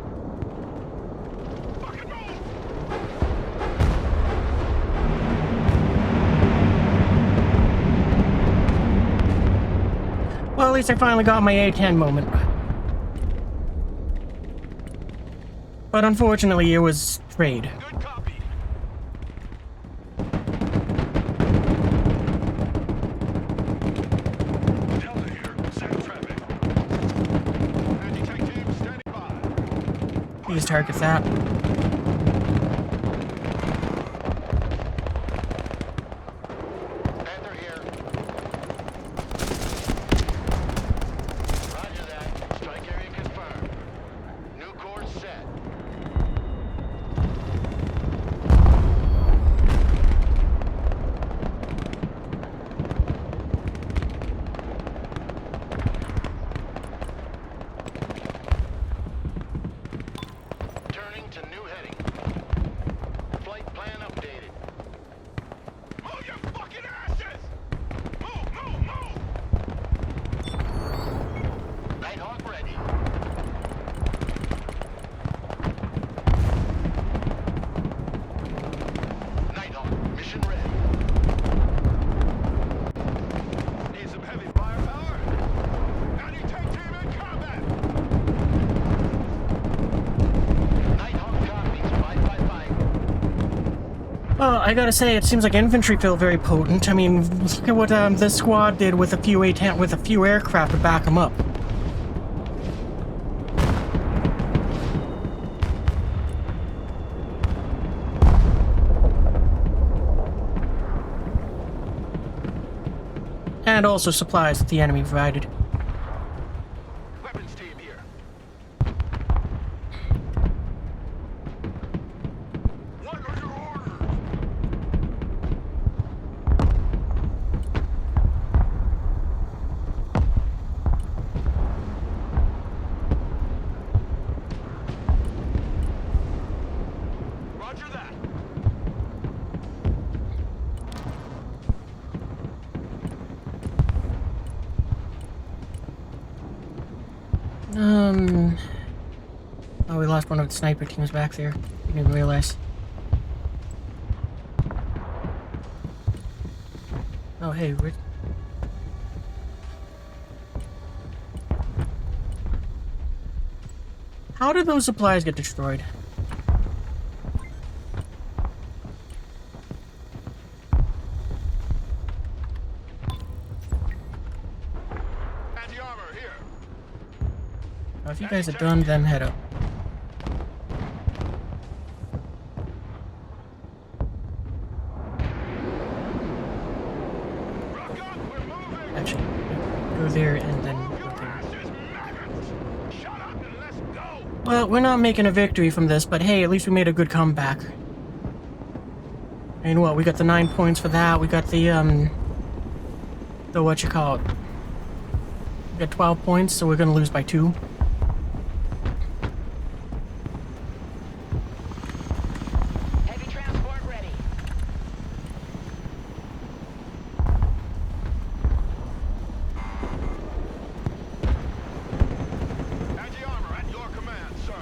Fucking move! Well, at least I finally got my A10 moment. But unfortunately, it was trade. Good copy. Please target that. Panther here. Roger that. Strike area confirmed. New course set. Turning to new heading. Flight plan updated. Move your fucking asses! Move, move, move! Nighthawk ready. Nighthawk, mission ready. Need some heavy firepower? Anti-tank team in combat! Nighthawk copies, 555. Well, I gotta say, it seems like infantry feel very potent. I mean, look at what this squad did with a few aircraft to back them up. And also supplies that the enemy provided. Weapons team here. What are your orders? Roger that. Oh, we lost one of the sniper teams back there. Didn't even realize. Oh, hey, how did those supplies get destroyed? Anti-armor here. Well, if you guys are done, then head up. Rock up, we're moving. Actually, go there and then Move go your there. asses, maggots. Shut up and let's go. Well, we're not making a victory from this, but hey, at least we made a good comeback. And what, we got the 9 points for that, we got the what you call it? We got 12 points, so we're gonna lose by 2. Heavy transport ready. Anti-armor at your command, sir.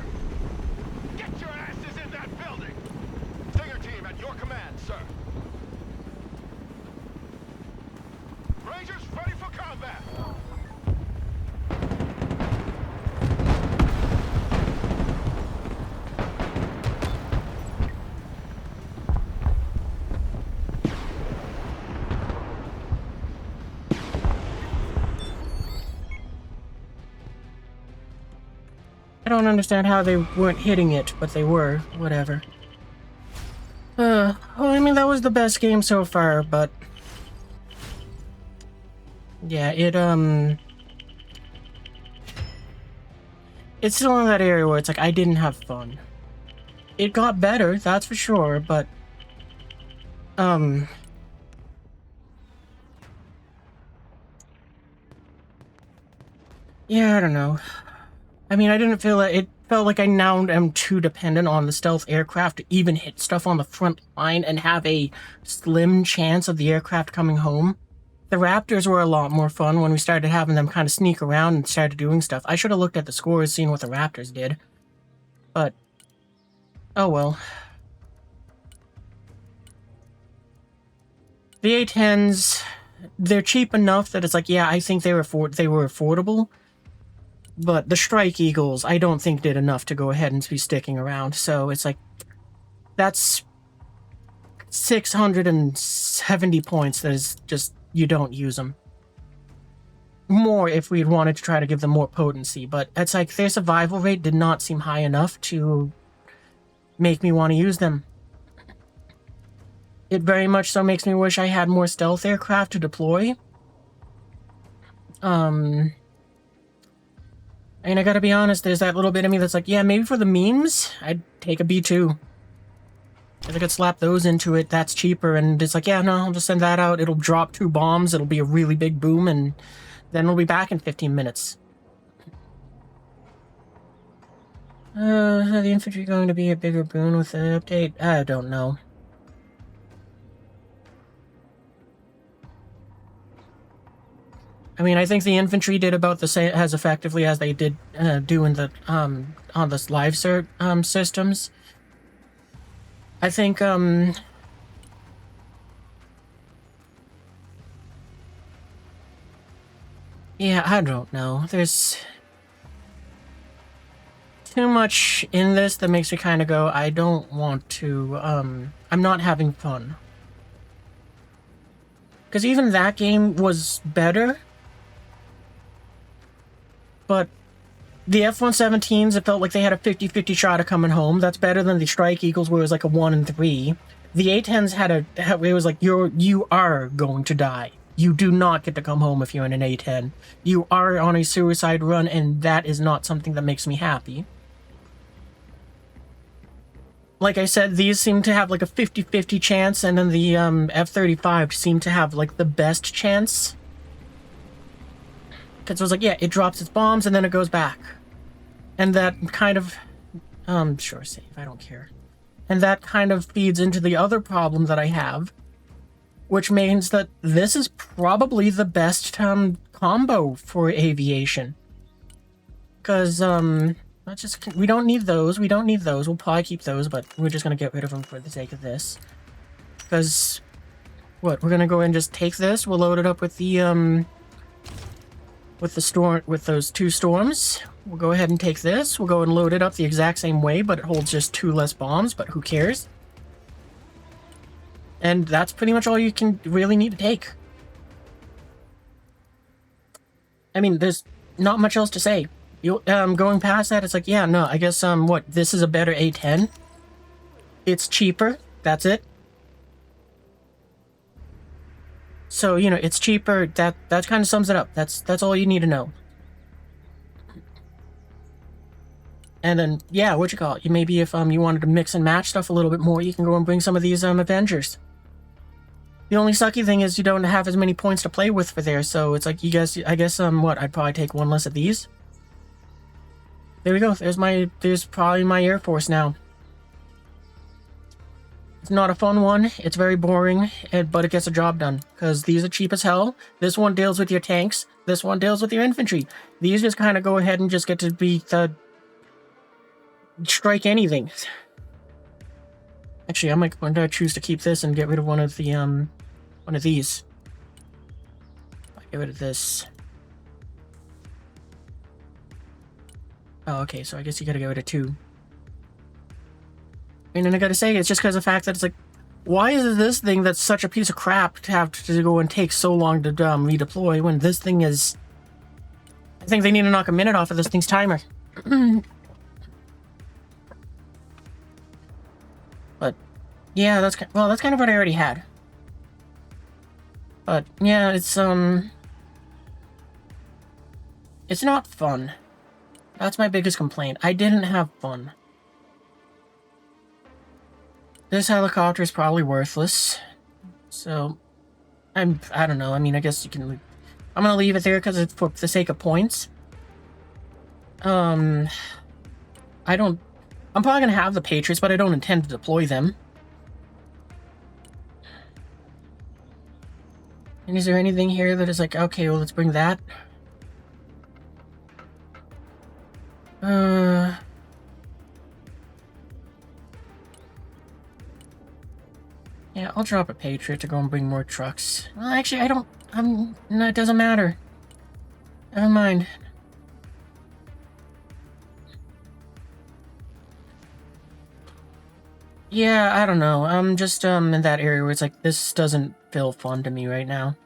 Get your asses in that building. Stinger team at your command, sir. Rangers ready for combat. I don't understand how they weren't hitting it, but they were. Whatever. Well, I mean, that was the best game so far, but... yeah, it's still in that area where it's like, I didn't have fun. It got better, that's for sure, but... yeah, I don't know. I mean, I didn't feel that it felt like I now am too dependent on the stealth aircraft to even hit stuff on the front line and have a slim chance of the aircraft coming home. The Raptors were a lot more fun when we started having them kind of sneak around and started doing stuff. I should have looked at the scores, seen what the Raptors did. But, oh well. The A-10s, they're cheap enough that it's like, yeah, I think they were affordable. But the Strike Eagles, I don't think did enough to go ahead and be sticking around. So it's like, that's 670 points that is just, you don't use them. more if we'd wanted to try to give them more potency, but it's like their survival rate did not seem high enough to make me want to use them. It very much so makes me wish I had more stealth aircraft to deploy. And I gotta be honest, there's that little bit of me that's like, yeah, maybe for the memes, I'd take a B2. If I could slap those into it, that's cheaper, and it's like, yeah, no, I'll just send that out, it'll drop 2 bombs, it'll be a really big boom, and then we'll be back in 15 minutes. Are the infantry going to be a bigger boon with the update? I don't know. I mean, I think the infantry did about the same as effectively as they did do in the on the live systems. I think yeah, I don't know. There's too much in this that makes me kind of go, I don't want to I'm not having fun. Because even that game was better. But the F-117s, it felt like they had a 50-50 shot of coming home. That's better than the Strike Eagles, where it was like a 1 in 3. The A-10s it was like, you are going to die. You do not get to come home if you're in an A-10. You are on a suicide run, and that is not something that makes me happy. Like I said, these seem to have like a 50-50 chance, and then the F-35 seem to have like the best chance. Because it was like, yeah, it drops its bombs and then it goes back. And that kind of... sure, save, I don't care. And that kind of feeds into the other problem that I have, which means that this is probably the best combo for aviation. Because, let's just... we don't need those, we'll probably keep those, but we're just going to get rid of them for the sake of this. Because, what, we're going to go ahead and just take this, we'll load it up with the, with those 2 storms. We'll go ahead and take this. We'll go and load it up the exact same way, but it holds just 2 less bombs, but who cares? And that's pretty much all you can really need to take. I mean, there's not much else to say. You going past that, it's like, yeah, no, I guess what, this is a better A10. It's cheaper, that's it. So, you know, it's cheaper, that kind of sums it up. That's all you need to know. And then, yeah, what you call it? Maybe if you wanted to mix and match stuff a little bit more, you can go and bring some of these Avengers. The only sucky thing is you don't have as many points to play with for there, so it's like, I guess what, I'd probably take 1 less of these. There we go, there's probably my Air Force now. It's not a fun one, it's very boring, but it gets the job done. Because these are cheap as hell. This one deals with your tanks, this one deals with your infantry. These just kind of go ahead and just get to be the... strike anything. Actually, I might choose to keep this and get rid of one of the, one of these. I'll get rid of this. Oh, okay, so I guess you gotta get rid of 2. And then I gotta say, it's just because of the fact that it's like, why is this thing that's such a piece of crap to have to go and take so long to redeploy when this thing is... I think they need to knock a minute off of this thing's timer. But, yeah, that's kind of what I already had. But, yeah, it's not fun. That's my biggest complaint. I didn't have fun. This helicopter is probably worthless. So, I don't know. I mean, I guess you can... I'm gonna leave it there because it's for the sake of points. I'm probably gonna have the Patriots, but I don't intend to deploy them. And is there anything here that is like, okay, well, let's bring that. Yeah, I'll drop a Patriot to go and bring more trucks. Well, actually, I don't... no, it doesn't matter. Never mind. Yeah, I don't know. I'm just, in that area where it's like, this doesn't feel fun to me right now.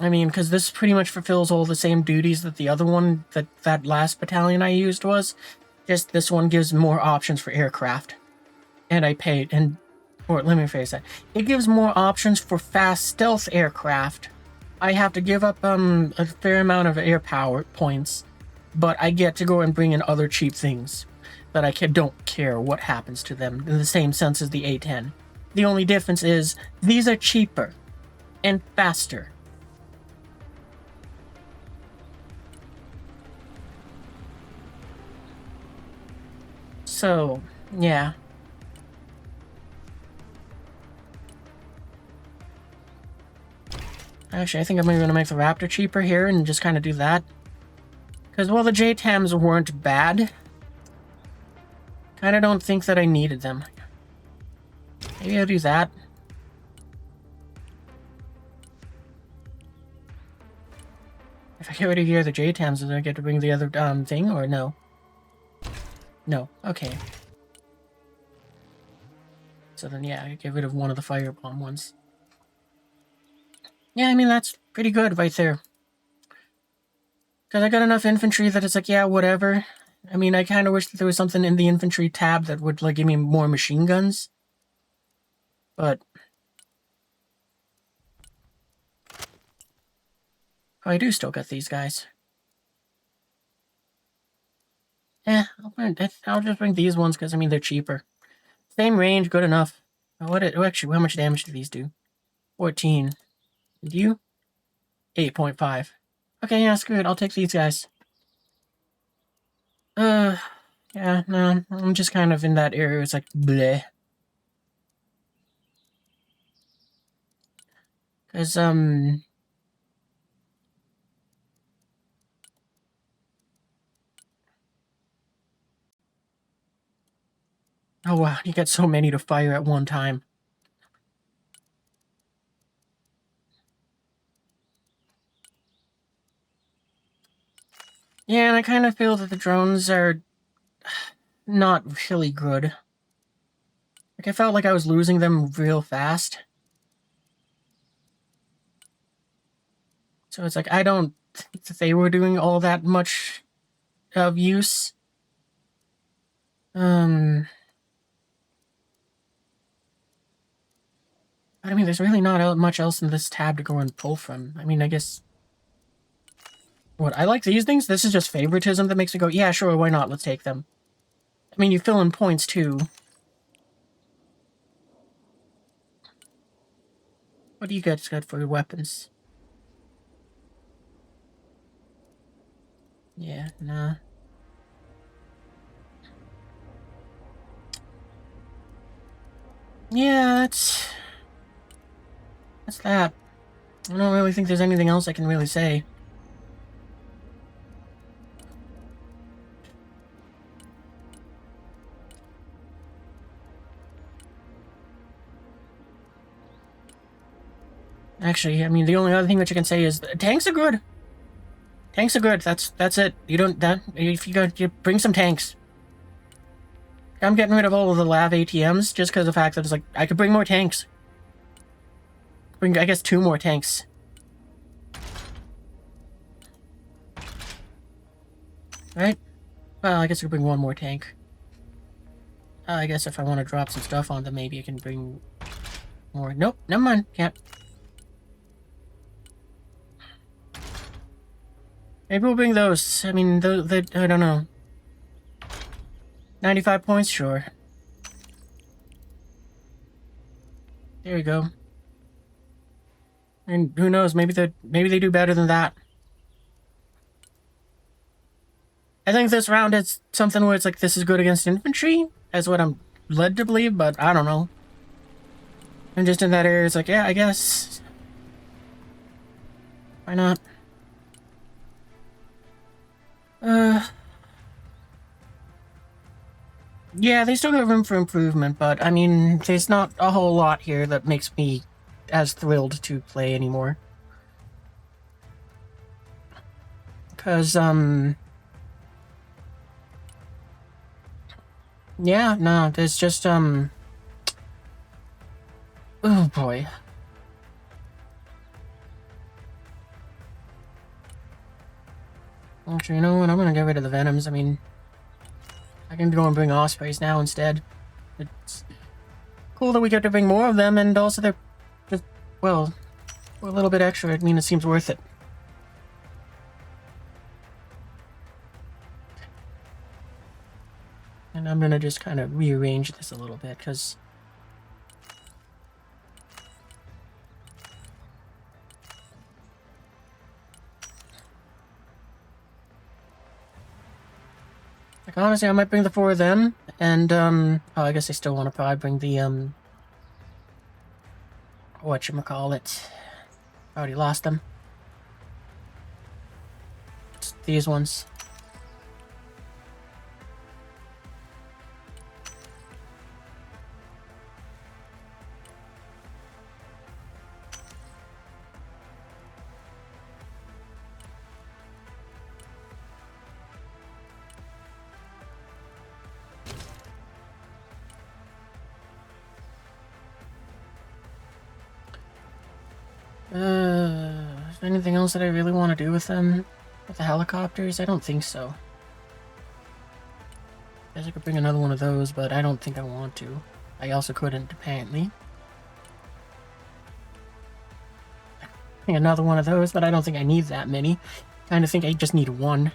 I mean, because this pretty much fulfills all the same duties that the other one, that last battalion I used was. Just this one gives more options for aircraft. And I paid, or let me rephrase that. It gives more options for fast stealth aircraft. I have to give up a fair amount of air power points, but I get to go and bring in other cheap things that I don't care what happens to them, in the same sense as the A-10. The only difference is these are cheaper and faster. So, yeah. Actually, I think I'm going to make the Raptor cheaper here and just kind of do that. Because while the JTAMs weren't bad, kind of don't think that I needed them. Maybe I'll do that. If I get rid of here the JTAMs, do I get to bring the other thing, or no? No. Okay. So then, yeah, I get rid of one of the firebomb ones. Yeah, I mean, that's pretty good right there. Because I got enough infantry that it's like, yeah, whatever. I mean, I kind of wish that there was something in the infantry tab that would, like, give me more machine guns. But... oh, I do still got these guys. I'll just bring these ones because, I mean, they're cheaper. Same range, good enough. Actually, how much damage do these do? 14. And you? 8.5. Okay, yeah, screw it. I'll take these guys. Yeah, no, I'm just kind of in that area. It's like, bleh. Because, oh, wow, you got so many to fire at one time. Yeah, and I kind of feel that the drones are not really good. Like, I felt like I was losing them real fast. So it's like, I don't think that they were doing all that much of use. I mean, there's really not much else in this tab to go and pull from. I mean, I guess... what, I like these things? This is just favoritism that makes me go, yeah, sure, why not? Let's take them. I mean, you fill in points, too. What do you guys got for your weapons? Yeah, nah. Yeah, that's that. I don't really think there's anything else I can really say. Actually, I mean, the only other thing that you can say is tanks are good. Tanks are good. That's it. You don't if you bring some tanks. I'm getting rid of all of the lav ATMs just because of the fact that it's like I could bring more tanks. Bring, I guess, 2 more tanks. Right? Well, I guess I could bring 1 more tank. I guess if I want to drop some stuff on them, maybe I can bring more. Nope, never mind. Can't. Maybe we'll bring those. I mean, I don't know. 95 points, sure. There we go. And who knows? Maybe they do better than that. I think this round is something where it's like this is good against infantry, as what I'm led to believe, but I don't know. I'm just in that area. It's like, yeah, I guess. Why not? Yeah, they still got room for improvement, but I mean, there's not a whole lot here that makes me as thrilled to play anymore. Because, yeah, no, there's just, oh boy. Actually, you know what? I'm gonna get rid of the Venoms. I mean, I can go and bring Ospreys now instead. It's cool that we get to bring more of them, and also they're just, well, for a little bit extra, I mean, it seems worth it. And I'm gonna just kind of rearrange this a little bit, because... like, honestly, I might bring the 4 of them, and, oh, I guess I still want to probably bring the, whatchamacallit. I already lost them. It's these ones. Is there anything else that I really want to do with them? With the helicopters? I don't think so. I guess I could bring another one of those, but I don't think I want to. I also couldn't, apparently. Bring another one of those, but I don't think I need that many. Kind of think I just need one.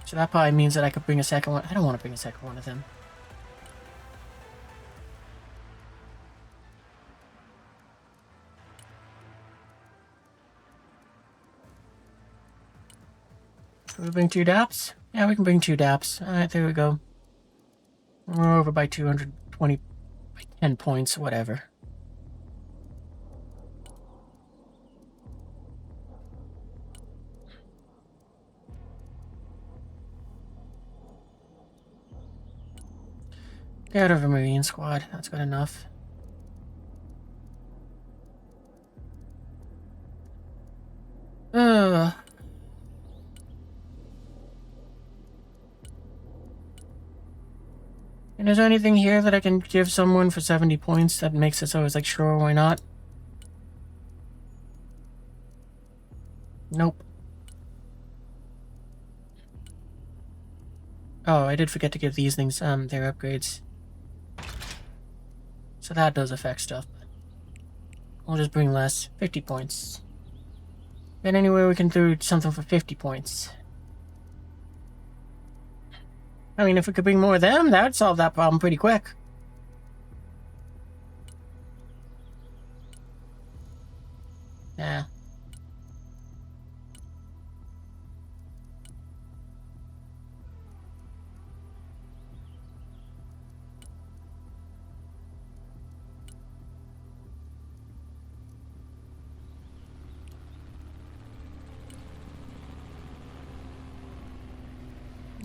So that probably means that I could bring a second one. I don't want to bring a second one of them. Can we bring 2 DAPs? Yeah, we can bring 2 DAPs. Alright, there we go. We're over by 220, by 10 points, whatever. Get out of a Marine squad, that's good enough. And is there anything here that I can give someone for 70 points that makes it so it's like, sure, why not? Nope. Oh, I did forget to give these things, their upgrades. So that does affect stuff. We'll just bring less. 50 points. Then anywhere we can do something for 50 points. I mean, if we could bring more of them, that would solve that problem pretty quick. Yeah.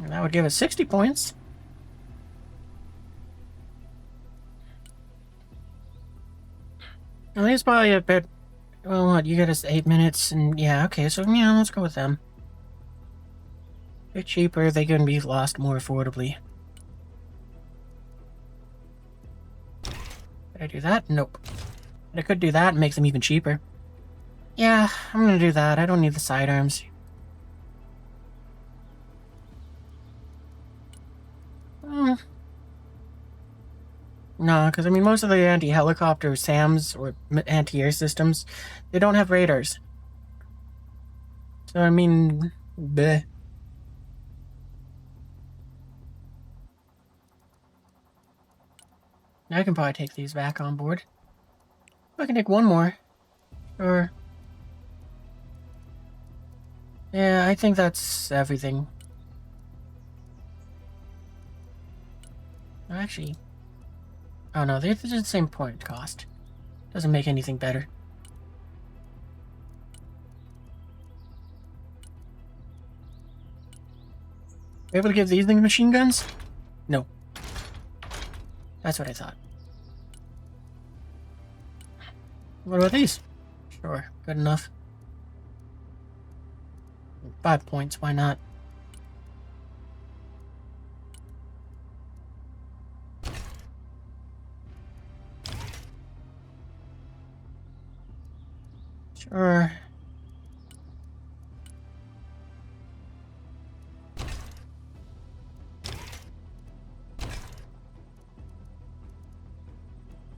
And that would give us 60 points. At least probably a bit... Well, what, you get us 8 minutes, and yeah, okay, so yeah, let's go with them. A bit cheaper, they can be lost more affordably. Did I do that? Nope. But I could do that and make them even cheaper. Yeah, I'm gonna do that. I don't need the sidearms. No, because I mean, most of the anti-helicopter SAMs or anti-air systems, they don't have radars. So I mean, bleh. I can probably take these back on board. I can take one more. Sure. Yeah, I think that's everything. Actually... Oh no, they're the same point cost. Doesn't make anything better. Able to give these things machine guns? No. That's what I thought. What about these? Sure, good enough. 5 points, why not? Sure.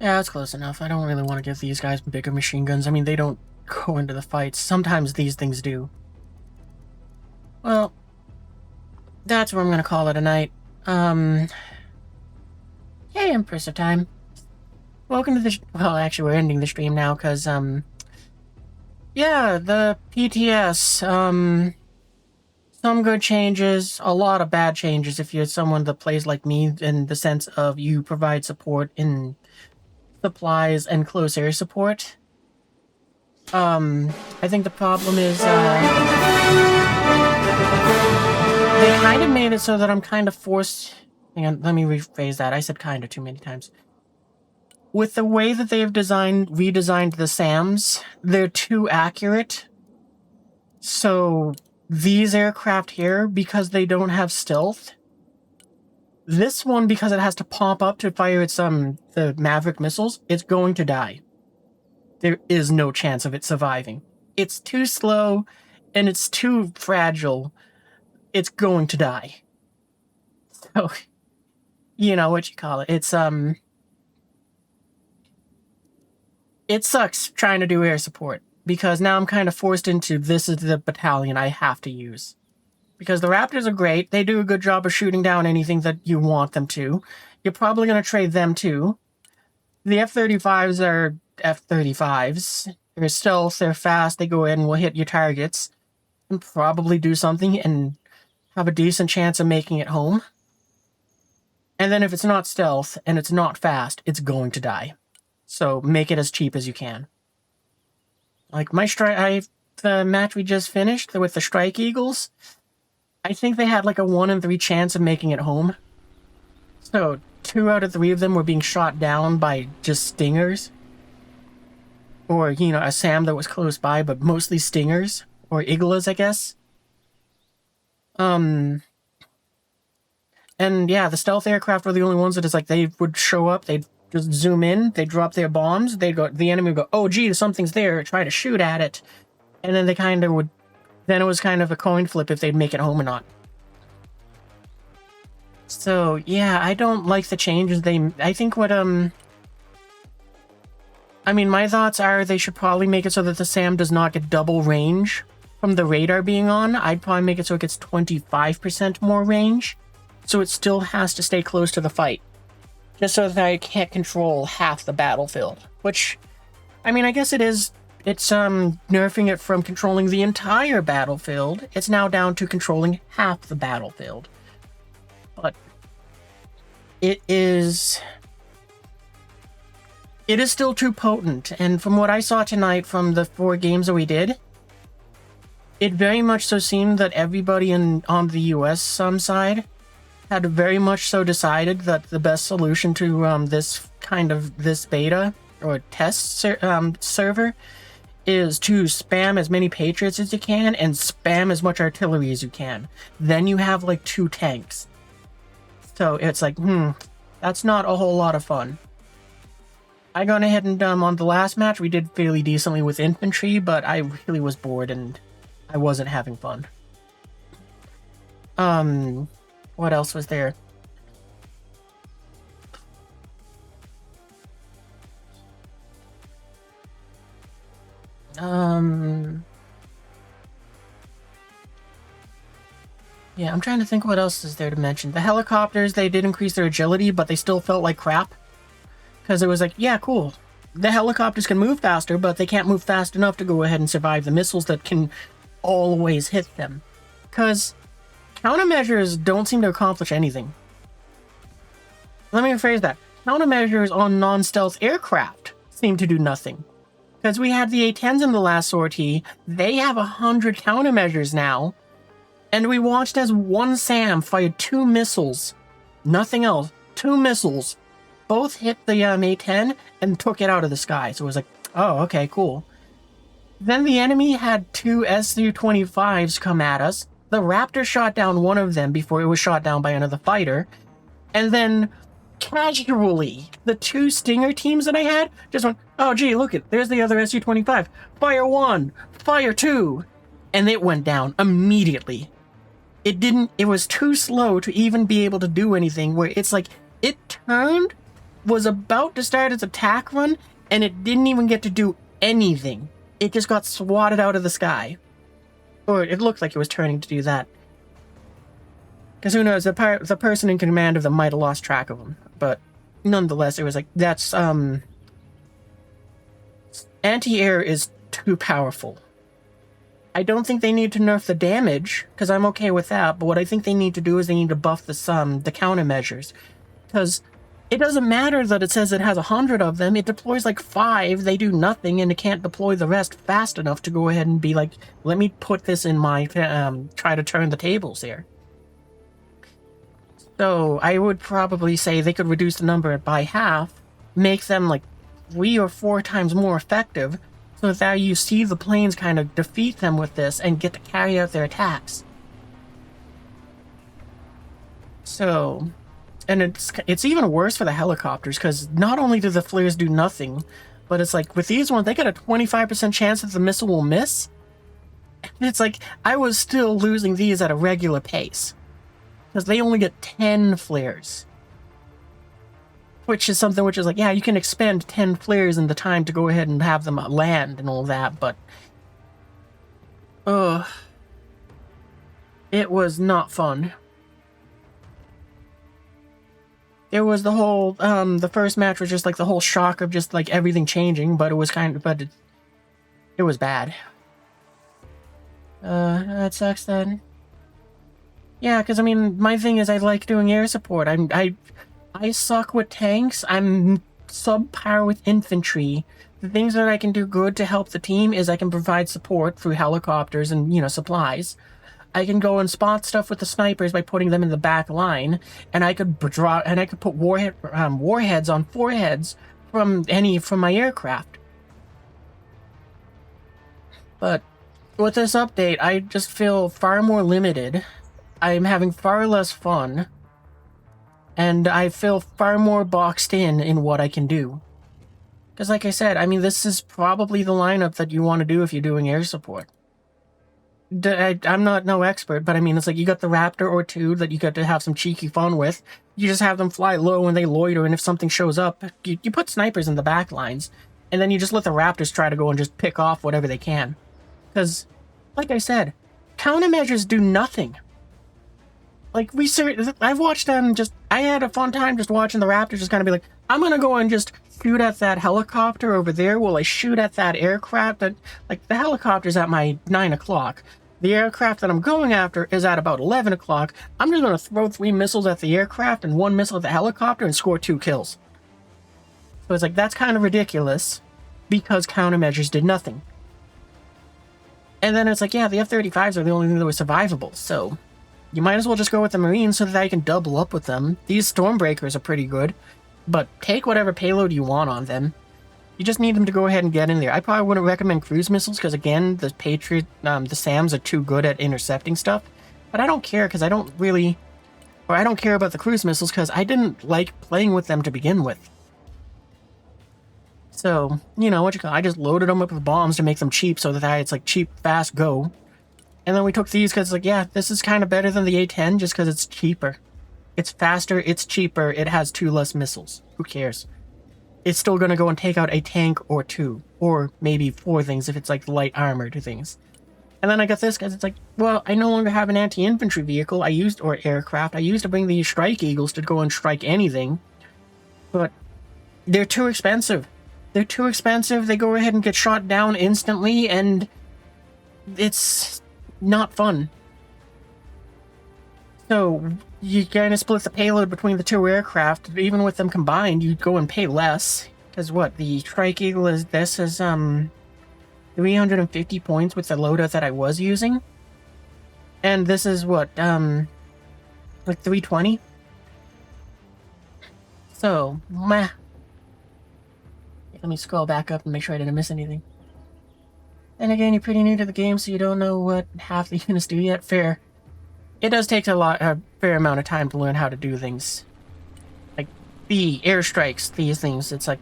Yeah, that's close enough. I don't really want to give these guys bigger machine guns. I mean, they don't go into the fights. Sometimes these things do. Well, that's where I'm gonna call it a night. Hey, Empress of Time. Welcome to the... well, actually, we're ending the stream now, because, yeah, the PTS, some good changes, a lot of bad changes if you're someone that plays like me, in the sense of you provide support in supplies and close air support. I think the problem is, they kind of made it so that I'm kind of forced... hang on, let me rephrase that. I said kind of too many times. With the way that they've redesigned the SAMs, they're too accurate. So these aircraft here, because they don't have stealth, this one, because it has to pop up to fire its the Maverick missiles, it's going to die. There is no chance of it surviving. It's too slow and it's too fragile. It's going to die. So, you know what you call it. It's it sucks trying to do air support, because now I'm kind of forced into this is the battalion I have to use. Because the Raptors are great, they do a good job of shooting down anything that you want them to. You're probably going to trade them too. The F-35s are F-35s. They're stealth, they're fast, they go in and will hit your targets. And probably do something and have a decent chance of making it home. And then if it's not stealth and it's not fast, it's going to die. So make it as cheap as you can. Like the match we just finished with the Strike Eagles, I think they had like a 1 in 3 chance of making it home. So 2 out of 3 of them were being shot down by just stingers. Or, you know, a SAM that was close by, but mostly stingers. Or Iglas, I guess. And yeah, the stealth aircraft were the only ones that is like, they would show up, they'd just zoom in, they'd drop their bombs, the enemy would go, oh gee, something's there, try to shoot at it. And then they kind of would, then it was kind of a coin flip if they'd make it home or not. So, yeah, I don't like the changes I think what, I mean, my thoughts are they should probably make it so that the SAM does not get double range from the radar being on. I'd probably make it so it gets 25% more range. So it still has to stay close to the fight. Just so that I can't control half the battlefield. Which, I mean, I guess it is. It's nerfing it from controlling the entire battlefield. It's now down to controlling half the battlefield. But it is still too potent. And from what I saw tonight from the 4 games that we did, it very much so seemed that everybody on the US side had very much so decided that the best solution to this beta or test server is to spam as many Patriots as you can and spam as much artillery as you can. Then you have like 2 tanks. So it's like, that's not a whole lot of fun. I gone ahead and on the last match we did fairly decently with infantry, but I really was bored and I wasn't having fun. What else was there? Yeah, I'm trying to think what else is there to mention. The helicopters, they did increase their agility, but they still felt like crap. Because it was like, yeah, cool. The helicopters can move faster, but they can't move fast enough to go ahead and survive the missiles that can always hit them. Because countermeasures don't seem to accomplish anything. Let me rephrase that. Countermeasures on non-stealth aircraft seem to do nothing. Because we had the A-10s in the last sortie, they have 100 countermeasures now, and we watched as one SAM fired 2 missiles. Nothing else. 2 missiles. Both hit the A-10 and took it out of the sky. So it was like, oh, okay, cool. Then the enemy had 2 Su-25s come at us. The Raptor shot down one of them before it was shot down by another fighter. And then, casually, the 2 Stinger teams that I had just went, oh gee, look it, there's the other Su-25. Fire 1, fire 2. And it went down immediately. It was too slow to even be able to do anything, where it's like, it turned was about to start its attack run, and it didn't even get to do anything. It just got swatted out of the sky. Or it looked like it was turning to do that. Because who knows, the person in command of them might have lost track of them. But nonetheless, it was like, that's, anti-air is too powerful. I don't think they need to nerf the damage, because I'm okay with that, but what I think they need to do is they need to buff the countermeasures. Because it doesn't matter that it says it has 100 of them, it deploys like 5, they do nothing, and it can't deploy the rest fast enough to go ahead and be like, let me put this in my, try to turn the tables here. So, I would probably say they could reduce the number by half, make them like 3 or 4 times more effective, so that you see the planes kind of defeat them with this and get to carry out their attacks. So, and it's even worse for the helicopters, because not only do the flares do nothing, but it's like, with these ones, they got a 25% chance that the missile will miss. It's like, I was still losing these at a regular pace. Because they only get 10 flares. Which is something which is like, yeah, you can expend 10 flares in the time to go ahead and have them land and all that, but... it was not fun. It was the whole, the first match was just like the whole shock of just like everything changing, but it was it was bad. That sucks then. Yeah, because I mean, my thing is I like doing air support. I suck with tanks. I'm subpar with infantry. The things that I can do good to help the team is I can provide support through helicopters and, you know, supplies. I can go and spot stuff with the snipers by putting them in the back line, and I could put warheads on foreheads from my aircraft. But with this update, I just feel far more limited. I'm having far less fun, and I feel far more boxed in what I can do. Because like I said, I mean, this is probably the lineup that you want to do if you're doing air support. I'm not no expert, but I mean, it's like you got the Raptor or 2 that you got to have some cheeky fun with. You just have them fly low and they loiter, and if something shows up, you put snipers in the back lines, and then you just let the Raptors try to go and just pick off whatever they can. Because, like I said, countermeasures do nothing. Like, I've watched them I had a fun time just watching the Raptors just kind of be like, I'm gonna go and just shoot at that helicopter over there while I shoot at that aircraft. Like, the helicopter's at my 9 o'clock. The aircraft that I'm going after is at about 11 o'clock. I'm just gonna throw 3 missiles at the aircraft and 1 missile at the helicopter and score 2 kills. So it's like, that's kind of ridiculous because countermeasures did nothing. And then it's like, yeah, the F-35s are the only thing that was survivable, so... you might as well just go with the Marines so that I can double up with them. These Stormbreakers are pretty good, but take whatever payload you want on them. You just need them to go ahead and get in there. I probably wouldn't recommend cruise missiles because, again, the Patriot, the SAMs are too good at intercepting stuff. But I don't care because I don't care about the cruise missiles because I didn't like playing with them to begin with. So, you know, I just loaded them up with bombs to make them cheap so that it's like cheap, fast, go. And then we took these because, like, yeah, this is kind of better than the A-10 just because it's cheaper. It's faster, it's cheaper, it has 2 less missiles. Who cares? It's still going to go and take out a tank or 2. Or maybe 4 things if it's, like, light armored things. And then I got this because it's like, well, I no longer have an anti-infantry vehicle or aircraft. I used to bring these Strike Eagles to go and strike anything. But they're too expensive. They're too expensive, they go ahead and get shot down instantly, and it's... not fun. So, you kind of split the payload between the 2 aircraft. Even with them combined, you'd go and pay less. Because what, the Strike Eagle is 350 points with the loadout that I was using. And this is what, like 320? So, meh. Let me scroll back up and make sure I didn't miss anything. And again, you're pretty new to the game, so you don't know what half the units do yet. Fair. It does take a fair amount of time to learn how to do things. Like, the airstrikes, these things, it's like...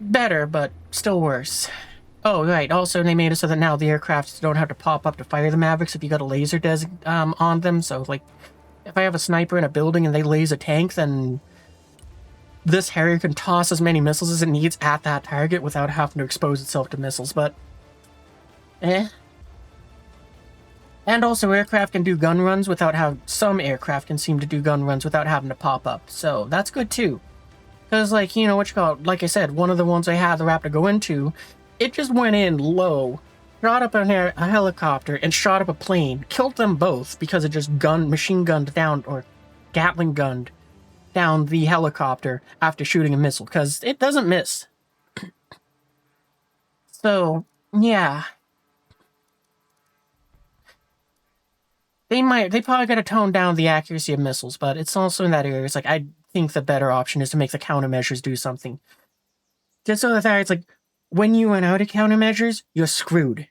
better, but still worse. Oh, right, also they made it so that now the aircrafts don't have to pop up to fire the Mavericks if you got a laser on them, so, like, if I have a sniper in a building and they laser tank, then... this Harrier can toss as many missiles as it needs at that target without having to expose itself to missiles, but eh. And also aircraft can do gun runs without having, some aircraft can seem to do gun runs without having to pop up, so that's good too. Because, like, you know, what you call it, like I said, one of the ones I had the Raptor go into, it just went in low, shot up a helicopter, and shot up a plane, killed them both because it just machine gunned down, or Gatling gunned down the helicopter after shooting a missile, because it doesn't miss. So, yeah. They probably gotta tone down the accuracy of missiles, but it's also in that area. It's like, I think the better option is to make the countermeasures do something. Just so that it's like, when you run out of countermeasures, you're screwed.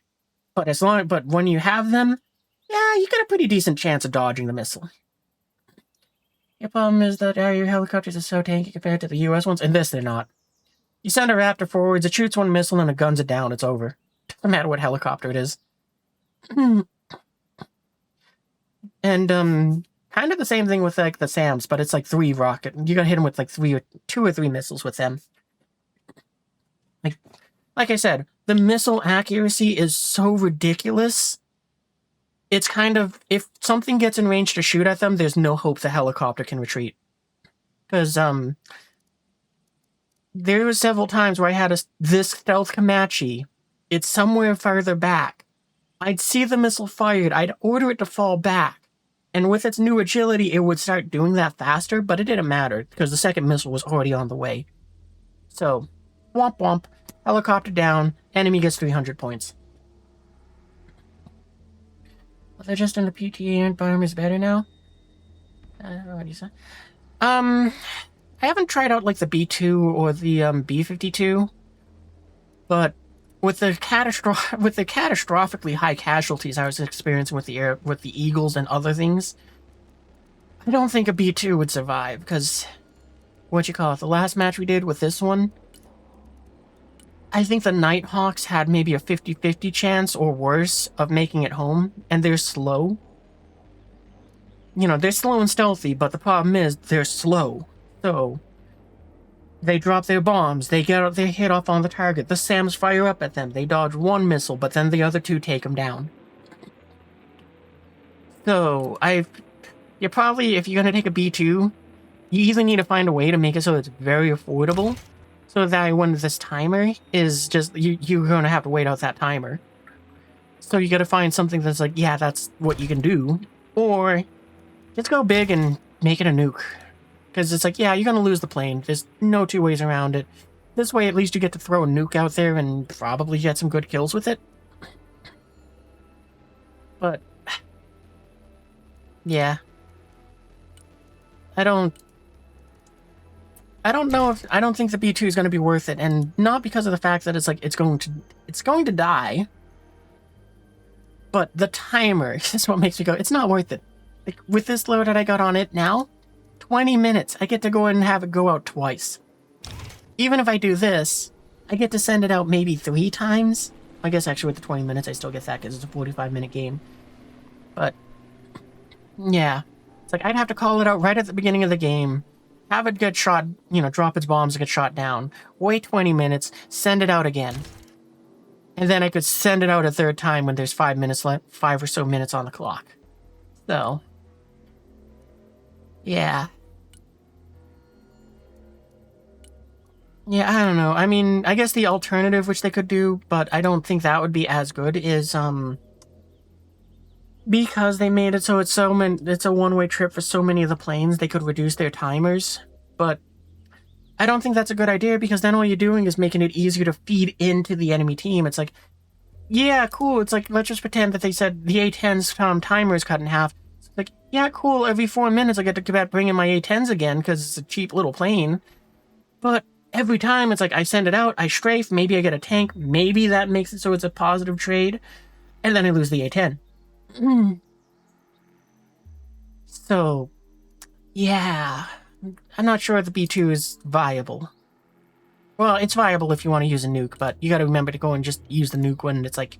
But when you have them, yeah, you got a pretty decent chance of dodging the missile. The problem is that your helicopters are so tanky compared to the US ones, and this they're not. You send a Raptor forwards, it shoots one missile and it guns it down, it's over. No matter what helicopter it is. And, kind of the same thing with, like, the SAMs, but it's like 3 rocket. You gotta hit them with, like, 2 or 3 missiles with them. Like I said, the missile accuracy is so ridiculous. It's kind of, if something gets in range to shoot at them, there's no hope the helicopter can retreat. Because, there were several times where I had this stealth Comanche. It's somewhere farther back. I'd see the missile fired, I'd order it to fall back. And with its new agility, it would start doing that faster, but it didn't matter, because the second missile was already on the way. So, womp womp, helicopter down, enemy gets 300 points. Well, they're just in the PTE environment is better now? What do you say? I haven't tried out, like, the B2 or the, B-52, but with the catastrophically high casualties I was experiencing with the Eagles and other things, I don't think a B2 would survive, because, the last match we did with this one, I think the Nighthawks had maybe a 50-50 chance or worse of making it home, and they're slow. You know, they're slow and stealthy, but the problem is they're slow. So, they drop their bombs, they hit off on the target, the SAMs fire up at them, they dodge one missile, but then the other 2 take them down. So, you're probably, if you're gonna take a B2, you either need to find a way to make it so it's very affordable, so that when this timer is just, you're gonna have to wait out that timer. So you gotta find something that's like, yeah, that's what you can do, or just go big and make it a nuke. Because it's like, yeah, you're going to lose the plane. There's no 2 ways around it. This way, at least you get to throw a nuke out there and probably get some good kills with it. But, yeah. I don't think the B2 is going to be worth it. And not because of the fact that it's like, it's going to die. But the timer is what makes me go, it's not worth it. Like, with this load that I got on it now, 20 minutes, I get to go in and have it go out twice. Even if I do this, I get to send it out maybe 3 times. I guess actually with the 20 minutes I still get that because it's a 45-minute game. But, yeah. It's like, I'd have to call it out right at the beginning of the game, have it get shot, you know, drop its bombs and get shot down, wait 20 minutes, send it out again. And then I could send it out a 3rd time when there's 5 minutes left, 5 or so minutes on the clock. So, yeah. Yeah, I don't know. I mean, I guess the alternative, which they could do, but I don't think that would be as good, is, because they made it so it's a one-way trip for so many of the planes, they could reduce their timers. But I don't think that's a good idea, because then all you're doing is making it easier to feed into the enemy team. It's like, yeah, cool. It's like, let's just pretend that they said the A-10's timer is cut in half. It's like, yeah, cool. Every 4 minutes I get to keep bringing my A-10s again, because it's a cheap little plane. But every time it's like, I send it out, I strafe, maybe I get a tank, maybe that makes it so it's a positive trade, and then I lose the A-10. So, yeah. I'm not sure if the B2 is viable. Well, it's viable if you want to use a nuke, but you gotta remember to go and just use the nuke when it's like...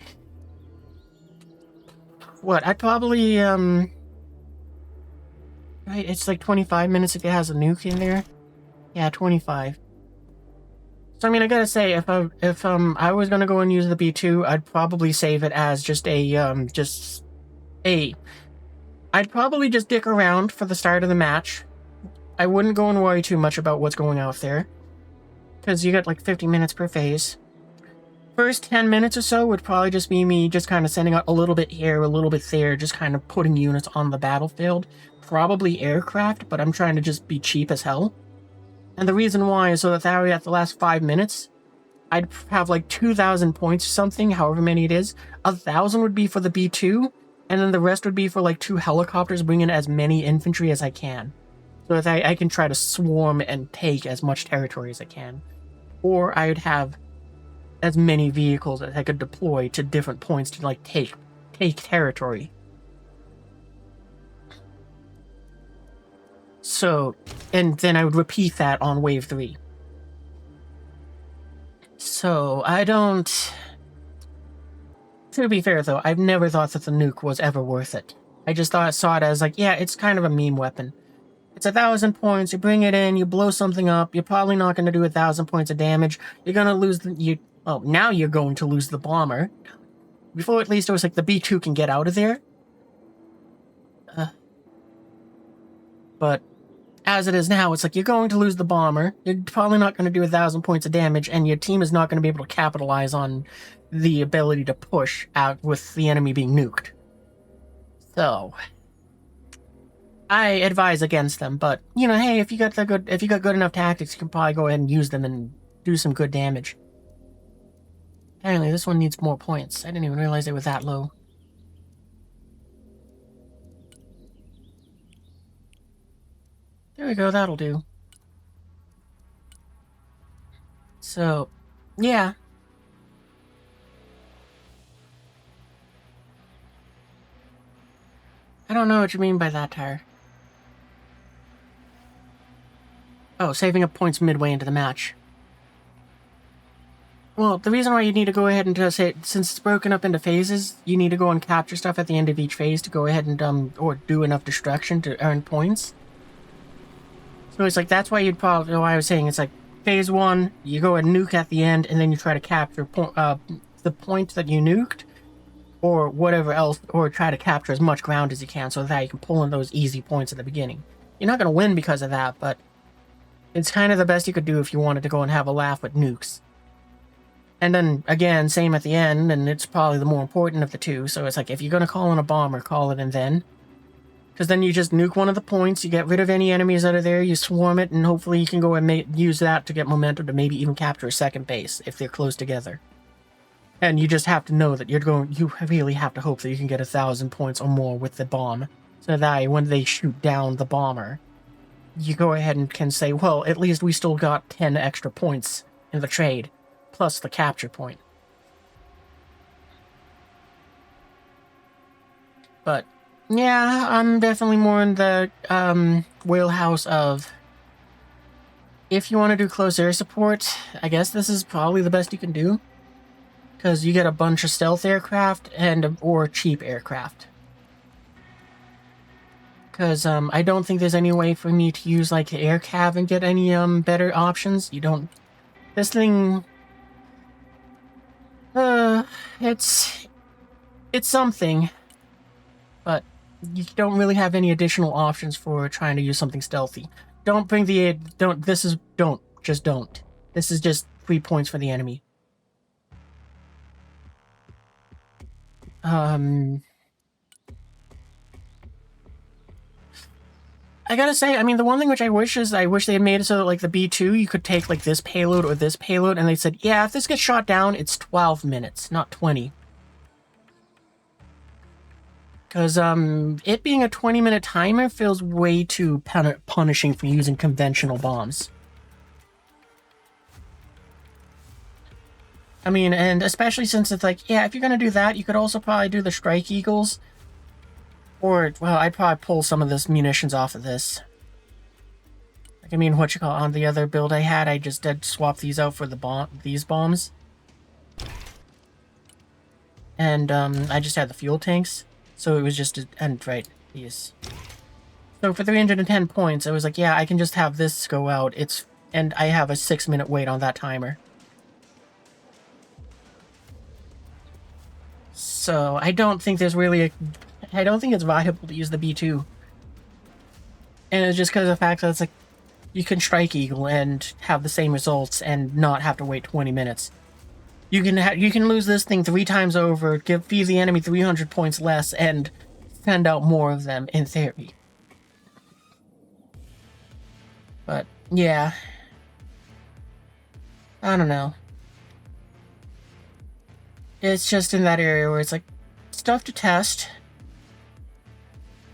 What, I'd probably, Right, it's like 25 minutes if it has a nuke in there. Yeah, 25. So I mean, I gotta say, if I was gonna go and use the B2, I'd probably save it as just a I'd probably just dick around for the start of the match. I wouldn't go and worry too much about what's going out there, because you get like 50 minutes per phase. First 10 minutes or so would probably just be me just kind of sending out a little bit here, a little bit there, just kind of putting units on the battlefield. Probably aircraft, but I'm trying to just be cheap as hell. And the reason why is so that way at the last 5 minutes, I'd have like 2,000 points or something, however many it is. 1,000 would be for the B2, and then the rest would be for like 2 helicopters, bringing as many infantry as I can. So that I can try to swarm and take as much territory as I can. Or I would have as many vehicles as I could deploy to different points to like take territory. So, and then I would repeat that on wave 3. So, I don't... To be fair though, I've never thought that the nuke was ever worth it. I just saw it as like, yeah, it's kind of a meme weapon. It's 1,000 points, you bring it in, you blow something up, you're probably not going to do 1,000 points of damage, you're going to lose well, now you're going to lose the bomber. Before, at least, it was like the B2 can get out of there. But as it is now, it's like you're going to lose the bomber. You're probably not going to do 1,000 points of damage, and your team is not going to be able to capitalize on the ability to push out with the enemy being nuked. So, I advise against them. But you know, hey, if you got good enough tactics, you can probably go ahead and use them and do some good damage. Apparently, this one needs more points. I didn't even realize they were that low. There we go, that'll do. So, yeah. I don't know what you mean by that, Tyre. Oh, saving up points midway into the match. Well, the reason why you need to go ahead and just say, since it's broken up into phases, you need to go and capture stuff at the end of each phase to go ahead and, or do enough destruction to earn points. So it's like, that's why you'd probably, why I was saying, it's like, phase 1, you go and nuke at the end, and then you try to capture the points that you nuked, or whatever else, or try to capture as much ground as you can, so that you can pull in those easy points at the beginning. You're not going to win because of that, but it's kind of the best you could do if you wanted to go and have a laugh with nukes. And then, again, same at the end, and it's probably the more important of the two, so it's like, if you're going to call in a bomber, call it in then. Because then you just nuke one of the points, you get rid of any enemies that are there, you swarm it, and hopefully you can go and use that to get momentum to maybe even capture a second base, if they're close together. And you just have to know that you really have to hope that you can get 1,000 points or more with the bomb. So that when they shoot down the bomber, you go ahead and can say, well, at least we still got 10 extra points in the trade. Plus the capture point. But, yeah, I'm definitely more in the wheelhouse of, if you want to do close air support, I guess this is probably the best you can do. Because you get a bunch of stealth aircraft or cheap aircraft. Because I don't think there's any way for me to use like air cav and get any better options. You don't... This thing... it's something, but you don't really have any additional options for trying to use something stealthy. Don't bring the, just don't. This is just 3 points for the enemy. I gotta say, I mean, the one thing which I wish is, I wish they had made it so that, like, the B2, you could take, like, this payload or this payload, and they said, yeah, if this gets shot down, it's 12 minutes, not 20. Because, it being a 20-minute timer feels way too punishing for using conventional bombs. I mean, and especially since it's like, yeah, if you're gonna do that, you could also probably do the Strike Eagles. Or, well, I'd probably pull some of this munitions off of this. Like, I mean, on the other build I had, I just did swap these out for these bombs. And, I just had the fuel tanks. So it was just, right, these. So for 310 points, I was like, yeah, I can just have this go out. It's and I have a 6-minute wait on that timer. So I don't think there's really I don't think it's viable to use the B2. And it's just because of the fact that it's like, you can Strike Eagle and have the same results and not have to wait 20 minutes. You can lose this thing 3 times over, feed the enemy 300 points less, and send out more of them, in theory. But, yeah. I don't know. It's just in that area where it's like, stuff to test.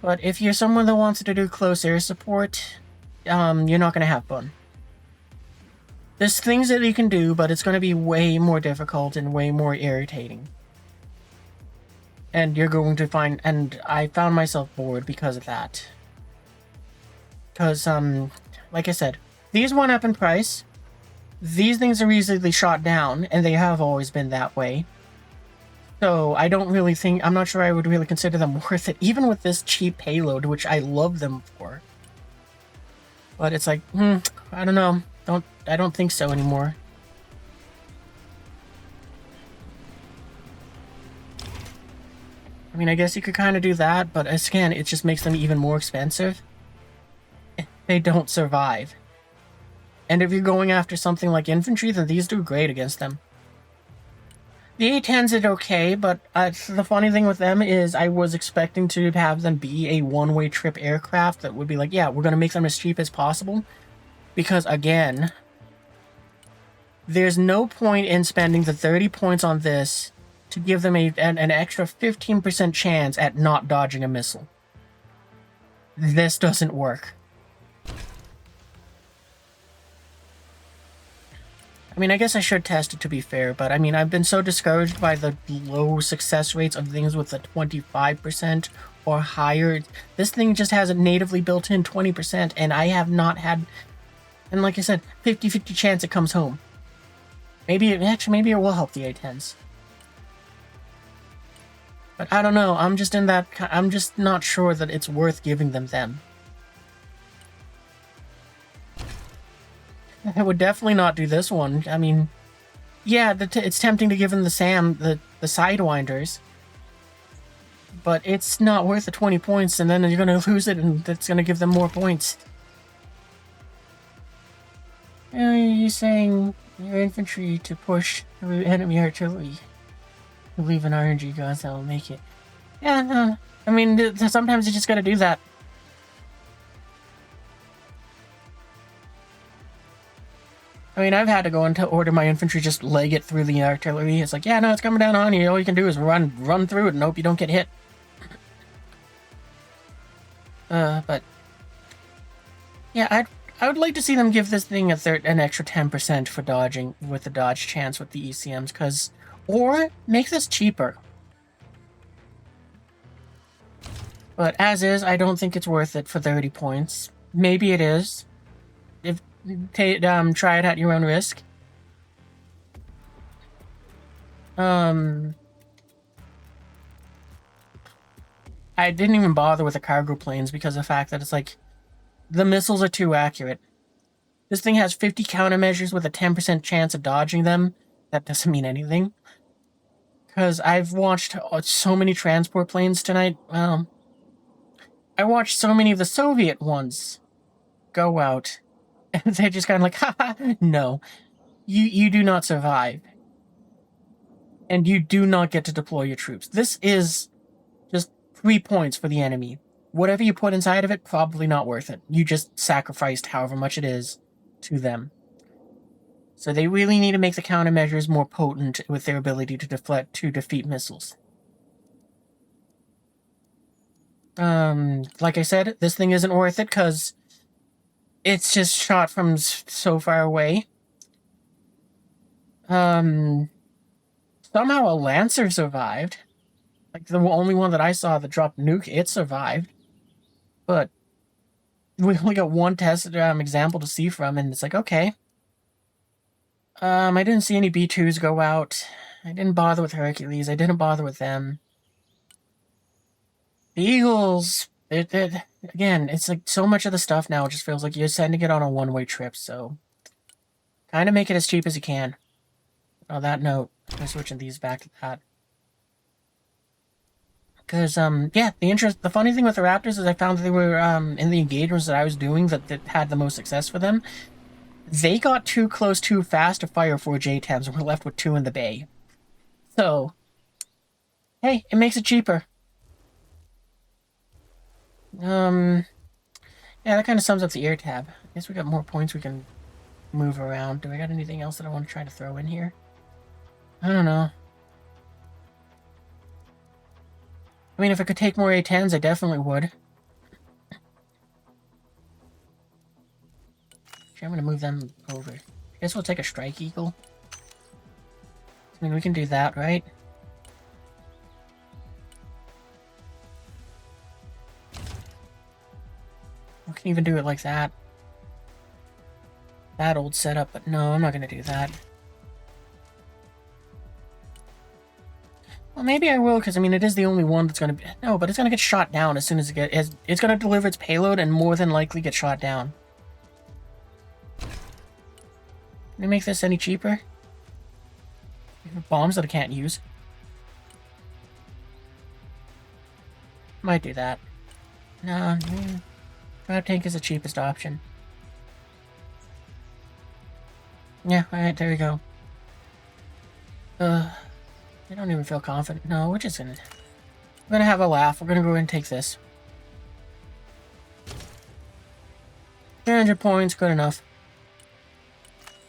But if you're someone that wants to do close air support, you're not going to have fun. There's things that you can do, but it's going to be way more difficult and way more irritating. And you're going to find, and I found myself bored because of that. Because, like I said, these went up in price. These things are easily shot down, and they have always been that way. So I don't really think, I'm not sure I would really consider them worth it, even with this cheap payload, which I love them for. But it's like, I don't know. I don't think so anymore. I mean, I guess you could kind of do that, but again, it just makes them even more expensive. They don't survive. And if you're going after something like infantry, then these do great against them. The A-10s did okay, but the funny thing with them is I was expecting to have them be a one-way trip aircraft that would be like, yeah, we're going to make them as cheap as possible. Because, again, there's no point in spending the 30 points on this to give them an extra 15% chance at not dodging a missile. This doesn't work. I mean, I guess I should test it to be fair, but I mean, I've been so discouraged by the low success rates of things with a 25% or higher. This thing just has a natively built in 20%, and I have not had, and like I said, 50-50 chance it comes home. Maybe it will help the A-10s. But I don't know, I'm just not sure that it's worth giving them. I would definitely not do this one. I mean, yeah, it's tempting to give them the the Sidewinders, but it's not worth the 20 points, and then you're going to lose it, and that's going to give them more points. You're saying your infantry to push enemy artillery. Believe in RNG gods that will make it. Yeah, no. I mean, sometimes you just got to do that. I mean, I've had to go and order my infantry just leg it through the artillery. It's like, yeah, no, it's coming down on you. All you can do is run through it and hope you don't get hit. But yeah, I would like to see them give this thing an extra 10% for dodging with the dodge chance with the ECMs, or make this cheaper. But as is, I don't think it's worth it for 30 points. Maybe it is. Try it at your own risk. I didn't even bother with the cargo planes because of the fact that it's like, the missiles are too accurate. This thing has 50 countermeasures with a 10% chance of dodging them. That doesn't mean anything. Because I've watched so many transport planes tonight. I watched so many of the Soviet ones go out. And they're just kind of like, haha, no. You do not survive. And you do not get to deploy your troops. This is just 3 points for the enemy. Whatever you put inside of it, probably not worth it. You just sacrificed however much it is to them. So they really need to make the countermeasures more potent with their ability to defeat missiles. Like I said, this thing isn't worth it because it's just shot from so far away. Somehow a Lancer survived. Like, the only one that I saw that dropped nuke, it survived. But we only got one test example to see from, and it's like, okay. I didn't see any B2s go out. I didn't bother with Hercules. I didn't bother with them. The Eagles... Again, it's like so much of the stuff now just feels like you're sending it on a one-way trip, so Kind of make it as cheap as you can. On that note, I'm switching these back to that. Because, yeah, the funny thing with the Raptors is I found that they were, in the engagements that I was doing that had the most success for them, they got too close too fast to fire 4 J-Tabs and were left with 2 in the bay. So, hey, it makes it cheaper. Yeah, that kind of sums up the air tab. I guess we got more points we can move around. Do I got anything else that I want to try to throw in here? I don't know. I mean, if I could take more A10s, I definitely would. Actually, I'm going to move them over. I guess we'll take a Strike Eagle. I mean, we can do that, right? We can even do it like that. That old setup, but no, I'm not going to do that. Well, maybe I will, because, I mean, it is the only one that's going to be... No, but it's going to get shot down as soon as it's going to deliver its payload and more than likely get shot down. Can we make this any cheaper? Bombs that I can't use. Might do that. No, Trap Tank is the cheapest option. Yeah, alright, there we go. I don't even feel confident. No, we're just gonna... We're gonna have a laugh. We're gonna go ahead and take this. 300 points, good enough.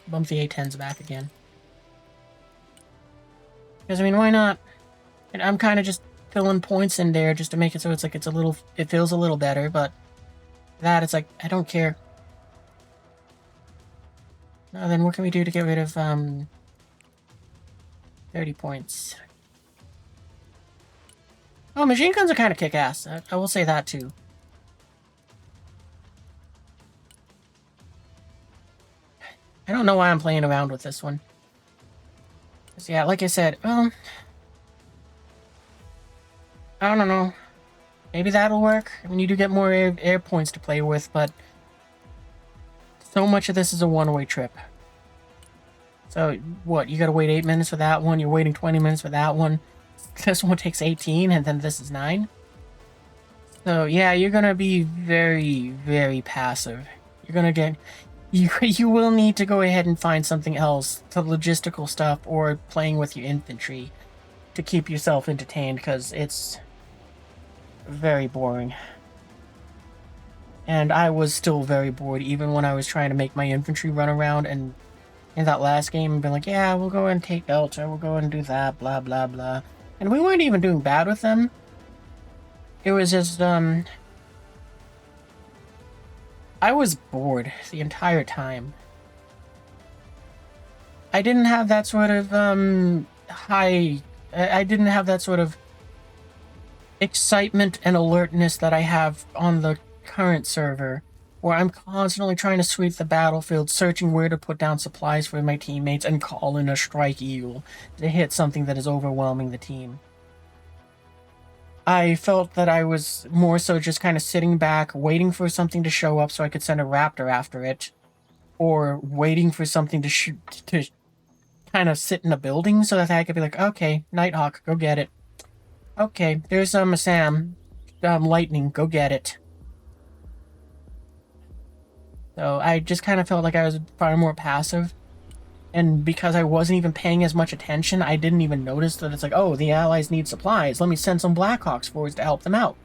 Bump the A10s back again. Because, I mean, why not? And I'm kind of just filling points in there just to make it so it's like it's a little... It feels a little better, but... That, it's like, I don't care. Now then, what can we do to get rid of, 30 points. Oh, machine guns are kind of kick-ass. I will say that, too. I don't know why I'm playing around with this one. 'Cause, yeah, like I said, well... I don't know. Maybe that'll work. I mean, you do get more air points to play with, but... So much of this is a one-way trip. So, what, you gotta wait 8 minutes for that one, you're waiting 20 minutes for that one. This one takes 18, and then this is 9. So, yeah, you're gonna be very, very passive. You're gonna get... You will need to go ahead and find something else, the logistical stuff, or playing with your infantry, to keep yourself entertained, because it's very boring. And I was still very bored, even when I was trying to make my infantry run around, and in that last game, been like, yeah, we'll go and take Delta, we'll go and do that, blah, blah, blah. And we weren't even doing bad with them. It was just, I was bored the entire time. I didn't have that sort of, I didn't have that sort of excitement and alertness that I have on the current server, where I'm constantly trying to sweep the battlefield, searching where to put down supplies for my teammates, and call in a Strike Eagle to hit something that is overwhelming the team. I felt that I was more so just kind of sitting back, waiting for something to show up so I could send a Raptor after it, or waiting for something to kind of sit in a building so that I could be like, okay, Nighthawk, go get it. Okay, there's a Sam, Lightning, go get it. So I just kind of felt like I was far more passive. And because I wasn't even paying as much attention, I didn't even notice that it's like, oh, the Allies need supplies. Let me send some Blackhawks forwards to help them out.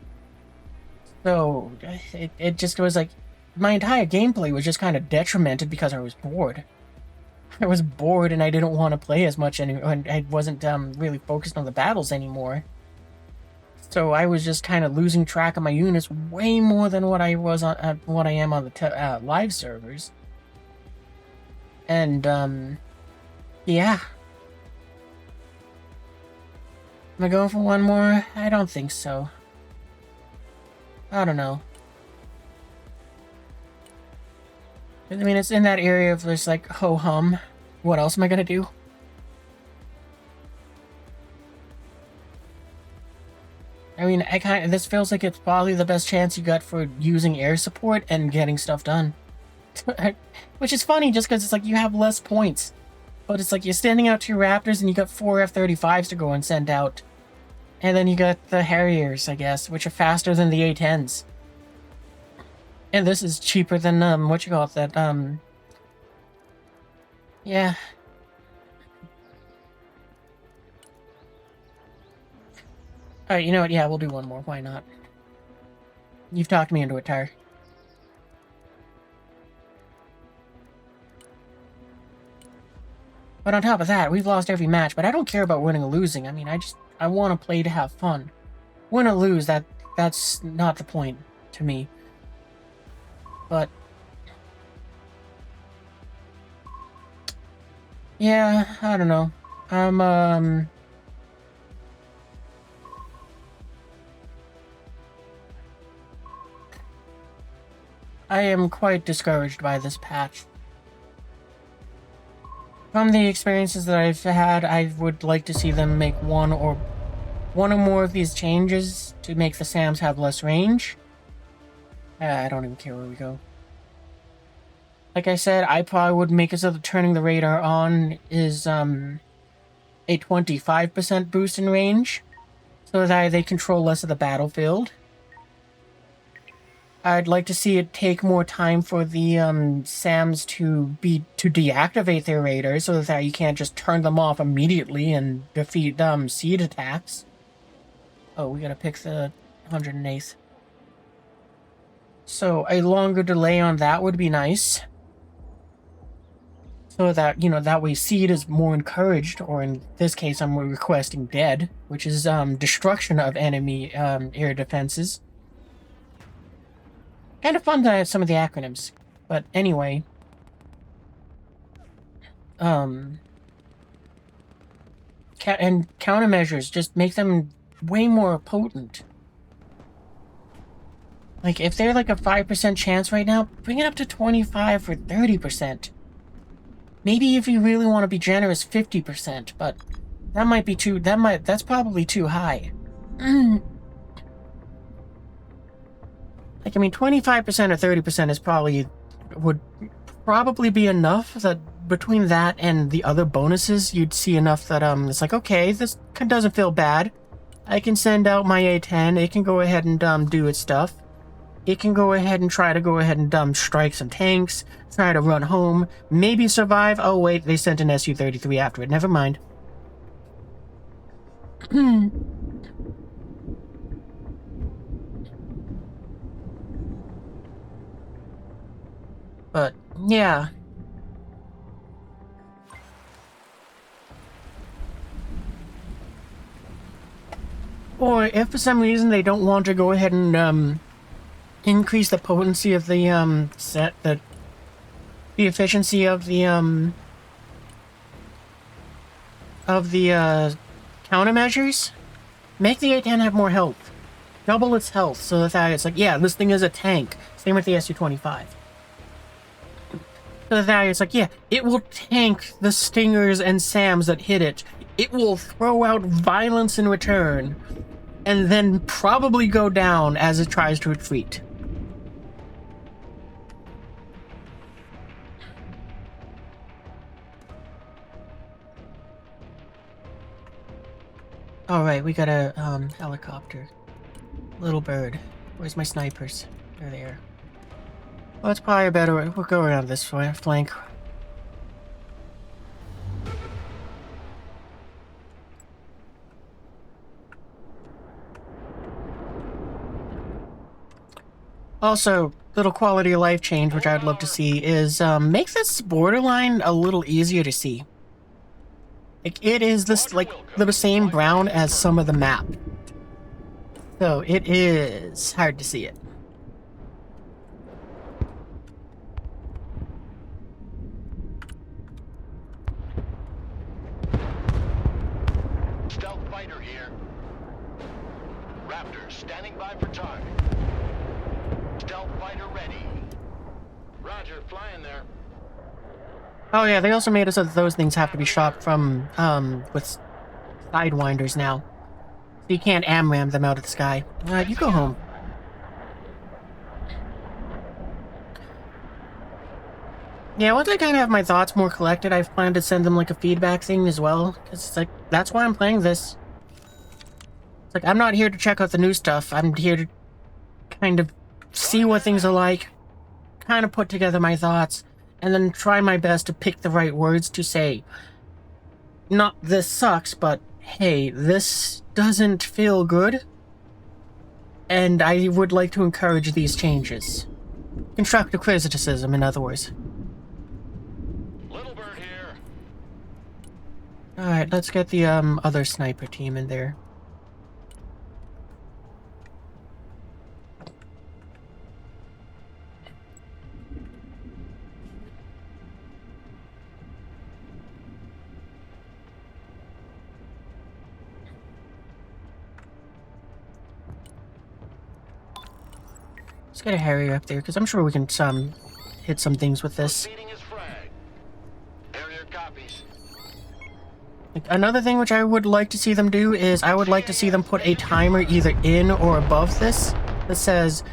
So it just was like, my entire gameplay was just kind of detrimented because I was bored. I was bored and I didn't want to play as much anymore, and I wasn't really focused on the battles anymore. So I was just kind of losing track of my units way more than what I was on what I am on the live servers. And yeah. Am I going for one more? I don't think so. I don't know. I mean, it's in that area of just like ho-hum. What else am I gonna do? I mean, this feels like it's probably the best chance you got for using air support and getting stuff done. Which is funny just because it's like you have less points. But it's like you're standing out 2 Raptors and you got 4 F-35s to go and send out. And then you got the Harriers, I guess, which are faster than the A-10s. And this is cheaper than, yeah. Alright, you know what? Yeah, we'll do one more. Why not? You've talked me into it, Tar. But on top of that, we've lost every match, but I don't care about winning or losing. I mean, I want to play to have fun. Win or lose, that's not the point to me. But yeah, I don't know. I am quite discouraged by this patch. From the experiences that I've had, I would like to see them make one or more of these changes to make the SAMs have less range. I don't even care where we go. Like I said, I probably would make it so that turning the radar on is a 25% boost in range, so that they control less of the battlefield. I'd like to see it take more time for the SAMs to deactivate their radars, so that you can't just turn them off immediately and defeat seed attacks. Oh, we gotta pick the 108th. So a longer delay on that would be nice. So that, you know, that way seed is more encouraged, or in this case I'm requesting dead, which is destruction of enemy air defenses. Kind of fun to have some of the acronyms. But anyway. And countermeasures, just make them way more potent. Like, if they're like a 5% chance right now, bring it up to 25 or 30%. Maybe if you really want to be generous, 50%, but that might be too, that's probably too high. Like, I mean, 25% or 30% is would probably be enough that between that and the other bonuses, you'd see enough that, it's like, okay, this doesn't feel bad. I can send out my A-10, it can go ahead and, do its stuff. It can go ahead and strike some tanks, try to run home, maybe survive. Oh wait, they sent an Su-33 after it, never mind. But, yeah. Or if for some reason they don't want to go ahead and, increase the potency of the, the efficiency of the countermeasures, make the A-10 have more health. Double its health, so that it's like, yeah, this thing is a tank. Same with the Su-25. So that it's like, yeah, it will tank the stingers and SAMs that hit it. It will throw out violence in return, and then probably go down as it tries to retreat. Alright, we got a helicopter. Little bird. Where's my snipers? They're there. Well, it's probably a better way. We'll go around this flank. Also, little quality of life change, which I'd love to see, is make this borderline a little easier to see. Like, it is this, like, the same brown as some of the map. So, it is hard to see it. Stealth fighter here. Raptor standing by for target. Stealth fighter ready. Roger, flying there. Oh yeah, they also made it so that those things have to be shot from, with sidewinders now. So you can't AMRAM them out of the sky. You go home. Yeah, once I kind of have my thoughts more collected, I've planned to send them like a feedback thing as well. Because it's like, that's why I'm playing this. It's like, I'm not here to check out the new stuff. I'm here to kind of see what things are like, kind of put together my thoughts, and then try my best to pick the right words to say. Not this sucks, but hey, this doesn't feel good. And I would like to encourage these changes. Constructive criticism, in other words. Little bird here. Alright, let's get the other sniper team in there. Let's get a Harrier up there, because I'm sure we can hit some things with this. Proceeding as frag. Harrier copies. Another thing which I would like to see them do is I would like to see them put a timer either in or above this that says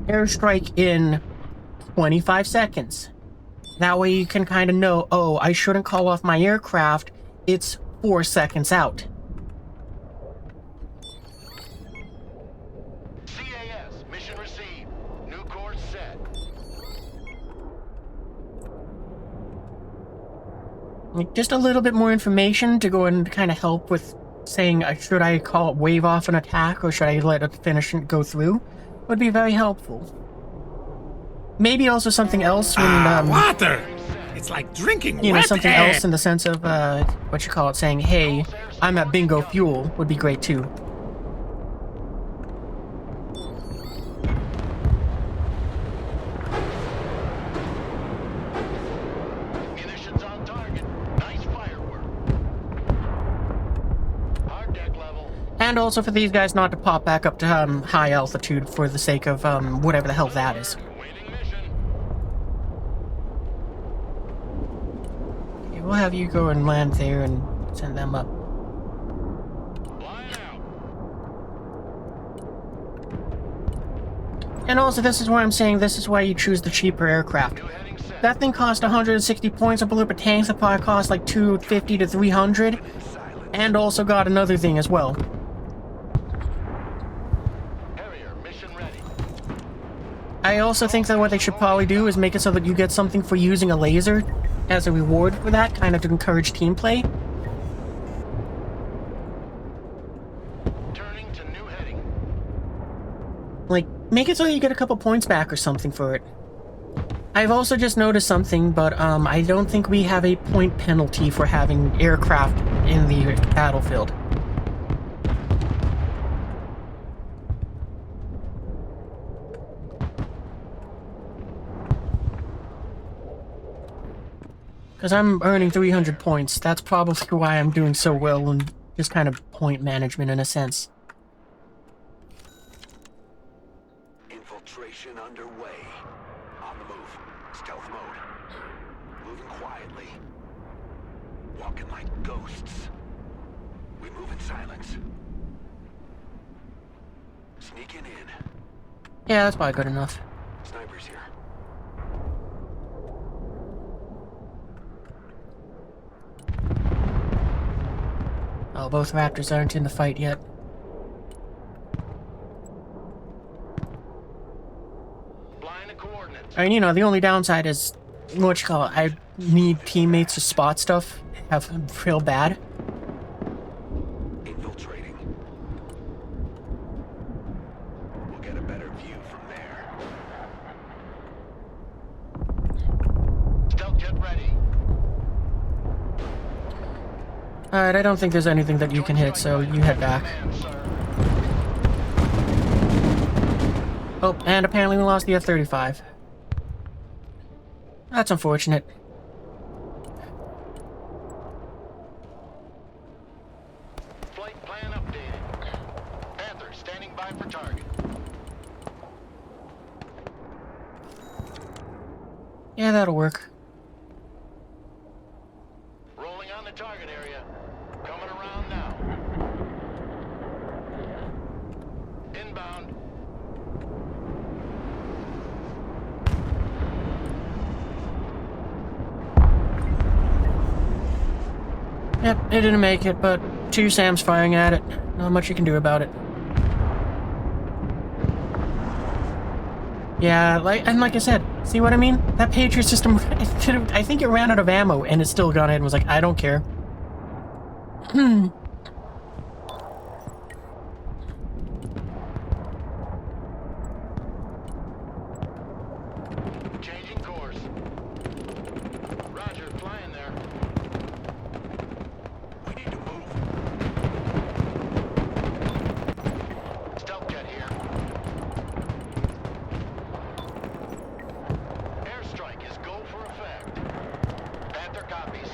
airstrike in 25 seconds. That way you can kind of know, oh, I shouldn't call off my aircraft, it's 4 seconds out. CAS, mission received. New course set. Like, just a little bit more information to go and kind of help with saying, should I wave off an attack or should I let it finish and go through, would be very helpful. Maybe also something else when, Water! It's like drinking you know, wet something air. else in the sense of, saying, hey, I'm at bingo fuel would be great too. Munitions on target. Nice firework. Hard deck level. And also for these guys not to pop back up to high altitude for the sake of whatever the hell that is. Waiting mission. Okay, we'll have you go and land there and send them up. Flying out. And also this is why I'm saying this is why you choose the cheaper aircraft. New heading set. That thing cost 160 points. I believe a tanks that probably cost like 250 to 300. And also got another thing as well. Harrier, mission ready. I also think that what they should probably do is make it so that you get something for using a laser as a reward for that, kind of to encourage team play. Turning to new heading. Like, make it so you get a couple points back or something for it. I've also just noticed something, but I don't think we have a point penalty for having aircraft in the battlefield. Because I'm earning 300 points. That's probably why I'm doing so well in just kind of point management in a sense. Infiltration underway. On the move. Stealth mode. Moving quietly. Walking like ghosts. We move in silence. Sneaking in. Yeah, that's probably good enough. Snipers here. Oh, both Raptors aren't in the fight yet. Flying the coordinates. I mean, you know, the only downside is, what you call it, I need teammates to spot stuff, have real bad. Infiltrating. We'll get a better view from there. Stealth jet ready. Alright, I don't think there's anything that you can hit, so you head back. Command, sir. Oh, and apparently we lost the F-35. That's unfortunate. Flight plan updated. Panther standing by for target. Yeah, that'll work. Rolling on the target area. Coming around now. Inbound. Yep, it didn't make it, but 2 SAMs firing at it. Not much you can do about it. Yeah, like I said, see what I mean? That Patriot system, I think it ran out of ammo, and it still gone ahead and was like, I don't care. Changing course. Roger, flying there. We need to move. Stealth jet here. Airstrike is go for effect. Panther copies.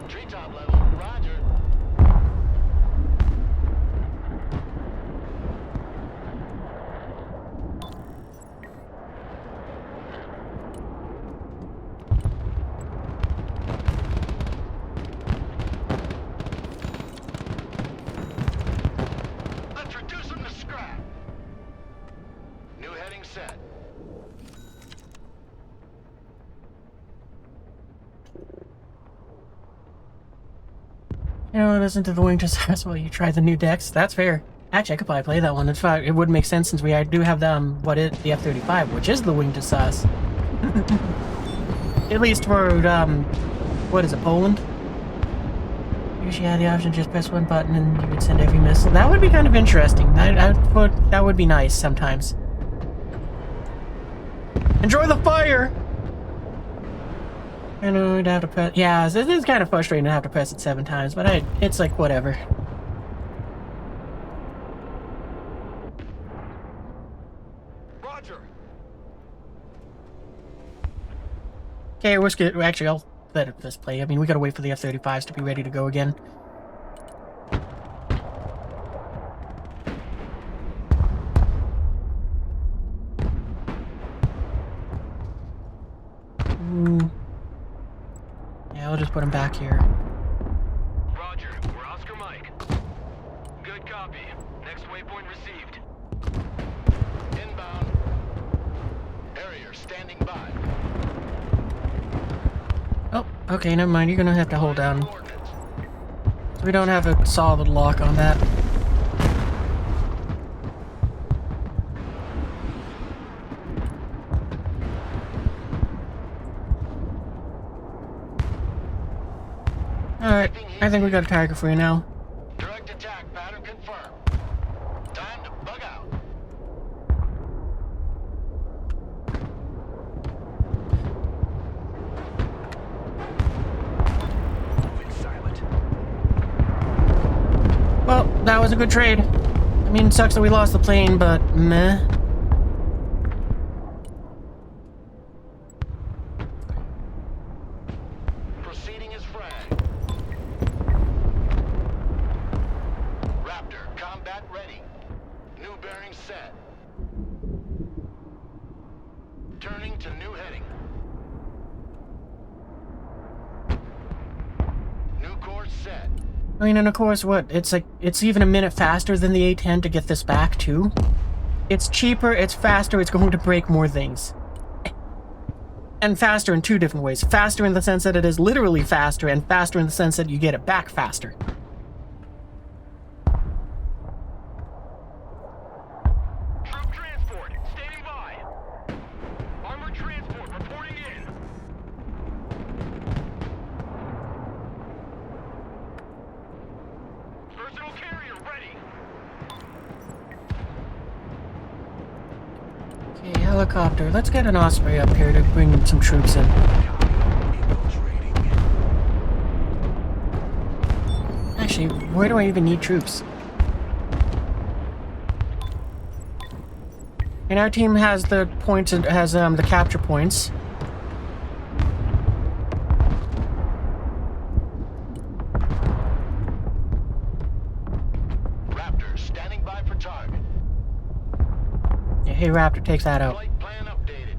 Treetop level, roger. Let's reduce them to scrap. New heading set. You know, listen to the wing to sus while you try the new decks. That's fair. Actually, I could probably play that one. In fact, it would make sense since we do have the, the F-35, which is the wing to sus. At least for, what is it, Poland? Usually you had the option to just press one button and you would send every missile. That would be kind of interesting. That would be nice sometimes. Enjoy the fire! I know I'd have to press... Yeah, it is kind of frustrating to have to press it 7 times, but it's like, whatever. Roger. Okay, actually, I'll let this play. I mean, we gotta wait for the F-35s to be ready to go again. Yeah, I'll just put them back here. Roger, we're Oscar Mike. Good copy. Next waypoint received. Inbound. Harrier standing by. Oh, okay, never mind. You're gonna have to hold down. We don't have a solid lock on that. Alright, I think we got a target for you now. Direct attack pattern confirmed. Time to bug out. Moving silent. Well, that was a good trade. I mean, it sucks that we lost the plane, but meh. Proceeding as frag. Raptor, combat ready. New bearing set. Turning to new heading. New course set. I mean, and of course, what? It's even a minute faster than the A-10 to get this back, too. It's cheaper, it's faster, it's going to break more things. And faster in 2 different ways. Faster in the sense that it is literally faster, and faster in the sense that you get it back faster. Troop transport, standing by. Armored transport reporting in. Personal carrier ready. Okay, helicopter. Let's get an Osprey up here to bring some troops in. Eagles rating. Actually, where do I even need troops? And our team has the points, has the capture points. Raptor standing by for target. Yeah, hey, Raptor, take that out. Flight plan updated.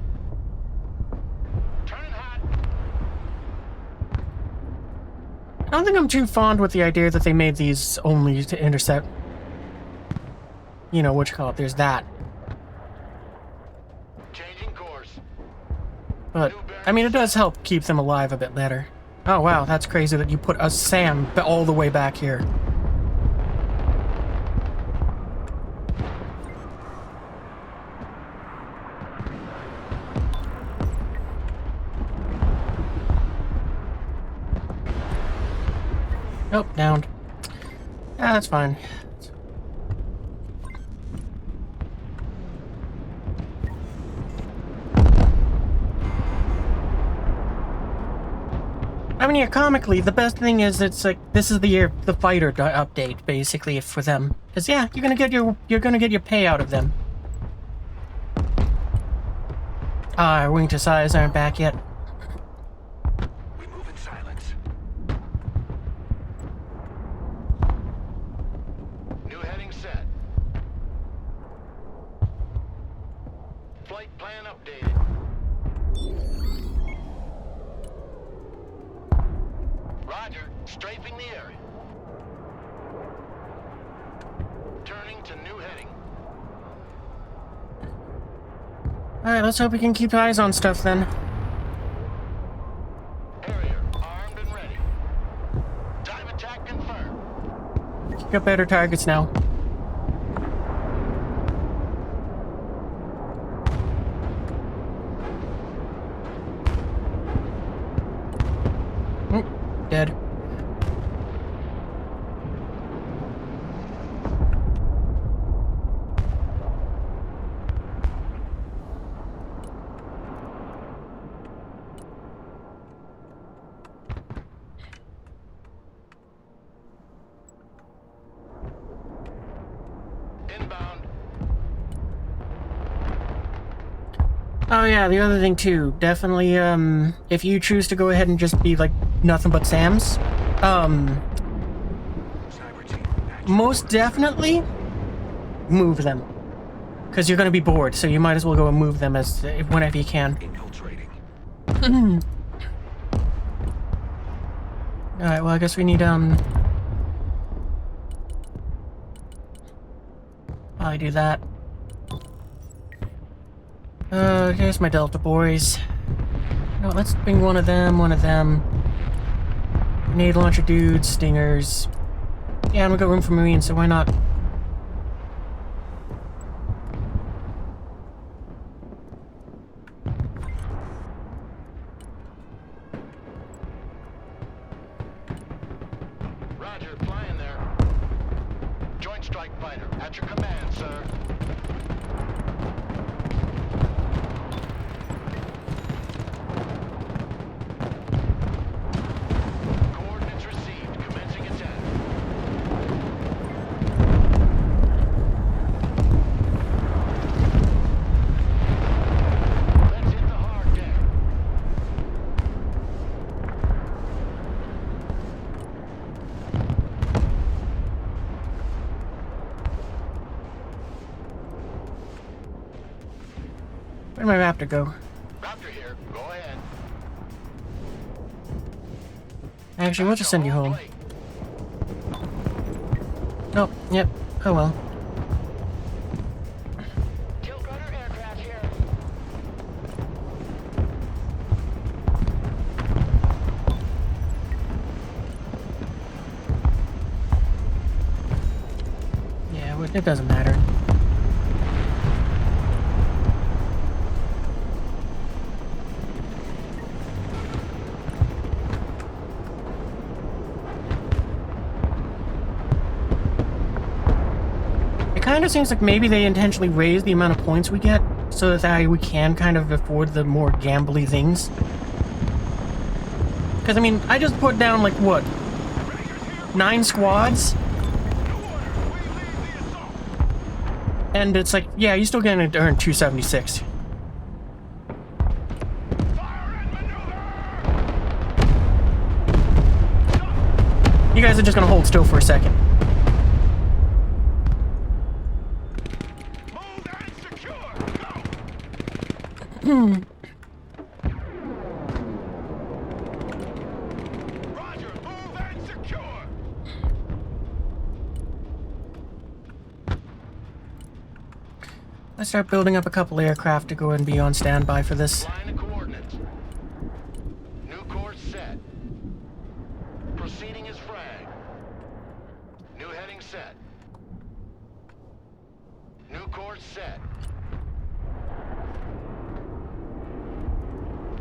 Turning hot. I don't think I'm too fond with the idea that they made these only to intercept. You know, what you call it, there's that. Changing course. But, I mean, it does help keep them alive a bit better. Oh wow, that's crazy that you put a SAM all the way back here. Nope, downed. Ah, that's fine. I mean, yeah, comically, the best thing is it's like this is the fighter update basically for them. Cause yeah, you're gonna get your pay out of them. Our wing to size aren't back yet. We move in silence. New heading set. Flight plan updated. Roger, strafing the area. Turning to new heading. Alright, let's hope we can keep eyes on stuff then. Harrier, armed and ready. Time attack confirmed. You got better targets now. Dead. Inbound. Oh yeah, the other thing too, definitely, if you choose to go ahead and just be like nothing but SAMs, Cyber team, action. most definitely move them. Because you're gonna be bored, so you might as well go and move them as whenever you can. Infiltrating. Alright, well I guess we need, I do that. Here's my Delta boys. No, let's bring one of them. Grenade launcher dudes, stingers. Yeah, and we got room for Marines, so why not? Roger, flying there. Joint strike fighter, at your command, sir. Coordinates received, commencing attack. Let's hit the hard deck. Where'd my Raptor go? Raptor here, go ahead. Actually, we'll just send you home. Oh, yep. Oh well. Tilt rudder aircraft here. Yeah, it doesn't matter. It kind of seems like maybe they intentionally raise the amount of points we get so that we can kind of afford the more gambly things. Because, I mean, I just put down, like, what? 9 squads? And it's like, yeah, you're still gonna earn 276. You guys are just gonna hold still for a second. Move and secure. Go. Roger, move and secure. Let's start building up a couple aircraft to go and be on standby for this. Line of coordinates. set.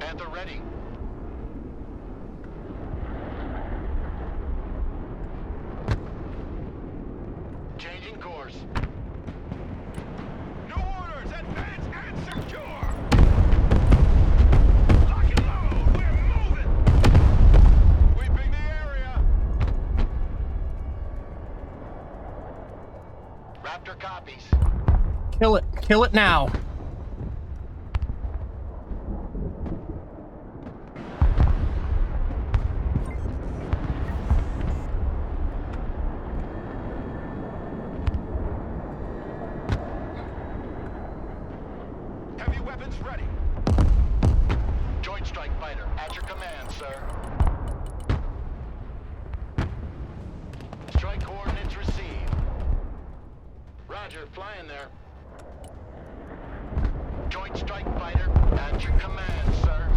Panther ready. Changing course. New orders, advance and secure! Lock and load, we're moving! Sweeping the area! Raptor copies. Kill it. Kill it now. Heavy weapons ready. Joint strike fighter, at your command, sir. Strike coordinates received. Roger, flying there. Joint strike fighter, at your command, sir.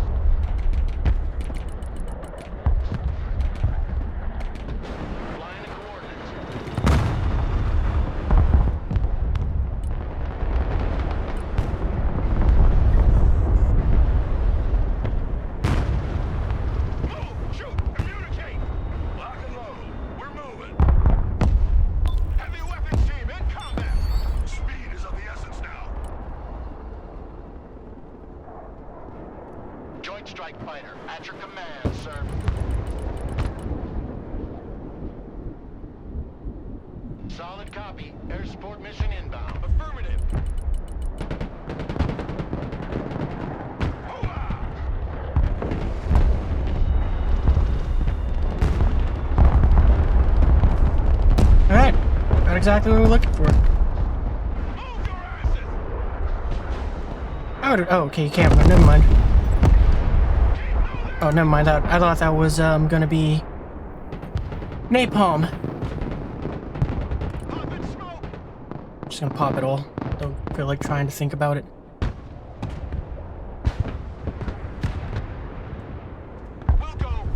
Flying the coordinates. Move! Shoot! Communicate! Lock and load. We're moving. Heavy weapons team in combat. Speed is of the essence now. Joint strike fighter, at your command, sir. Solid copy. Air support mission inbound. Affirmative. Hoorah! Alright. Got exactly what we're looking for. Move your asses! Oh, okay, you can't. Never mind. Keep moving! Oh, never mind. I thought that was gonna be napalm. Pop and smoke! Just gonna pop it all. Don't feel like trying to think about it. We'll go.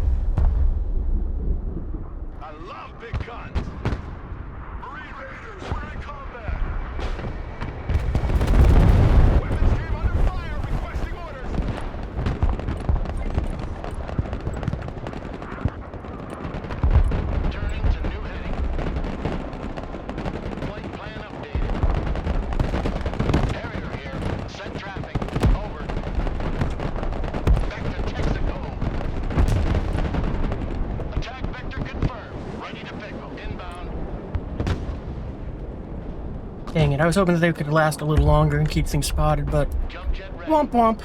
I love big guns. Marine Raiders, we're in combat. Weapons team under fire, requesting orders. Turning to new heading. Flight plan updated. Harrier here. Set traffic. Over. Vector Texaco. Attack vector confirmed. Ready to pick up. Inbound. Dang it, I was hoping that they could last a little longer and keep things spotted, but Jump jet ready. womp womp.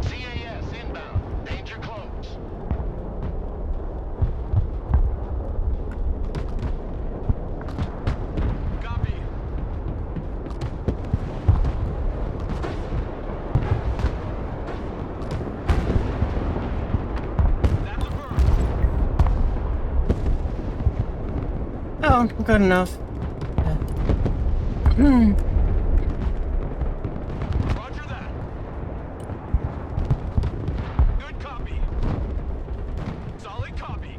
CAS inbound. Danger close. Copy. That's a bird. Oh, good enough. Roger that. Good copy. Solid copy.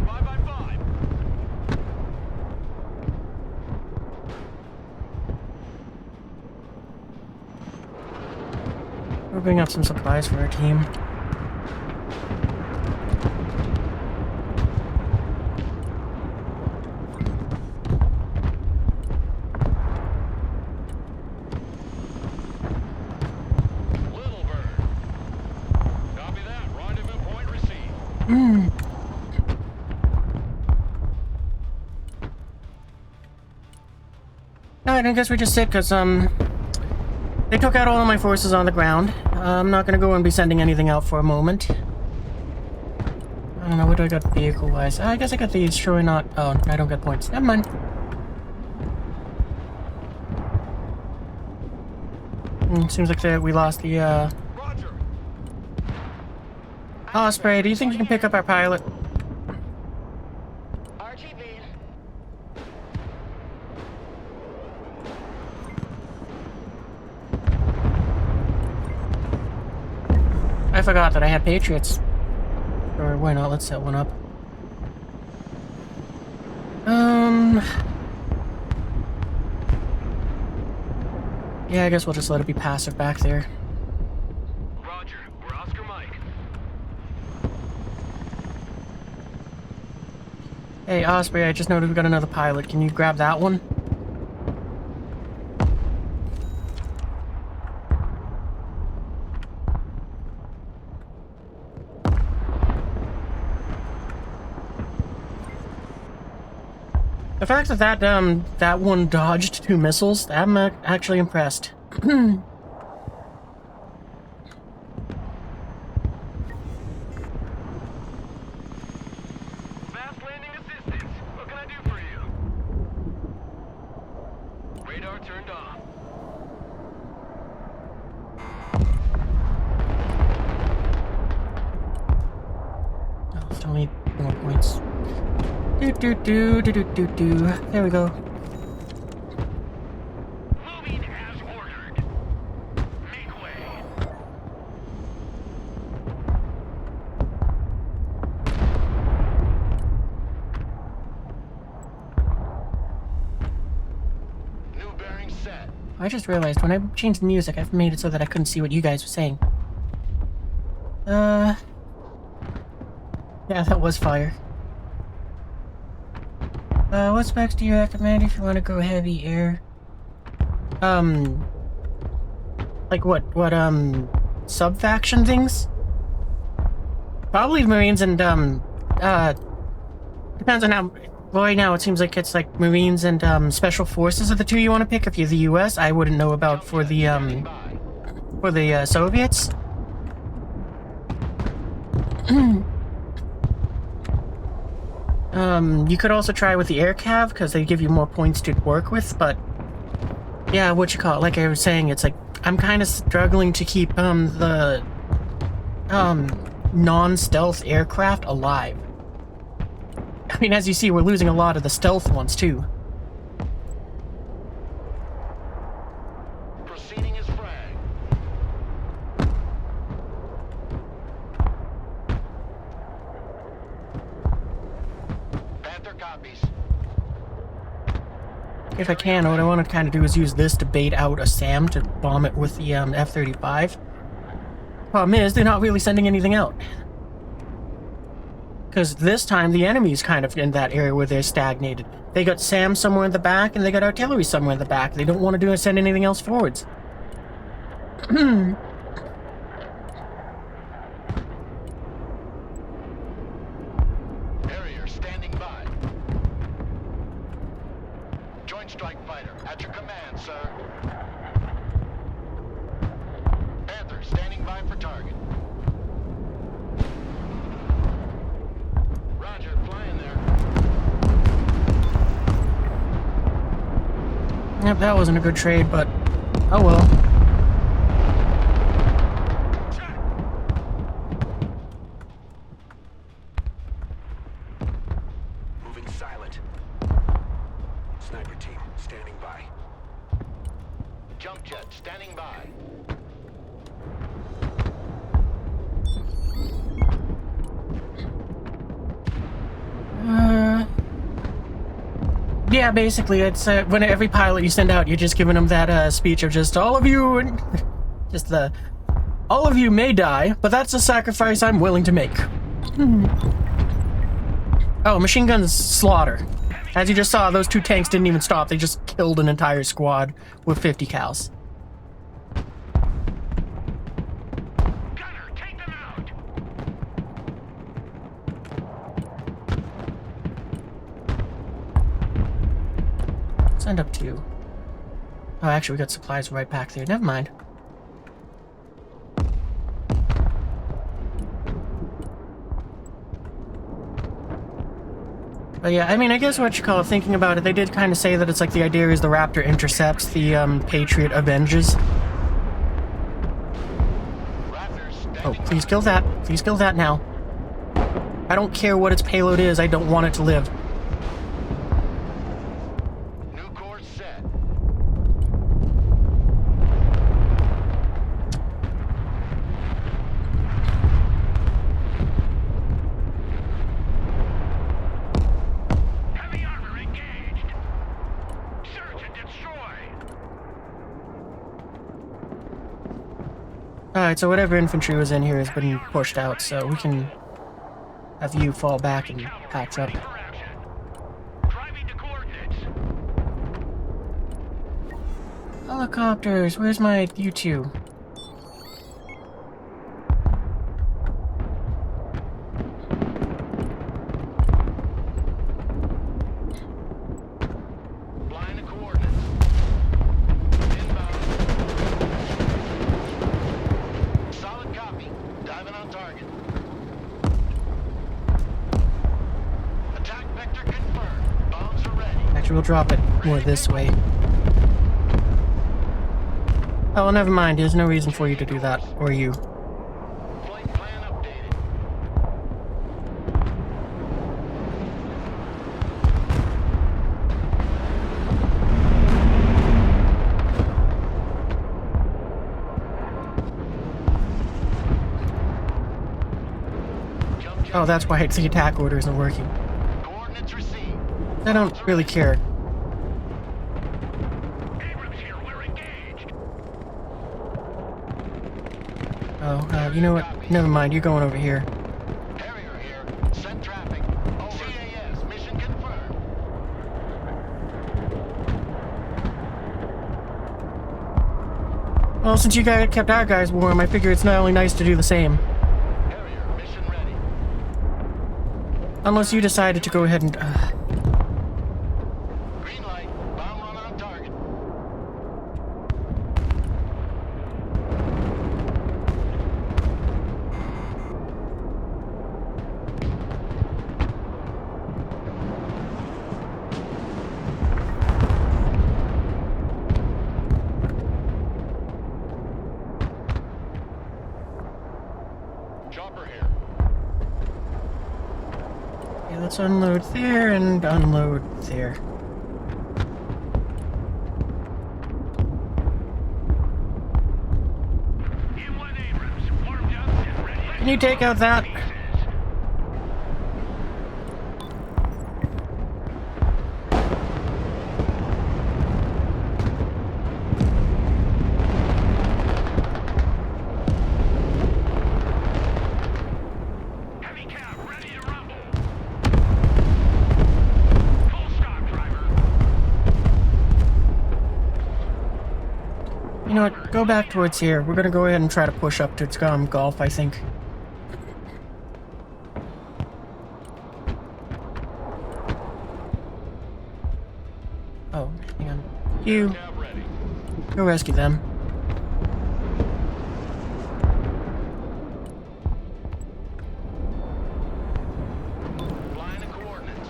Five by five. We're bringing up some supplies for our team. Little bird. Copy that. Rendezvous point received. Alright, I guess we just sit, because, they took out all of my forces on the ground. I'm not gonna go and be sending anything out for a moment. I don't know, what do I got vehicle-wise? I guess I got these, sure not. Oh, I don't get points. Never mind. Seems like we lost the, Roger. Osprey. Do you think you can pick up our pilot? RTB. I forgot that I had Patriots. Or why not? Let's set one up. Yeah, I guess we'll just let it be passive back there. Roger, we're Oscar Mike. Hey, Osprey, I just noticed we got another pilot. Can you grab that one? The fact that that one dodged 2 missiles, I'm actually impressed. Fast landing assistance. What can I do for you? Radar turned on. Oh, still need more points. There we go. Moving as ordered. Make way. New bearing set. I just realized when I changed the music, I've made it so that I couldn't see what you guys were saying. Yeah, that was fire. What specs do you recommend if you want to go heavy air? Like what, sub-faction things? Probably Marines and, depends on how, well, right now it seems like it's like Marines and, Special Forces are the two you want to pick. If you're the US, I wouldn't know about for the Soviets. You could also try with the air cav, because they give you more points to work with, but yeah, like I was saying, it's like, I'm kind of struggling to keep, the, non-stealth aircraft alive. I mean, as you see, we're losing a lot of the stealth ones, too. Proceeding as frag. Panther copies. If I can, what I want to kind of do is use this to bait out a SAM to bomb it with the F-35. Problem is, they're not really sending anything out. Because this time, the enemy's kind of in that area where they're stagnated. They got SAM somewhere in the back, and they got artillery somewhere in the back. They don't want to send anything else forwards. Harrier standing by. Joint strike fighter at your command, sir. Panther standing by for target. Roger, flying there. Yep, that wasn't a good trade, but oh well. Moving silent. Sniper team, standing by. Jump jet standing by. Yeah, basically, it's when every pilot you send out, you're just giving them that speech of just all of you, and just all of you may die, but that's a sacrifice I'm willing to make. Oh, machine guns slaughter. As you just saw, those 2 tanks didn't even stop. They just killed an entire squad with 50 cals. Gunner, take them out. Send up 2. Oh, actually, we got supplies right back there. Never mind. But yeah, I mean, I guess what you call it, thinking about it, they did kind of say that it's like the idea is the Raptor intercepts, the Patriot avenges. Oh, please kill that. Please kill that now. I don't care what its payload is, I don't want it to live. Alright, so whatever infantry was in here has been pushed out, so we can have you fall back and patch up. Driving to coordinates. Helicopters, where's my U2? Flying to coordinates. Inbound. Solid copy. Diving on target. Attack vector confirmed. Bombs are ready. Actually, we'll drop it more this way. Oh, well, never mind. There's no reason for you to do that. Or you. Flight plan updated. Oh, that's why the attack order isn't working. Coordinates received. I don't really care. Abrams here, we're engaged. Oh, you know what? Never mind. You're going over here. Harrier here. Send traffic. Over. CAS. Mission confirmed. Well, since you guys kept our guys warm, I figure it's not only nice to do the same. Harrier. Mission ready. Unless you decided to go ahead and... Green light. Bomb run on target. Chopper here. Okay, let's unload there and unload there. E1 Abrams. Warmed up and ready. Can you take out that? Heavy cap ready to rumble. Full stop, driver. You know what? Go back towards here. We're gonna go ahead and try to push up to Gulf, I think. Oh, hang on. You Cap ready. go rescue them. Flying to coordinates.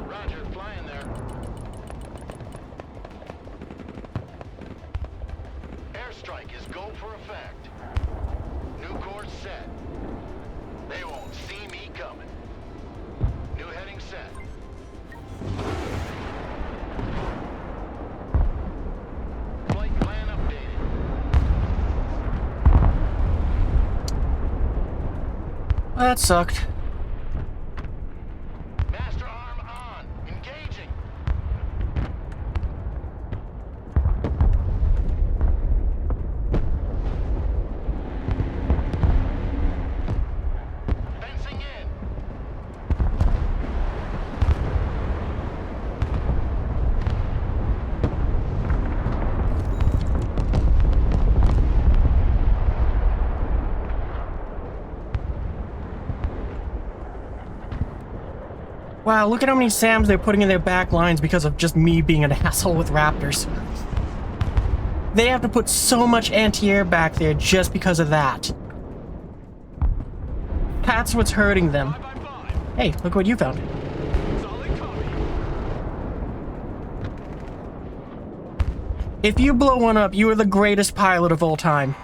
Roger, flying there. Airstrike is go for effect. New course set. They won't see me coming. New heading set. Flight plan updated. Well, that sucked. Master arm on. Engaging. Fencing in. Wow, look at how many SAMs they're putting in their back lines because of just me being an asshole with Raptors. They have to put so much anti-air back there just because of that. That's what's hurting them. 5x5. Hey, look what you found. Solid copy. If you blow one up, you are the greatest pilot of all time.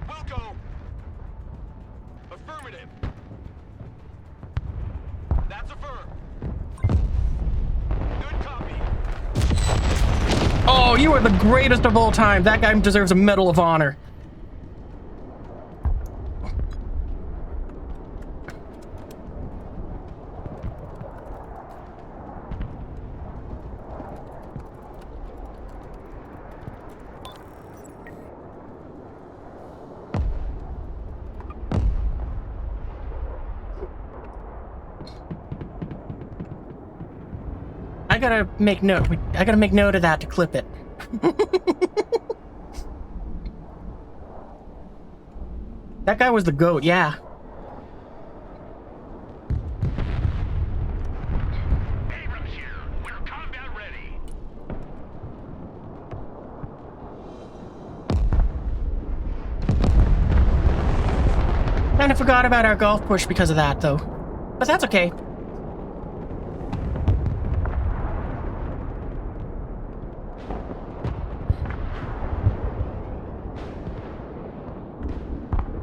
Wilco. Affirmative. That's affirmed. Good copy. Oh, you are the greatest of all time. That guy deserves a Medal of Honor. I gotta make note. I gotta make note of that to clip it. That guy was the GOAT, yeah. Abrams here. We're combat ready. Kinda forgot about our golf push because of that, though. But that's okay.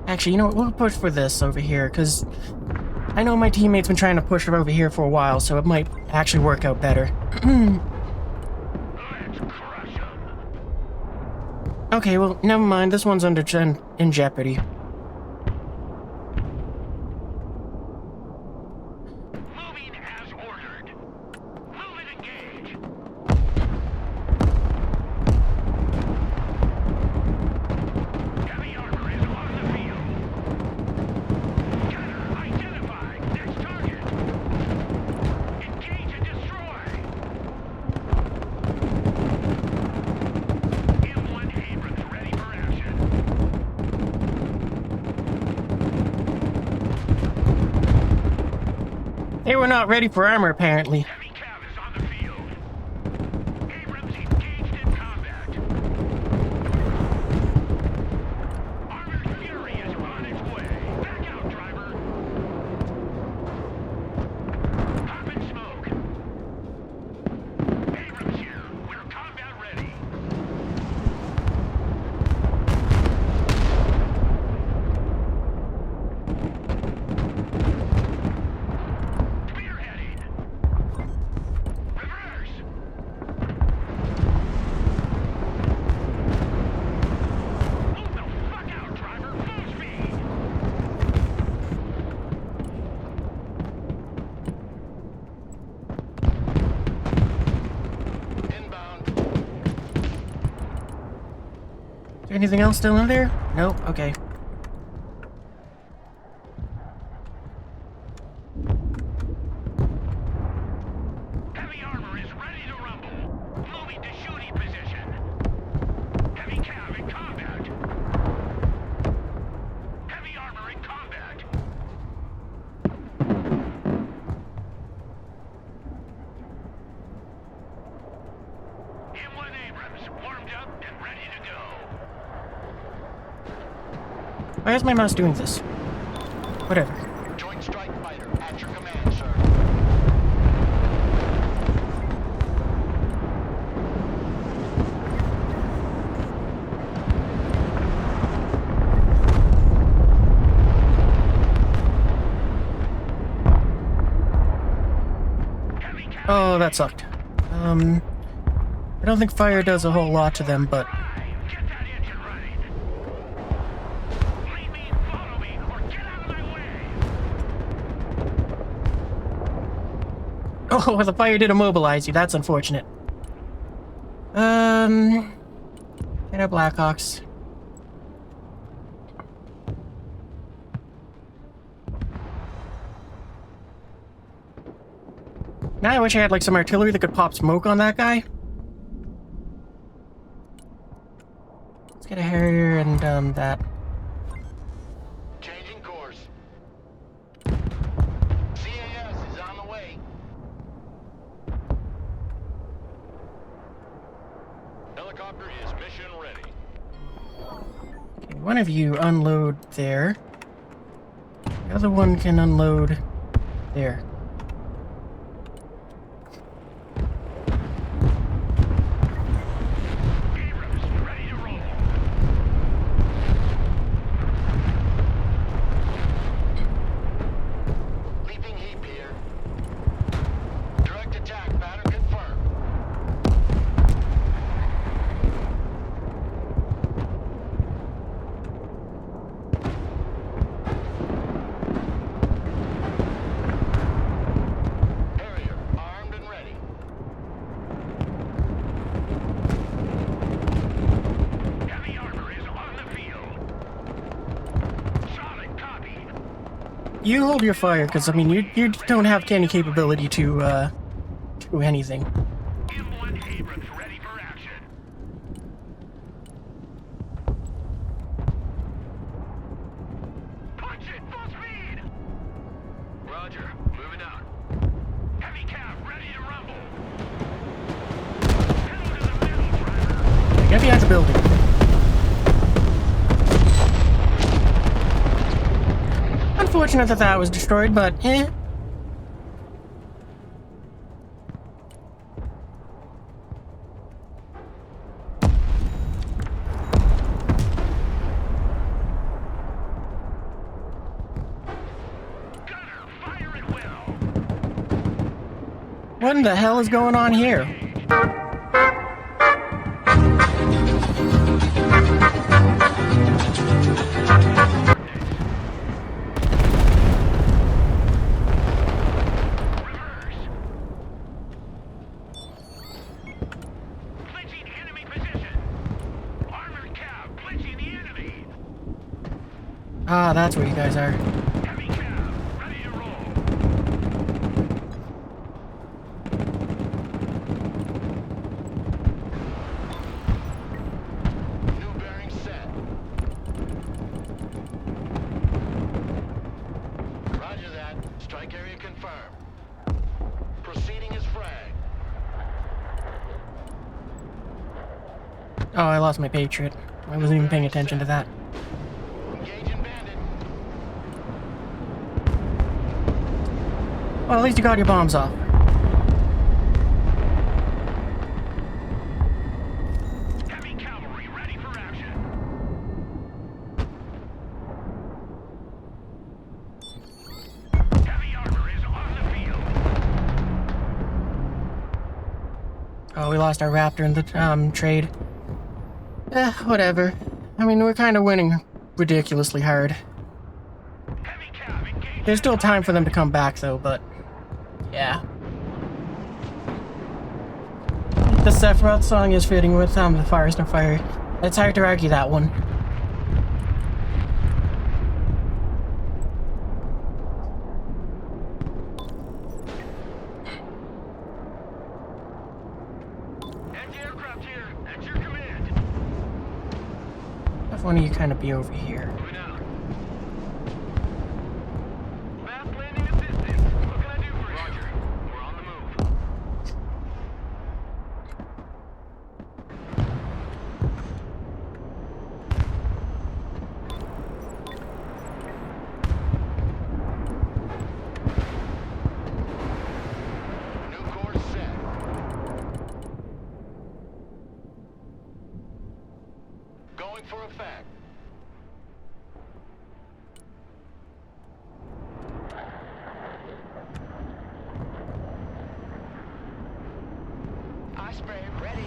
Actually, you know what? We'll push for this over here, because I know my teammate's been trying to push it over here for a while, so it might actually work out better. Let's crush 'em. Okay, well, never mind. This one's in jeopardy. Moving as ordered. Move and engage. Heavy armor is on the field. Gunner identified. Next target. Engage and destroy. M1 Abrams ready for action. They were not ready for armor, apparently. Heavy cav is on the field. Abrams engaged in combat. Armored Fury is on its way. Back out, driver. Pop and smoke. Abrams here. We're combat ready. Spearheading. Reverse. Move the fuck out, driver. Full speed. Inbound. Is there anything else still in there? Nope. Okay. Heavy armor is ready to rumble. Moving to shooting position. Heavy cav in combat. Heavy armor in combat. M1 Abrams warmed up and ready to go. Why is my mouse doing this? Whatever. Joint Strike Fighter at your command, sir. Heavy cav. Oh, that sucked. I don't think fire does a whole lot to them, but... Get that engine running. Lead me, follow me, or get out of my way. Oh, the fire did immobilize you. That's unfortunate. Get our Blackhawks. Now I wish I had, like, some artillery that could pop smoke on that guy. Let's get a Harrier and, that. Changing course. CAS is on the way. Helicopter is mission ready. Okay, one of you unload there. The other one can unload there. Abrams ready to roll. Leaping heap here. Direct attack pattern confirmed. Harrier armed and ready. Heavy armor is on the field. Solid copy. You hold your fire, because, I mean, you don't have any capability to, do anything. behind the building. Unfortunate that that was destroyed, but eh. What in the hell is going on here? Ah, that's where you guys are. Heavy cab, ready to roll. New bearing set. Roger that. Strike area confirmed. Proceeding as frag. Oh, I lost my Patriot. I wasn't even paying attention to that. Engaging bandit. Well, at least you got your bombs off. Heavy cavalry ready for action. Heavy armor is on the field. Oh, we lost our Raptor in the trade. Whatever. I mean, we're kind of winning ridiculously hard. Heavy cab engaging. There's still time for them to come back, though, but yeah. The Sephiroth song is fitting with the Forest of Fire. It's hard to argue that one. Anti-aircraft here. At your command. If one of you kind of be over here. Moving out. Fast landing assistance. What can I do for you? Roger. We're on the move. New course set. Going for effect. Osprey ready.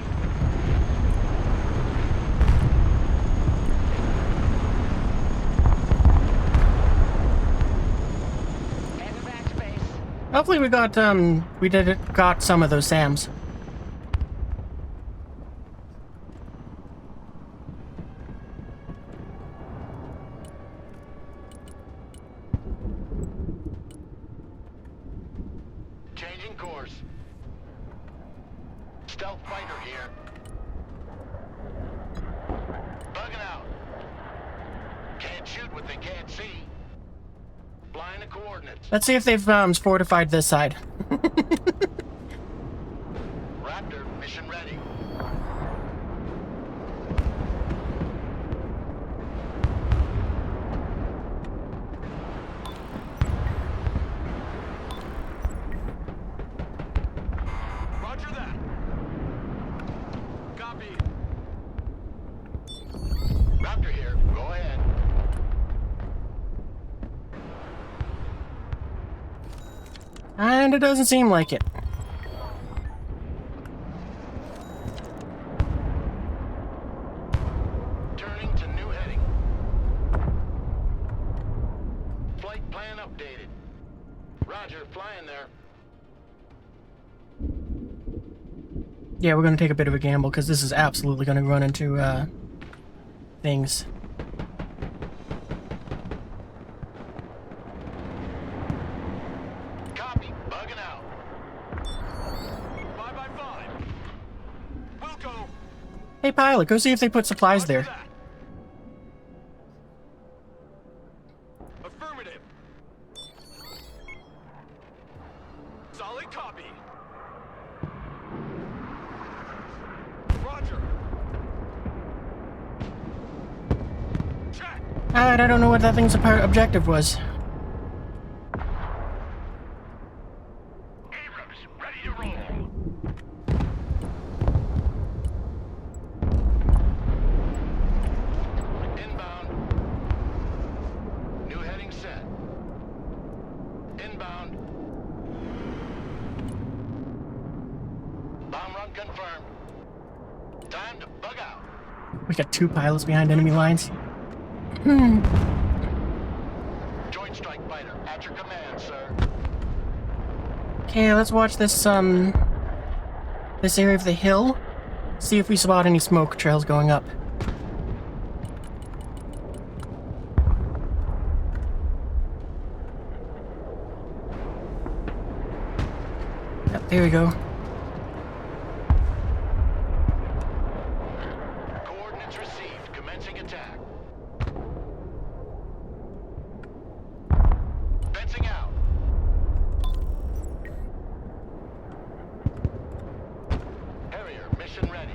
Heading back space. Hopefully we got got some of those SAMs. Changing course. Stealth fighter here. Bugging out. Can't shoot what they can't see. Flying the coordinates. Let's see if they've fortified this side. Raptor, mission ready. Roger that. Copy. Raptor here. Go ahead. And it doesn't seem like it. Turning to new heading. Flight plan updated. Roger, flying there. Yeah, we're gonna take a bit of a gamble because this is absolutely gonna run into things. Copy. Bugging out. 5x5. Wilco. Hey pilot, go see if they put supplies Roger there. that. Affirmative. Solid copy. Roger. Alright, I don't know what that thing's objective was. Abrams, ready to roll. Inbound. New heading set. Inbound. Bomb run confirmed. Time to bug out. We got 2 pilots behind enemy lines. Joint strike fighter at your command, sir. Okay, let's watch this this area of the hill. See if we spot any smoke trails going up. Yep, there we go. Coordinates received. Commencing attack. Fencing out. Harrier, mission ready.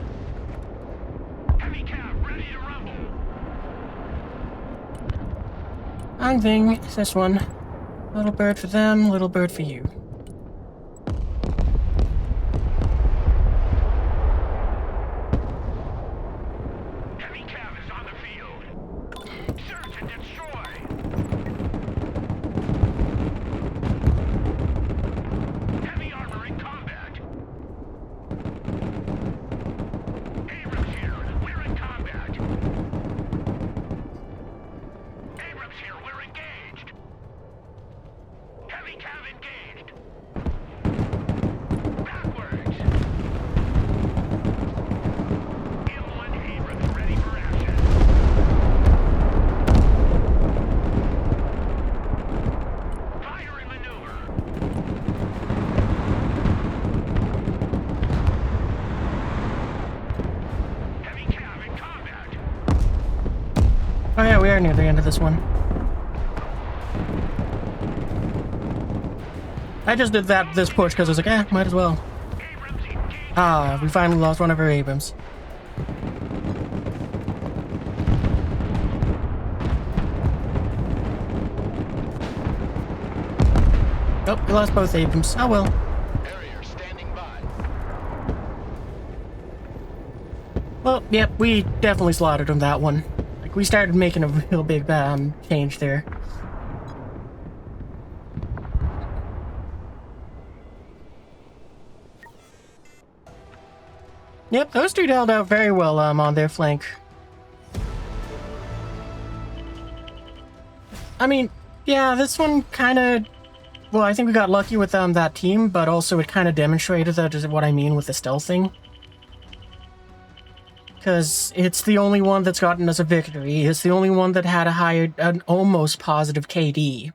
Heavy cap, ready to rumble. Wrong thing. It's this one. Little bird for them, little bird for you. Heavy cap is on the field. Search and destroy. Heavy armor in combat. Abrams here. We're in combat. Abrams here. We're engaged. Heavy cav engaged. Backwards. M1 Abrams ready for action. Fire and maneuver. Heavy cav in combat. Oh yeah, we are near the end of this one. I just did this push because I was like, might as well. Abrams engaged. Ah, we finally lost one of our Abrams. Nope, we lost both Abrams. Oh well. Harrier standing by. Well, yep, we definitely slaughtered him that one. Like, we started making a real big change there. Yep, those two held out very well on their flank. I mean, yeah, this one kind of... Well, I think we got lucky with that team, but also it kind of demonstrated that is what I mean with the stealth thing. Because it's the only one that's gotten us a victory. It's the only one that had an almost positive KD.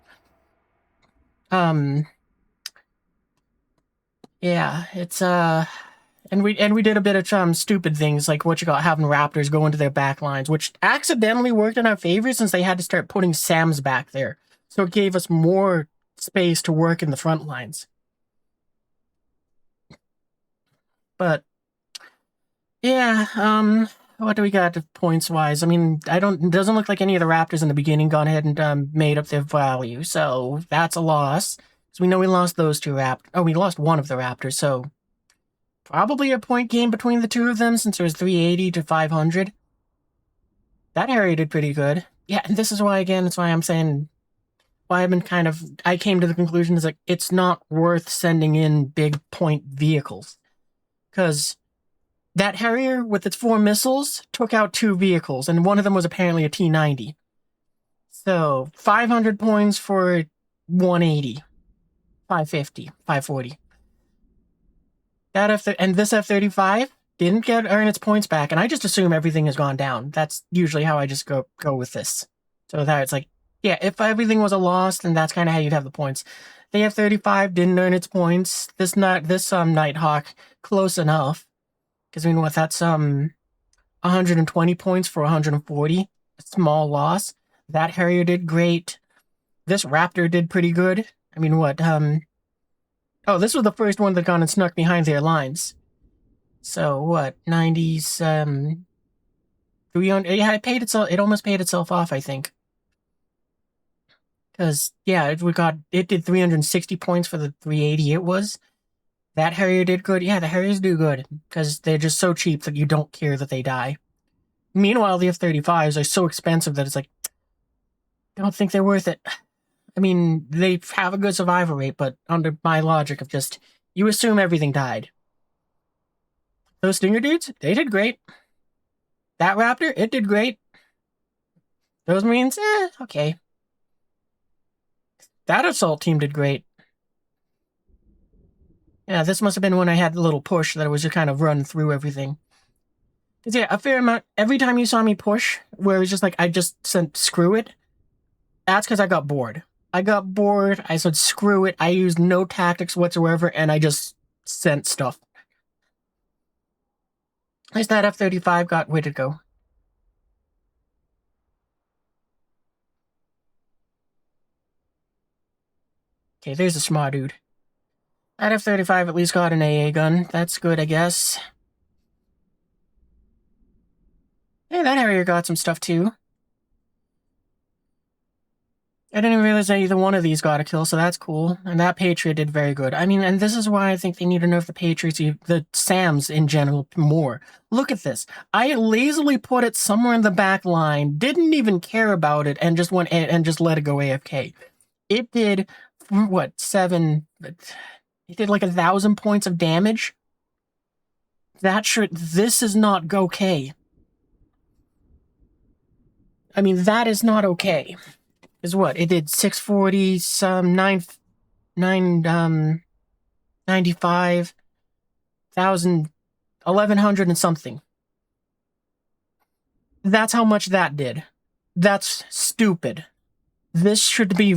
Yeah, it's and we did a bit of stupid things like what you got having Raptors go into their back lines, which accidentally worked in our favor since they had to start putting SAMs back there. So it gave us more space to work in the front lines. But yeah, what do we got points wise? I mean, it doesn't look like any of the Raptors in the beginning gone ahead and made up their value, so that's a loss. So we know we lost those two Raptors. Oh, we lost one of the Raptors, so probably a point game between the two of them since it was 380 to 500. That Harrier did pretty good. Yeah, and this is why, again, it's why I'm saying, why I've been I came to the conclusion is like, it's not worth sending in big point vehicles. Because that Harrier with its 4 missiles took out 2 vehicles, and one of them was apparently a T-90. So, 500 points for 180. 550, 540. And this F-35 didn't earn its points back, and I just assume everything has gone down. That's usually how I just go with this. So that it's like, yeah, if everything was a loss, then that's kind of how you'd have the points. The F-35 didn't earn its points. This Nighthawk, close enough. Because I mean, what, that's 120 points for 140. A small loss. That Harrier did great. This Raptor did pretty good. I mean, what, oh, this was the first one that gone and snuck behind their lines. So, what, 90s, 300, yeah, it almost paid itself off, I think. Because, yeah, it did 360 points for the 380 it was. That Harrier did good. Yeah, the Harriers do good. Because they're just so cheap that you don't care that they die. Meanwhile, the F-35s are so expensive that it's like, I don't think they're worth it. I mean, they have a good survival rate, but under my logic of just, you assume everything died. Those Stinger dudes, they did great. That Raptor, it did great. Those Marines, okay. That assault team did great. Yeah, this must have been when I had the little push that I was just kind of run through everything. Because, yeah, a fair amount, every time you saw me push, where it was just like, I just said, screw it, that's because I got bored. I got bored, I said, screw it, I used no tactics whatsoever, and I just sent stuff. At least that F-35 got, where'd it go? Okay, there's a smart dude. That F-35 at least got an AA gun. That's good, I guess. Hey, that Harrier got some stuff, too. I didn't realize that either one of these got a kill, so that's cool. And that Patriot did very good. I mean, and this is why I think they need to nerf the Patriots, the SAMs in general, more. Look at this. I lazily put it somewhere in the back line, didn't even care about it, and just went and just let it go AFK. It did, what, it did like 1,000 points of damage. This is not okay. I mean, that is not okay. Is what? It did 640, some 95, 1,000, 1,100 and something. That's how much that did. That's stupid. This should be,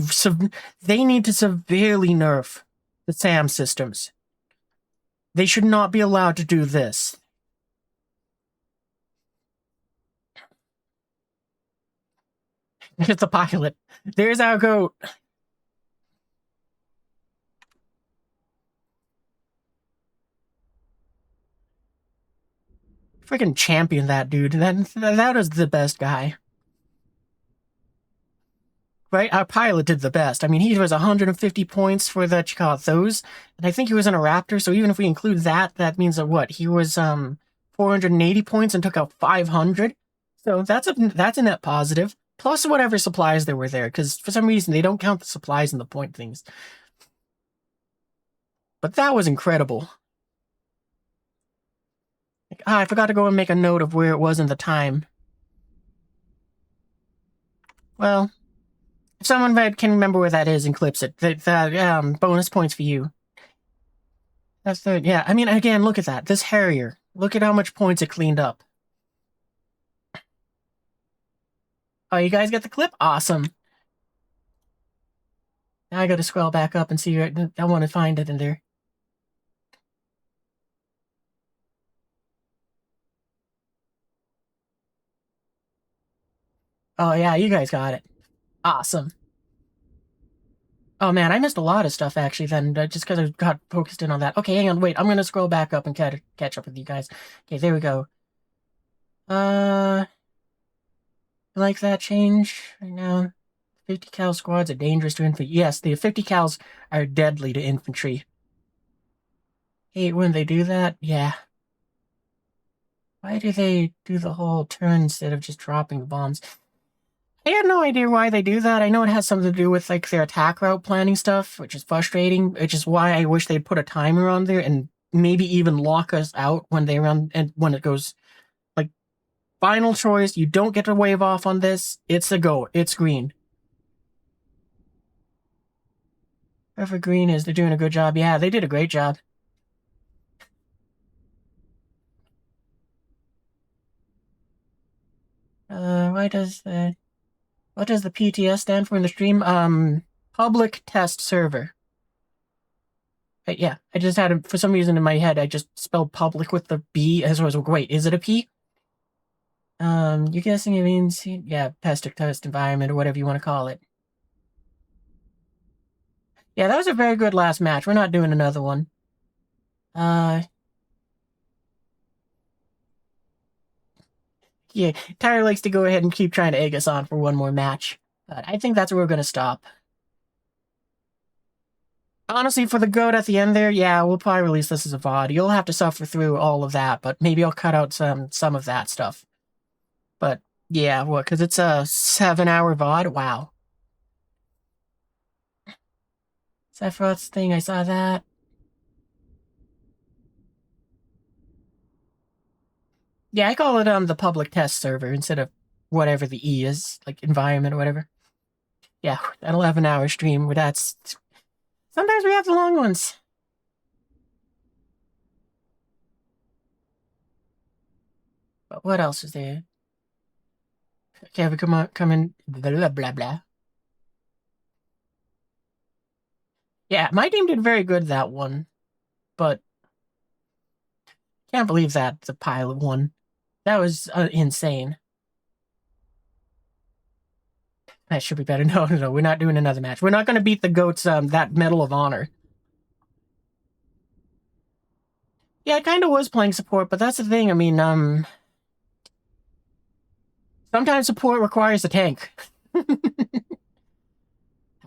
they need to severely nerf the SAM systems. They should not be allowed to do this. It's the pilot. There's our goat. Freaking champion that dude. That is the best guy. Right? Our pilot did the best. I mean, he was 150 points for those. And I think he was in a Raptor, so even if we include that, that means that what? He was 480 points and took out 500. So that's a net positive. Plus whatever supplies there were there, because for some reason they don't count the supplies in the point things. But that was incredible. I forgot to go and make a note of where it was in the time. Well, if someone can remember where that is and clips it, bonus points for you. That's the, yeah, I mean, again, look at that. This Harrier. Look at how much points it cleaned up. Oh, you guys get the clip? Awesome. Now I gotta scroll back up and see, I want to find it in there. Oh, yeah, you guys got it. Awesome. Oh, man, I missed a lot of stuff, actually, then, just because I got focused in on that. Okay, hang on, wait, I'm gonna scroll back up and catch up with you guys. Okay, there we go. You like that change right now? 50 cal squads are dangerous to infantry. Yes, the 50 cals are deadly to infantry. Hate when they do that? Yeah. Why do they do the whole turn instead of just dropping the bombs? I have no idea why they do that. I know it has something to do with like their attack route planning stuff, which is frustrating, which is why I wish they'd put a timer on there and maybe even lock us out when they run and when it goes like final choice, you don't get to wave off on this. It's a go. It's green. Whoever green is, they're doing a good job. Yeah, they did a great job. What does the PTS stand for in the stream? Public Test Server. Yeah, I just had for some reason in my head, I just spelled public with the B as well as, wait, is it a P? You guessing it means, yeah, test environment or whatever you want to call it. Yeah, that was a very good last match. We're not doing another one. Yeah, Tyler likes to go ahead and keep trying to egg us on for one more match. But I think that's where we're going to stop. Honestly, for the goat at the end there, yeah, we'll probably release this as a VOD. You'll have to suffer through all of that, but maybe I'll cut out some of that stuff. But yeah, what? Because it's a 7-hour VOD. Wow. Sephiroth's thing. I saw that. Yeah, I call it the public test server instead of whatever the E is, like environment or whatever. Yeah, an 11-hour stream where that's... Sometimes we have the long ones. But what else is there? Okay, we come in, blah, blah, blah, blah. Yeah, my team did very good that one, but can't believe that the pilot won. That was insane. That should be better. No, we're not doing another match. We're not going to beat the goats, that Medal of Honor. Yeah, I kind of was playing support, but that's the thing. I mean, sometimes support requires a tank. How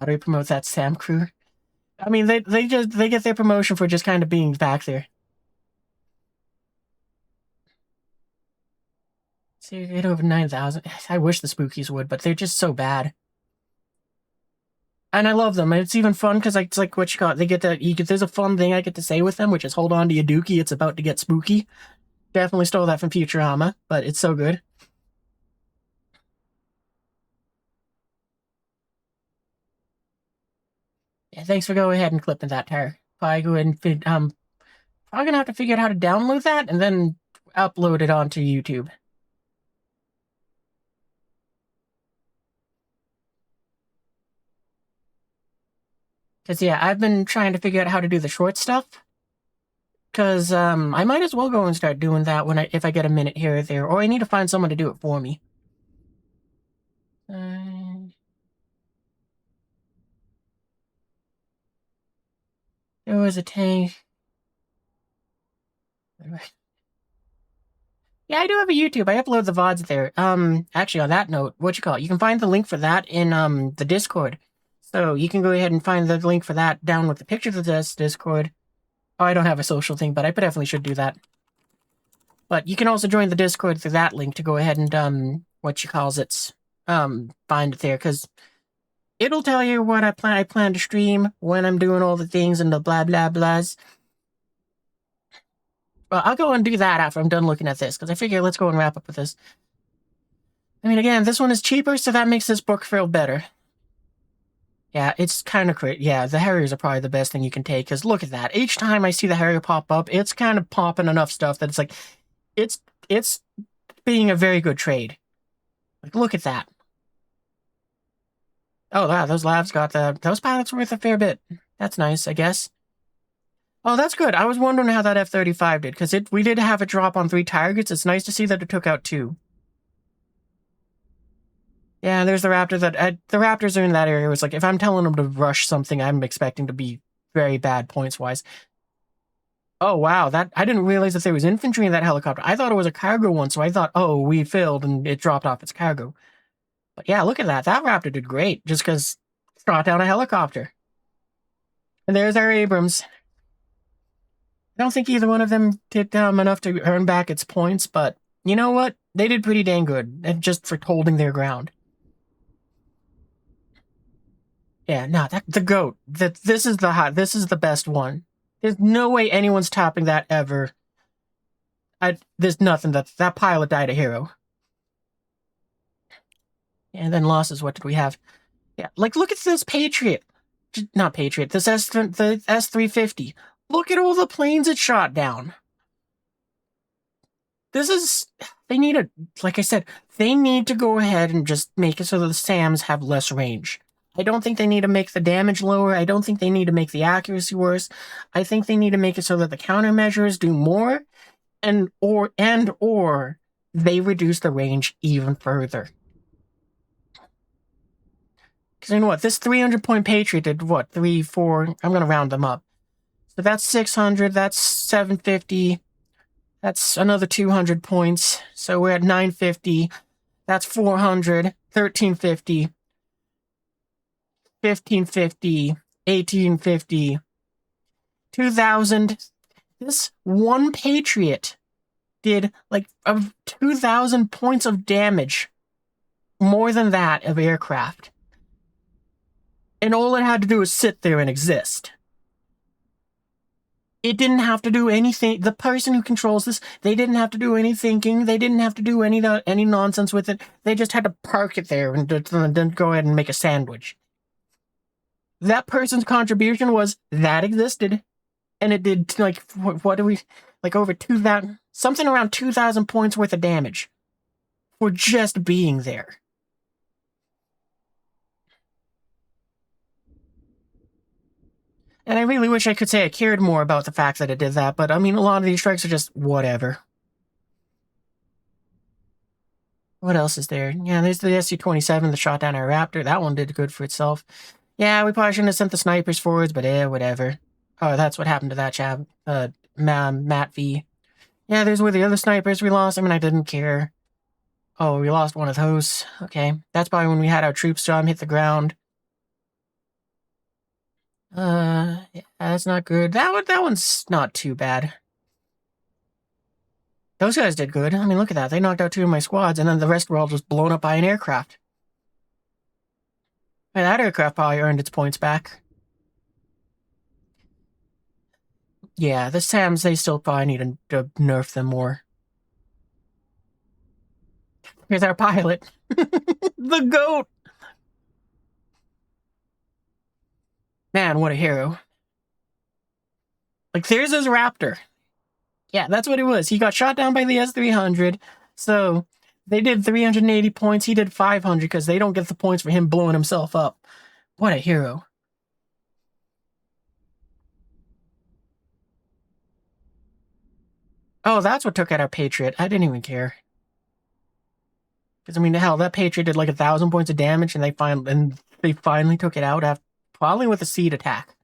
do we promote that Sam crew? I mean, they get their promotion for just kind of being back there. See, get over 9,000. I wish the Spookies would, but they're just so bad. And I love them. It's even fun because it's like what you call it. They get that. There's a fun thing I get to say with them, which is "Hold on to your dookie. It's about to get spooky." Definitely stole that from Futurama, but it's so good. Yeah, thanks for going ahead and clipping that, Tara. Probably go ahead and probably gonna have to figure out how to download that and then upload it onto YouTube. Because, yeah, I've been trying to figure out how to do the short stuff. Because I might as well go and start doing that if I get a minute here or there. Or I need to find someone to do it for me. There was a tank. Yeah, I do have a YouTube. I upload the VODs there. Actually, on that note, you can find the link for that in the Discord. So you can go ahead and find the link for that down with the pictures of this Discord. Oh, I don't have a social thing, but I definitely should do that. But you can also join the Discord through that link to go ahead and find it there, because it'll tell you what I plan to stream, when I'm doing all the things, and the blah blah blahs. Well, I'll go and do that after I'm done looking at this, because I figure let's go and wrap up with this. I mean, again, this one is cheaper, so that makes this book feel better. Yeah, it's kind of great. Yeah, the Harriers are probably the best thing you can take, because look at that. Each time I see the Harrier pop up, it's kind of popping enough stuff that it's like, it's being a very good trade. Like, look at that. Oh, wow, those labs got those pilots worth a fair bit. That's nice, I guess. Oh, that's good. I was wondering how that F-35 did, because we did have a drop on 3 targets. It's nice to see that it took out 2. Yeah, there's the Raptor the Raptors are in that area. It's like, if I'm telling them to rush something, I'm expecting to be very bad points-wise. Oh, wow, I didn't realize that there was infantry in that helicopter. I thought it was a cargo one, so I thought, oh, we failed, and it dropped off its cargo. But yeah, look at that. That Raptor did great, just because it shot down a helicopter. And there's our Abrams. I don't think either one of them did enough to earn back its points, but you know what? They did pretty dang good, just for holding their ground. Yeah, no, the GOAT. This is the best one. There's no way anyone's topping that ever. There's nothing. That pilot died a hero. And then losses, what did we have? Yeah, like, look at this Patriot. Not Patriot, the S-350. Look at all the planes it shot down. Like I said, they need to go ahead and just make it so that the SAMs have less range. I don't think they need to make the damage lower. I don't think they need to make the accuracy worse. I think they need to make it so that the countermeasures do more, or they reduce the range even further. Because you know what? This 300-point Patriot did what? 3, 4... I'm going to round them up. So that's 600, that's 750, that's another 200 points. So we're at 950, that's 400, 1350, 1550, 1850, 2,000. This one Patriot did like 2,000 points of damage. More than that of aircraft. And all it had to do was sit there and exist. It didn't have to do anything. The person who controls this, they didn't have to do any thinking. They didn't have to do any nonsense with it. They just had to park it there and then go ahead and make a sandwich. That person's contribution was that existed. And it did, like, what do we, like over 2,000, something around 2,000 points worth of damage for just being there. And I really wish I could say I cared more about the fact that it did that, but I mean, a lot of these strikes are just whatever. What else is there? Yeah, there's the SU-27 that shot down our Raptor. That one did good for itself. Yeah, we probably shouldn't have sent the snipers forwards, but whatever. Oh, that's what happened to that chap. Matt V. Yeah, there's where the other snipers we lost. I mean, I didn't care. Oh, we lost one of those. Okay. That's probably when we had our troops hit the ground. Yeah, that's not good. That one's not too bad. Those guys did good. I mean, look at that. They knocked out 2 of my squads, and then the rest were all just blown up by an aircraft. And that aircraft probably earned its points back. Yeah, the SAMs, they still probably need to nerf them more. Here's our pilot. The GOAT! Man, what a hero. Like, there's his Raptor. Yeah, that's what it was. He got shot down by the S-300, so they did 380 points. He did 500 because they don't get the points for him blowing himself up. What a hero. Oh, that's what took out our Patriot. I didn't even care. Because, I mean, hell, that Patriot did like 1,000 points of damage, and they finally took it out, after, probably with a seed attack.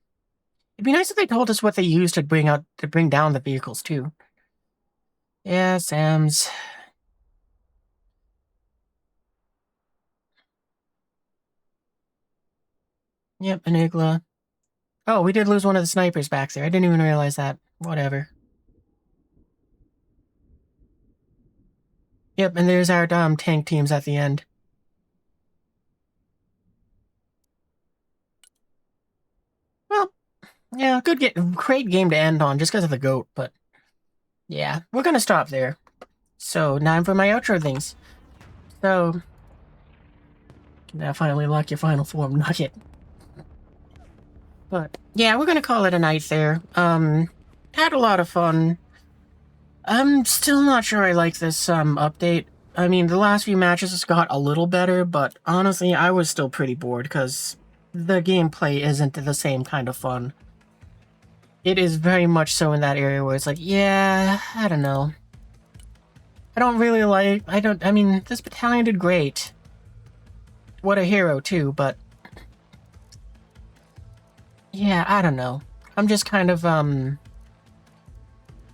It'd be nice if they told us what they used to bring down the vehicles, too. Yeah, SAMs. Yep, Enigla. Oh, we did lose one of the snipers back there. I didn't even realize that. Whatever. Yep, and there's our tank teams at the end. Well, yeah, great game to end on just because of the GOAT, but yeah, we're gonna stop there. So, now for my outro things. So, now finally lock your final form nugget. But, yeah, we're gonna call it a night there. Had a lot of fun. I'm still not sure I like this, update. I mean, the last few matches has got a little better, but honestly, I was still pretty bored, because the gameplay isn't the same kind of fun. It is very much so in that area where it's like, yeah, I don't know. I don't really like, I mean, this battalion did great. What a hero, too, but yeah, I don't know. I'm just kind of,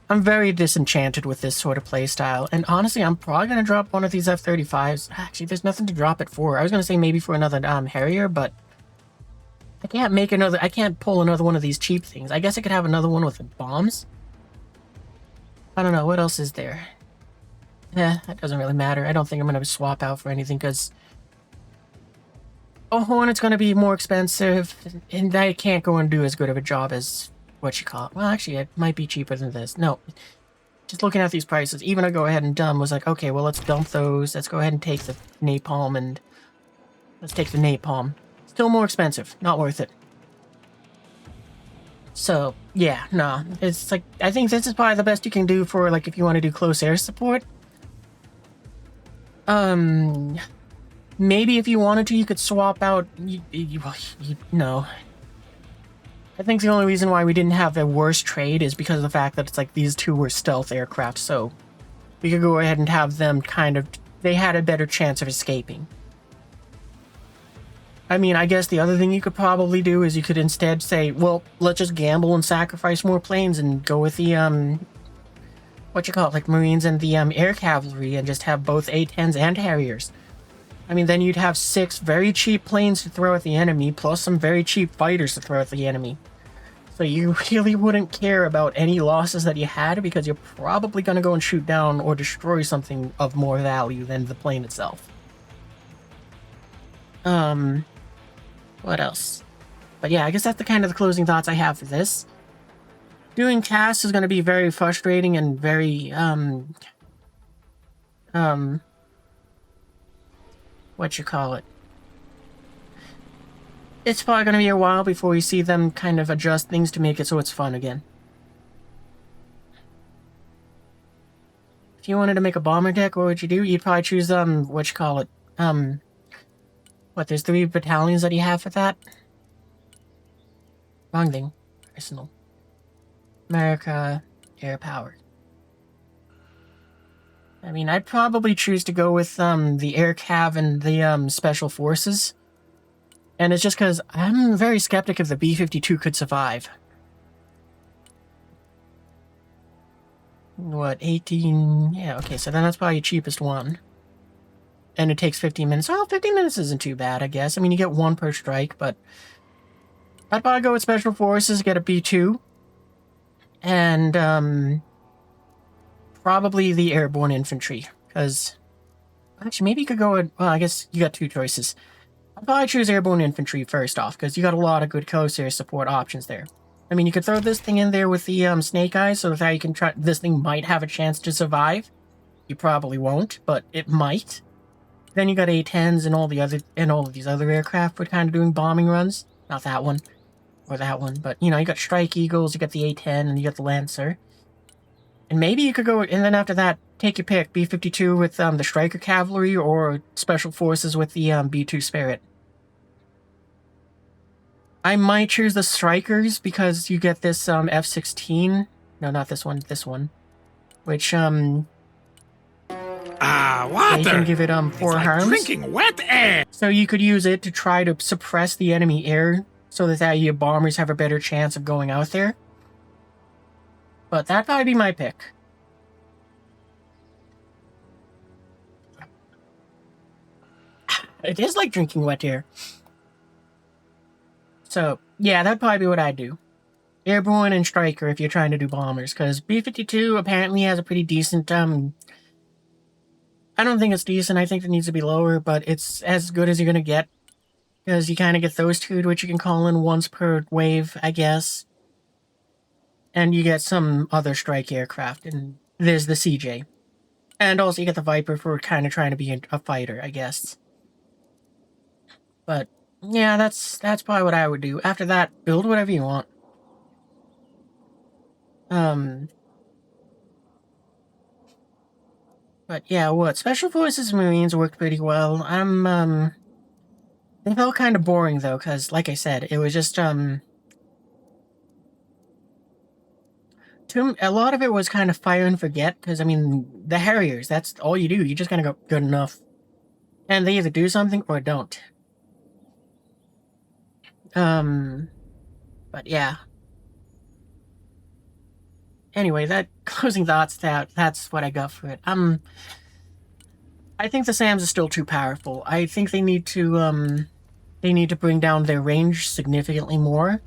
I'm very disenchanted with this sort of playstyle, and honestly, I'm probably going to drop one of these F-35s. Actually, there's nothing to drop it for. I was going to say maybe for another, Harrier, but I can't pull another one of these cheap things. I guess I could have another one with bombs. I don't know, what else is there? That doesn't really matter. I don't think I'm going to swap out for anything, because a Hornet's going to be more expensive, and I can't go and do as good of a job as what you call it. Well, actually, it might be cheaper than this. No, just looking at these prices, even I go ahead and dump was like, okay, well, let's dump those. Let's go ahead and take the napalm, and let's take the napalm. Still more expensive. Not worth it. So, yeah, no. It's like, I think this is probably the best you can do for, like, if you want to do close air support. Maybe if you wanted to, you could swap out... No. I think the only reason why we didn't have a worse trade is because of the fact that it's like these two were stealth aircraft, so we could go ahead and have them kind of... They had a better chance of escaping. I mean, I guess the other thing you could probably do is you could instead say, well, let's just gamble and sacrifice more planes and go with the, like Marines and the, air cavalry and just have both A-10s and Harriers. I mean, then you'd have 6 very cheap planes to throw at the enemy, plus some very cheap fighters to throw at the enemy. So you really wouldn't care about any losses that you had because you're probably going to go and shoot down or destroy something of more value than the plane itself. What else? But yeah, I guess that's the kind of the closing thoughts I have for this. Doing tasks is going to be very frustrating and very, what you call it? It's probably going to be a while before you see them kind of adjust things to make it so it's fun again. If you wanted to make a bomber deck, what would you do? You'd probably choose, what you call it? There's 3 battalions that you have for that? Wrong thing. Arsenal. America, air power. I mean, I'd probably choose to go with, the air cav and the, special forces. And it's just because I'm very skeptic if the B-52 could survive. What, 18? Yeah, okay, so then that's probably your cheapest one. And it takes 15 minutes. Well, 15 minutes isn't too bad, I guess. I mean, you get 1 per strike, but I'd probably go with Special Forces, get a B-2. And, probably the Airborne Infantry. Because, actually, maybe you could go with, well, I guess you got 2 choices. I'd probably choose Airborne Infantry first off, because you got a lot of good close air support options there. I mean, you could throw this thing in there with the Snake Eyes, so that you can try. This thing might have a chance to survive. You probably won't, but it might. Then you got A-10s and all of these other aircraft for kind of doing bombing runs. Not that one, or that one, but you know, you got Strike Eagles, you got the A-10, and you got the Lancer. And maybe you could go, and then after that, take your pick: B-52 with the Striker Cavalry, or Special Forces with the B-2 Spirit. I might choose the Strikers because you get this F-16. No, not this one. This one, which water. you can give it 4 it's like harms. Drinking wet air. So you could use it to try to suppress the enemy air, so that your bombers have a better chance of going out there. But that'd probably be my pick. It is like drinking wet air. So, yeah, that'd probably be what I'd do. Airborne and Striker if you're trying to do bombers, because B-52 apparently has a pretty decent, I don't think it's decent, I think it needs to be lower, but it's as good as you're gonna get. Because you kind of get those 2, which you can call in once per wave, I guess. And you get some other strike aircraft, and there's the CJ. And also you get the Viper for kind of trying to be a fighter, I guess. But yeah, that's probably what I would do. After that, build whatever you want. But yeah, what Special Forces and Marines worked pretty well. They felt kind of boring though, because like I said, it was just a lot of it was kind of fire and forget, because I mean, the Harriers, that's all you do. You just kind of go good enough, and they either do something or don't. But yeah. Anyway, that closing thoughts, that's what I got for it. I think the SAMs are still too powerful. I think they need to bring down their range significantly more.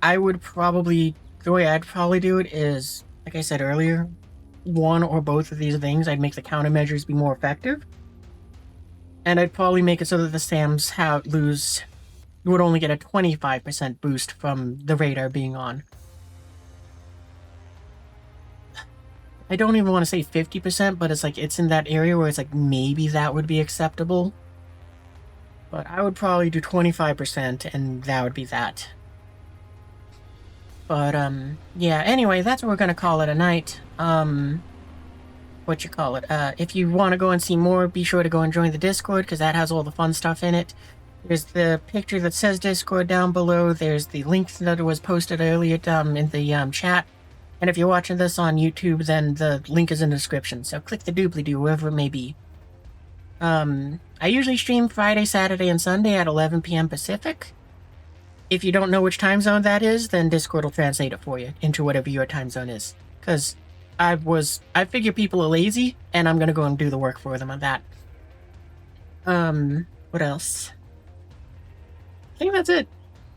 The way I'd probably do it is, like I said earlier, one or both of these things. I'd make the countermeasures be more effective. And I'd probably make it so that the SAMs would only get a 25% boost from the radar being on. I don't even want to say 50%, but it's in that area where it's like maybe that would be acceptable. But I would probably do 25%, and that would be that. But, yeah, anyway, that's what we're gonna call it a night. If you want to go and see more, be sure to go and join the Discord, because that has all the fun stuff in it. There's the picture that says Discord down below. There's the link that was posted earlier in the chat. And if you're watching this on YouTube, then the link is in the description. So click the doobly-doo, wherever it may be. I usually stream Friday, Saturday, and Sunday at 11 p.m. Pacific. If you don't know which time zone that is, then Discord will translate it for you into whatever your time zone is. Because I figure people are lazy, and I'm gonna go and do the work for them on that. What else? I think that's it.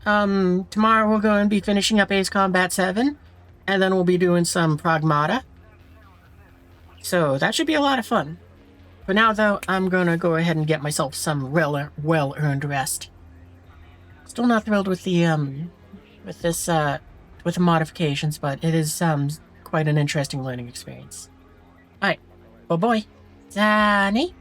Tomorrow we're going to be finishing up Ace Combat 7, and then we'll be doing some Pragmata. So that should be a lot of fun. For now, though, I'm gonna go ahead and get myself some well-earned rest. Still not thrilled with the, with the modifications, but it is, quite an interesting learning experience. Alright, oh boy, Danny.